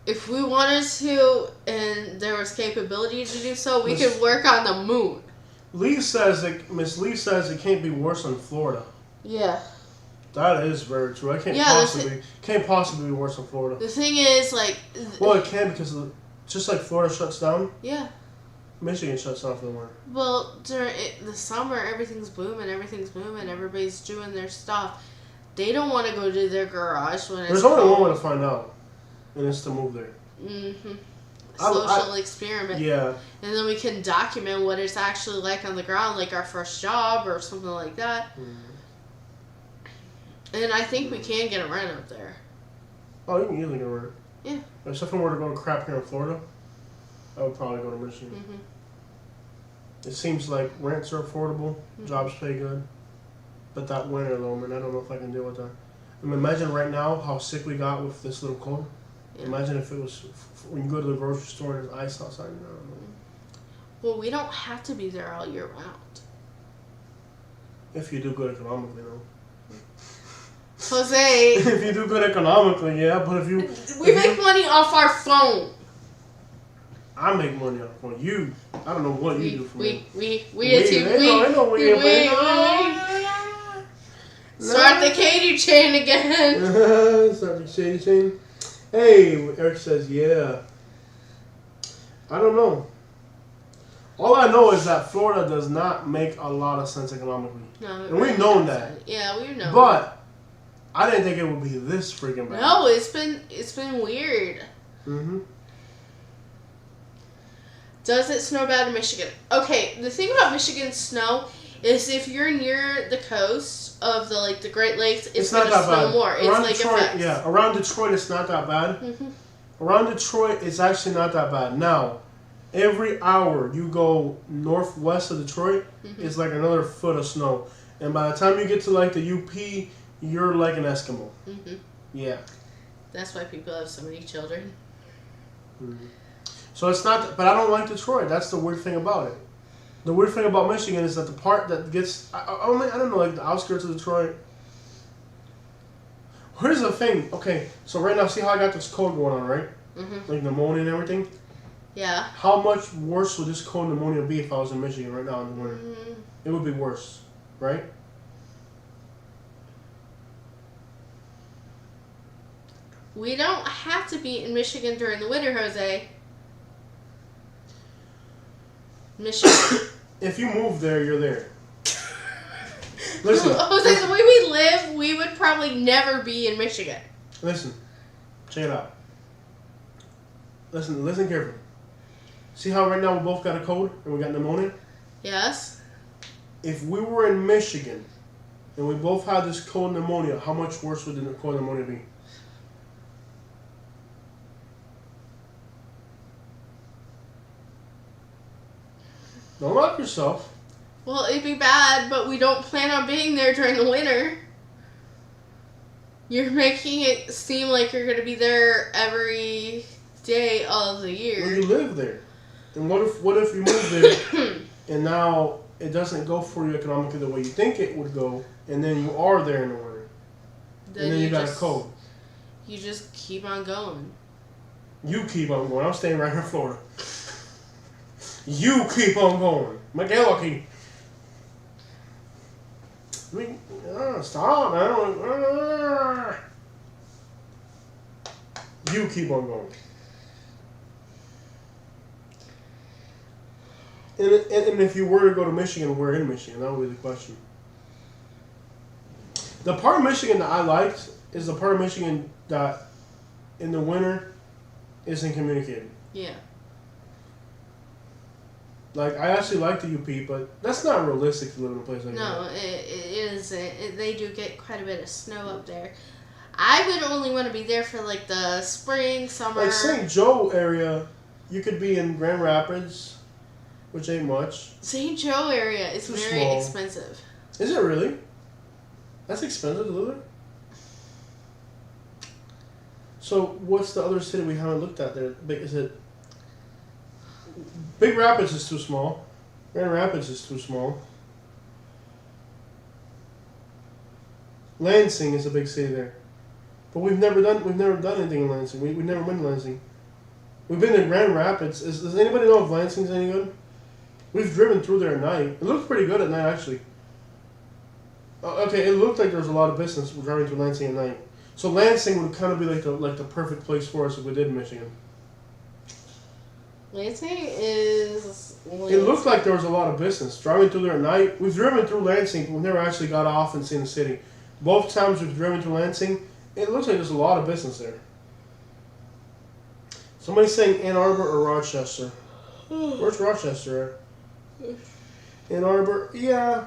if we wanted to, and there was capability to do so, we could work on the moon. Miss Lee says it can't be worse than Florida. Yeah. That is very true. It can't possibly be worse than Florida. The thing is, like... Well, it can because just like Florida shuts down. Yeah. Michigan shuts down for the winter. Well, during the summer, everything's booming, everybody's doing their stuff. They don't want to go to their garage when it's There's only one way to find out, and it's to move there. Mm-hmm. Social experiment. Yeah. And then we can document what it's actually like on the ground, like our first job or something like that. Mm. And I think we can get a rent up there. Oh, you can easily get a rent. Yeah. If something were to go to crap here in Florida, I would probably go to Michigan. Mm-hmm. It seems like rents are affordable, jobs pay good. But that winter, though, man, I don't know if I can deal with that. I mean, imagine right now how sick we got with this little cold. Yeah. Imagine if it was when you go to the grocery store and there's ice outside. I don't know. Well, we don't have to be there all year round. If you do good economically, though. Jose. If you do good economically, yeah, but if you... We make money off our phone. I make money off on you. I don't know what you do for me. We Start the Katie chain again. Start the Katie chain. Hey, Eric says, yeah. I don't know. All I know is that Florida does not make a lot of sense economically. No, and we've known that. Yeah, we've known. But I didn't think it would be this freaking bad. No, it's been weird. Mm-hmm. Does it snow bad in Michigan? Okay, the thing about Michigan snow is if you're near the coast of the Great Lakes, it's not gonna that snow bad. more. Around It's like Detroit, effects. yeah. Around Detroit, it's not that bad. Mm-hmm. Around Detroit, it's actually not that bad. Now, every hour you go northwest of Detroit, it's like another foot of snow. And by the time you get to like the UP, you're like an Eskimo. Mm-hmm. Yeah. That's why people have so many children. Mm-hmm. So it's not, but I don't like Detroit. That's the weird thing about it. The weird thing about Michigan is that the part that gets, I don't know, like the outskirts of Detroit. Here's the thing. Okay, so right now, see how I got this cold going on, right? Mm-hmm. Like pneumonia and everything. Yeah. How much worse would this cold pneumonia be if I was in Michigan right now in the winter? Mm-hmm. It would be worse, right? We don't have to be in Michigan during the winter, Jose. Michigan. If you move there, you're there. Listen, Jose, the way we live, we would probably never be in Michigan. listen. Check it out. Listen carefully. See how right now we both got a cold and we got pneumonia? Yes. If we were in Michigan and we both had this cold pneumonia, how much worse would the cold pneumonia be? Don't lock yourself. Well, it'd be bad, but we don't plan on being there during the winter. You're making it seem like you're going to be there every day of the Well, year. you live there. And what if you move there and now it doesn't go for you economically the way you think it would go, and then you are there in the winter, and then you got a cold. You just keep on going. You keep on going. I'm staying right here in Florida. You keep on going. McGillicuddy. I mean, stop, man. You keep on going. And if you were to go to Michigan, where in Michigan? That would be the question. The part of Michigan that I liked is the part of Michigan that in the winter isn't communicated. Yeah. Like, I actually like the UP, but that's not realistic to live in a place like that. No, it isn't. They do get quite a bit of snow up there. I would only want to be there for like the spring, summer. Like St. Joe area, you could be in Grand Rapids, which ain't much. St. Joe area is Too very small. expensive. Is it really? That's expensive to live there? So, what's the other city we haven't looked at there? Is it... Big Rapids is too small. Grand Rapids is too small. Lansing is a big city there. But we've never done anything in Lansing. We've never been to Lansing. We've been to Grand Rapids. Does anybody know if Lansing's any good? We've driven through there at night. It looked pretty good at night, actually. Okay, it looked like there was a lot of business driving through Lansing at night. So Lansing would kind of be like the perfect place for us if we did in Michigan. Lansing is... It looked like there was a lot of business. Driving through there at night, we've driven through Lansing, but we've never actually got off and seen the city. Both times we've driven through Lansing, it looks like there's a lot of business there. Somebody's saying Ann Arbor or Rochester. Where's Rochester at? Ann Arbor? Yeah.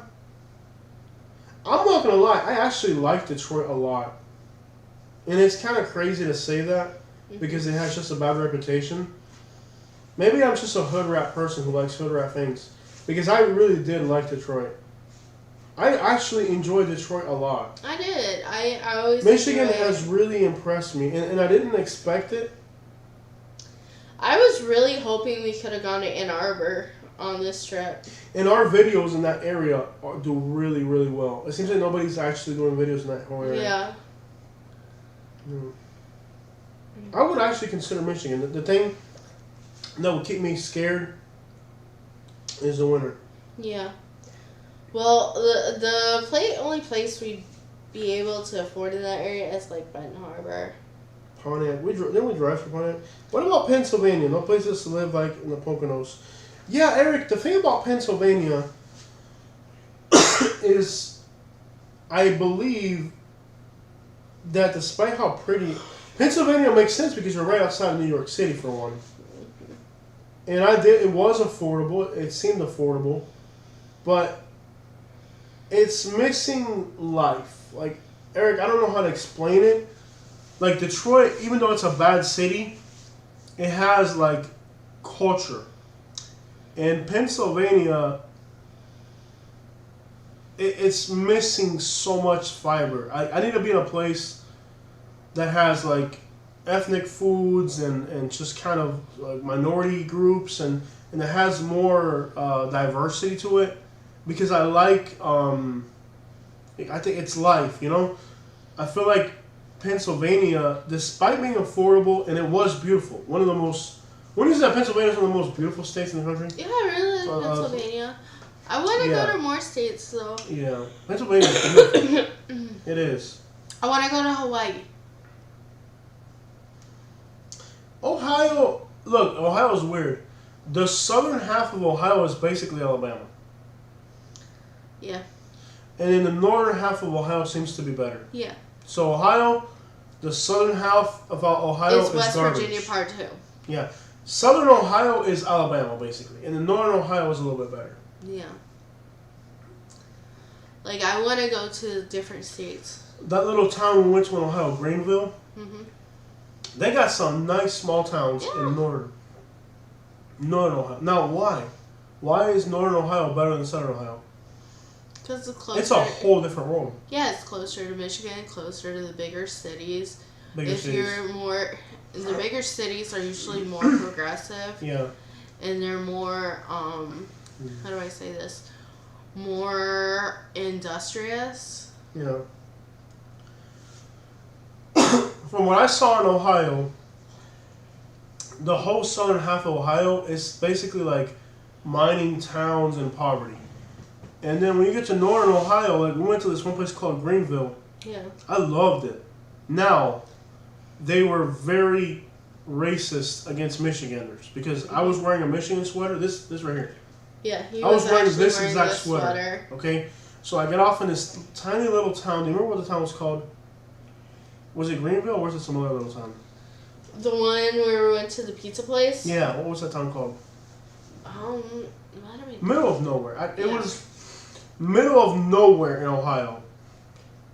I'm not going to lie, I actually like Detroit a lot. And it's kind of crazy to say that because it has just a bad reputation. Maybe I'm just a hood rat person who likes hood rat things. Because I really did like Detroit. I actually enjoyed Detroit a lot. I did. I always Michigan enjoyed... has really impressed me. And I didn't expect it. I was really hoping we could have gone to Ann Arbor on this trip. And our videos in that area do really, really well. It seems like nobody's actually doing videos in that whole area. Yeah. I would actually consider Michigan. The thing that would keep me scared is the winter. Yeah. Well, the only place we'd be able to afford in that area is like Benton Harbor. Pontiac. Didn't we drive for Pontiac? What about Pennsylvania? No places to live like in the Poconos. Yeah, Eric, the thing about Pennsylvania is, I believe, that despite how pretty Pennsylvania makes sense because you're right outside of New York City for one. And it was affordable. It seemed affordable, but it's missing life. Like Eric, I don't know how to explain it. Like Detroit, even though it's a bad city, it has like culture. And Pennsylvania, it's missing so much fiber. I need to be in a place that has like ethnic foods and just kind of like minority groups and it has more diversity to it because I like I think it's life, you know. I feel like Pennsylvania, despite being affordable, and it was beautiful, one of the most. When you say that Pennsylvania is one of the most beautiful states in the country? Yeah, I really like Pennsylvania. I want to go to more states though. Yeah, Pennsylvania is beautiful. It is. I want to go to Hawaii. Ohio, look, Ohio's weird. The southern half of Ohio is basically Alabama. Yeah. And then the northern half of Ohio seems to be better. Yeah. So Ohio, the southern half of Ohio is West garbage. Virginia part 2. Yeah. Southern Ohio is Alabama, basically. And the northern Ohio is a little bit better. Yeah. Like, I want to go to different states. That little town we went to in Ohio, Greenville, Mm-hmm. they got some nice small towns in northern Ohio. Now, why? Why is northern Ohio better than southern Ohio? Because it's closer. It's a whole different world. Yeah, it's closer to Michigan, closer to the bigger cities. Bigger if cities. you're more... The bigger cities are usually more progressive. Yeah. And they're more, how do I say this? More industrious. Yeah. From what I saw in Ohio, the whole southern half of Ohio is basically like mining towns and poverty. And then when you get to northern Ohio, like we went to this one place called Greenville. Yeah. I loved it. Now, they were very racist against Michiganders because I was wearing a Michigan sweater. This right here. Yeah, he I was wearing actually this wearing exact this sweater. Okay, so I get off in this tiny little town. Do you remember what the town was called? Was it Greenville or was it some other little town? The one where we went to the pizza place? Yeah, what was that town called? I don't Middle of nowhere. It was middle of nowhere in Ohio.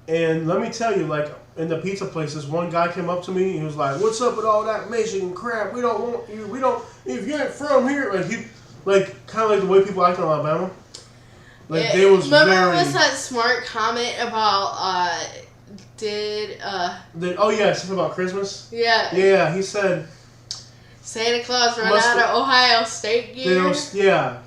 And let me tell you, like, in the pizza places, one guy came up to me. He was like, "What's up with all that Michigan crap? We don't want you. We don't. If you ain't from here, like kind of like the way people act in Alabama. Like they was remember was that smart comment about oh yeah, something about Christmas. Yeah. Yeah, he said Santa Claus ran out of Ohio State gear. Yeah.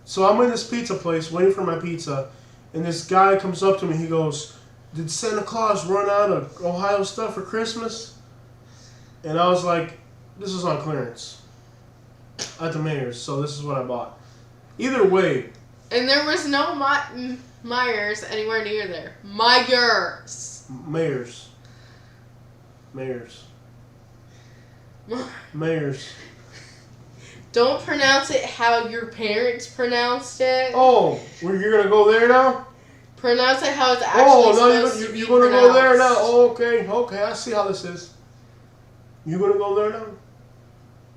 So I'm in this pizza place waiting for my pizza, and this guy comes up to me. He goes, "Did Santa Claus run out of Ohio stuff for Christmas?" And I was like, "This is on clearance at the Mayor's, so this is what I bought." Either way. And there was no Myers anywhere near there. Myers. Mayor's. Don't pronounce it how your parents pronounced it. Oh, you're gonna go there now? Pronounce it how it's actually supposed to be you're gonna pronounced. go there now? Oh, okay, I see how this is. You gonna go there now?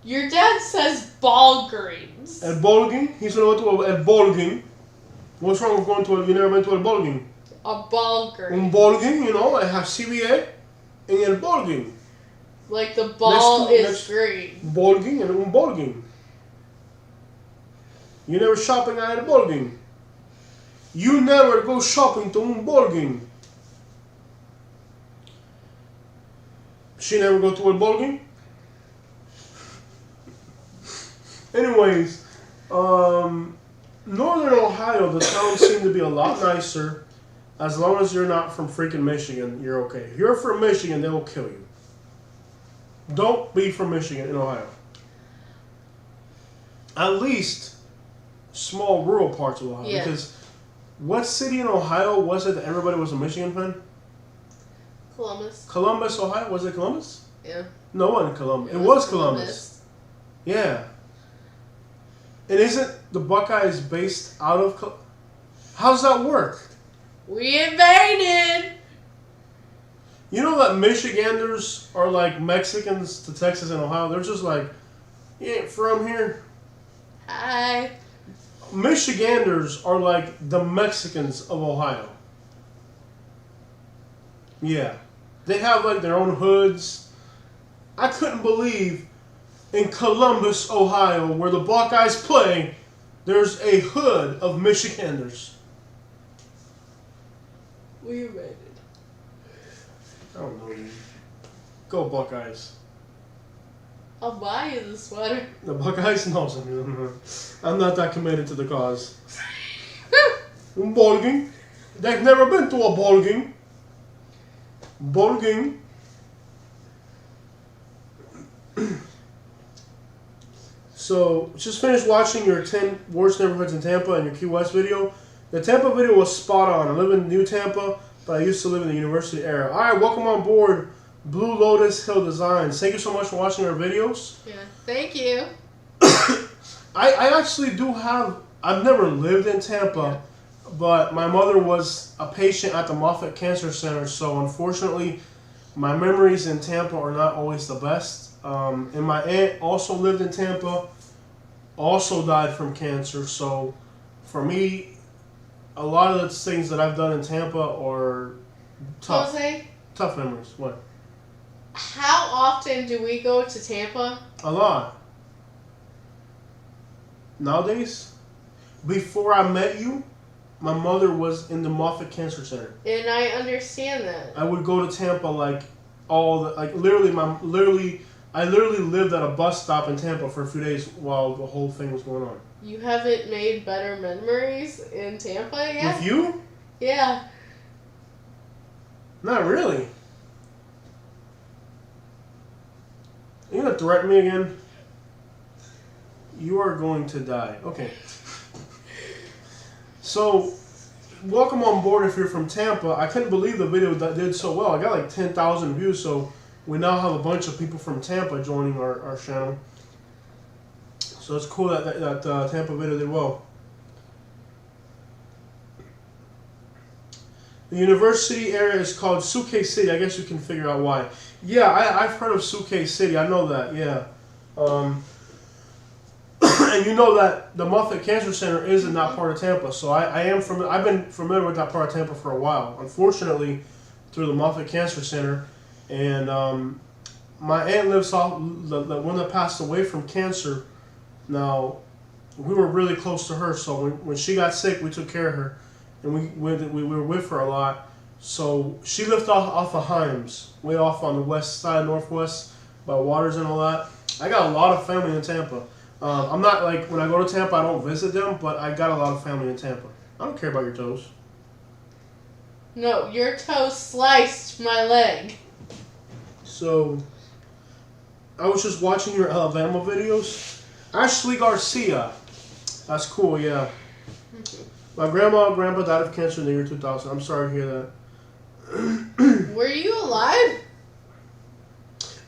Your dad says Ballgreens. At Bolging? He's gonna go to at Bolging. What's wrong with going to you never been to a Bolging? A Ballgreen. Bolging, you know, I have CBA and then Bolging. Like the ball is green. Bolging and Bolging. You never shopping at a Bolging. You never go shopping to Bolging. She never go to a Bolging? Anyways, Northern Ohio, the towns seem to be a lot nicer. As long as you're not from freaking Michigan, you're okay. If you're from Michigan, they will kill you. Don't be from Michigan in Ohio. At least small rural parts of Ohio. Yeah. Because what city in Ohio was it that everybody was a Michigan fan? Columbus. Columbus, Ohio? Was it Columbus? Yeah. No, it wasn't Columbus. It was Columbus. Yeah. And isn't the Buckeyes based out of How's that work? We invaded. You know that Michiganders are like Mexicans to Texas and Ohio? They're just like, you ain't from here. Hi. Michiganders are like the Mexicans of Ohio. Yeah. They have like their own hoods. I couldn't believe in Columbus, Ohio, where the Buckeyes play, there's a hood of Michiganders. We made it. I don't know you. Go Buckeyes. I'll buy you the sweater. The Buckeyes knows I'm not that committed to the cause. Ball game. They've never been to a ball game. Ball game. So, just finished watching your 10 worst neighborhoods in Tampa and your Key West video. The Tampa video was spot on. I live in New Tampa, but I used to live in the university area. Alright, welcome on board Blue Lotus Hill Designs. Thank you so much for watching our videos. Yeah, thank you. I actually do have, I've never lived in Tampa, but my mother was a patient at the Moffitt Cancer Center, so unfortunately, my memories in Tampa are not always the best. And my aunt also lived in Tampa, also died from cancer, so for me, a lot of the things that I've done in Tampa are tough. Jose, Tough memories. What? how often do we go to Tampa? A lot. Nowadays, before I met you, my mother was in the Moffitt Cancer Center. And I understand that. I would go to Tampa like literally I lived at a bus stop in Tampa for a few days while the whole thing was going on. You haven't made better memories in Tampa yet? With you? Yeah. Not really. Are you gonna threaten me again? You are going to die. Okay. So, welcome on board if you're from Tampa. I couldn't believe the video that did so well. I got like 10,000 views, so we now have a bunch of people from Tampa joining our channel. So it's cool that Tampa video did well. The university area is called Suitcase City. I guess you can figure out why. Yeah, I've heard of Suitcase City. I know that, yeah. And you know that the Moffitt Cancer Center is in that part of Tampa, so I've been familiar with that part of Tampa for a while. Unfortunately, through the Moffitt Cancer Center, and my aunt lives off the one that passed away from cancer. Now, we were really close to her, so when she got sick, we took care of her, and we were with her a lot. So she lived off of Himes, way off on the west side, northwest, by Waters and all that. I got a lot of family in Tampa. I'm not like, when I go to Tampa, I don't visit them, but I got a lot of family in Tampa. I don't care about your toes. No, your toe sliced my leg. So, I was just watching your Alabama videos. Ashley Garcia. That's cool, yeah. My grandma and grandpa died of cancer in the year 2000. I'm sorry to hear that. Were you alive?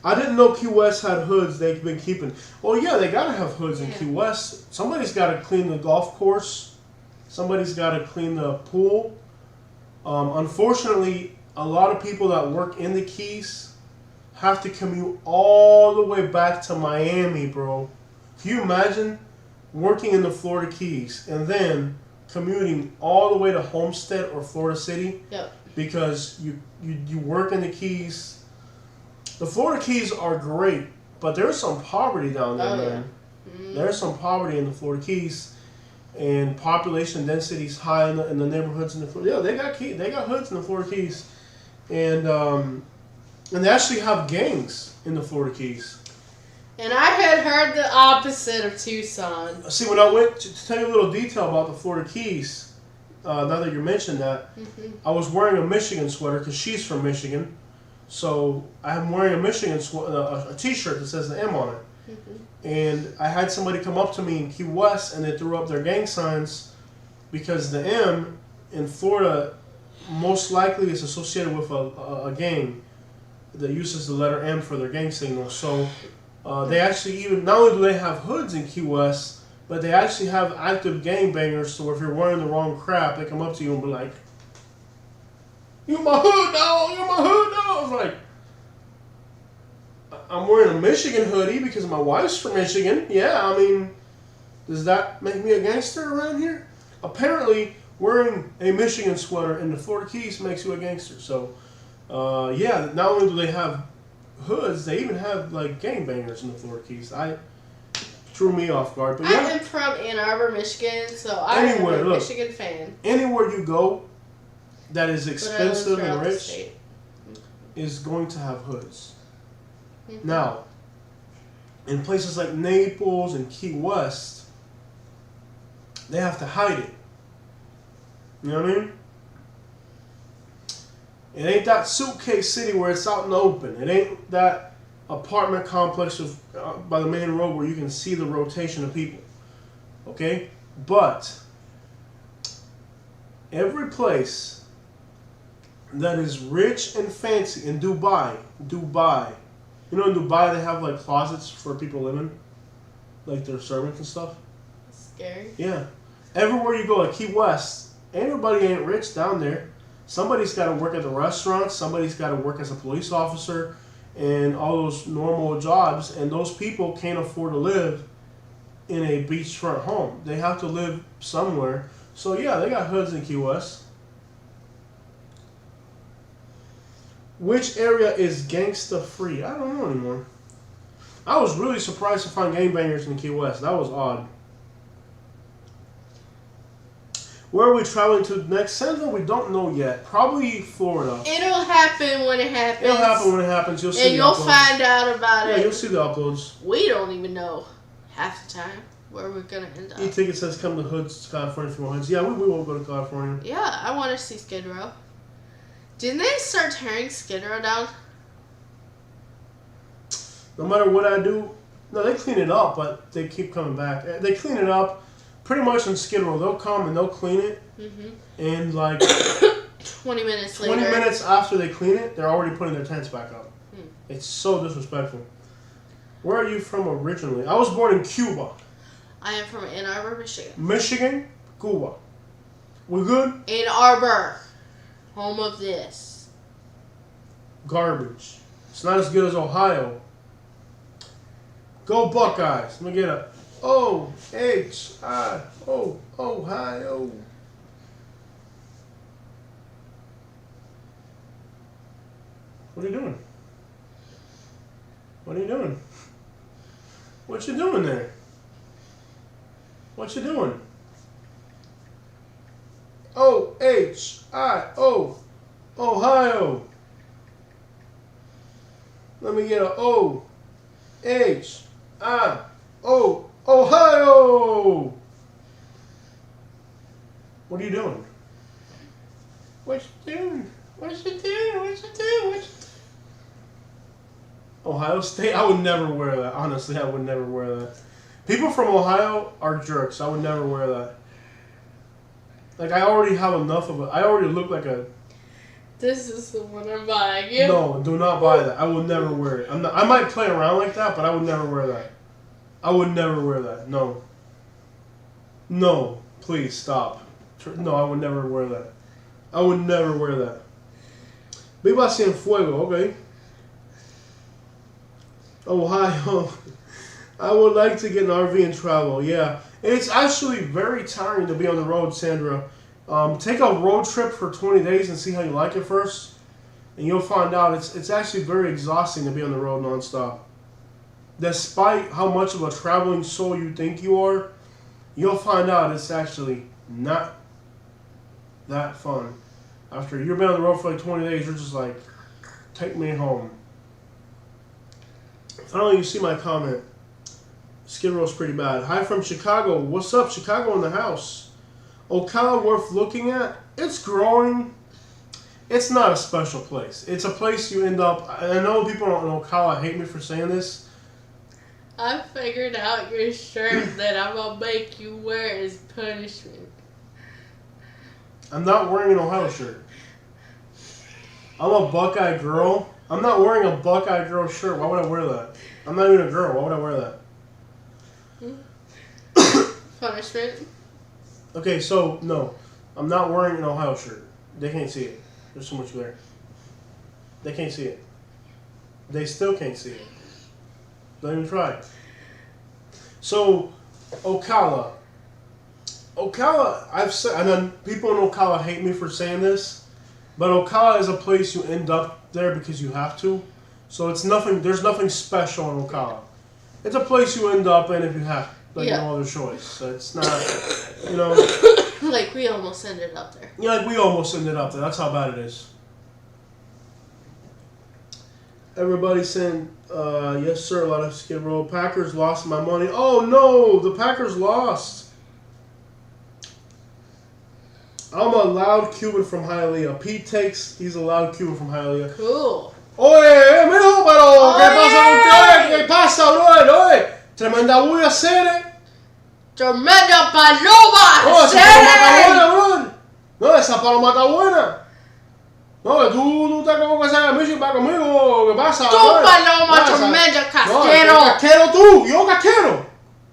I didn't know Key West had hoods they've been keeping. Oh yeah, they gotta have hoods in Key West. Somebody's gotta clean the golf course. Somebody's gotta clean the pool. Unfortunately, a lot of people that work in the Keys have to commute all the way back to Miami, bro. Can you imagine working in the Florida Keys and then commuting all the way to Homestead or Florida City? Yep. Because you work in the Keys. The Florida Keys are great, but there's some poverty down there, man. Mm. There's some poverty in the Florida Keys, and population density is high in the neighborhoods in the Florida. Yeah, they got hoods in the Florida Keys, and they actually have gangs in the Florida Keys. And I had heard the opposite of Tucson. See, when I went to tell you a little detail about the Florida Keys, now that you mentioned that, I was wearing a Michigan sweater because she's from Michigan. So I'm wearing a Michigan a T-shirt that says the M on it, and I had somebody come up to me in Key West, and they threw up their gang signs because the M in Florida most likely is associated with a gang that uses the letter M for their gang signal. So they actually not only do they have hoods in Key West, but they actually have active gangbangers. So if you're wearing the wrong crap, they come up to you and be like, "You my hood dog, you my hood dog." I was I'm wearing a Michigan hoodie because my wife's from Michigan. Yeah, I mean, does that make me a gangster around here? Apparently, wearing a Michigan sweater in the Florida Keys makes you a gangster. So, yeah, not only do they have hoods, they even have like gangbangers in the Florida Keys. I threw me off guard. But I yeah, am from Ann Arbor, Michigan, so I'm a Michigan fan. Anywhere you go that is But I live expensive and throughout the rich state. is going to have hoods. Mhm. Now, in places like Naples and Key West, they have to hide it. You know what I mean? It ain't that suitcase city where it's out in the open. It ain't that apartment complex of, by the main road where you can see the rotation of people. Okay? But every place that is rich and fancy in Dubai, you know in Dubai they have like closets for people living, like their servants and stuff. Scary. Yeah. Everywhere you go, like Key West, everybody ain't rich down there. Somebody's got to work at the restaurant. Somebody's got to work as a police officer and all those normal jobs. And those people can't afford to live in a beachfront home. They have to live somewhere. So, yeah, they got hoods in Key West. Which area is gangsta free? I don't know anymore. I was really surprised to find gangbangers in Key West. That was odd. Where are we traveling to next, Sandra? We don't know yet. Probably Florida. It'll happen when it happens. It'll happen when it happens. You'll see. And you'll find out about it. Yeah, you'll see the uploads. We don't even know half the time where we're gonna end up. E-ticket says come to Hoods, California for more hoods. Yeah, we won't go to California. Yeah, I want to see Skid Row. Didn't they start tearing Skid Row down? No matter what I do, no, they clean it up, but they keep coming back. They clean it up. Pretty much in Skid Row, they'll come and they'll clean it, and like 20 minutes later. 20 minutes after they clean it, they're already putting their tents back up. It's so disrespectful. Where are you from originally? I was born in Cuba. I am from Ann Arbor, Michigan. Michigan, Cuba. We good? Ann Arbor, home of this. Garbage. It's not as good as Ohio. Go Buckeyes. Let me get a O-H-I-O, Ohio. What are you doing? What are you doing? What you doing there? What you doing? O-H-I-O, Ohio. Let me get a O-H-I-O, Ohio. What are you doing? What you doing? What you doing? What you doing? What you... Ohio State? I would never wear that. Honestly, I would never wear that. People from Ohio are jerks. I would never wear that. Like, I already have enough of it. I already look like a... This is the one I'm buying you. No, do not buy that. I will never wear it. I might play around like that, but I would never wear that. I would never wear that. No. No. Please, stop. No, I would never wear that. I would never wear that. Viva Cienfuego, okay. Ohio. I would like to get an RV and travel, yeah. It's actually very tiring to be on the road, Sandra. Take a road trip for 20 days and see how you like it first. And you'll find out it's actually very exhausting to be on the road nonstop. Despite how much of a traveling soul you think you are, you'll find out it's actually not that fun. After you've been on the road for like 20 days, you're just like, take me home. Finally, you see my comment. Skid Row's pretty bad. Hi from Chicago. What's up, Chicago in the house? Ocala worth looking at? It's growing. It's not a special place. It's a place you end up... I know people in Ocala hate me for saying this. I figured out your shirt that I'm going to make you wear as punishment. I'm not wearing an Ohio shirt. I'm a Buckeye girl. I'm not wearing a Buckeye girl shirt. Why would I wear that? I'm not even a girl. Why would I wear that? Punishment. Okay, so, no. I'm not wearing an Ohio shirt. They can't see it. There's so much glare. They can't see it. They still can't see it. Don't even try. So, Ocala, I've said, and then people in Ocala hate me for saying this, but Ocala is a place you end up there because you have to. So it's nothing. There's nothing special in Ocala. It's a place you end up in if you have, like, no other choice. So it's not, you know. Like we almost ended up there. Yeah, like we almost ended up there. That's how bad it is. Everybody saying, yes, sir, a lot of Skid Row. Packers lost my money. Oh, no, the Packers lost. I'm a loud Cuban from Hialeah. Pete takes, he's a loud Cuban from Hialeah. Cool. Oye, mi número, ¿qué pasa con ustedes? ¿Qué pasa, brother? Oye, tremenda bulla, Cere. Tremenda paloma, No, esa paloma está buena, brother. No, esa paloma está buena. No, tú estás como que esa música para conmigo. ¿Qué pasa? Tu paloma, tremenda casquero. No, casquero tú, yo casquero.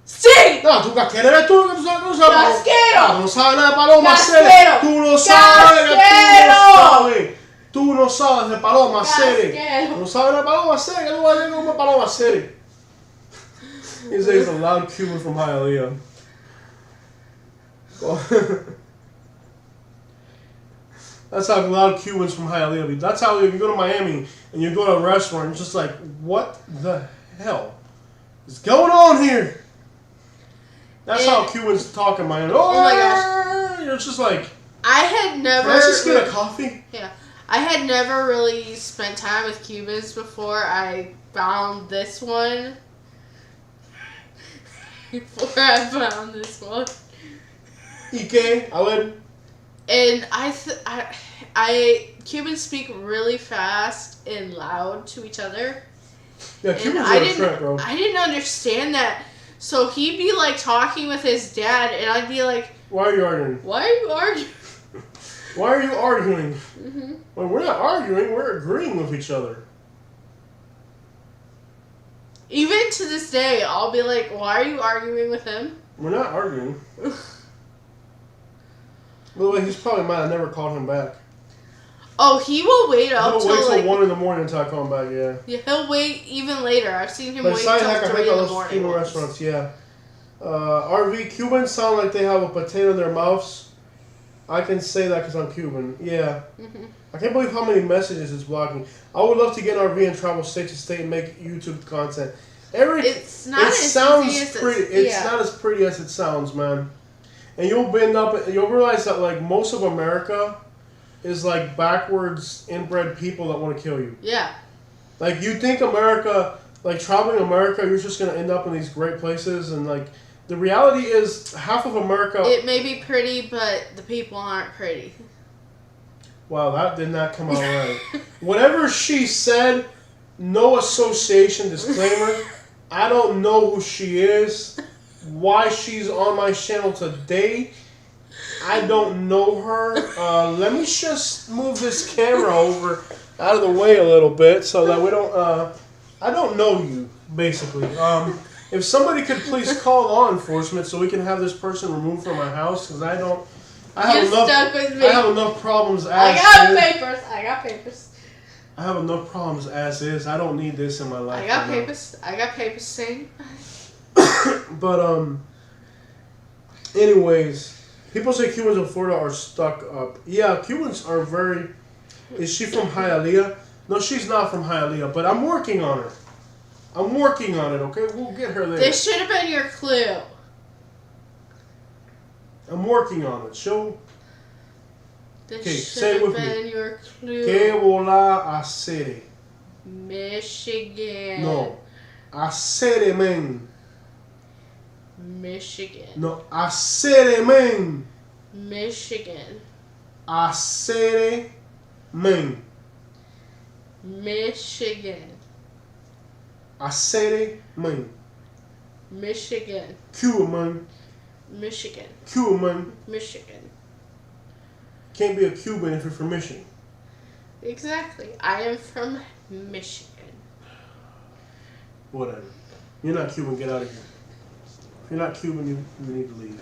Sí. No, tú casquero eres tú, que tú sabes. Casquero. Tú no sabes nada de paloma, Casquero. Cere. Tú no sabes, Casquero. Tú no sabes de paloma, Cere. Casquero. Tú no sabes de paloma, Cere. ¿Qué tú vas a decir como paloma, Cere? He's a loud Cuban from Hialeah. That's how loud Cubans from Hialeah be. That's how if you go to Miami and you go to a restaurant, it's just like, what the hell is going on here? That's how Cubans talk in Miami. Oh my gosh. You're just like, I had never. can I just get a coffee? Yeah. I had never really spent time with Cubans before I found this one. Before I found this one. Ike, Alan. And I Cubans speak really fast and loud to each other. Yeah, And Cubans are a trip, bro. I didn't understand that. So he'd be like talking with his dad, and I'd be like, Why are you arguing? "Why are you arguing?" Why are you arguing? Mm-hmm. Well, we're not arguing, we're agreeing with each other. Even to this day, I'll be like, "Why are you arguing with him?" We're not arguing. By the way, he's probably mad I never called him back. Oh, he will wait up He'll till wait till like 1 in the morning until I call him back, yeah. yeah, he'll wait even later. I've seen him But wait side till hack, I 3 hate in the those morning. Cuban once. restaurants, yeah. RV, Cubans sound like they have a potato in their mouths. I can say that because I'm Cuban, yeah. Mm-hmm. I can't believe how many messages it's blocking. I would love to get an RV and travel state to state and make YouTube content. It's not it as sounds easy as pretty. It's not as pretty as it sounds, man. And you'll realize that like most of America is like backwards inbred people that want to kill you. Yeah. Like you think America, like traveling America, you're just gonna end up in these great places, and like the reality is half of America. It may be pretty, but the people aren't pretty. Wow, that did not come out right. Whatever she said, no association disclaimer. I don't know who she is, why she's on my channel today. I don't know her. Let me just move this camera over out of the way a little bit so that we don't. I don't know you, basically. If somebody could please call law enforcement so we can have this person removed from my house, because I don't. You're stuck with me. I have enough problems as I got is. papers. I got papers. I have enough problems as is. I don't need this in my life. I got right now. papers. I got papers saying. But anyways, people say Cubans in Florida are stuck up. Yeah, Cubans are very. Is she from Hialeah? No, she's not from Hialeah. But I'm working on her. I'm working on it. Okay, we'll get her there. This should have been your clue. I'm working on it. Show. This Okay, should say it have with me. been your clue. Que vola hacer? Michigan. No, hacer men. Michigan. No, hacer men. Michigan. Hacer men. Michigan. Hacer men. Michigan. Cuban. Michigan. Cuban. Michigan. Can't be a Cuban if you're from Michigan. Exactly. I am from Michigan. Whatever. You're not Cuban, get out of here. If you're not Cuban, you need to leave.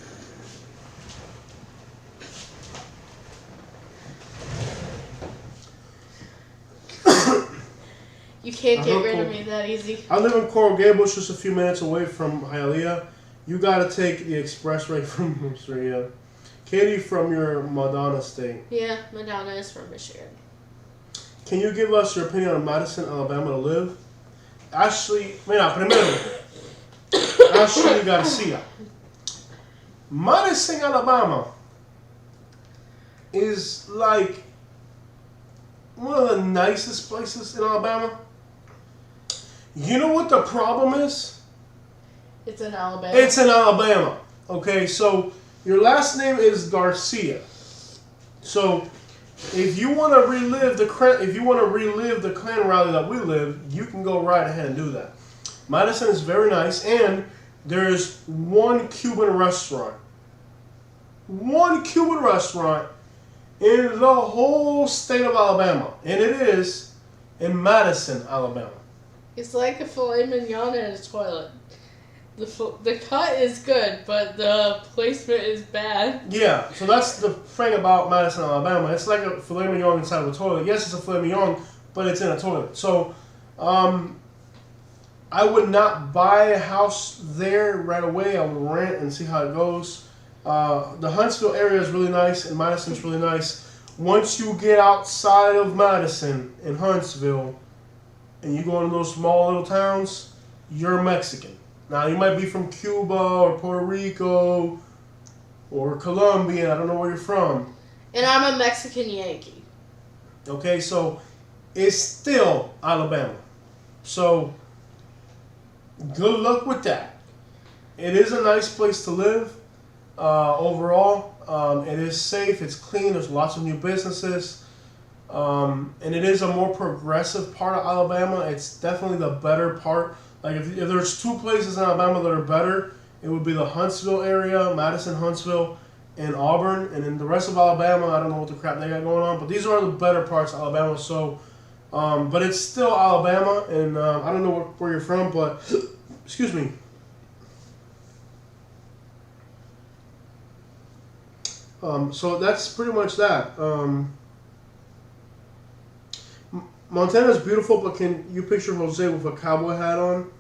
You can't I get hope rid of so. me that easy. I live in Coral Gables, just a few minutes away from Hialeah. You gotta take the expressway from Australia. Katie from your Madonna state. Yeah, Madonna is from Michigan. Can you give us your opinion on Madison, Alabama to live? Ashley, mira, primero, Ashley Garcia. Madison, Alabama is like one of the nicest places in Alabama. You know what the problem is? It's in Alabama. It's in Alabama. Okay, so your last name is Garcia. So if you want to relive the clan rally that we live, you can go right ahead and do that. Madison is very nice, and there's one Cuban restaurant. One Cuban restaurant in the whole state of Alabama, and it is in Madison, Alabama. It's like a filet mignon in a toilet. The cut is good, but the placement is bad. Yeah, so that's the thing about Madison, Alabama. It's like a filet mignon inside of a toilet. Yes, it's a filet mignon, but it's in a toilet. So, I would not buy a house there right away. I would rent and see how it goes. The Huntsville area is really nice, and Madison's really nice. Once you get outside of Madison in Huntsville, and you go into those small little towns, you're Mexican. Now, you might be from Cuba or Puerto Rico or Colombia. I don't know where you're from. And I'm a Mexican Yankee. Okay, so it's still Alabama. So, good luck with that. It is a nice place to live overall. It is safe. It's clean. There's lots of new businesses. And it is a more progressive part of Alabama. It's definitely the better part. Like if there's two places in Alabama that are better, it would be the Huntsville area, Madison, Huntsville, and Auburn. And in the rest of Alabama, I don't know what the crap they got going on, but these are the better parts of Alabama. So, but it's still Alabama, and I don't know where you're from, but excuse me. So that's pretty much that. Montana's beautiful, but can you picture Jose with a cowboy hat on?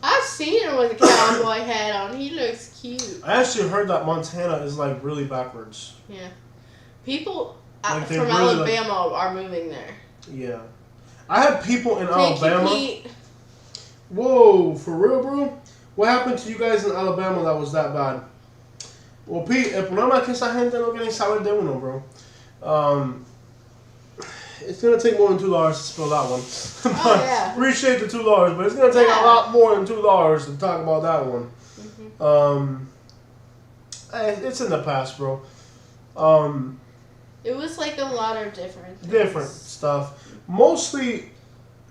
I've seen him with a cowboy hat on. He looks cute. I actually heard that Montana is like really backwards. Yeah. People Like, they from really, Alabama are moving there. Yeah. I had people in Thank Alabama. you, Pete. Whoa, for real, bro? What happened to you guys in Alabama that was that bad? Well, Pete, el problema es que esa gente no quiere saber de uno, bro. It's going to take more than $2 to spill that one. Oh, yeah. Appreciate the $2, but it's going to take a lot more than $2 to talk about that one. Mm-hmm. It's in the past, bro. It was like a lot of different things. Different stuff. Mostly,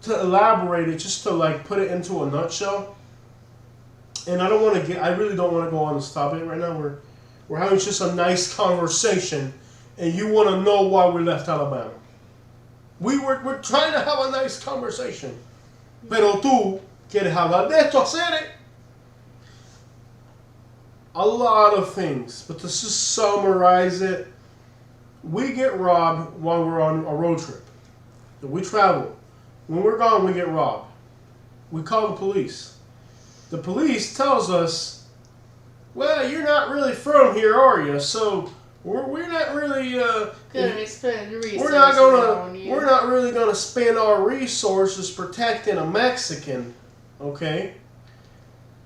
to elaborate it, just to like put it into a nutshell. And I really don't want to go on this topic right now. We're having just a nice conversation, and you want to know why we left Alabama. We're trying to have a nice conversation. Pero tú quieres hablar de esto, hacer it. A lot of things, but to just summarize it, we get robbed while we're on a road trip. We travel. When we're gone, we get robbed. We call the police. The police tells us, well, you're not really from here, are you? So we're not really we're not really gonna spend our resources protecting a Mexican. Okay?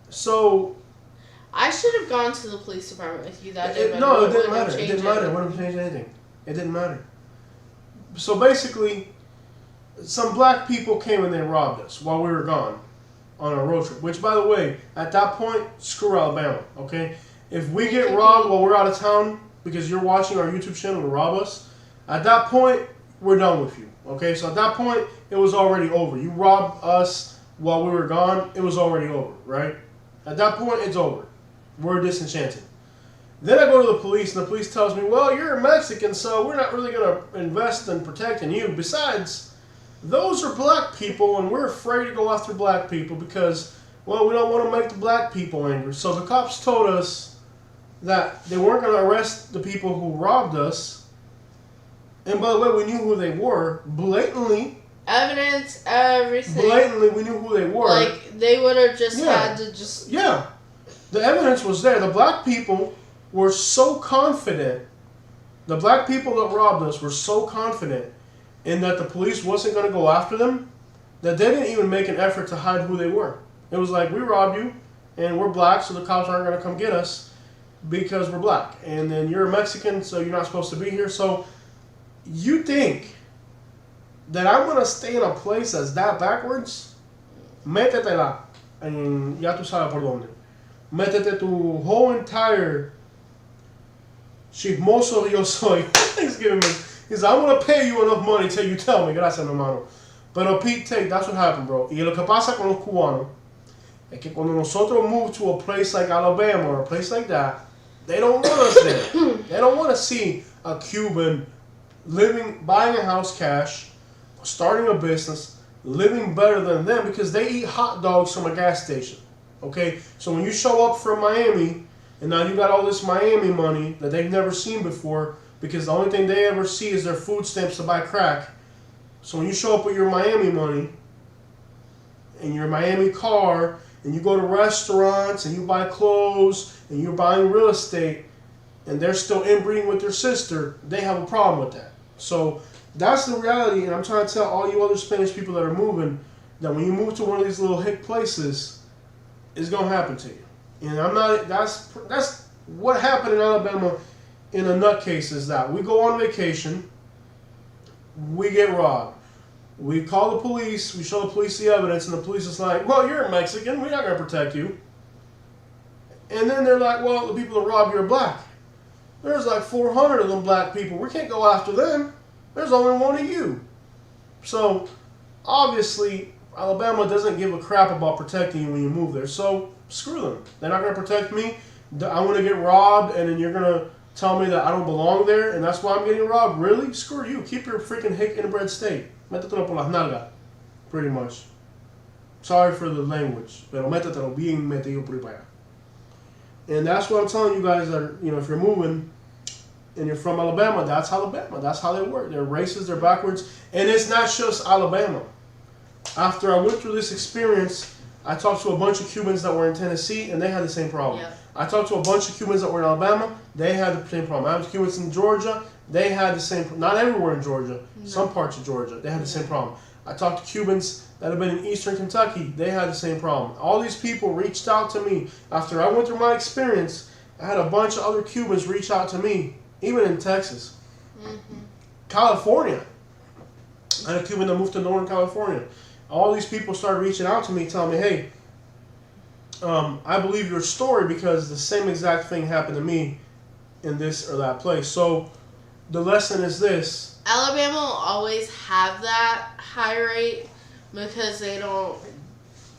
So I should have gone to the police department with you that day. it didn't matter. It didn't matter. It wouldn't change anything. It didn't matter. So basically, some black people came and they robbed us while we were gone on a road trip. Which, by the way, at that point, screw Alabama. Okay? If we get robbed while we're out of town because you're watching our YouTube channel and rob us, at that point, we're done with you. Okay? So at that point, it was already over. You robbed us while we were gone, it was already over, right? At that point, it's over. We're disenchanted. Then I go to the police, and the police tells me, well, you're a Mexican, so we're not really going to invest in protecting you. Besides, those are black people, and we're afraid to go after black people because, well, we don't want to make the black people angry. So the cops told us that they weren't going to arrest the people who robbed us. And by the way, we knew who they were blatantly. evidence, everything. Blatantly, we knew who they were. Like, they would have just Yeah. had to just... Yeah. The evidence was there. The black people were so confident. The black people that robbed us were so confident in that the police wasn't going to go after them that they didn't even make an effort to hide who they were. It was like, we robbed you, and we're black, so the cops aren't going to come get us because we're black. And then you're a Mexican, so you're not supposed to be here. So you think that I'm going to stay in a place that's that backwards? Métetela. En, ya tú sabes por dónde. Métete tu whole entire chismoso yo soy. Thanksgiving me. He said, I'm going to pay you enough money till you tell me. Gracias, hermano. Pero Pete, that's what happened, bro. Y lo que pasa con los cubanos es que cuando nosotros move to a place like Alabama or a place like that, they don't want us there. They don't want to see a Cuban buying a house cash, starting a business, living better than them because they eat hot dogs from a gas station. Okay? So when you show up from Miami, and now you got all this Miami money that they've never seen before because the only thing they ever see is their food stamps to buy crack. So when you show up with your Miami money and your Miami car and you go to restaurants and you buy clothes and you're buying real estate and they're still inbreeding with their sister, they have a problem with that. So that's the reality, and I'm trying to tell all you other Spanish people that are moving that when you move to one of these little hick places, it's going to happen to you. And I'm not, that's what happened in Alabama in a nutcase is that we go on vacation, we get robbed. We call the police, we show the police the evidence, and the police is like, well, you're a Mexican, we're not going to protect you. And then they're like, well, the people that robbed you are black. There's like 400 of them black people. We can't go after them. There's only one of you. So, obviously, Alabama doesn't give a crap about protecting you when you move there. So, screw them. They're not going to protect me. I'm going to get robbed, and then you're going to tell me that I don't belong there, and that's why I'm getting robbed. Really? Screw you. Keep your freaking hick inbred state. Métetelo por las nalgas. Pretty much. Sorry for the language. Pero métetelo bien metido por ahí para allá. And that's what I'm telling you guys that, if you're moving and you're from Alabama, that's Alabama. That's how they work. They're racist, they're backwards. And it's not just Alabama. After I went through this experience, I talked to a bunch of Cubans that were in Tennessee, and they had the same problem. Yep. I talked to a bunch of Cubans that were in Alabama, they had the same problem. I was Cubans in Georgia, they had the same problem. Not everywhere in Georgia, some parts of Georgia, they had the same problem. I talked to Cubans that have been in eastern Kentucky, they had the same problem. All these people reached out to me. After I went through my experience, I had a bunch of other Cubans reach out to me, even in Texas. California. I had a Cuban that moved to Northern California. All these people started reaching out to me, telling me, hey, I believe your story because the same exact thing happened to me in this or that place. So the lesson is this. Alabama will always have that high rate because they don't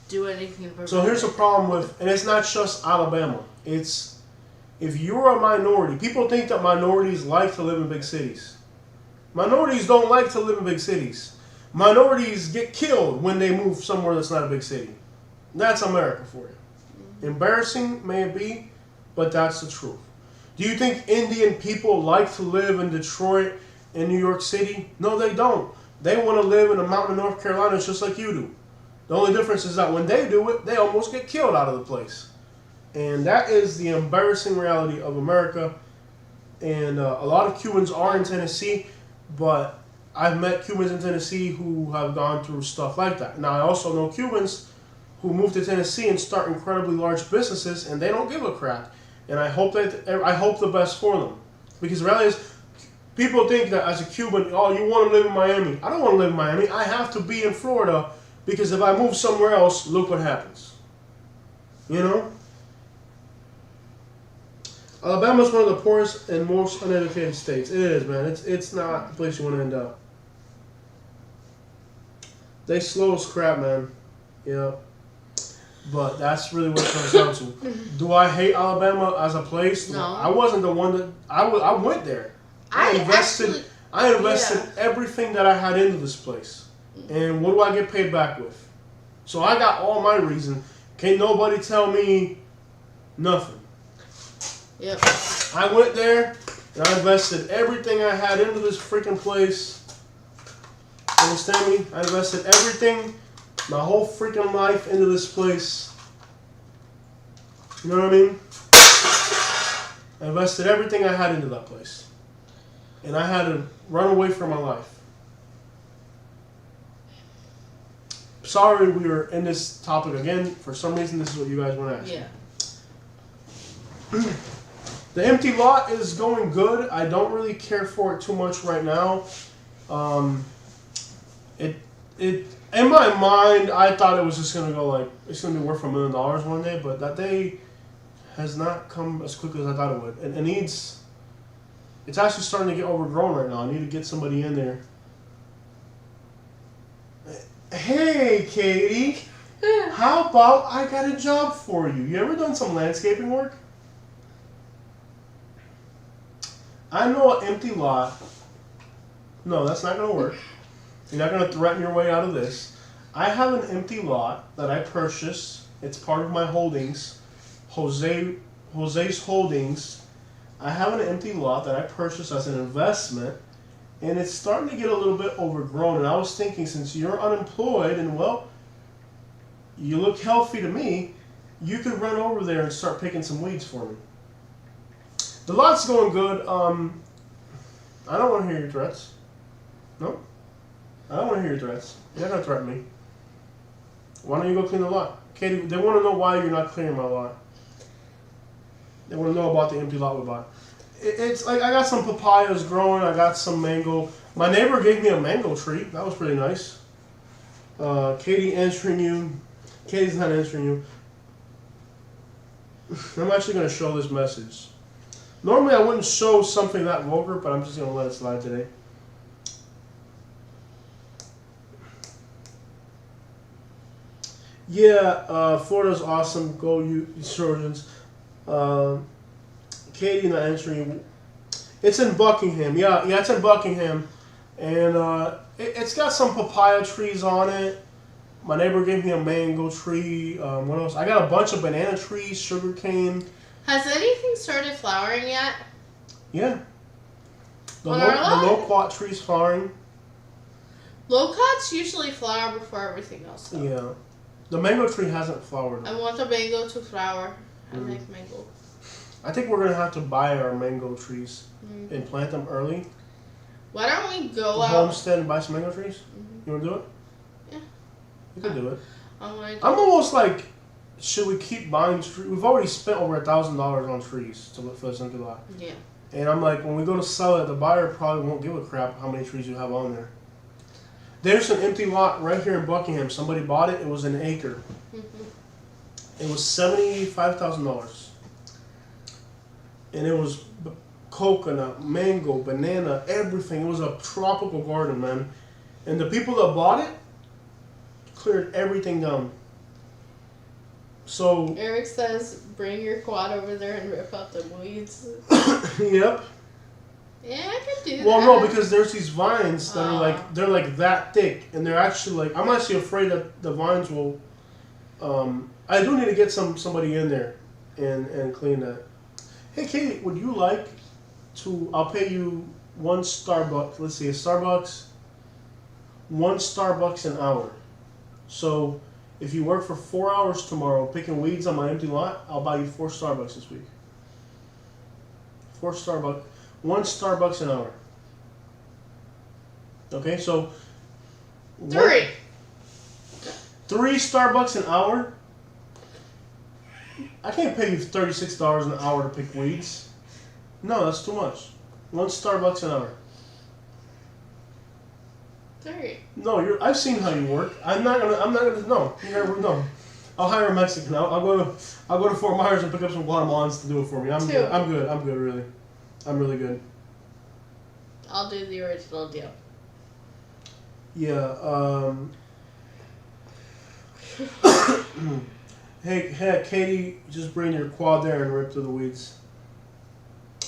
do anything to prevent So here's the problem with, and it's not just Alabama. It's, if you're a minority, people think that minorities like to live in big cities. Minorities don't like to live in big cities. Minorities get killed when they move somewhere that's not a big city. That's America for you. Embarrassing, may it be, but that's the truth. Do you think Indian people like to live in Detroit, in New York City? No, they don't. They want to live in a mountain in North Carolina just like you do. The only difference is that when they do it, they almost get killed out of the place. And that is the embarrassing reality of America. And a lot of Cubans are in Tennessee, but I've met Cubans in Tennessee who have gone through stuff like that. Now, I also know Cubans who move to Tennessee and start incredibly large businesses, and they don't give a crap. And I hope the best for them. Because the reality is, people think that as a Cuban, oh, you want to live in Miami. I don't want to live in Miami. I have to be in Florida because if I move somewhere else, look what happens. You know? Alabama is one of the poorest and most uneducated states. It is, man. It's not the place you want to end up. They slow as crap, man. Yeah. But that's really what it comes down to. Do I hate Alabama as a place? No. I wasn't the one that... I went there. I invested everything that I had into this place. And what do I get paid back with? So I got all my reason. Can't nobody tell me nothing. Yep. I went there and I invested everything I had into this freaking place. And understand me? I invested everything, my whole freaking life into this place. You know what I mean? I invested everything I had into that place. And I had to run away from my life. Sorry we were in this topic again. For some reason, this is what you guys want to ask. Yeah. The empty lot is going good. I don't really care for it too much right now. It in my mind, I thought it was just gonna go like it's gonna be worth $1 million one day, but that day has not come as quickly as I thought it would. And it needs. It's actually starting to get overgrown right now. I need to get somebody in there. Hey, Katie. How about I got a job for you? You ever done some landscaping work? I know an empty lot. No, that's not going to work. You're not going to threaten your way out of this. I have an empty lot that I purchased. It's part of my holdings. Jose's holdings. I have an empty lot that I purchased as an investment. And it's starting to get a little bit overgrown. And I was thinking, since you're unemployed and, well, you look healthy to me, you could run over there and start picking some weeds for me. The lot's going good. I don't want to hear your threats. No? I don't want to hear your threats. You're not going to threaten me. Why don't you go clean the lot? Katie, they want to know why you're not clearing my lot. They want to know about the empty lot we bought. It's like I got some papayas growing. I got some mango. My neighbor gave me a mango tree. That was pretty nice. Katie answering you. Katie's not answering you. I'm actually going to show this message. Normally I wouldn't show something that vulgar, but I'm just going to let it slide today. Yeah, Florida's awesome. Go you Trojans. Katie not answering you. It's in Buckingham. Yeah, it's in Buckingham. And it's got some papaya trees on it. My neighbor gave me a mango tree. What else? I got a bunch of banana trees, sugar cane. Has anything started flowering yet? Yeah. The On our lot? loquat tree's flowering. Loquats usually flower before everything else, though. Yeah. The mango tree hasn't flowered. I want the mango to flower. I like mango. I think we're going to have to buy our mango trees and plant them early. Why don't we go The out? homestead and buy some mango trees? You want to do it? Yeah. You can do it. I'm almost like, should we keep buying trees? We've already spent over $1,000 on trees for this empty lot. Yeah. And I'm like, when we go to sell it, the buyer probably won't give a crap how many trees you have on there. There's an empty lot right here in Buckingham. Somebody bought it. It was an acre. It was $75,000. And it was coconut, mango, banana, everything. It was a tropical garden, man. And the people that bought it cleared everything down. So Eric says, bring your quad over there and rip out the weeds. Yep. Yeah, I could do Well, that. no, because there's these vines that are like that thick, and they're actually like I'm actually afraid that the vines will. I do need to get somebody in there and clean that. Hey, Katie, would you like to? I'll pay you one Starbucks. Let's see, $1 an hour. So if you work for 4 hours tomorrow picking weeds on my empty lot, I'll buy you 4 Starbucks this week. 4 Starbucks. $1 an hour. Okay, so 3. 3 Starbucks an hour. I can't pay you $36 an hour to pick weeds. No, that's too much. 1 Starbucks an hour. 3. No, I've seen how you work. I'm not gonna. No, you never know. I'll hire a Mexican. I'll go to Fort Myers and pick up some Guatemalans to do it for me. I'm 2. good. I'm good. Really. I'm really good. I'll do the original deal. Yeah. Hey, Katie, just bring your quad there and rip through the weeds.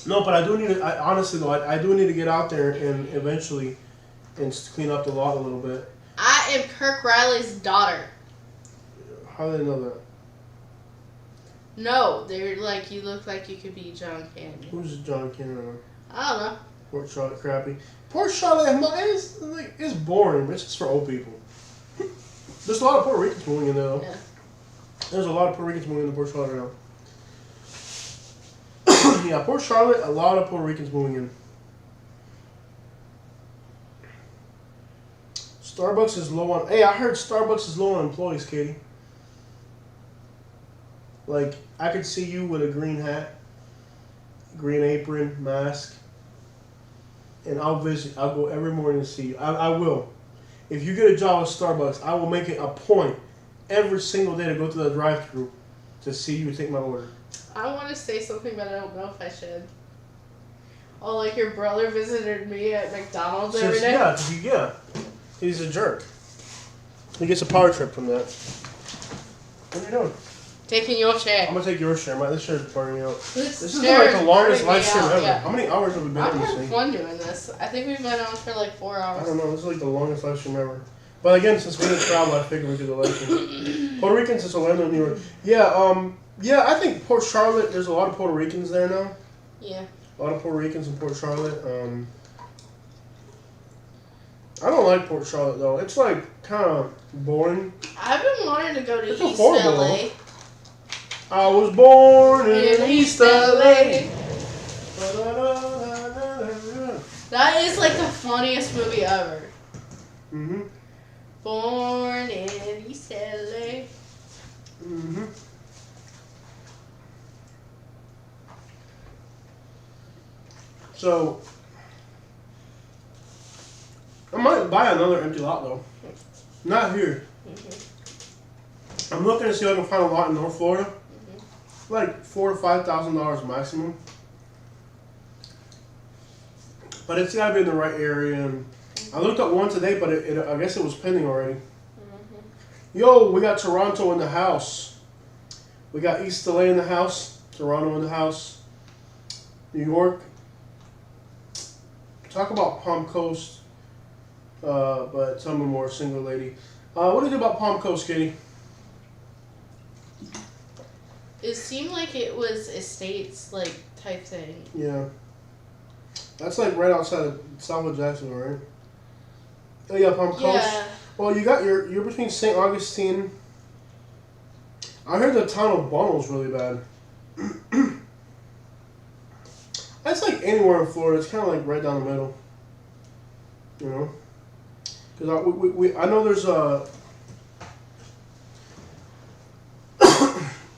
No, but I do need to. Honestly though, I do need to get out there and eventually and clean up the lot a little bit. I am Kirk Riley's daughter. How do they know that? No, they're like, you look like you could be John Candy. Who's John Cannon? I don't know. Port Charlotte crappy. Port Charlotte is like it's boring. It's just for old people. There's a lot of Puerto Ricans moving in there though. Yeah. There's a lot of Puerto Ricans moving into Port Charlotte now. Yeah, Port Charlotte, a lot of Puerto Ricans moving in. Starbucks is low on. Hey, I heard Starbucks is low on employees, Katie. Like, I could see you with a green hat, green apron, mask, and I'll visit. I'll go every morning to see you. I will. If you get a job at Starbucks, I will make it a point every single day to go to the drive-thru to see you take my order. I want to say something, but I don't know if I should. Oh, like your brother visited me at McDonald's every day? Yeah. He's a jerk. He gets a power trip from that. What are you doing? Taking your chair. I'm gonna take your share. This shirt is burning out. This is like the longest live stream ever. Yeah. How many hours have we been I've on this had thing? fun doing this. I think we've been on for like 4 hours. I don't know. This is like the longest live stream ever. But again, since we didn't travel, I figured we could do live stream. Puerto Ricans is Orlando, New York. Yeah, I think Port Charlotte. There's a lot of Puerto Ricans there now. Yeah. A lot of Puerto Ricans in Port Charlotte. I don't like Port Charlotte though. It's like kind of boring. I've been wanting to go to It's East affordable. LA. I was born in East LA. That is like the funniest movie ever. Mhm. Born in East LA. Mhm. So I might buy another empty lot though. Not here. I'm looking to see if I can find a lot in North Florida. Like $4,000 to $5,000 maximum. But it's gotta be in the right area. And I looked up one today, but I guess it was pending already. Yo, we got Toronto in the house. We got East LA in the house. Toronto in the house. New York. Talk about Palm Coast. But tell me more, single lady. What do you think about Palm Coast, Katie? It seemed like it was estates like type thing. Yeah. That's like right outside of South of Jacksonville, right? Oh yeah, Palm Coast. Yeah. Well, you're between St. Augustine. I heard the town of Bono's really bad. That's like anywhere in Florida. It's kind of like right down the middle. You know? Because I know there's a...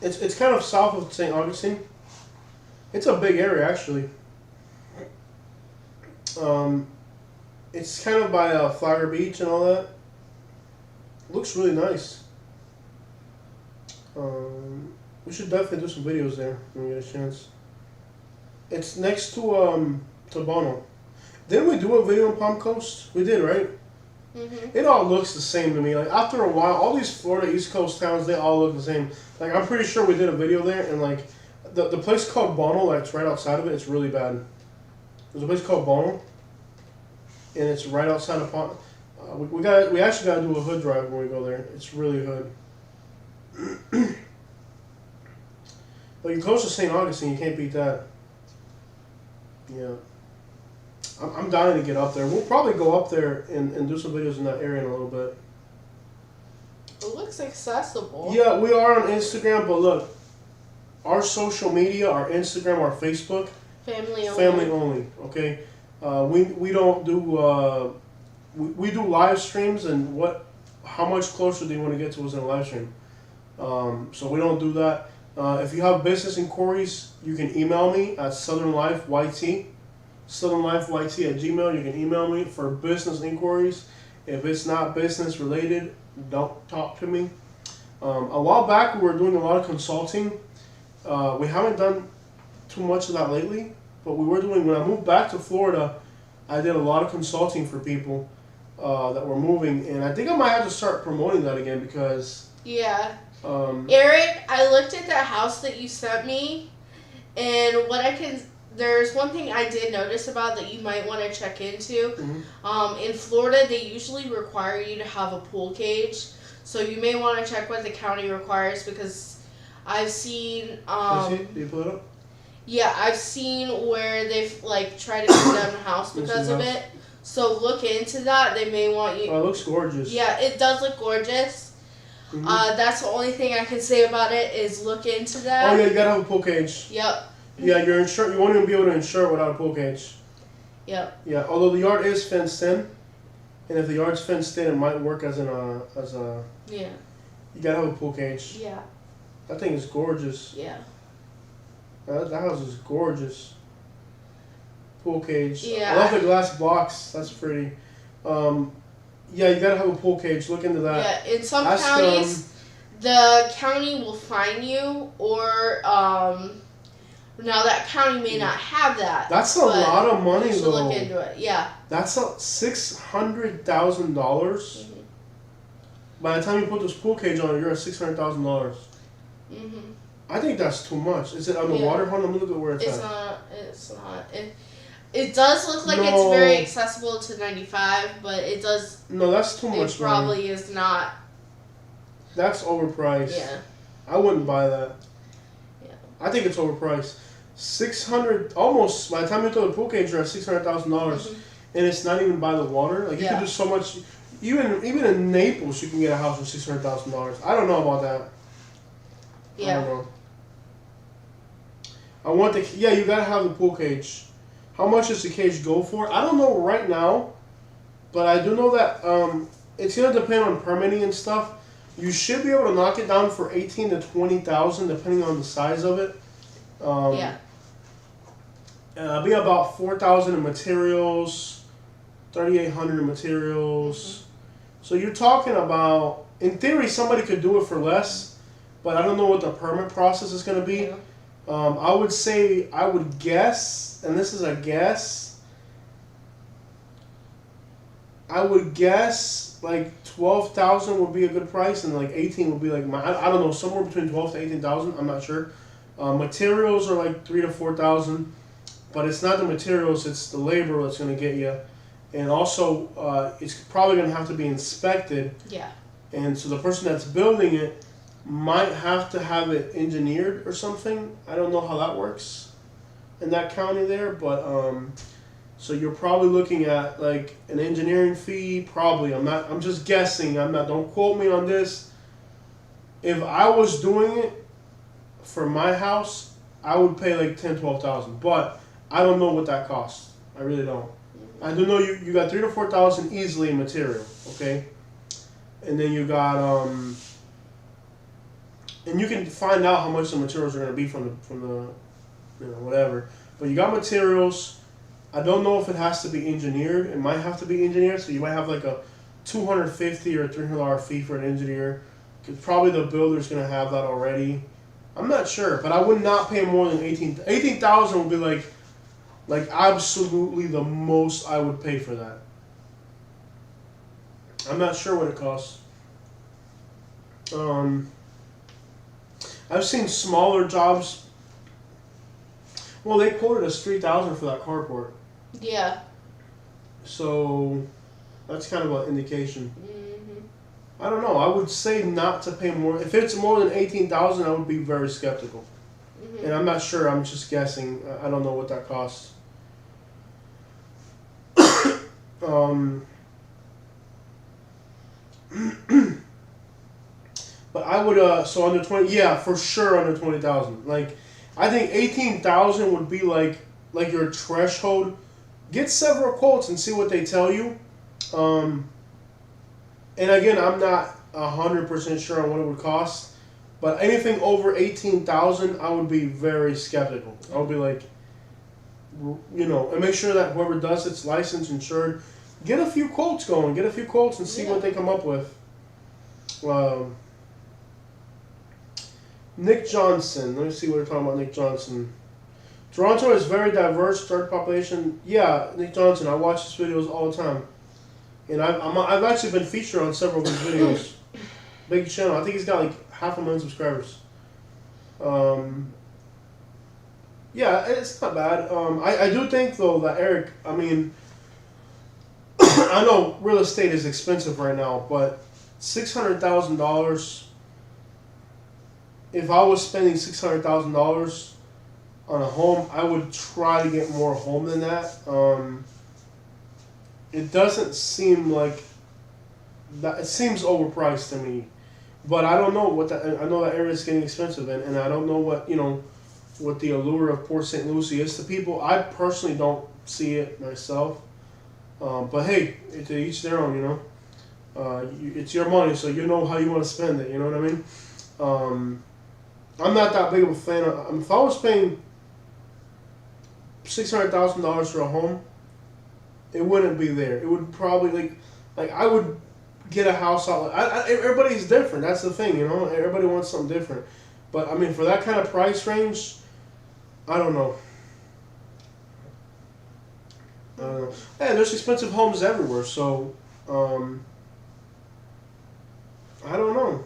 it's kind of south of St. Augustine. It's a big area, actually. It's kind of by Flagler Beach and all that. Looks really nice. We should definitely do some videos there when we get a chance. It's next to Bono. Didn't we do a video on Palm Coast? We did, right? Mm-hmm. It all looks the same to me. Like after a while, all these Florida East Coast towns, they all look the same. Like I'm pretty sure we did a video there, and like the place called Bono, that's right outside of it, it's really bad. There's a place called Bono, and it's right outside of Palm. We actually gotta do a hood drive when we go there. It's really hood. But you're close to St. Augustine, you can't beat that. Yeah. I'm dying to get up there. We'll probably go up there and do some videos in that area in a little bit. It looks accessible. Yeah, we are on Instagram, but look, our social media, our Instagram, our Facebook, Family only. family only. Okay, we don't do we do live streams, and how much closer do you want to get to us in a live stream? So we don't do that. If you have business inquiries, you can email me at southernlifeyt. southernlifeyt@gmail. You can email me for business inquiries. If it's not business related, don't talk to me. A while back, we were doing a lot of consulting. We haven't done too much of that lately, but we were doing, when I moved back to Florida, I did a lot of consulting for people that were moving, and I think I might have to start promoting that again because... Yeah. Eric, I looked at the house that you sent me, and there's one thing I did notice about that you might want to check into. Mm-hmm. In Florida, they usually require you to have a pool cage, so you may want to check what the county requires because I've seen. Can you see it? Do you pull it up? Yeah, I've seen where they've like tried to condemn a house because of it. So look into that. They may want you. Oh, it looks gorgeous. Yeah, it does look gorgeous. Mm-hmm. That's the only thing I can say about it is look into that. Oh yeah, you gotta have a pool cage. Yep. Yeah, you're insured. You won't even be able to insure it without a pool cage. Yep. Yeah, although the yard is fenced in, and if the yard's fenced in, it might work as a. Yeah. You gotta have a pool cage. Yeah. That thing is gorgeous. Yeah. That house is gorgeous. Pool cage. Yeah. I love the glass box. That's pretty. Yeah, you gotta have a pool cage. Look into that. Yeah, in some counties, the county will fine you, or now that county may not have that. That's a lot of money, you should though. look into it. Yeah. That's $600,000. Mhm. By the time you put this pool cage on, you're at $600,000. Mhm. I think that's too much. Is it on the water? Hold on, let me look at where it's It's at. not. It's not. It does look like it's No. very accessible to 95, but it does. No, that's too It much money. probably is not. That's overpriced. Yeah. I wouldn't buy that. Yeah. I think it's overpriced. 600, almost, by the time you throw the pool cage, you're at $600,000. And it's not even by the water. Like, you can do so much. Even in Naples, you can get a house for $600,000. I don't know about that. Yeah. I don't know. You gotta have the pool cage. How much does the cage go for? I don't know right now, but I do know that it's gonna depend on permitting and stuff. You should be able to knock it down for 18 to 20,000, depending on the size of it. It'll be about 4,000 in materials, 3,800 in materials. So you're talking about, in theory, somebody could do it for less, but I don't know what the permit process is going to be. I would guess, and this is a guess, I would guess like 12,000 would be a good price, and like 18 would be like I don't know, somewhere between 12 to 18,000. I'm not sure. Materials are like 3,000 to 4,000, but it's not the materials; it's the labor that's going to get you, and also it's probably going to have to be inspected. Yeah. And so the person that's building it might have to have it engineered or something. I don't know how that works in that county there, but so you're probably looking at like an engineering fee. Probably, I'm just guessing. Don't quote me on this. If I was doing it for my house, I would pay like 10,000, 12,000. But I don't know what that costs. I really don't. I do know you got 3,000 to 4,000 easily in material. Okay, and then you got and you can find out how much the materials are going to be from the whatever. But you got materials. I don't know if it has to be engineered. It might have to be engineered, so you might have like a $250 or $300 fee for an engineer. Because probably the builder's going to have that already. I'm not sure, but I would not pay more than 18,000 would be like absolutely the most I would pay for that. I'm not sure what it costs. I've seen smaller jobs. Well, they quoted us 3,000 for that carport. Yeah. So that's kind of an indication. I don't know. I would say not to pay more. If it's more than 18,000, I would be very skeptical. And I'm not sure. I'm just guessing. I don't know what that costs. But I would so under 20, yeah, for sure under 20,000. Like, I think 18,000 would be like your threshold. Get several quotes and see what they tell you. And again, I'm not 100% sure on what it would cost, but anything over 18,000, I would be very skeptical. I would be like, and make sure that whoever does it's licensed, insured. Get a few quotes going. Get a few quotes and see what they come up with. Nick Johnson. Let me see what we're talking about. Nick Johnson. Toronto is very diverse, third population. Yeah, Nick Johnson. I watch his videos all the time. And I've actually been featured on several of his videos. Big channel. I think he's got like 500,000 subscribers. Yeah, it's not bad. I do think though that Eric, I mean, I know real estate is expensive right now, but $600,000. If I was spending $600,000, on a home. I would try to get more home than that. It doesn't seem like that. It seems overpriced to me, but I don't know what that. I know that area is getting expensive, and I don't know what what the allure of Port St. Lucie is to people. I personally don't see it myself, but hey, to each their own. It's your money, so you know how you want to spend it. You know what I mean? I'm not that big of a fan of. If I was paying $600,000 for a home, it wouldn't be there. It would probably like I would get a house out. Everybody's different. That's the thing, Everybody wants something different. But I mean, for that kind of price range, I don't know. Yeah, there's expensive homes everywhere, so I don't know.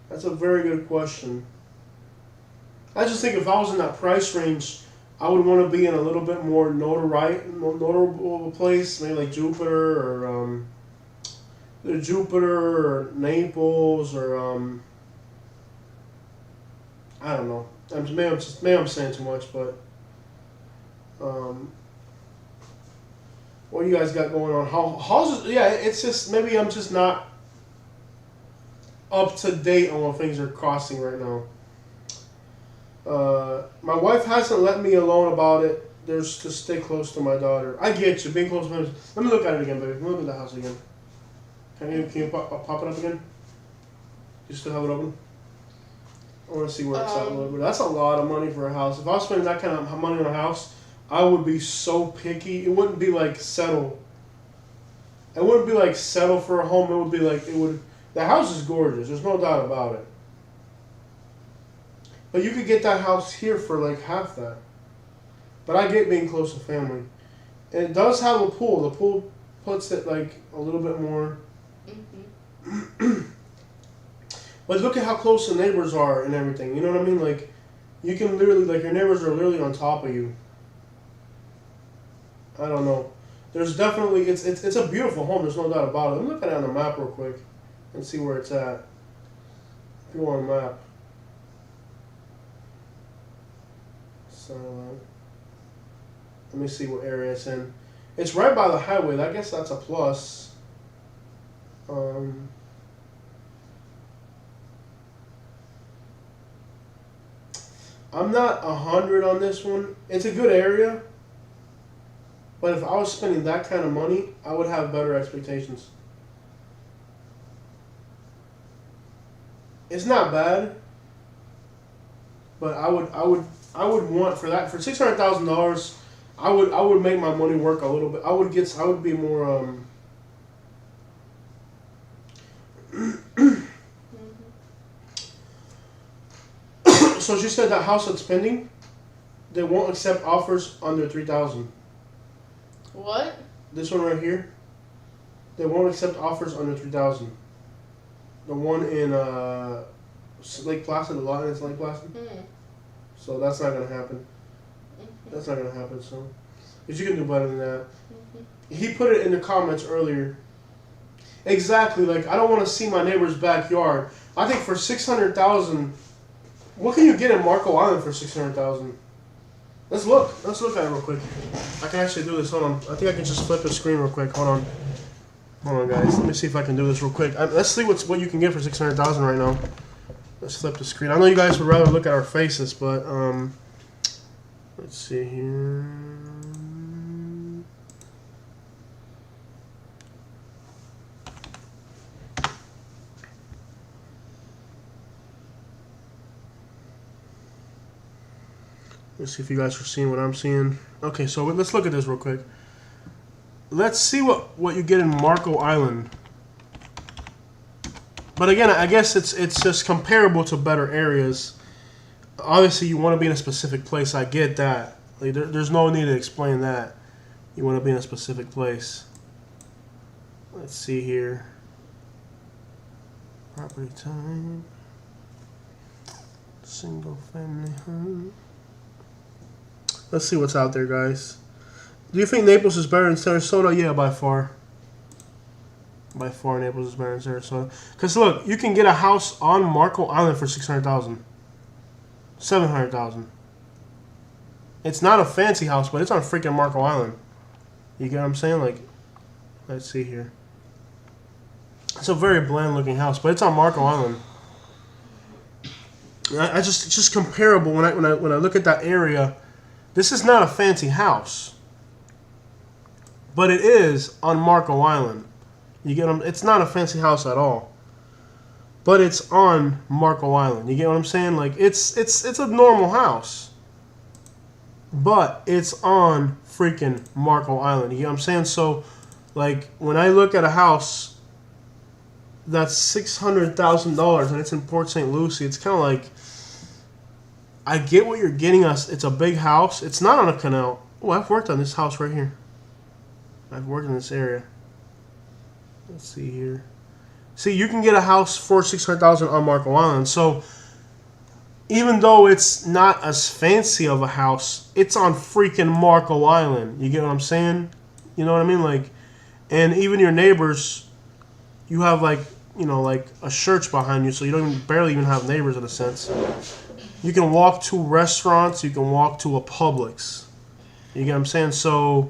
That's a very good question. I just think if I was in that price range, I would want to be in a little bit more notable place, maybe like Jupiter or Naples or I don't know. Maybe I'm saying too much, but what do you guys got going on? How's it? Yeah, it's just maybe I'm just not up to date on what things are costing right now. My wife hasn't let me alone about it. There's to stay close to my daughter. I get you, being close to my. Let me look at it again, baby. Let me look at the house again. Can you pop it up again? You still have it open? I want to see where it's at a little bit. That's a lot of money for a house. If I was spending that kind of money on a house, I would be so picky. It wouldn't be like settle. It wouldn't be like settle for a home. It would be like The house is gorgeous. There's no doubt about it. But you could get that house here for like half that. But I get being close to family. And it does have a pool. The pool puts it like a little bit more. Mm-hmm. But look at how close the neighbors are and everything. You know what I mean? Like, you can literally, like, your neighbors are literally on top of you. I don't know. There's definitely, it's a beautiful home. There's no doubt about it. Let me look at it on the map real quick and see where it's at. If you want a map. So, let me see what area it's in. It's right by the highway. I guess that's a plus. I'm not 100 on this one. It's a good area. But if I was spending that kind of money, I would have better expectations. It's not bad. But I would want for that, for $600,000, I would make my money work a little bit. I would be more So she said that house that's pending, they won't accept offers under $3,000. What? This one right here, they won't accept offers under $3,000. The one in Lake Placid, the lot in Lake Placid. Mm. So that's not gonna happen. Mm-hmm. That's not gonna happen. So, but you can do better than that. Mm-hmm. He put it in the comments earlier. Exactly. Like, I don't want to see my neighbor's backyard. I think for $600,000. What can you get in Marco Island for $600,000? Let's look. Let's look at it real quick. I can actually do this. Hold on. I think I can just flip the screen real quick. Hold on. Hold on, guys. Let me see if I can do this real quick. Let's see what you can get for $600,000 right now. Let's flip the screen. I know you guys would rather look at our faces, but let's see here. Let's see if you guys are seeing what I'm seeing. Okay, so let's look at this real quick. Let's see what you get in Marco Island. But again, I guess it's just comparable to better areas. Obviously, you want to be in a specific place. I get that. Like, there's no need to explain that. You want to be in a specific place. Let's see here. Property type. Single family home. Let's see what's out there, guys. Do you think Naples is better than Sarasota? Yeah, by far. By far, Naples is better than Sarasota. Because look, you can get a house on Marco Island for $600,000. $700,000. It's not a fancy house, but it's on freaking Marco Island. You get what I'm saying? Like, let's see here. It's a very bland looking house, but it's on Marco Island. I just it's just comparable when I look at that area. This is not a fancy house, but it is on Marco Island. You get them? It's not a fancy house at all, but it's on Marco Island. You get what I'm saying? Like it's a normal house, but it's on freaking Marco Island. You get what I'm saying? So, like when I look at a house that's $600,000 and it's in Port St. Lucie, it's kind of like, I get what you're getting us. It's a big house. It's not on a canal. Oh, I've worked on this house right here. I've worked in this area. Let's see here. See, you can get a house for $600,000 on Marco Island. So, even though it's not as fancy of a house, it's on freaking Marco Island. You get what I'm saying? You know what I mean? Like, and even your neighbors, you have like, you know, like a church behind you, so you don't barely even have neighbors in a sense. You can walk to restaurants. You can walk to a Publix. You get what I'm saying? So,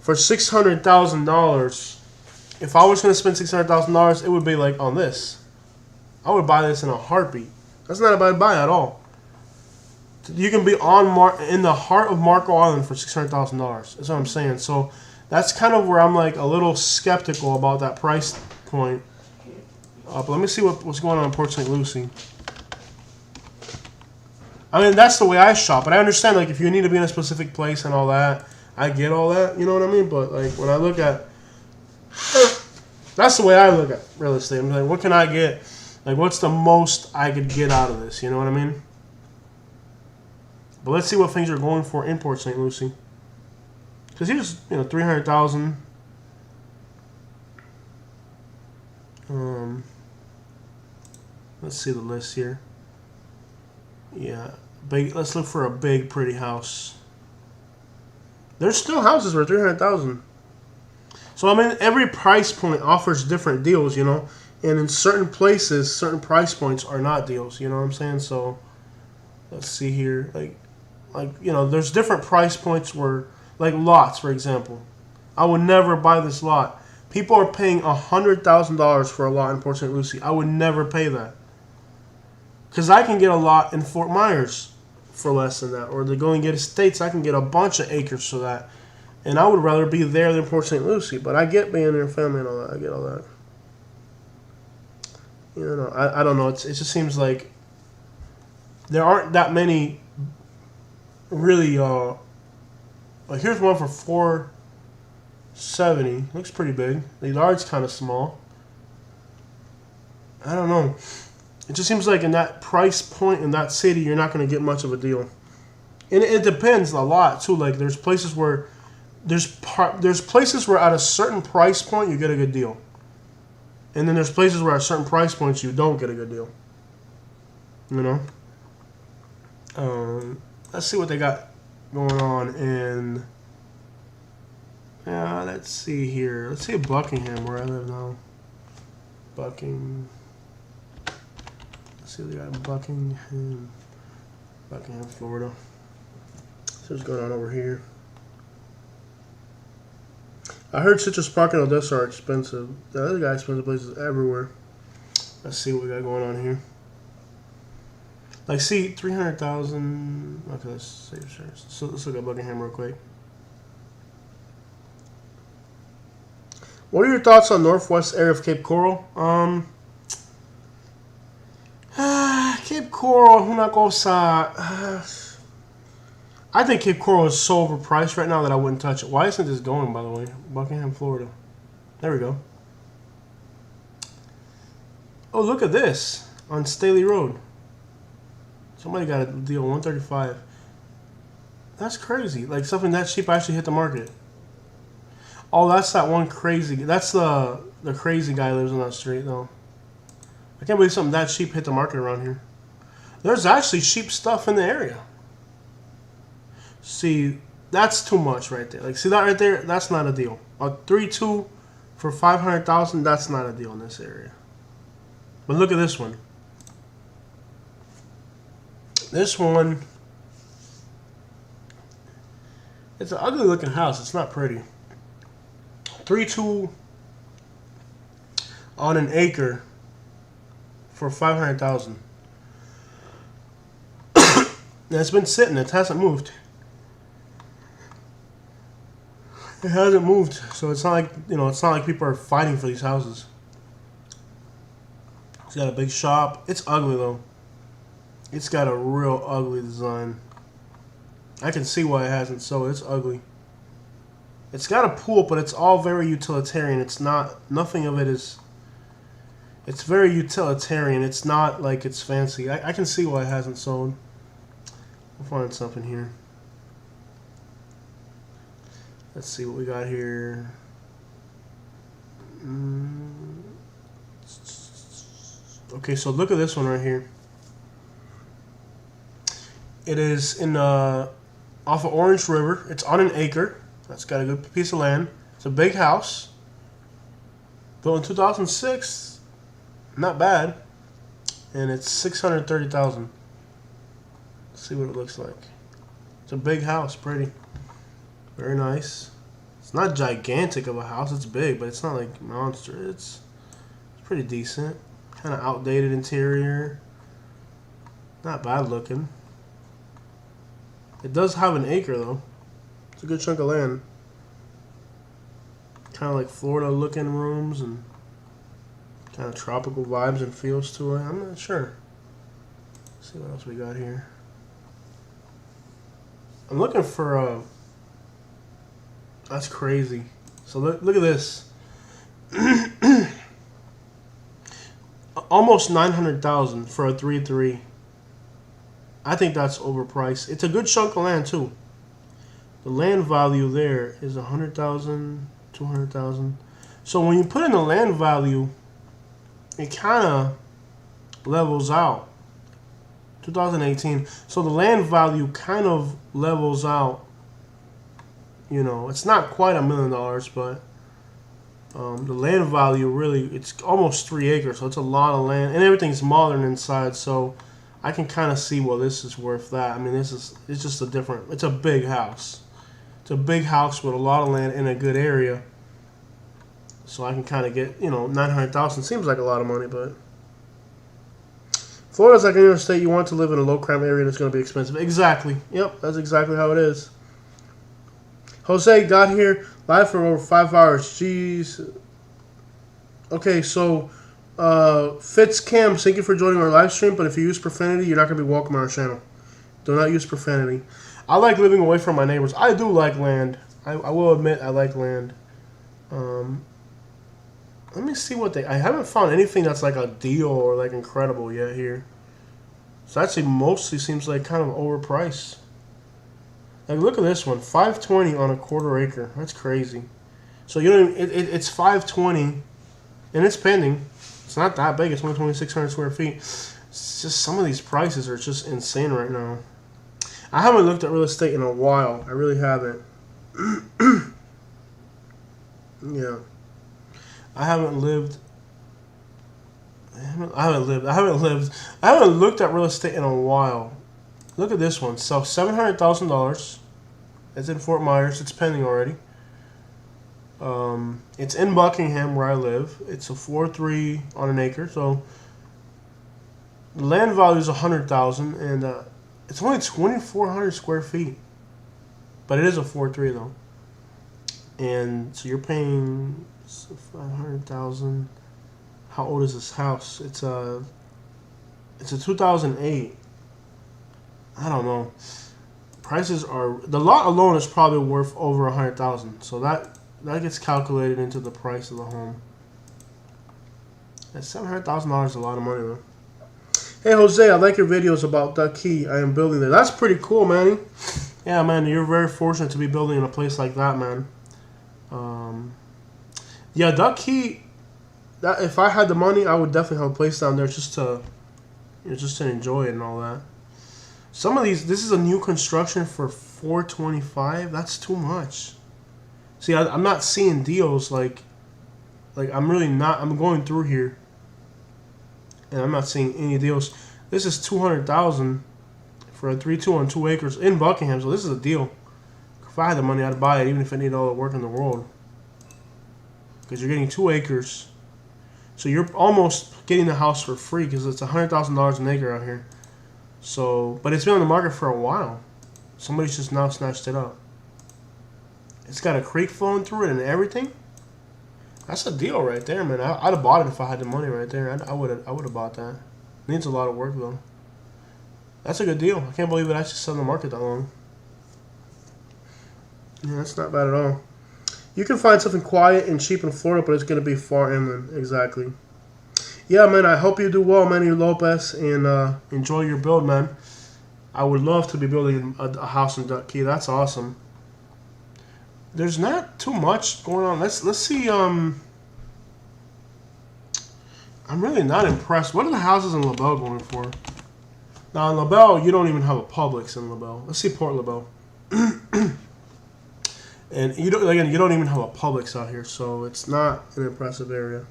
for $600,000, if I was going to spend $600,000, it would be like on this. I would buy this in a heartbeat. That's not a bad buy at all. You can be in the heart of Marco Island for $600,000. That's what I'm saying. So, that's kind of where I'm like a little skeptical about that price point. But let me see what's going on in Port St. Lucie. I mean, that's the way I shop. But I understand, like, if you need to be in a specific place and all that, I get all that. You know what I mean? But, like, when I look at... That's the way I look at real estate. I'm like, what can I get? Like, what's the most I could get out of this? You know what I mean? But let's see what things are going for in Port St. Lucie. Because here's, you know, $300,000. Let's see the list here. Yeah, big. Let's look for a big, pretty house. There's still houses for $300,000. So I mean, every price point offers different deals, you know. And in certain places, certain price points are not deals. You know what I'm saying? So let's see here. Like you know, there's different price points where, like lots, for example. I would never buy this lot. People are paying $100,000 for a lot in Port St. Lucie. I would never pay that. Because I can get a lot in Fort Myers for less than that. Or the Golden Gate Estates, I can get a bunch of acres for that. And I would rather be there than Port St. Lucie. But I get being there, family and all that. I get all that. You know, I don't know. It just seems like there aren't that many really... like here's one for $470. Looks pretty big. The yard's kind of small. I don't know. It just seems like in that price point in that city, you're not going to get much of a deal. And it depends a lot too. Like there's places where there's places where at a certain price point you get a good deal, and then there's places where at certain price points you don't get a good deal. You know. Let's see what they got going on in. Yeah, let's see here. Let's see Buckingham, where I live now. Buckingham, Florida. See what's going on over here. I heard Citrus Park and Odessa are expensive. The other got expensive places everywhere. Let's see what we got going on here. Like, see, 300,000. Okay, let's save shares. So let's look at Buckingham real quick. What are your thoughts on northwest area of Cape Coral? Cape Coral, una cosa. I think Cape Coral is so overpriced right now that I wouldn't touch it. Why isn't this going, by the way? Buckingham, Florida. There we go. Oh, look at this on Staley Road. Somebody got a deal, $135. That's crazy. Like something that cheap actually hit the market. Oh, that's that one crazy. That's the crazy guy who lives on that street, though. I can't believe something that cheap hit the market around here. There's actually cheap stuff in the area. See, that's too much right there. Like, see that right there? That's not a deal. A 3.2 for $500,000. That's not a deal in this area. But look at this one. This one, it's an ugly looking house. It's not pretty. 3.2 on an acre for 500,000. It's been sitting. It hasn't moved. It hasn't moved, so it's not like it's not like people are fighting for these houses. It's got a big shop. It's ugly though. It's got a real ugly design. I can see why it hasn't sold. It's ugly. It's got a pool, but it's all very utilitarian. It's not. Nothing of it is. It's very utilitarian. It's not like it's fancy. I can see why it hasn't sold. We'll find something here. Let's see what we got here. Okay, so look at this one right here. It is in off of Orange River. It's on an acre. That's got a good piece of land. It's a big house. Built in 2006. Not bad. And it's 630,000. Let's see what it looks like. It's a big house, pretty. Very nice. It's not gigantic of a house. It's big, but it's not like monster. It's pretty decent. Kind of outdated interior. Not bad looking. It does have an acre though. It's a good chunk of land. Kind of like Florida looking rooms and kind of tropical vibes and feels to it. I'm not sure. Let's see what else we got here. I'm looking for that's crazy. So look at this. Almost 900,000 for a 3-3. I think that's overpriced. It's a good chunk of land too. The land value there is 100,000, 200,000. So when you put in the land value, it kind of levels out. 2018. So the land value kind of levels out. You know, it's not quite $1 million, but the land value really, it's almost 3 acres, so it's a lot of land, and everything's modern inside. So I can kind of see, well, this is worth that. I mean, it's just a different. It's a big house. It's a big house with a lot of land in a good area. So I can kind of get, 900,000 seems like a lot of money, but Florida's like any other state. You want to live in a low crime area that's going to be expensive. Exactly. Yep, that's exactly how it is. Jose got here live for over 5 hours. Jeez. Okay, so Fitzcam, thank you for joining our live stream. But if you use profanity, you're not going to be welcome on our channel. Do not use profanity. I like living away from my neighbors. I do like land. I will admit I like land. Let me see what I haven't found anything that's like a deal or like incredible yet here. So actually mostly seems like kind of overpriced. Like look at this one, $520 on a quarter acre. That's crazy. So it's $520, and it's pending. It's not that big. It's only 2,600 square feet. It's just some of these prices are just insane right now. I haven't looked at real estate in a while. I really haven't. Yeah. I haven't looked at real estate in a while. Look at this one. So $700,000. It's in Fort Myers. It's pending already. It's in Buckingham where I live. It's a 4.3 on an acre. So the land value is $100,000, and it's only 2,400 square feet. But it is a 4.3 though. And so you're paying $500,000. How old is this house? It's a 2008. I don't know. Prices are, the lot alone is probably worth over $100,000. So that gets calculated into the price of the home. That $700,000 is a lot of money though. Hey Jose, I like your videos about Duck Key. I am building there. That's pretty cool, Manny. Yeah, man, you're very fortunate to be building in a place like that, man. Yeah, Duck Key. That if I had the money, I would definitely have a place down there just to enjoy it and all that. Some of these, this is a new construction for $425. That's too much. See, I'm not seeing deals like I'm really not. I'm going through here, and I'm not seeing any deals. This is $200,000, for a 3-2 on 2 acres in Buckingham. So this is a deal. If I had the money, I'd buy it, even if I need all the work in the world. Because you're getting 2 acres. So you're almost getting the house for free because it's $100,000 an acre out here. So, but it's been on the market for a while. Somebody's just now snatched it up. It's got a creek flowing through it and everything. That's a deal right there, man. I'd have bought it if I had the money right there. I would have bought that. Needs a lot of work though. That's a good deal. I can't believe it actually sat on the market that long. Yeah, that's not bad at all. You can find something quiet and cheap in Florida, but it's going to be far inland. Exactly. Yeah, man, I hope you do well, Manny Lopez, and enjoy your build, man. I would love to be building a house in Duck Key. That's awesome. There's not too much going on. Let's see. I'm really not impressed. What are the houses in LaBelle going for? Now, in LaBelle, you don't even have a Publix in LaBelle. Let's see Port LaBelle. And you don't even have a Publix out here, so it's not an impressive area.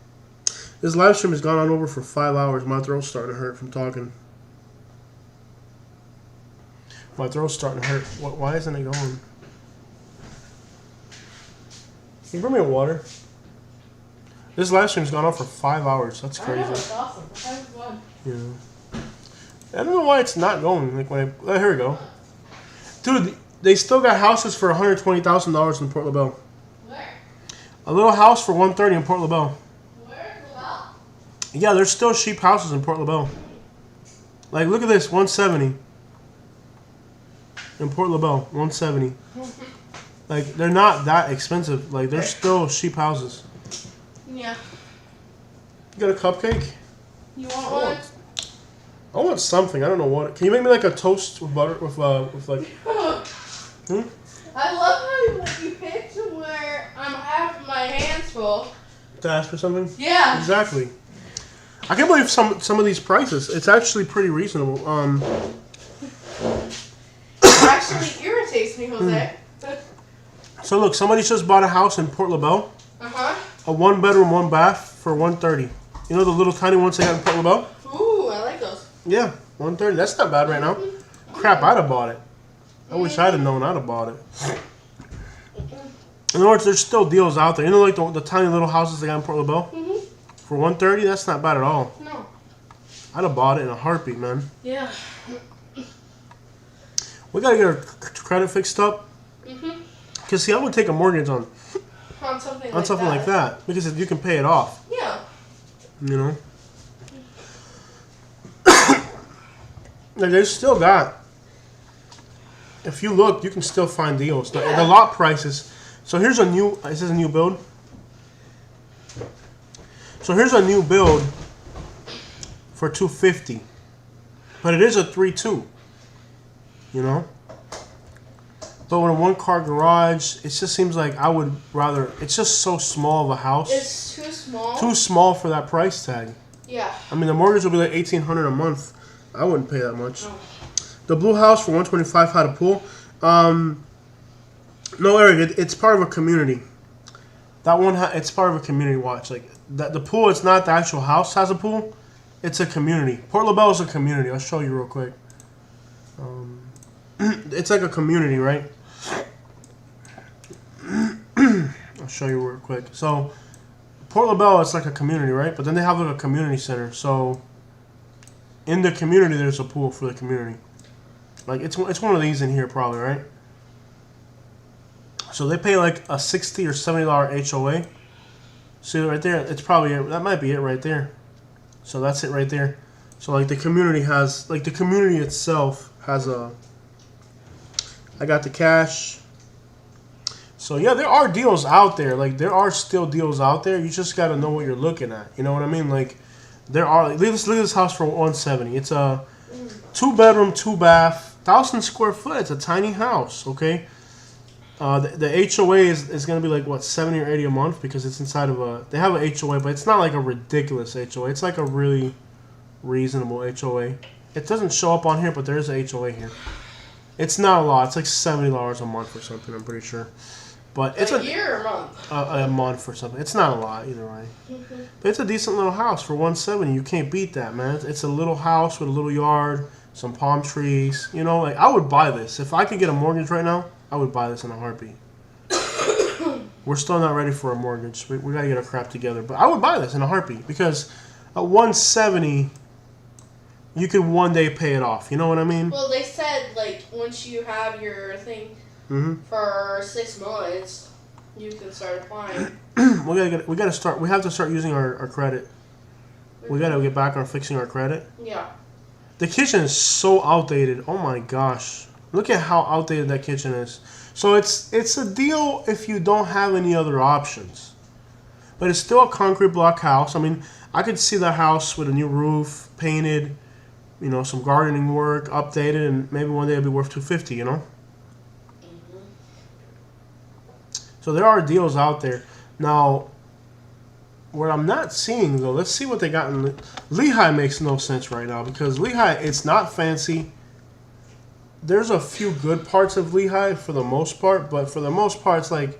This live stream has gone on over for 5 hours. My throat's starting to hurt from talking. My throat's starting to hurt. Why isn't it going? Can you bring me a water? This live stream's gone on for 5 hours. That's crazy. I know, it's awesome. It's fun. Yeah. I don't know why it's not going. Like when here we go. Dude, they still got houses for $120,000 in Port LaBelle. Where? A little house for $130 in Port LaBelle. Where? LaBelle? Yeah, there's still cheap houses in Port LaBelle. Like, look at this, $170 in Port LaBelle, $170. Like, they're not that expensive. Like, they're still cheap houses. Yeah. You got a cupcake? You want one? I want something. I don't know what. Can you make me like a toast with butter with like? I love how you picked where I'm having my hands full. To ask for something? Yeah. Exactly. I can't believe some of these prices. It's actually pretty reasonable. It actually irritates me, Jose. So look, somebody just bought a house in Port LaBelle. A 1-bedroom, 1-bath for $130. You know the little tiny ones they got in Port LaBelle? Ooh, I like those. Yeah, $130. That's not bad right now. Crap, I'd have bought it. I wish I'd have known I'd have bought it. In other words, there's still deals out there. You know, like the tiny little houses they got in Port LaBelle? For $130, that's not bad at all. No. I'd have bought it in a heartbeat, man. Yeah. We gotta get our credit fixed up. Because, see, I would take a mortgage on something like that. Because you can pay it off. Yeah. You know? Like, they still got... If you look, you can still find deals. The lot prices... So here's a new... This is a new build. So here's a new build for $250. But it is a 3-2. You know? But with a 1-car garage, it just seems like I would rather... It's just so small of a house. It's too small. Too small for that price tag. Yeah. I mean, the mortgage will be like $1,800 a month. I wouldn't pay that much. No. The blue house for $125 had a pool. No, Eric, it's part of a community. That one, it's part of a community watch. Like the pool, it's not the actual house has a pool. It's a community. Port LaBelle is a community. I'll show you real quick. It's like a community, right? I'll show you real quick. So, Port LaBelle, it's like a community, right? But then they have like a community center. So, in the community, there's a pool for the community. Like, it's one of these in here probably, right? So, they pay like a $60 or $70 HOA. See right there? It's probably it. That might be it right there. So, that's it right there. So, like, the community has... Like, the community itself has a... I got the cash. So, yeah, there are deals out there. Like, there are still deals out there. You just got to know what you're looking at. You know what I mean? Like, there are... Look at this house for $170. It's a 2-bedroom, 2-bath, 1,000 square foot. It's a tiny house, okay? The HOA is going to be like, what, 70 or 80 a month? Because it's inside of a... They have an HOA, but it's not like a ridiculous HOA. It's like a really reasonable HOA. It doesn't show up on here, but there is a HOA here. It's not a lot. It's like $70 a month or something, I'm pretty sure. But it's a year or a month? A month or something. It's not a lot either way. But it's a decent little house for $170. You can't beat that, man. It's a little house with a little yard. some palm trees. You know, like I would buy this if I could get a mortgage right now. I would buy this in a heartbeat. We're still not ready for a mortgage. We gotta get our crap together. But I would buy this in a heartbeat because at 170, you could one day pay it off. You know what I mean? Well, they said like once you have your thing for 6 months, you can start applying. we gotta start. We have to start using our credit. We gotta get back on fixing our credit. Yeah. The kitchen is so outdated. Oh my gosh! Look at how outdated that kitchen is. So it's a deal if you don't have any other options. But it's still a concrete block house. I mean, I could see the house with a new roof, painted, you know, some gardening work, updated, and maybe one day it'll be worth $250. You know. So there are deals out there. Now, what I'm not seeing though, let's see what they got in Lehigh. Makes no sense right now because Lehigh, it's not fancy. There's a few good parts of Lehigh for the most part, but for the most part, it's like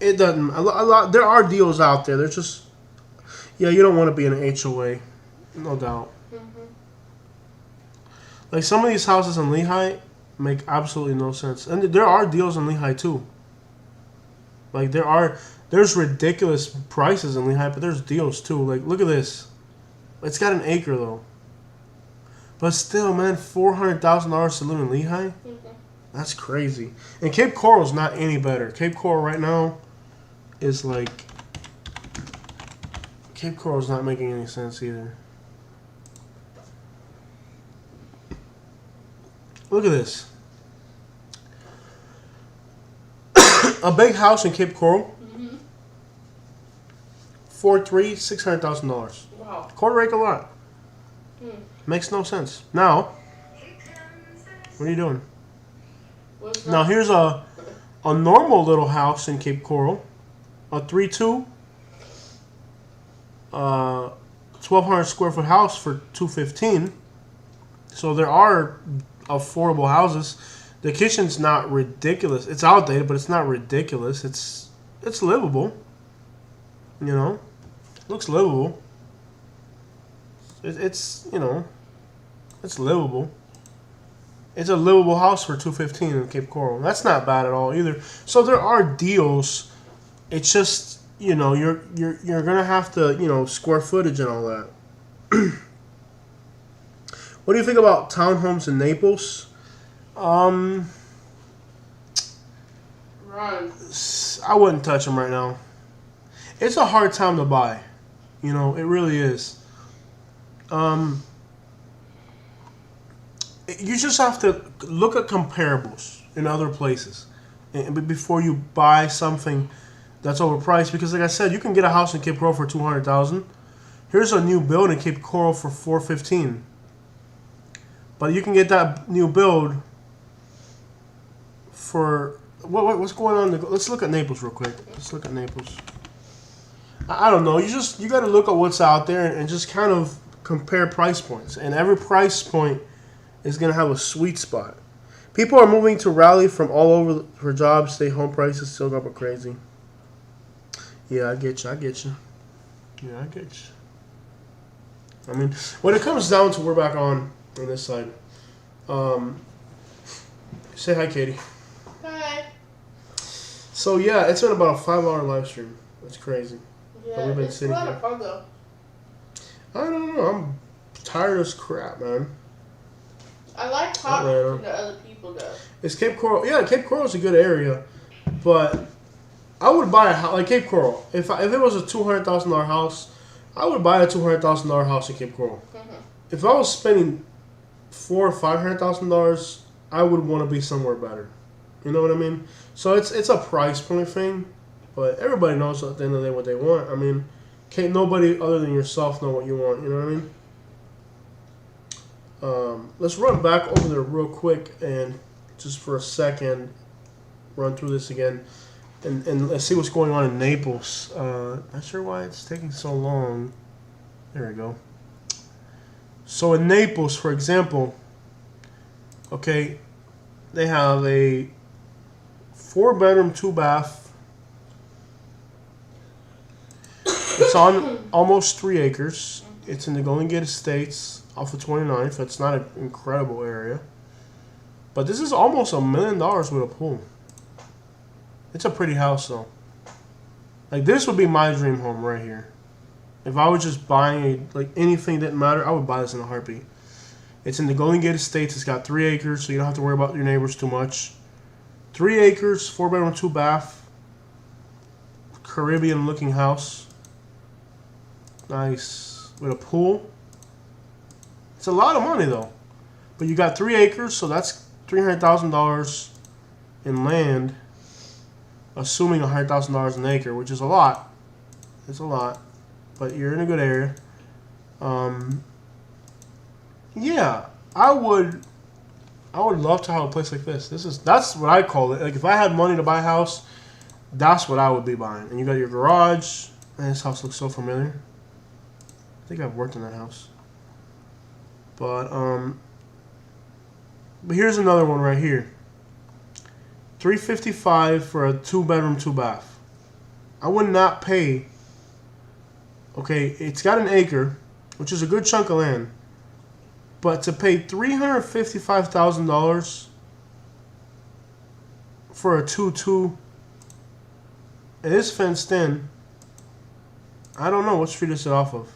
it doesn't. A lot. There are deals out there. There's just you don't want to be in an HOA, no doubt. Like some of these houses in Lehigh make absolutely no sense, and there are deals in Lehigh too. Like there's ridiculous prices in Lehigh, but there's deals too. Like look at this, it's got an acre though. But still, man, $400,000 to live in Lehigh? That's crazy. And Cape Coral's not any better. Cape Coral right now is like... Cape Coral's not making any sense either. Look at this. A big house in Cape Coral. 4.3, $600,000. Wow. Quarter acre lot. Makes no sense. Now, what are you doing? Now here's a normal little house in Cape Coral, a 3.2, 1,200 square foot house for $215. So there are affordable houses. The kitchen's not ridiculous. It's outdated, but it's not ridiculous. It's livable. You know, looks livable. It's you know, it's livable. It's a livable house for $215 in Cape Coral. That's not bad at all either. So there are deals. It's just you're gonna have to square footage and all that. What do you think about townhomes in Naples? Run. I wouldn't touch them right now. It's a hard time to buy. You know, it really is. You just have to look at comparables in other places before you buy something that's overpriced. Because, like I said, you can get a house in Cape Coral for $200,000. Here's a new build in Cape Coral for $415,000. But you can get that new build for what's going on? Let's look at Naples real quick. Let's look at Naples. I don't know. You got to look at what's out there and just kind of compare price points, and every price point is going to have a sweet spot. People are moving to Raleigh from all over for jobs. Stay home prices still up crazy. Yeah, I get you. Yeah, I get you. I mean, when it comes down to, we're back on this side. Say hi, Katie. Hi. So yeah, it's been about a 5-hour live stream. That's crazy. Yeah, we've been it's a sitting lot here. of fun though. I don't know. I'm tired as crap, man. I like talking to other people though. It's Cape Coral. Yeah, Cape Coral's a good area, but I would buy a house like Cape Coral. If it was a $200,000 house, I would buy a $200,000 house in Cape Coral. If I was spending $400,000 or $500,000, I would want to be somewhere better. You know what I mean? So it's a price point thing, but everybody knows at the end of the day what they want. I mean, can't nobody other than yourself know what you want. You know what I mean? Let's run back over there real quick and just for a second run through this again and let's see what's going on in Naples. Not sure why it's taking so long. There we go. So in Naples, for example, okay, they have a 4-bedroom, 2-bath. It's on almost 3 acres. It's in the Golden Gate Estates off of 29th. It's not an incredible area. But this is almost $1 million with a pool. It's a pretty house, though. Like, this would be my dream home right here. If I was just buying, anything didn't matter, I would buy this in a heartbeat. It's in the Golden Gate Estates. It's got 3 acres, so you don't have to worry about your neighbors too much. 3 acres, 4-bedroom, 2-bath. Caribbean-looking house. Nice. With a pool. It's a lot of money, though. But you got 3 acres, so that's $300,000 in land. Assuming $100,000 an acre, which is a lot. It's a lot. But you're in a good area. Yeah, I would love to have a place like this. That's what I call it. Like, if I had money to buy a house, that's what I would be buying. And you got your garage. And this house looks so familiar. I think I've worked in that house. But here's another one right here. $355 for a 2-bedroom, 2-bath. I would not pay. Okay, it's got an acre, which is a good chunk of land. But to pay $355,000 for a 2-2, it is fenced in. I don't know what street is it off of.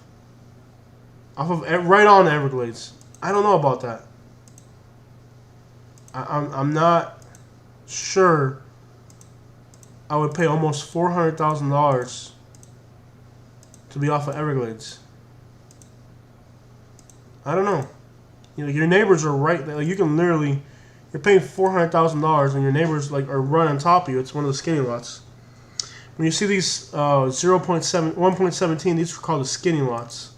Right on Everglades. I don't know about that. I'm not sure. I would pay almost $400,000 to be off of Everglades. I don't know. Your neighbors are right there. Like, you can literally, you're paying $400,000 and your neighbors are right on top of you. It's one of the skinny lots. When you see these 1.17, these are called the skinny lots.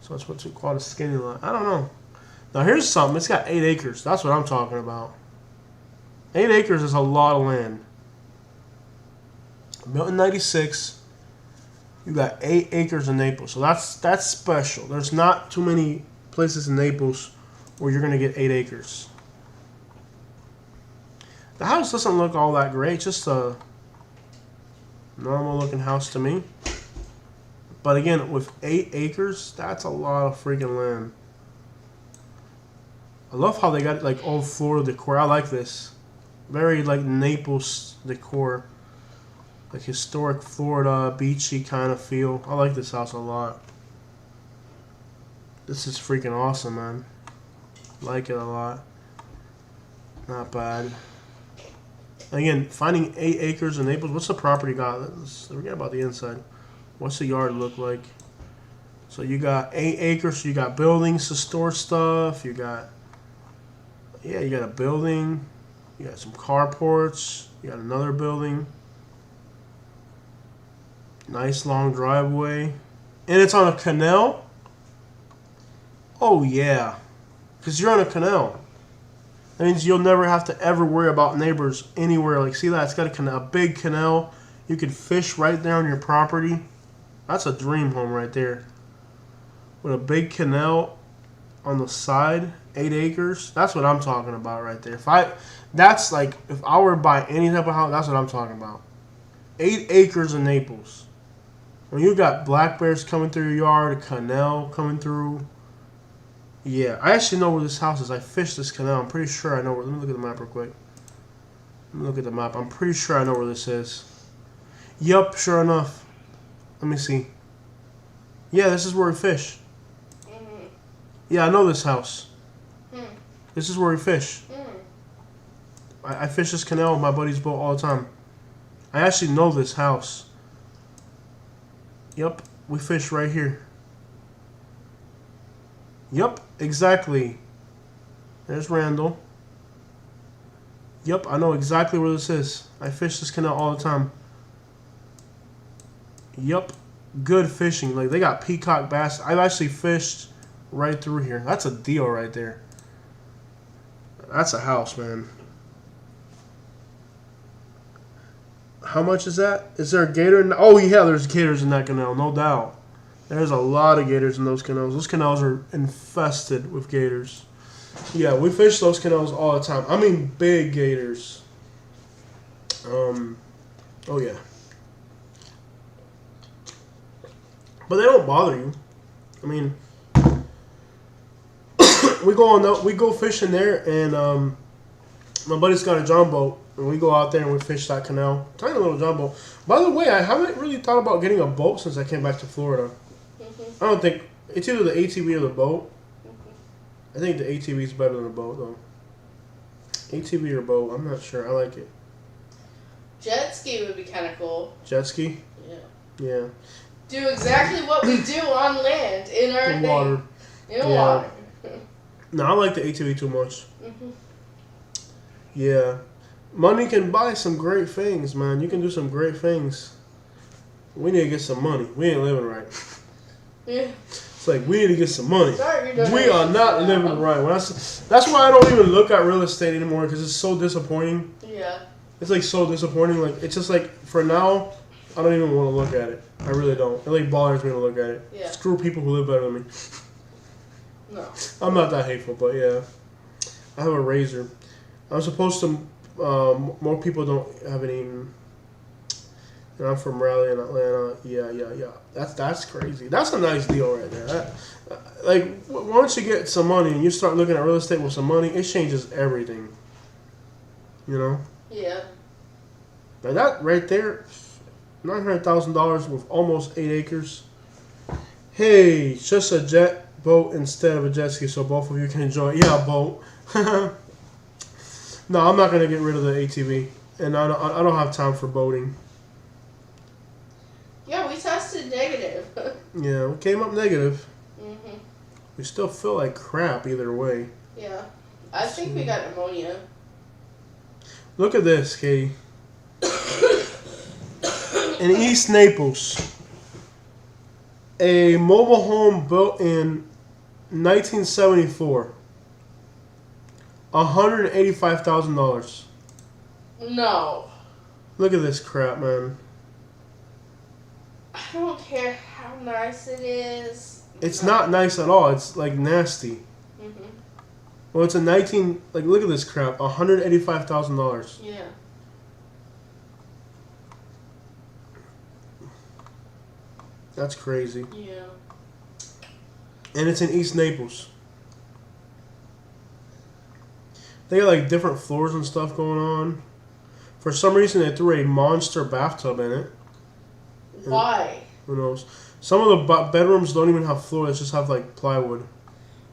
So that's what's called a skinny lot. I don't know. Now here's something. It's got 8 acres. That's what I'm talking about. 8 acres is a lot of land. Built in 96. You got 8 acres in Naples. So that's special. There's not too many places in Naples where you're going to get 8 acres. The house doesn't look all that great. Just a normal looking house to me. But again, with 8 acres, that's a lot of freaking land. I love how they got old Florida decor. I like this. Very Naples decor. Like historic Florida, beachy kind of feel. I like this house a lot. This is freaking awesome, man. Like it a lot. Not bad. Again, finding 8 acres in Naples. What's the property got? Let's forget about the inside. What's the yard look like? So you got 8 acres. So you got buildings to store stuff. You got a building. You got some carports. You got another building. Nice long driveway. And it's on a canal. Oh, yeah. Because you're on a canal. That means you'll never have to ever worry about neighbors anywhere. Like, see that? It's got a big canal. You can fish right there on your property. That's a dream home right there. With a big canal on the side. 8 acres. That's what I'm talking about right there. If I were to buy any type of house, that's what I'm talking about. 8 acres in Naples. When you got black bears coming through your yard, a canal coming through. Yeah, I actually know where this house is. I fished this canal. I'm pretty sure I know where. Let me look at the map real quick. Let me look at the map. I'm pretty sure I know where this is. Yup, sure enough. Let me see. Yeah, this is where we fish. Mm-hmm. Yeah, I know this house. This is where we fish. I fish this canal with my buddy's boat all the time. I actually know this house. Yep, we fish right here. Yep, exactly. There's Randall. Yep, I know exactly where this is. I fish this canal all the time. Yep, good fishing. Like, they got peacock bass. I've actually fished right through here. That's a deal right there. That's a house, man. How much is that? Is there a gator? Oh, yeah, there's gators in that canal, no doubt. There's a lot of gators in those canals. Those canals are infested with gators. Yeah, we fish those canals all the time. I mean, big gators. Oh, yeah. But they don't bother you. I mean, we go fishing there, and my buddy's got a John boat, and we go out there and we fish that canal. Tiny little John boat. By the way, I haven't really thought about getting a boat since I came back to Florida. Mm-hmm. I don't think it's either the ATV or the boat. Mm-hmm. I think the ATV is better than the boat though. ATV or boat, I'm not sure. I like it. Jet ski would be kind of cool. Jet ski? Yeah. Yeah. Do exactly what we do on land in our In water. In Yeah. water. No, I like the ATV too much. Mm-hmm. Yeah. Money can buy some great things, man. You can do some great things. We need to get some money. We ain't living right. Yeah. It's like we need to get some money. Start your We are not donation. living right. That's why I don't even look at real estate anymore because it's so disappointing. Yeah. It's like so disappointing. Like it's just like for now, I don't even want to look at it. I really don't. It like bothers me to look at it. Yeah. Screw people who live better than me. No. I'm not that hateful, but yeah. I have a razor. I'm supposed to. More people don't have any. And I'm from Raleigh in Atlanta. Yeah. That's crazy. That's a nice deal right there. Once you get some money and you start looking at real estate with some money, it changes everything. You know. Yeah. Like that right there, $900,000 with almost 8 acres. Hey, it's just a jet boat instead of a jet ski, so both of you can enjoy. Yeah, boat. No, I'm not gonna get rid of the ATV, and I don't have time for boating. Yeah, we tested negative. Yeah, we came up negative. Mhm. We still feel like crap either way. Yeah. I think we got pneumonia. Look at this, Katie. In East Naples, a mobile home built in 1974. $185,000. No. Look at this crap, man. I don't care how nice it is. It's No. not nice at all. It's like nasty. Mhm. Well, it's a look at this crap. $185,000. Yeah. That's crazy. Yeah. And it's in East Naples. They got like different floors and stuff going on. For some reason, they threw a monster bathtub in it. Why? Who knows? Some of the bedrooms don't even have floors; they just have like plywood.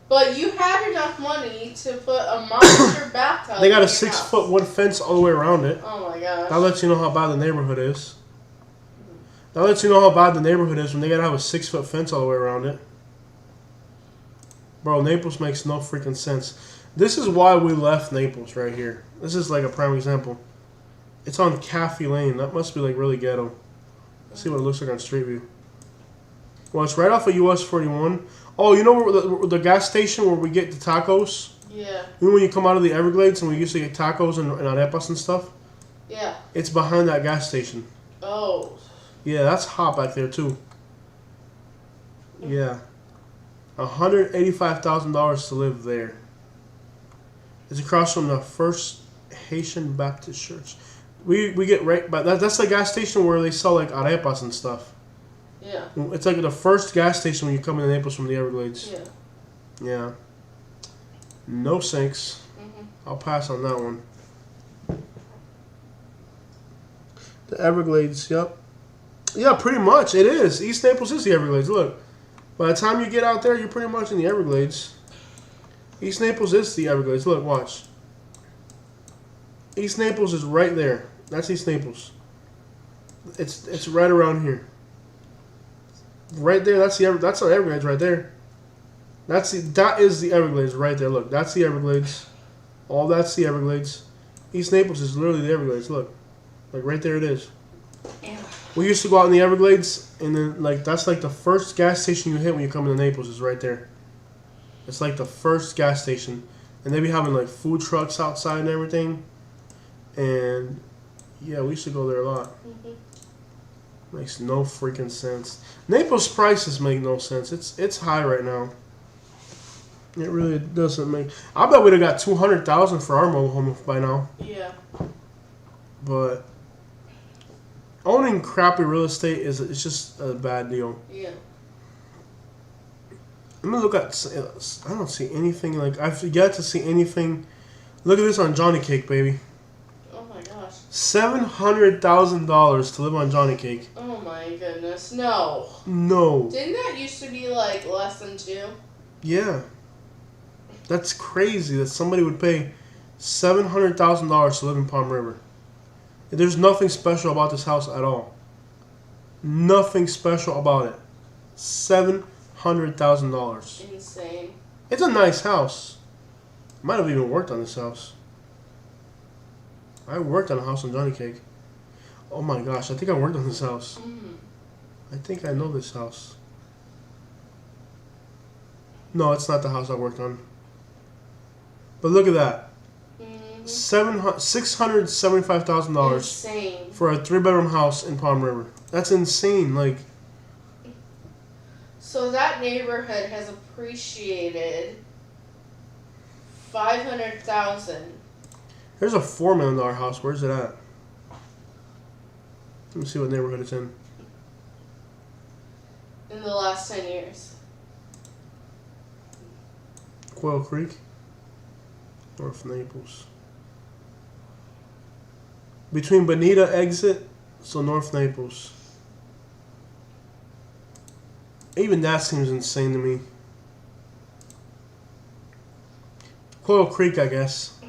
But you had enough money to put a monster bathtub. They got in a your 6-foot wood fence all the way around it. Oh my gosh. That lets you know how bad the neighborhood is. That lets you know how bad the neighborhood is when they gotta have a 6-foot fence all the way around it. Bro, Naples makes no freaking sense. This is why we left Naples right here. This is like a prime example. It's on Caffey Lane. That must be like really ghetto. Let's see what it looks like on Street View. Well, it's right off of US 41. Oh, you know where the gas station where we get the tacos? Yeah. You know when you come out of the Everglades and we used to get tacos and arepas and stuff? Yeah. It's behind that gas station. Oh. Yeah, that's hot back there too. Yeah. $185,000 to live there. It's across from the First Haitian Baptist Church. We get right by that's the gas station where they sell like arepas and stuff. Yeah. It's like the first gas station when you come into Naples from the Everglades. Yeah. Yeah. No sinks. Mhm. I'll pass on that one. The Everglades, yep. Yeah, pretty much. It is. East Naples is the Everglades. Look. By the time you get out there, you're pretty much in the Everglades. East Naples is the Everglades. Look, watch. East Naples is right there. That's East Naples. It's right around here. Right there, that's the Everglades right there. That is the Everglades right there. Look, that's the Everglades. All that's the Everglades. East Naples is literally the Everglades. Look, like right there it is. Ew. We used to go out in the Everglades, and then like that's like the first gas station you hit when you come into Naples is right there. It's like the first gas station, and they be having like food trucks outside and everything. And yeah, we used to go there a lot. Mhm. Makes no freaking sense. Naples prices make no sense. It's high right now. It really doesn't make. I bet we'd have got $200,000 for our mobile home by now. Yeah. But owning crappy real estate is just a bad deal. Yeah. Let me look at. I don't see anything like. I've yet to see anything. Look at this on Johnny Cake, baby. Oh my gosh. $700,000 to live on Johnny Cake. Oh my goodness. No. No. Didn't that used to be like less than 2? Yeah. That's crazy that somebody would pay $700,000 to live in Palm River. There's nothing special about this house at all. Nothing special about it. $700,000. Insane. It's a nice house. Might have even worked on this house. I worked on a house on Johnny Cake. Oh my gosh, I think I worked on this house. I think I know this house. No, it's not the house I worked on. But look at that. $675,000 Insane. for a 3-bedroom house in Palm River. That's insane. Like, so that neighborhood has appreciated $500,000. here's a $4 million house. Where's it at? Let me see what neighborhood it's in. In the last 10 years. Quail Creek, North Naples. Between Bonita exit, so North Naples. Even that seems insane to me. Quail Creek, I guess.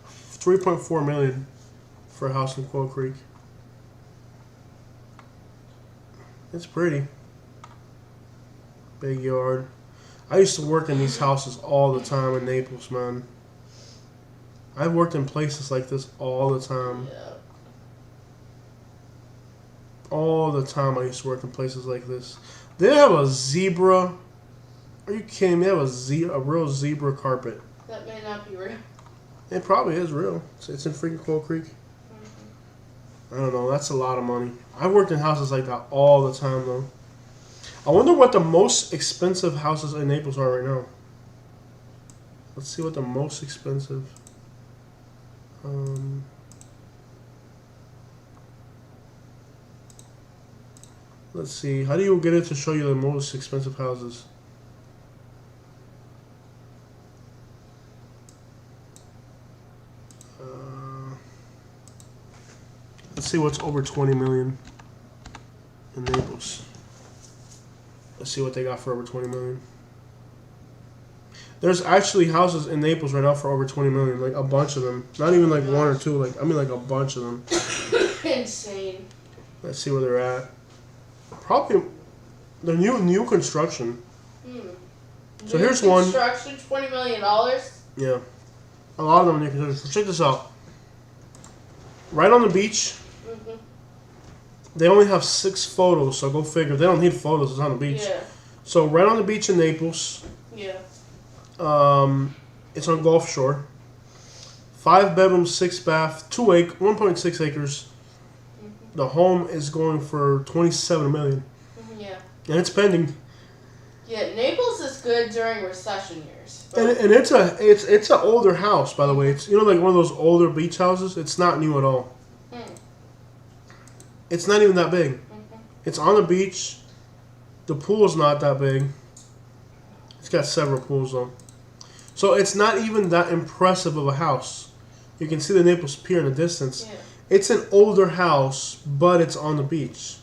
$3.4 million for a house in Quail Creek. It's pretty. Big yard. I used to work in these houses all the time in Naples, man. I've worked in places like this all the time. Yeah. All the time I used to work in places like this. They have a zebra. Are you kidding me? They have a real zebra carpet. That may not be real. It probably is real. It's in freaking Quail Creek. I don't know. That's a lot of money. I worked in houses like that all the time, though. I wonder what the most expensive houses in Naples are right now. Let's see what the most expensive. Let's see. How do you get it to show you the most expensive houses? Let's see what's over 20 million in Naples. Let's see what they got for over 20 million. There's actually houses in Naples right now for over 20 million, like a bunch of them. Not even like one or two, like I mean like a bunch of them. Insane. Let's see where they're at. Probably they're new construction. So New here's one. Construction, $20 million. Yeah, a lot of them are new construction. So check this out. Right on the beach. They only have 6 photos, so go figure. They don't need photos. It's on the beach. Yeah. So right on the beach in Naples. Yeah. It's on Gulf Shore. 5 bedrooms, 6 bath, 1.6 acres. The home is going for $27 million. Yeah. And it's pending. Yeah, Naples is good during recession years. And it's an older house, by the way. It's like one of those older beach houses. It's not new at all. It's not even that big. It's on the beach. The pool's not that big. It's got several pools though. So it's not even that impressive of a house. You can see the Naples Pier in the distance. Yeah. It's an older house, but it's on the beach.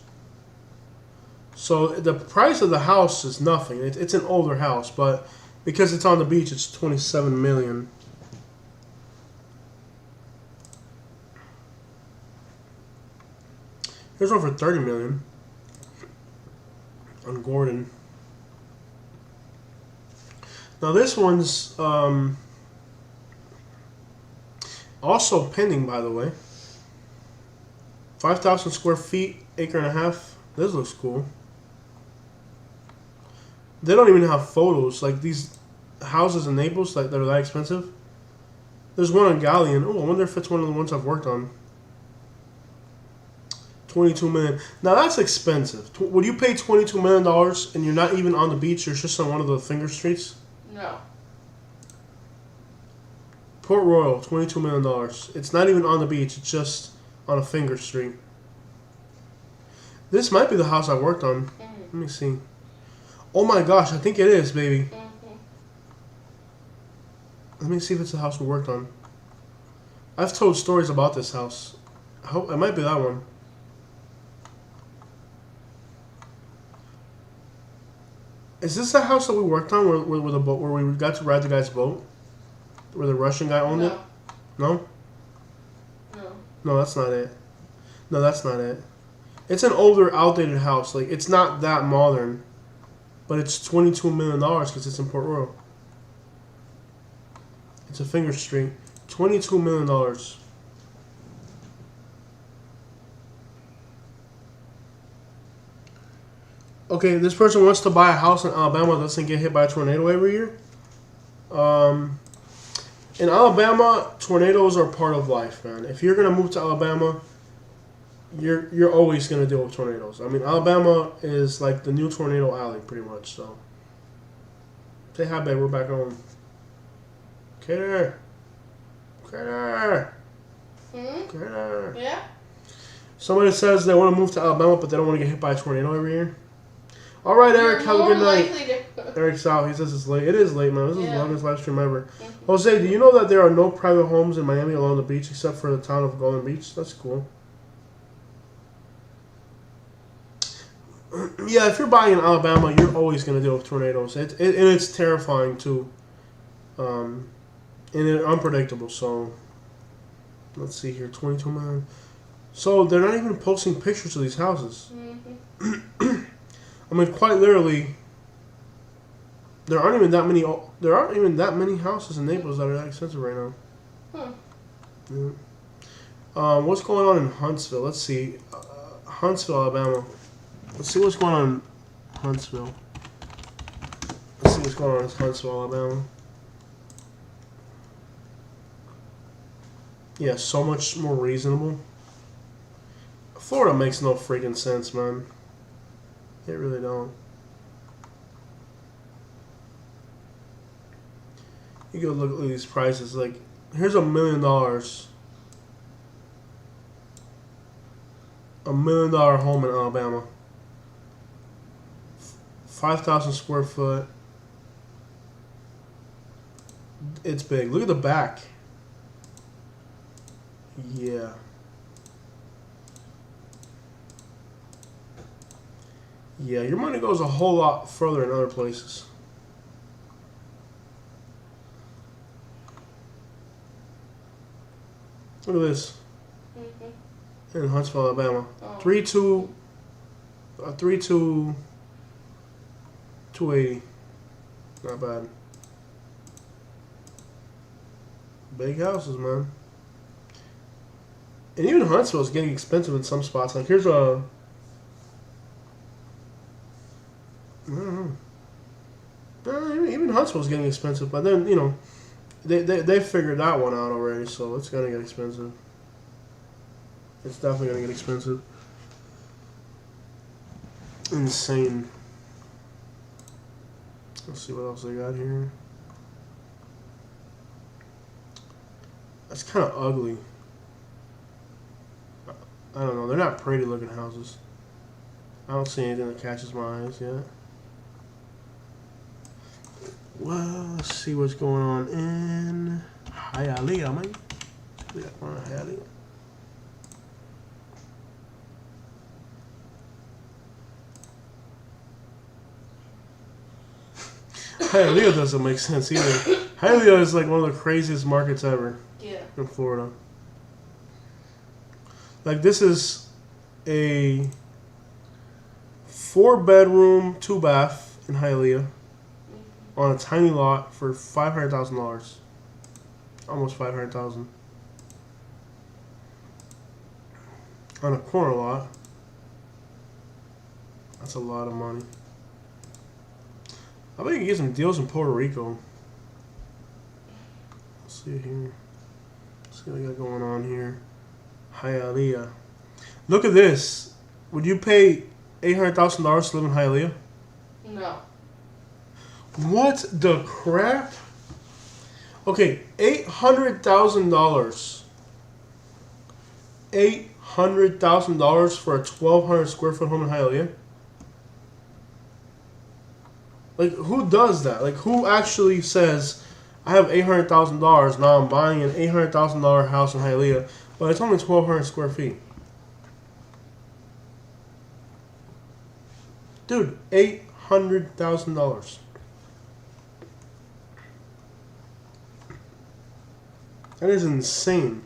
So the price of the house is nothing. It's an older house, but because it's on the beach, it's $27 million. Here's one for $30 million on Gordon. Now this one's also pending, by the way. 5,000 square feet, acre and a half. This looks cool. They don't even have photos. Like these houses in Naples, like that are that expensive. There's one on Galleon. Oh, I wonder if it's one of the ones I've worked on. $22 million. Now that's expensive. Would you pay $22 million and you're not even on the beach? You're just on one of the finger streets? No. Port Royal, $22 million. It's not even on the beach. It's just on a finger street. This might be the house I worked on. Let me see. Oh my gosh, I think it is, baby. Mm-hmm. Let me see if it's the house we worked on. I've told stories about this house. I hope it might be that one. Is this the house that we worked on where the boat, where we got to ride the guy's boat? Where the Russian guy owned it? No? No. No, that's not it. No, that's not it. It's an older, outdated house. Like, it's not that modern. But it's $22 million because it's in Port Royal. It's a finger street. $22 million. Okay, this person wants to buy a house in Alabama that doesn't get hit by a tornado every year. In Alabama, tornadoes are part of life, man. If you're gonna move to Alabama, you're always gonna deal with tornadoes. I mean, Alabama is like the new tornado alley, pretty much. So, say hi, babe. We're back home. Critter. Critter. Yeah? Somebody says they want to move to Alabama, but they don't want to get hit by a tornado every year. All right, Eric. Have a good night. Eric's out. He says it's late. It is late, man. This is the longest live stream ever. Mm-hmm. Jose, do you know that there are no private homes in Miami along the beach except for the town of Golden Beach? That's cool. Yeah, if you're buying in Alabama, you're always going to deal with tornadoes. And it's terrifying, too. And it's unpredictable. So, let's see here. 22 million. So, they're not even posting pictures of these houses. Mm-hmm. I mean, quite literally, there aren't even that many houses in Naples that are that expensive right now. Yeah. What's going on in Huntsville? Let's see. Huntsville, Alabama. Let's see what's going on in Huntsville. Let's see what's going on in Huntsville, Alabama. Yeah, so much more reasonable. Florida makes no freaking sense, man. They really don't. You go look at these prices. Like, here's $1 million. $1 million home in Alabama. 5,000 square foot. It's big. Look at the back. Yeah. Yeah, your money goes a whole lot further in other places. Look at this. Mm-hmm. In Huntsville, Alabama. 3.2, 280. Not bad. Big houses, man. And even Huntsville is getting expensive in some spots. Like, here's a... I don't know. Even Huntsville's getting expensive, but then, you know, they figured that one out already, so it's gonna get expensive. It's definitely gonna get expensive. Insane. Let's see what else they got here. That's kind of ugly. I don't know. They're not pretty looking houses. I don't see anything that catches my eyes yet. Well, let's see what's going on in Hialeah, man. We got one in Hialeah. Hialeah doesn't make sense either. Hialeah is like one of the craziest markets ever. Yeah. In Florida. Like, this is a 4-bedroom, 2-bath in Hialeah on a tiny lot for $500,000. Almost $500,000. On a corner lot. That's a lot of money. I bet you can get some deals in Puerto Rico. Let's see here. Let's see what we got going on here. Hialeah. Look at this. Would you pay $800,000 to live in Hialeah? No. What the crap? Okay, $800,000. $800,000 for a 1,200 square foot home in Hialeah? Like, who does that? Like, who actually says, I have $800,000, now I'm buying an $800,000 house in Hialeah, but it's only 1,200 square feet. Dude, $800,000. That is insane.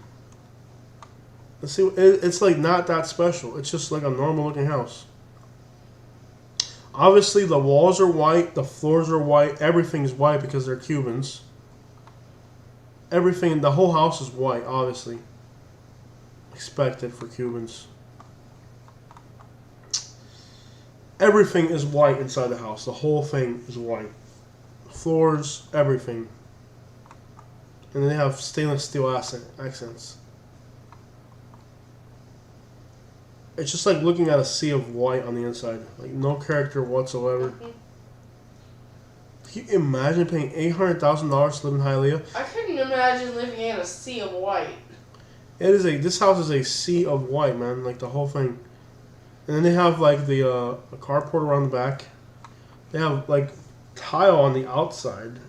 Let's see, it's like not that special. It's just like a normal looking house. Obviously, the walls are white, the floors are white, everything's white because they're Cubans. Everything, the whole house is white, obviously. Expected for Cubans. Everything is white inside the house. The whole thing is white. Floors, everything. And they have stainless steel accents. It's just like looking at a sea of white on the inside. Like, no character whatsoever. Mm-hmm. Can you imagine paying $800,000 to live in Hialeah? I couldn't imagine living in a sea of white. This house is a sea of white, man. Like, the whole thing. And then they have, like, the carport around the back. They have, like, tile on the outside.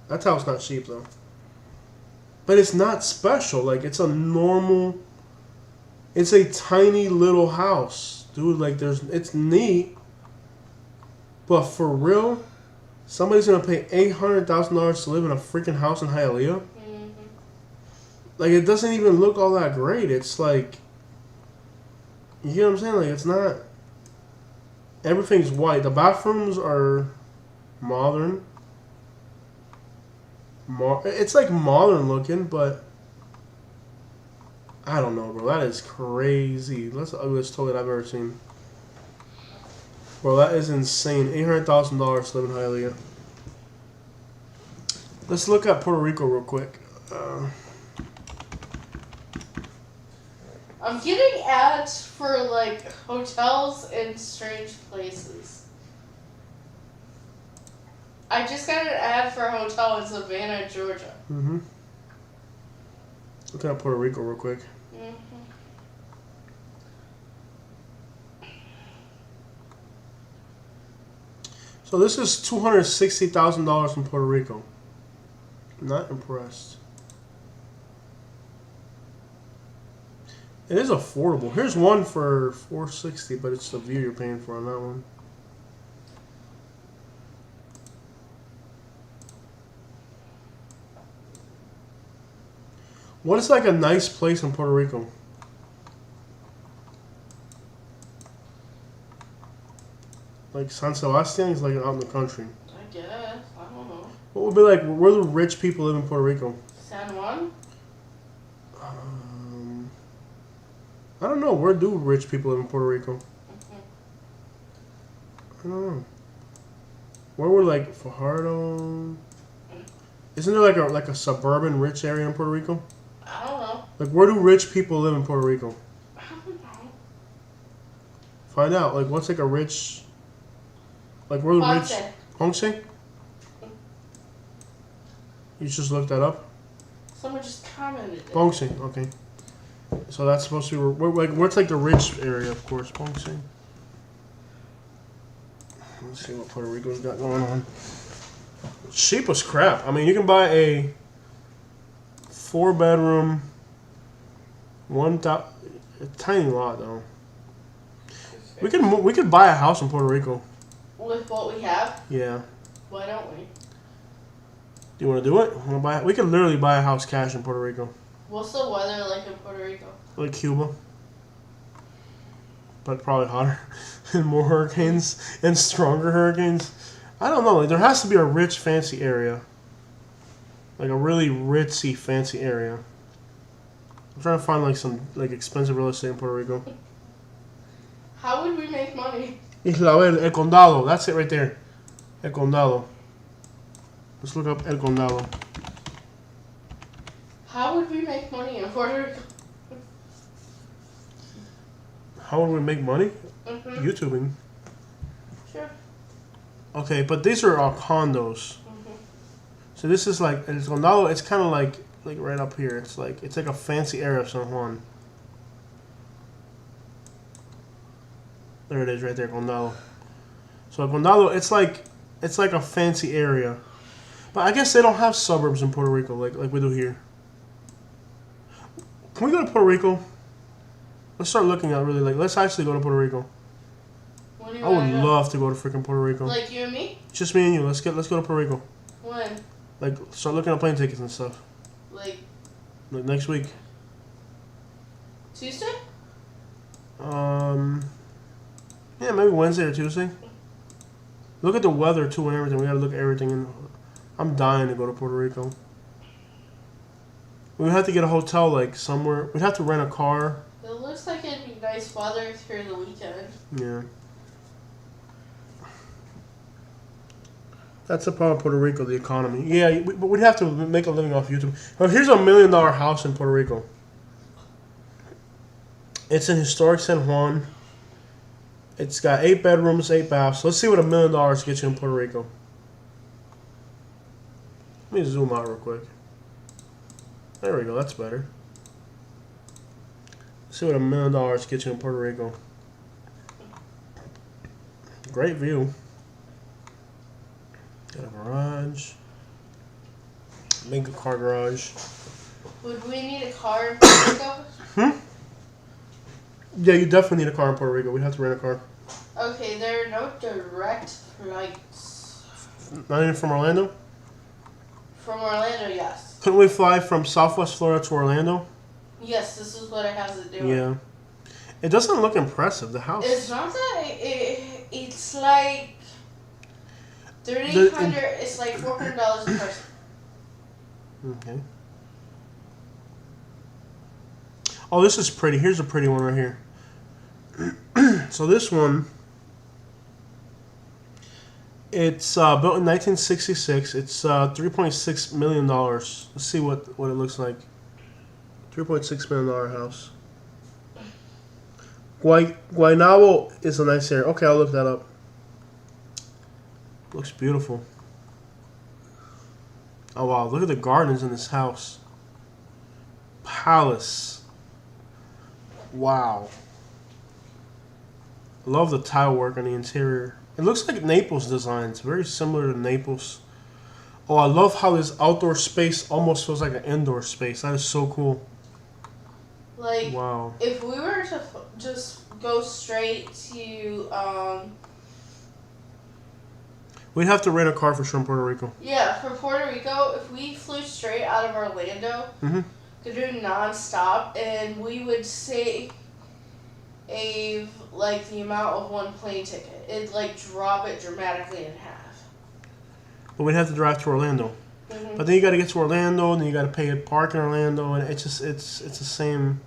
That tile's not cheap, though. But it's not special. Like, it's a normal... It's a tiny little house. Dude, like, it's neat. But for real, somebody's going to pay $800,000 to live in a freaking house in Hialeah? Mm-hmm. Like, it doesn't even look all that great. It's like... You get what I'm saying? Like, it's not... Everything's white. The bathrooms are modern. It's like modern looking, but... I don't know, bro. That is crazy. That's the ugliest toilet I've ever seen. Bro, that is insane. $800,000 to live in Hialeah. Let's look at Puerto Rico real quick. I'm getting ads for, like, hotels in strange places. I just got an ad for a hotel in Savannah, Georgia. Mm-hmm. Look at Puerto Rico real quick. Mm-hmm. So this is $260,000 in Puerto Rico. Not impressed. It is affordable. Here's one for $460, but it's the view you're paying for on that one. What is like a nice place in Puerto Rico? Like San Sebastian is like out in the country. I guess. I don't know. What would be like, where do rich people live in Puerto Rico? San Juan? I don't know. Where do rich people live in Puerto Rico? Mm-hmm. I don't know. Where would like Fajardo? Isn't there like a suburban rich area in Puerto Rico? I don't know. Like where do rich people live in Puerto Rico? I don't know. Find out. Like what's like a rich? Like where the Ponce. rich? Ponce? You just looked that up. Someone just commented it. Ponce. Okay. So that's supposed to be where's like the rich area, of course. Ponce. Let's see what Puerto Rico's got going on. Cheap as crap. I mean, you can buy a 4-bedroom, a tiny lot though. We could buy a house in Puerto Rico. With what we have? Yeah. Why don't we? Do you want to do it? We could literally buy a house cash in Puerto Rico. What's the weather like in Puerto Rico? Like Cuba. But probably hotter. And more hurricanes. And stronger hurricanes. I don't know. Like, there has to be a rich, fancy area. Like a really ritzy, fancy area. I'm trying to find like some like expensive real estate in Puerto Rico. How would we make money? Isla Verde, El Condado. That's it right there. El Condado. Let's look up El Condado. How would we make money in Puerto Rico? How would we make money? Mm-hmm. YouTubing. Sure. Okay, but these are all condos. Mm-hmm. So this is like El Condado. It's kind of like right up here. It's like a fancy area of San Juan. There it is, right there, Condado. So El Condado, it's like It's like a fancy area. But I guess they don't have suburbs in Puerto Rico like we do here. Can we go to Puerto Rico? Let's start looking at really let's actually go to Puerto Rico. What do you I would want to go? love to go to freaking Puerto Rico. Like you and me? Just me and you. Let's go to Puerto Rico. When? Like start looking at plane tickets and stuff. Like Next week. Tuesday? Yeah, maybe Wednesday or Tuesday. Look at the weather too and everything. We gotta look at everything. I'm dying to go to Puerto Rico. We'd have to get a hotel like somewhere. We'd have to rent a car. It looks like it'd be nice weather here the weekend. Yeah. That's the problem with Puerto Rico, the economy. Yeah, but we'd have to make a living off YouTube. Well, here's $1 million house in Puerto Rico. It's in historic San Juan. It's got 8 bedrooms, 8 baths. Let's see what $1 million gets you in Puerto Rico. Let me zoom out real quick. There we go. That's better. Let's see what $1 million gets you in Puerto Rico. Great view. Got a garage. Mega car garage. Would we need a car in Puerto Rico? Yeah, you definitely need a car in Puerto Rico. We'd have to rent a car. Okay, there are no direct flights. Not even from Orlando? From Orlando, yes. Couldn't we fly from Southwest Florida to Orlando? Yes, this is what it has to do. Yeah. It doesn't look impressive, the house. It's not that it's like 3,800. It's like $400 a person. Okay. Oh, this is pretty. Here's a pretty one right here. So this one, it's built in 1966. It's $3.6 million. Let's see what it looks like. $3.6 million house. Guaynabo is a nice area. Okay, I'll look that up. Looks beautiful. Oh wow, look at the gardens in this house. Palace. Wow. Love the tile work on the interior. It looks like Naples designs, very similar to Naples. Oh, I love how this outdoor space almost feels like an indoor space. That is so cool. Like, wow. If we were to just go straight to, We'd have to rent a car for sure in Puerto Rico. yeah, for Puerto Rico, if we flew straight out of Orlando, could do non-stop, and we would save like the amount of one plane ticket. It'd like drop it dramatically in half. But we'd have to drive to Orlando. But then you got to get to Orlando, and then you got to pay a park in Orlando, and it's just it's the same.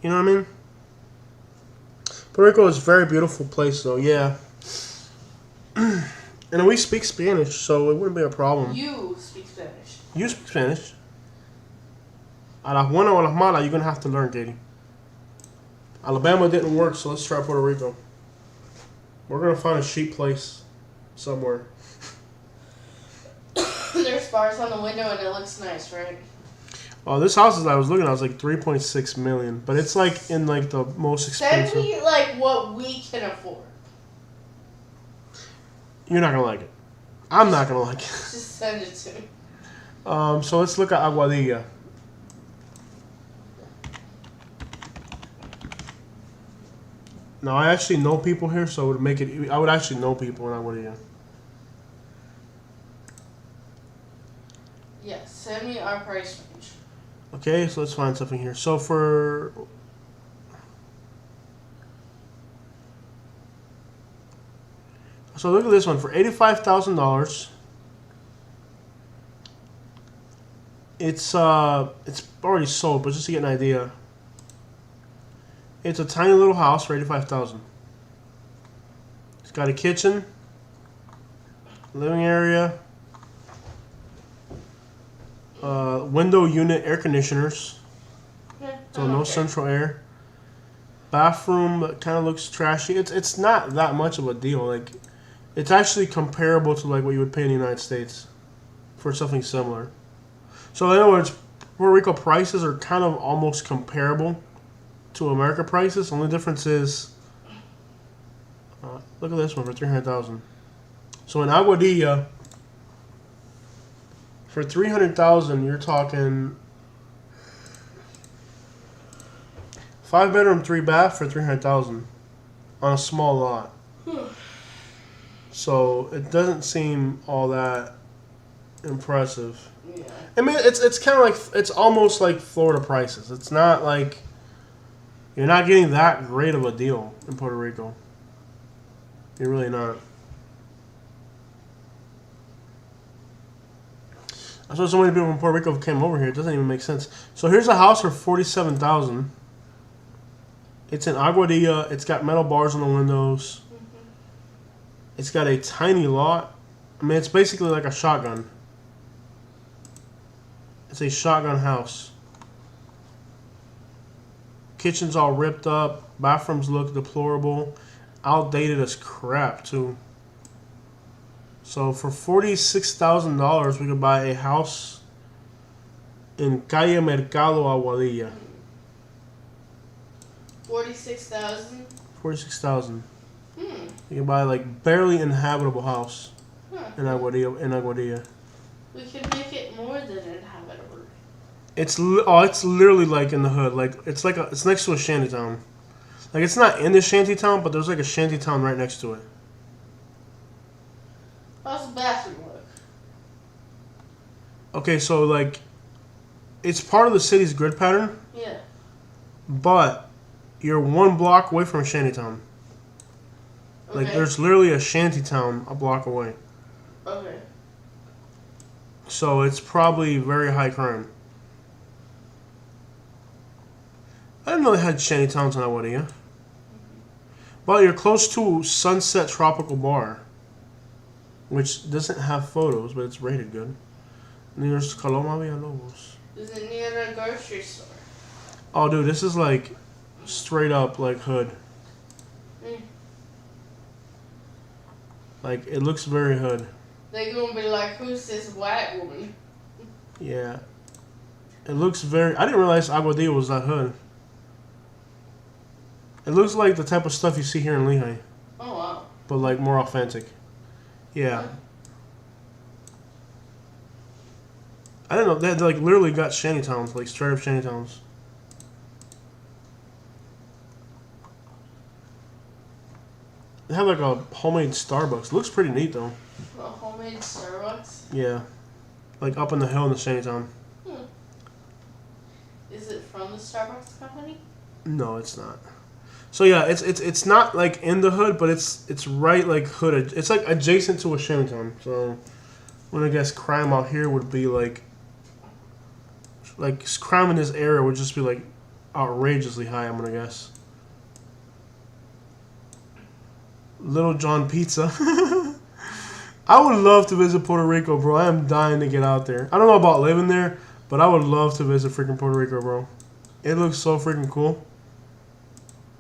You know what I mean? Puerto Rico is a very beautiful place, though. Yeah. And we speak Spanish, so it wouldn't be a problem. You speak Spanish. You speak Spanish. A las buenas o a las malas, you're going to have to learn, Katie. Alabama didn't work, so let's try Puerto Rico. We're going to find a cheap place somewhere. There's bars on the window, and it looks nice, right? Oh, this house, as I was looking at, was like $3.6 million. But it's like in like the most expensive. Send me like what we can afford. You're not going to like it. I'm not going to like it. Just send it to me. So let's look at Aguadilla. Now, I actually know people here, so it would make it... I would actually know people in Aguadilla. Yes, send me our price range. Okay, so let's find something here. So for... So look at this one. For $85,000, it's already sold, but just to get an idea, it's a tiny little house for $85,000. It's got a kitchen, living area, window unit, air conditioners, so no central air. Bathroom kind of looks trashy. It's not that much of a deal. Like, it's actually comparable to like what you would pay in the United States for something similar. So in other words, Puerto Rico prices are kind of almost comparable to America prices. The only difference is, look at this one for $300,000. So in Aguadilla, for 300,000, you're talking 5-bedroom, 3-bath for 300,000 on a small lot. So it doesn't seem all that impressive. Yeah. I mean, it's kind of like, it's almost like Florida prices. It's not like, you're not getting that great of a deal in Puerto Rico. You're really not. That's why so many people from Puerto Rico came over here. It doesn't even make sense. So here's a house for 47,000. It's in Aguadilla. It's got metal bars on the windows. It's got a tiny lot. I mean, it's basically like a shotgun. It's a shotgun house. Kitchen's all ripped up. Bathrooms look deplorable. Outdated as crap, too. So for $46,000, we could buy a house in Calle Mercado, Aguadilla. 46,000. 46,000. You can buy like barely inhabitable house in Aguadilla. We could make it more than inhabitable. It's literally like in the hood. Like it's next to a shanty town. Like it's not in the shanty town, but there's like a shanty town right next to it. How's the bathroom look? Okay, so like it's part of the city's grid pattern, Yeah. but you're 1 block away from a shanty town. Like Okay. there's literally a shanty town a block away. Okay. So it's probably very high crime. I didn't know they had shanty towns in Aguadilla. But you're close to Sunset Tropical Bar, which doesn't have photos, but it's rated good. And there's Caloma Villalobos. Is it near a grocery store? Oh, dude, this is like straight up like hood. Like it looks very hood. They gonna be like, who's this white woman? Yeah. It looks very... I didn't realize Aguadilla was that hood. It looks like the type of stuff you see here in Lehigh. Oh, wow. But, like, more authentic. Yeah. I didn't know. They had, like, literally got shanty towns. Like, straight up shanty towns. They have, like, a homemade Starbucks. Looks pretty neat, though. A homemade Starbucks? Yeah. Like, up in the hill in the shanty town. Is it from the Starbucks company? No, it's not. So yeah, it's not like in the hood, but it's right like hood. It's like adjacent to a shanty town. So, I'm gonna guess crime out here would be like crime in this area would just be like outrageously high. I'm gonna guess. Little John Pizza. I would love to visit Puerto Rico, bro. I am dying to get out there. I don't know about living there, but I would love to visit freaking Puerto Rico, bro. It looks so freaking cool.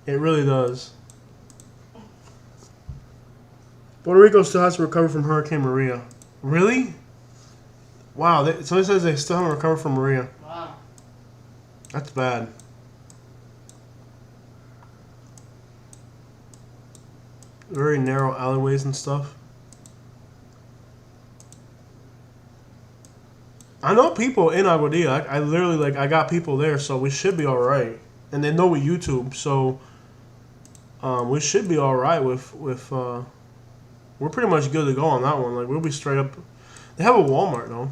It really does. Puerto Rico still has to recover from Hurricane Maria. Really? Wow. Somebody says they still haven't recovered from Maria. Wow. That's bad. Very narrow alleyways and stuff. I know people in Aguadilla. I literally, I got people there, so we should be alright. And they know we YouTube, so we should be alright with we're pretty much good to go on that one. Like, we'll be straight up. They have a Walmart, though.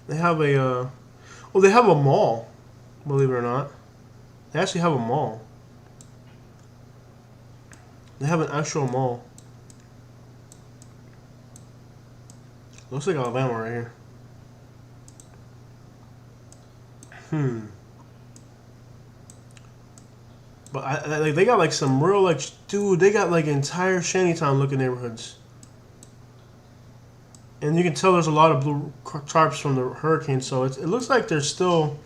They have a, they have a mall, believe it or not. They actually have a mall. They have an actual mall. Looks like Alabama right here. But they got like some real dude. They got like entire shantytown looking neighborhoods, and you can tell there's a lot of blue tarps from the hurricane. So it looks like there's still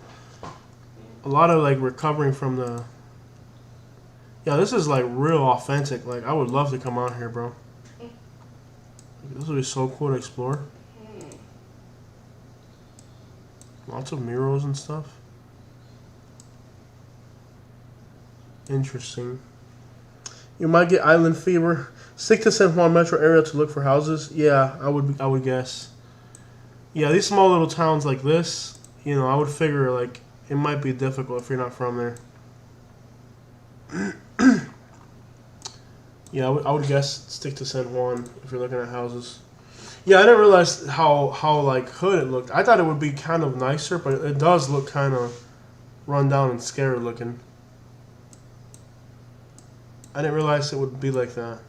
a lot of like recovering from the. Yeah, this is like real authentic. Like I would love to come out here, bro. This would be so cool to explore. Lots of murals and stuff. You might get island fever. Stick to San Juan metro area to look for houses. Yeah, I would guess. Yeah, these small little towns like this, you know, I would figure like it might be difficult if you're not from there. Yeah, I would guess stick to San Juan if you're looking at houses. Yeah, I didn't realize how like hood it looked. I thought it would be kind of nicer, but it does look kind of run down and scary looking. I didn't realize it would be like that.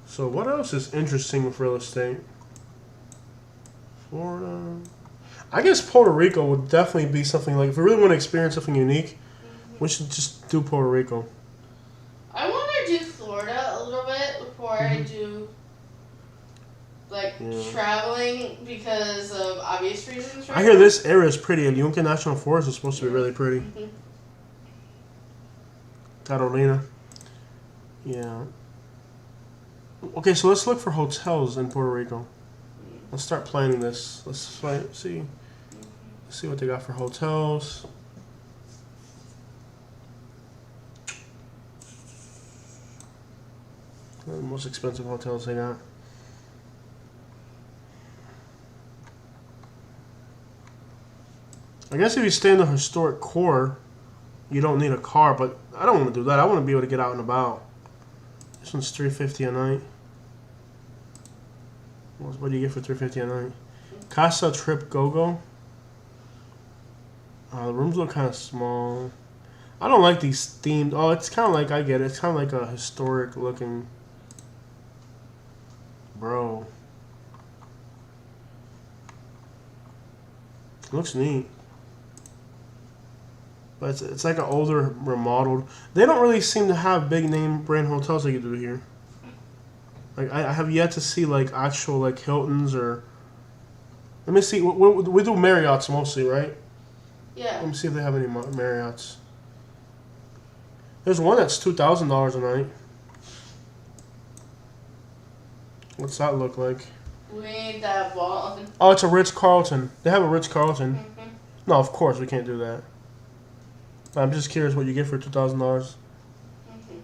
So what else is interesting with real estate? Florida. I guess Puerto Rico would definitely be something like, if we really want to experience something unique, we should just do Puerto Rico. I want to do Florida a little bit before I do traveling because of obvious reasons. Right I hear now. this area is pretty. El Yunque National Forest is supposed to be really pretty. Carolina. Yeah. Okay, so let's look for hotels in Puerto Rico. Let's start planning this. Let's see what they got for hotels. The most expensive hotels they got. I guess if you stay in the historic core, you don't need a car, but I don't want to do that. I want to be able to get out and about. This one's $350 a night. What do you get for $350 a night? Casa Trip Go-Go. The rooms look kind of small. I don't like these themed. Oh, it's kind of like, I get it. It's kind of like a historic looking. Bro. Looks neat. But it's like an older, remodeled. They don't really seem to have big name brand hotels like you do here. Like I have yet to see like actual like Hiltons or. Let me see. We do Marriotts mostly, right? Yeah. Let me see if they have any Marriotts. There's one that's $2,000 a night. What's that look like? We need that one. Oh, it's a Ritz-Carlton. They have a Ritz-Carlton. Mm-hmm. No, of course we can't do that. I'm just curious what you get for $2,000. Mm-hmm.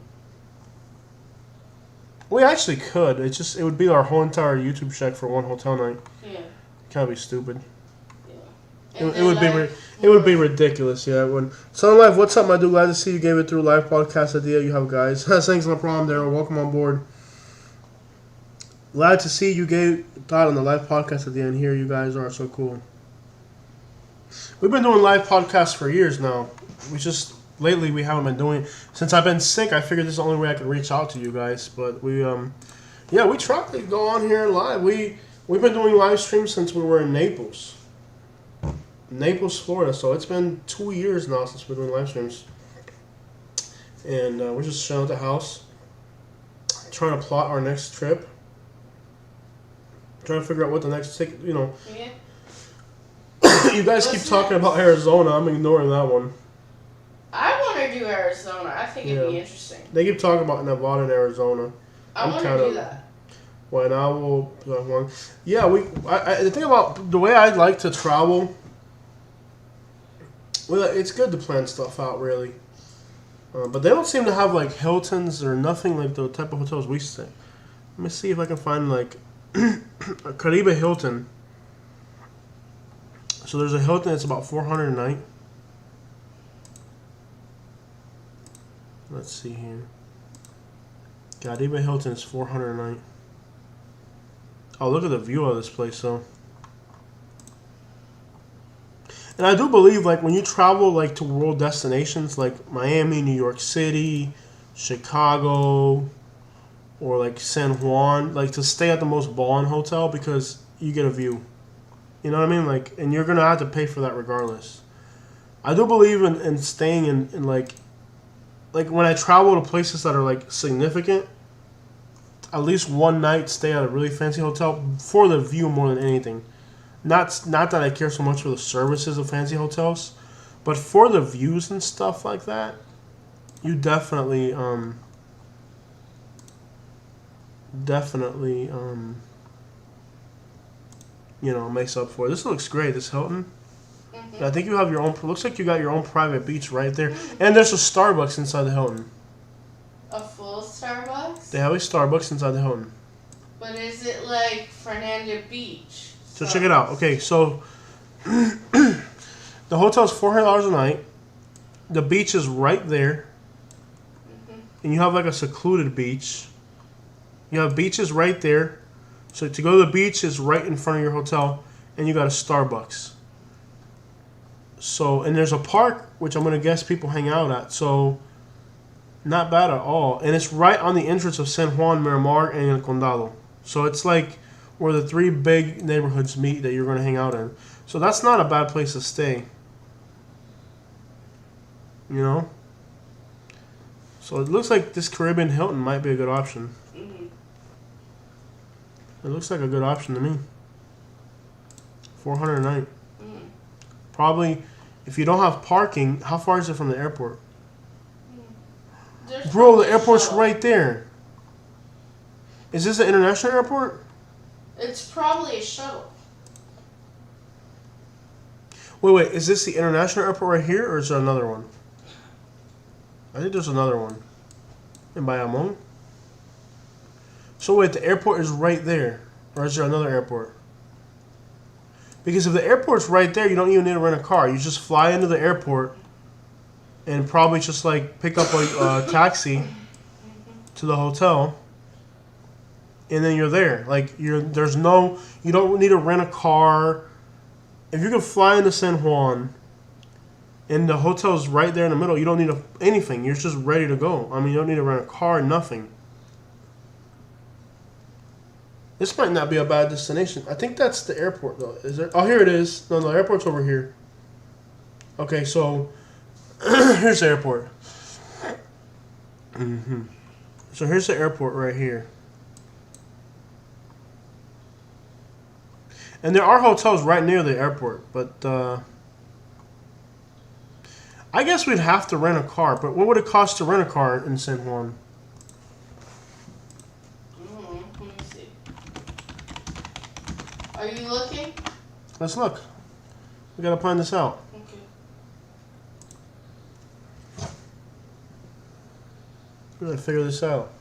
We actually could. It would be our whole entire YouTube check for one hotel night. Yeah. Kind of be stupid. Yeah. It would be ridiculous. Yeah, it would. Sun Life, what's up, my dude? Glad to see you gave it through live podcast idea you have, guys. Thanks, no problem, Daryl. Welcome on board. Glad to see you gave thought on the live podcast at the end here. You guys are so cool. We've been doing live podcasts for years now. Lately we haven't been doing. Since I've been sick, I figured this is the only way I could reach out to you guys. But we try to go on here live. We've been doing live streams since we were in Naples, Florida. So it's been 2 years now since we're doing live streams, and we're just chilling at the house, trying to plot our next trip. Trying to figure out what the next ticket, Yeah. You guys keep talking about Arizona. I'm ignoring that one. I want to do Arizona. I think it'd be interesting. They keep talking about Nevada and Arizona. I want to do that. When I will, yeah. The thing about the way I like to travel, well, it's good to plan stuff out, really. But they don't seem to have like Hiltons or nothing like the type of hotels we stay. Let me see if I can find like a Caribe Hilton. So there's a Hilton that's about $400 a night. Let's see here. Caribe Hilton is $400 a night. Oh, look at the view of this place, though. And I do believe, like, when you travel, like, to world destinations, like Miami, New York City, Chicago, or, like, San Juan, like, to stay at the most ballin' hotel because you get a view. You know what I mean? Like, and you're going to have to pay for that regardless. I do believe in staying in like when I travel to places that are, like, significant, at least one night stay at a really fancy hotel for the view more than anything. Not that I care so much for the services of fancy hotels, but for the views and stuff like that, you definitely makes up for it. This looks great, this Hilton. Mm-hmm. I think you have your own, looks like you got your own private beach right there. And there's a Starbucks inside the Hilton. Starbucks? They have a Starbucks inside the Hilton. But is it like Fernandina Beach? So check it out. Okay, so the hotel's $400 a night. The beach is right there. And you have like a secluded beach. You have beaches right there. So to go to the beach is right in front of your hotel. And you got a Starbucks. So, and there's a park, which I'm going to guess people hang out at. So, not bad at all. And it's right on the entrance of San Juan, Miramar, and El Condado. So, it's like where the three big neighborhoods meet that you're going to hang out in. So, that's not a bad place to stay. You know? So, it looks like this Caribbean Hilton might be a good option. It looks like a good option to me. $400 a night. Probably, if you don't have parking, how far is it from the airport? Bro, the airport's right there. Is this an international airport? It's probably a shuttle. Wait, is this the international airport right here, or is there another one? I think there's another one. In Bayamon? So wait, the airport is right there, or is there another airport? Because if the airport's right there, you don't even need to rent a car. You just fly into the airport and probably just like pick up a taxi to the hotel, and then you're there. Like you don't need to rent a car. If you can fly into San Juan and the hotel's right there in the middle, you don't need anything. You're just ready to go. I mean, you don't need to rent a car, nothing. This might not be a bad destination. I think that's the airport, though. Is there? Oh, here it is. No, the airport's over here. Okay, so here's the airport. So here's the airport right here. And there are hotels right near the airport, but I guess we'd have to rent a car. But what would it cost to rent a car in San Juan? Are you looking? Let's look. We gotta find this out. Okay. We gotta figure this out.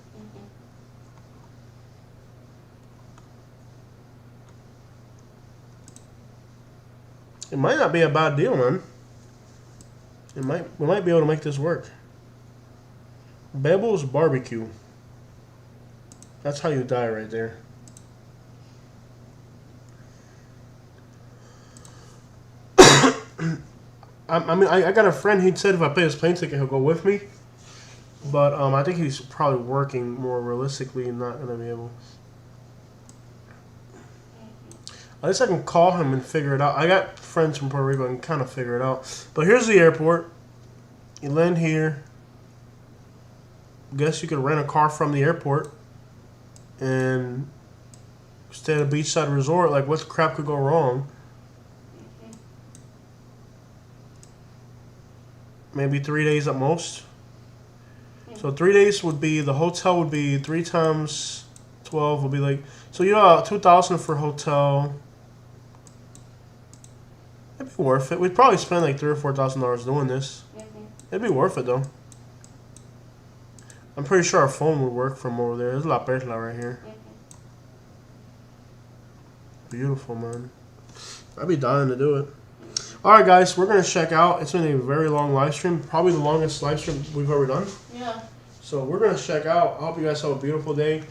It might not be a bad deal, man. We might be able to make this work. Bebel's Barbecue. That's how you die right there. I got a friend. He said if I pay his plane ticket, he'll go with me. But I think he's probably working more realistically and not gonna be able. At least I can call him and figure it out. I got friends from Puerto Rico and kind of figure it out. But here's the airport. You land here. Guess you could rent a car from the airport and stay at a beachside resort. Like, what crap could go wrong? Maybe 3 days at most. So 3 days would be, the hotel would be 3 times 12 would be like, so you know, $2,000 for hotel. It'd be worth it. We'd probably spend like $3,000 or $4,000 doing this. It'd be worth it though. I'm pretty sure our phone would work from over there. There's La Perla right here. Beautiful, man. I'd be dying to do it. Alright guys, we're going to check out. It's been a very long live stream. Probably the longest live stream we've ever done. Yeah. So we're going to check out. I hope you guys have a beautiful day.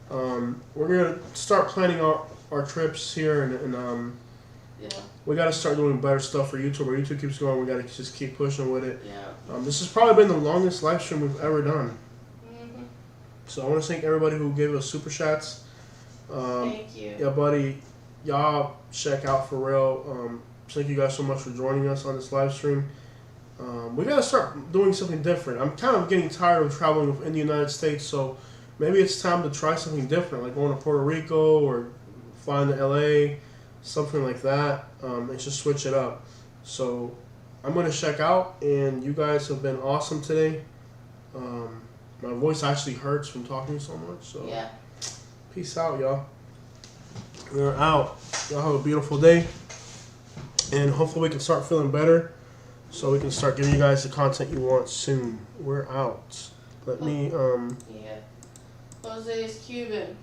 We're going to start planning our trips here. And yeah. We got to start doing better stuff for YouTube. Our YouTube keeps going. We got to just keep pushing with it. Yeah. This has probably been the longest live stream we've ever done. So I want to thank everybody who gave us super chats. Thank you. Yeah, buddy. Y'all check out for real. Thank you guys so much for joining us on this live stream. We gotta start doing something different. I'm kind of getting tired of traveling in the United States, so maybe it's time to try something different, like going to Puerto Rico or flying to LA, something like that, and just switch it up. So I'm gonna check out, and you guys have been awesome today. My voice actually hurts from talking so much, so yeah. Peace out, y'all. We're out. Y'all have a beautiful day. And hopefully we can start feeling better so we can start giving you guys the content you want soon. We're out. Let me, Yeah. Jose is Cuban.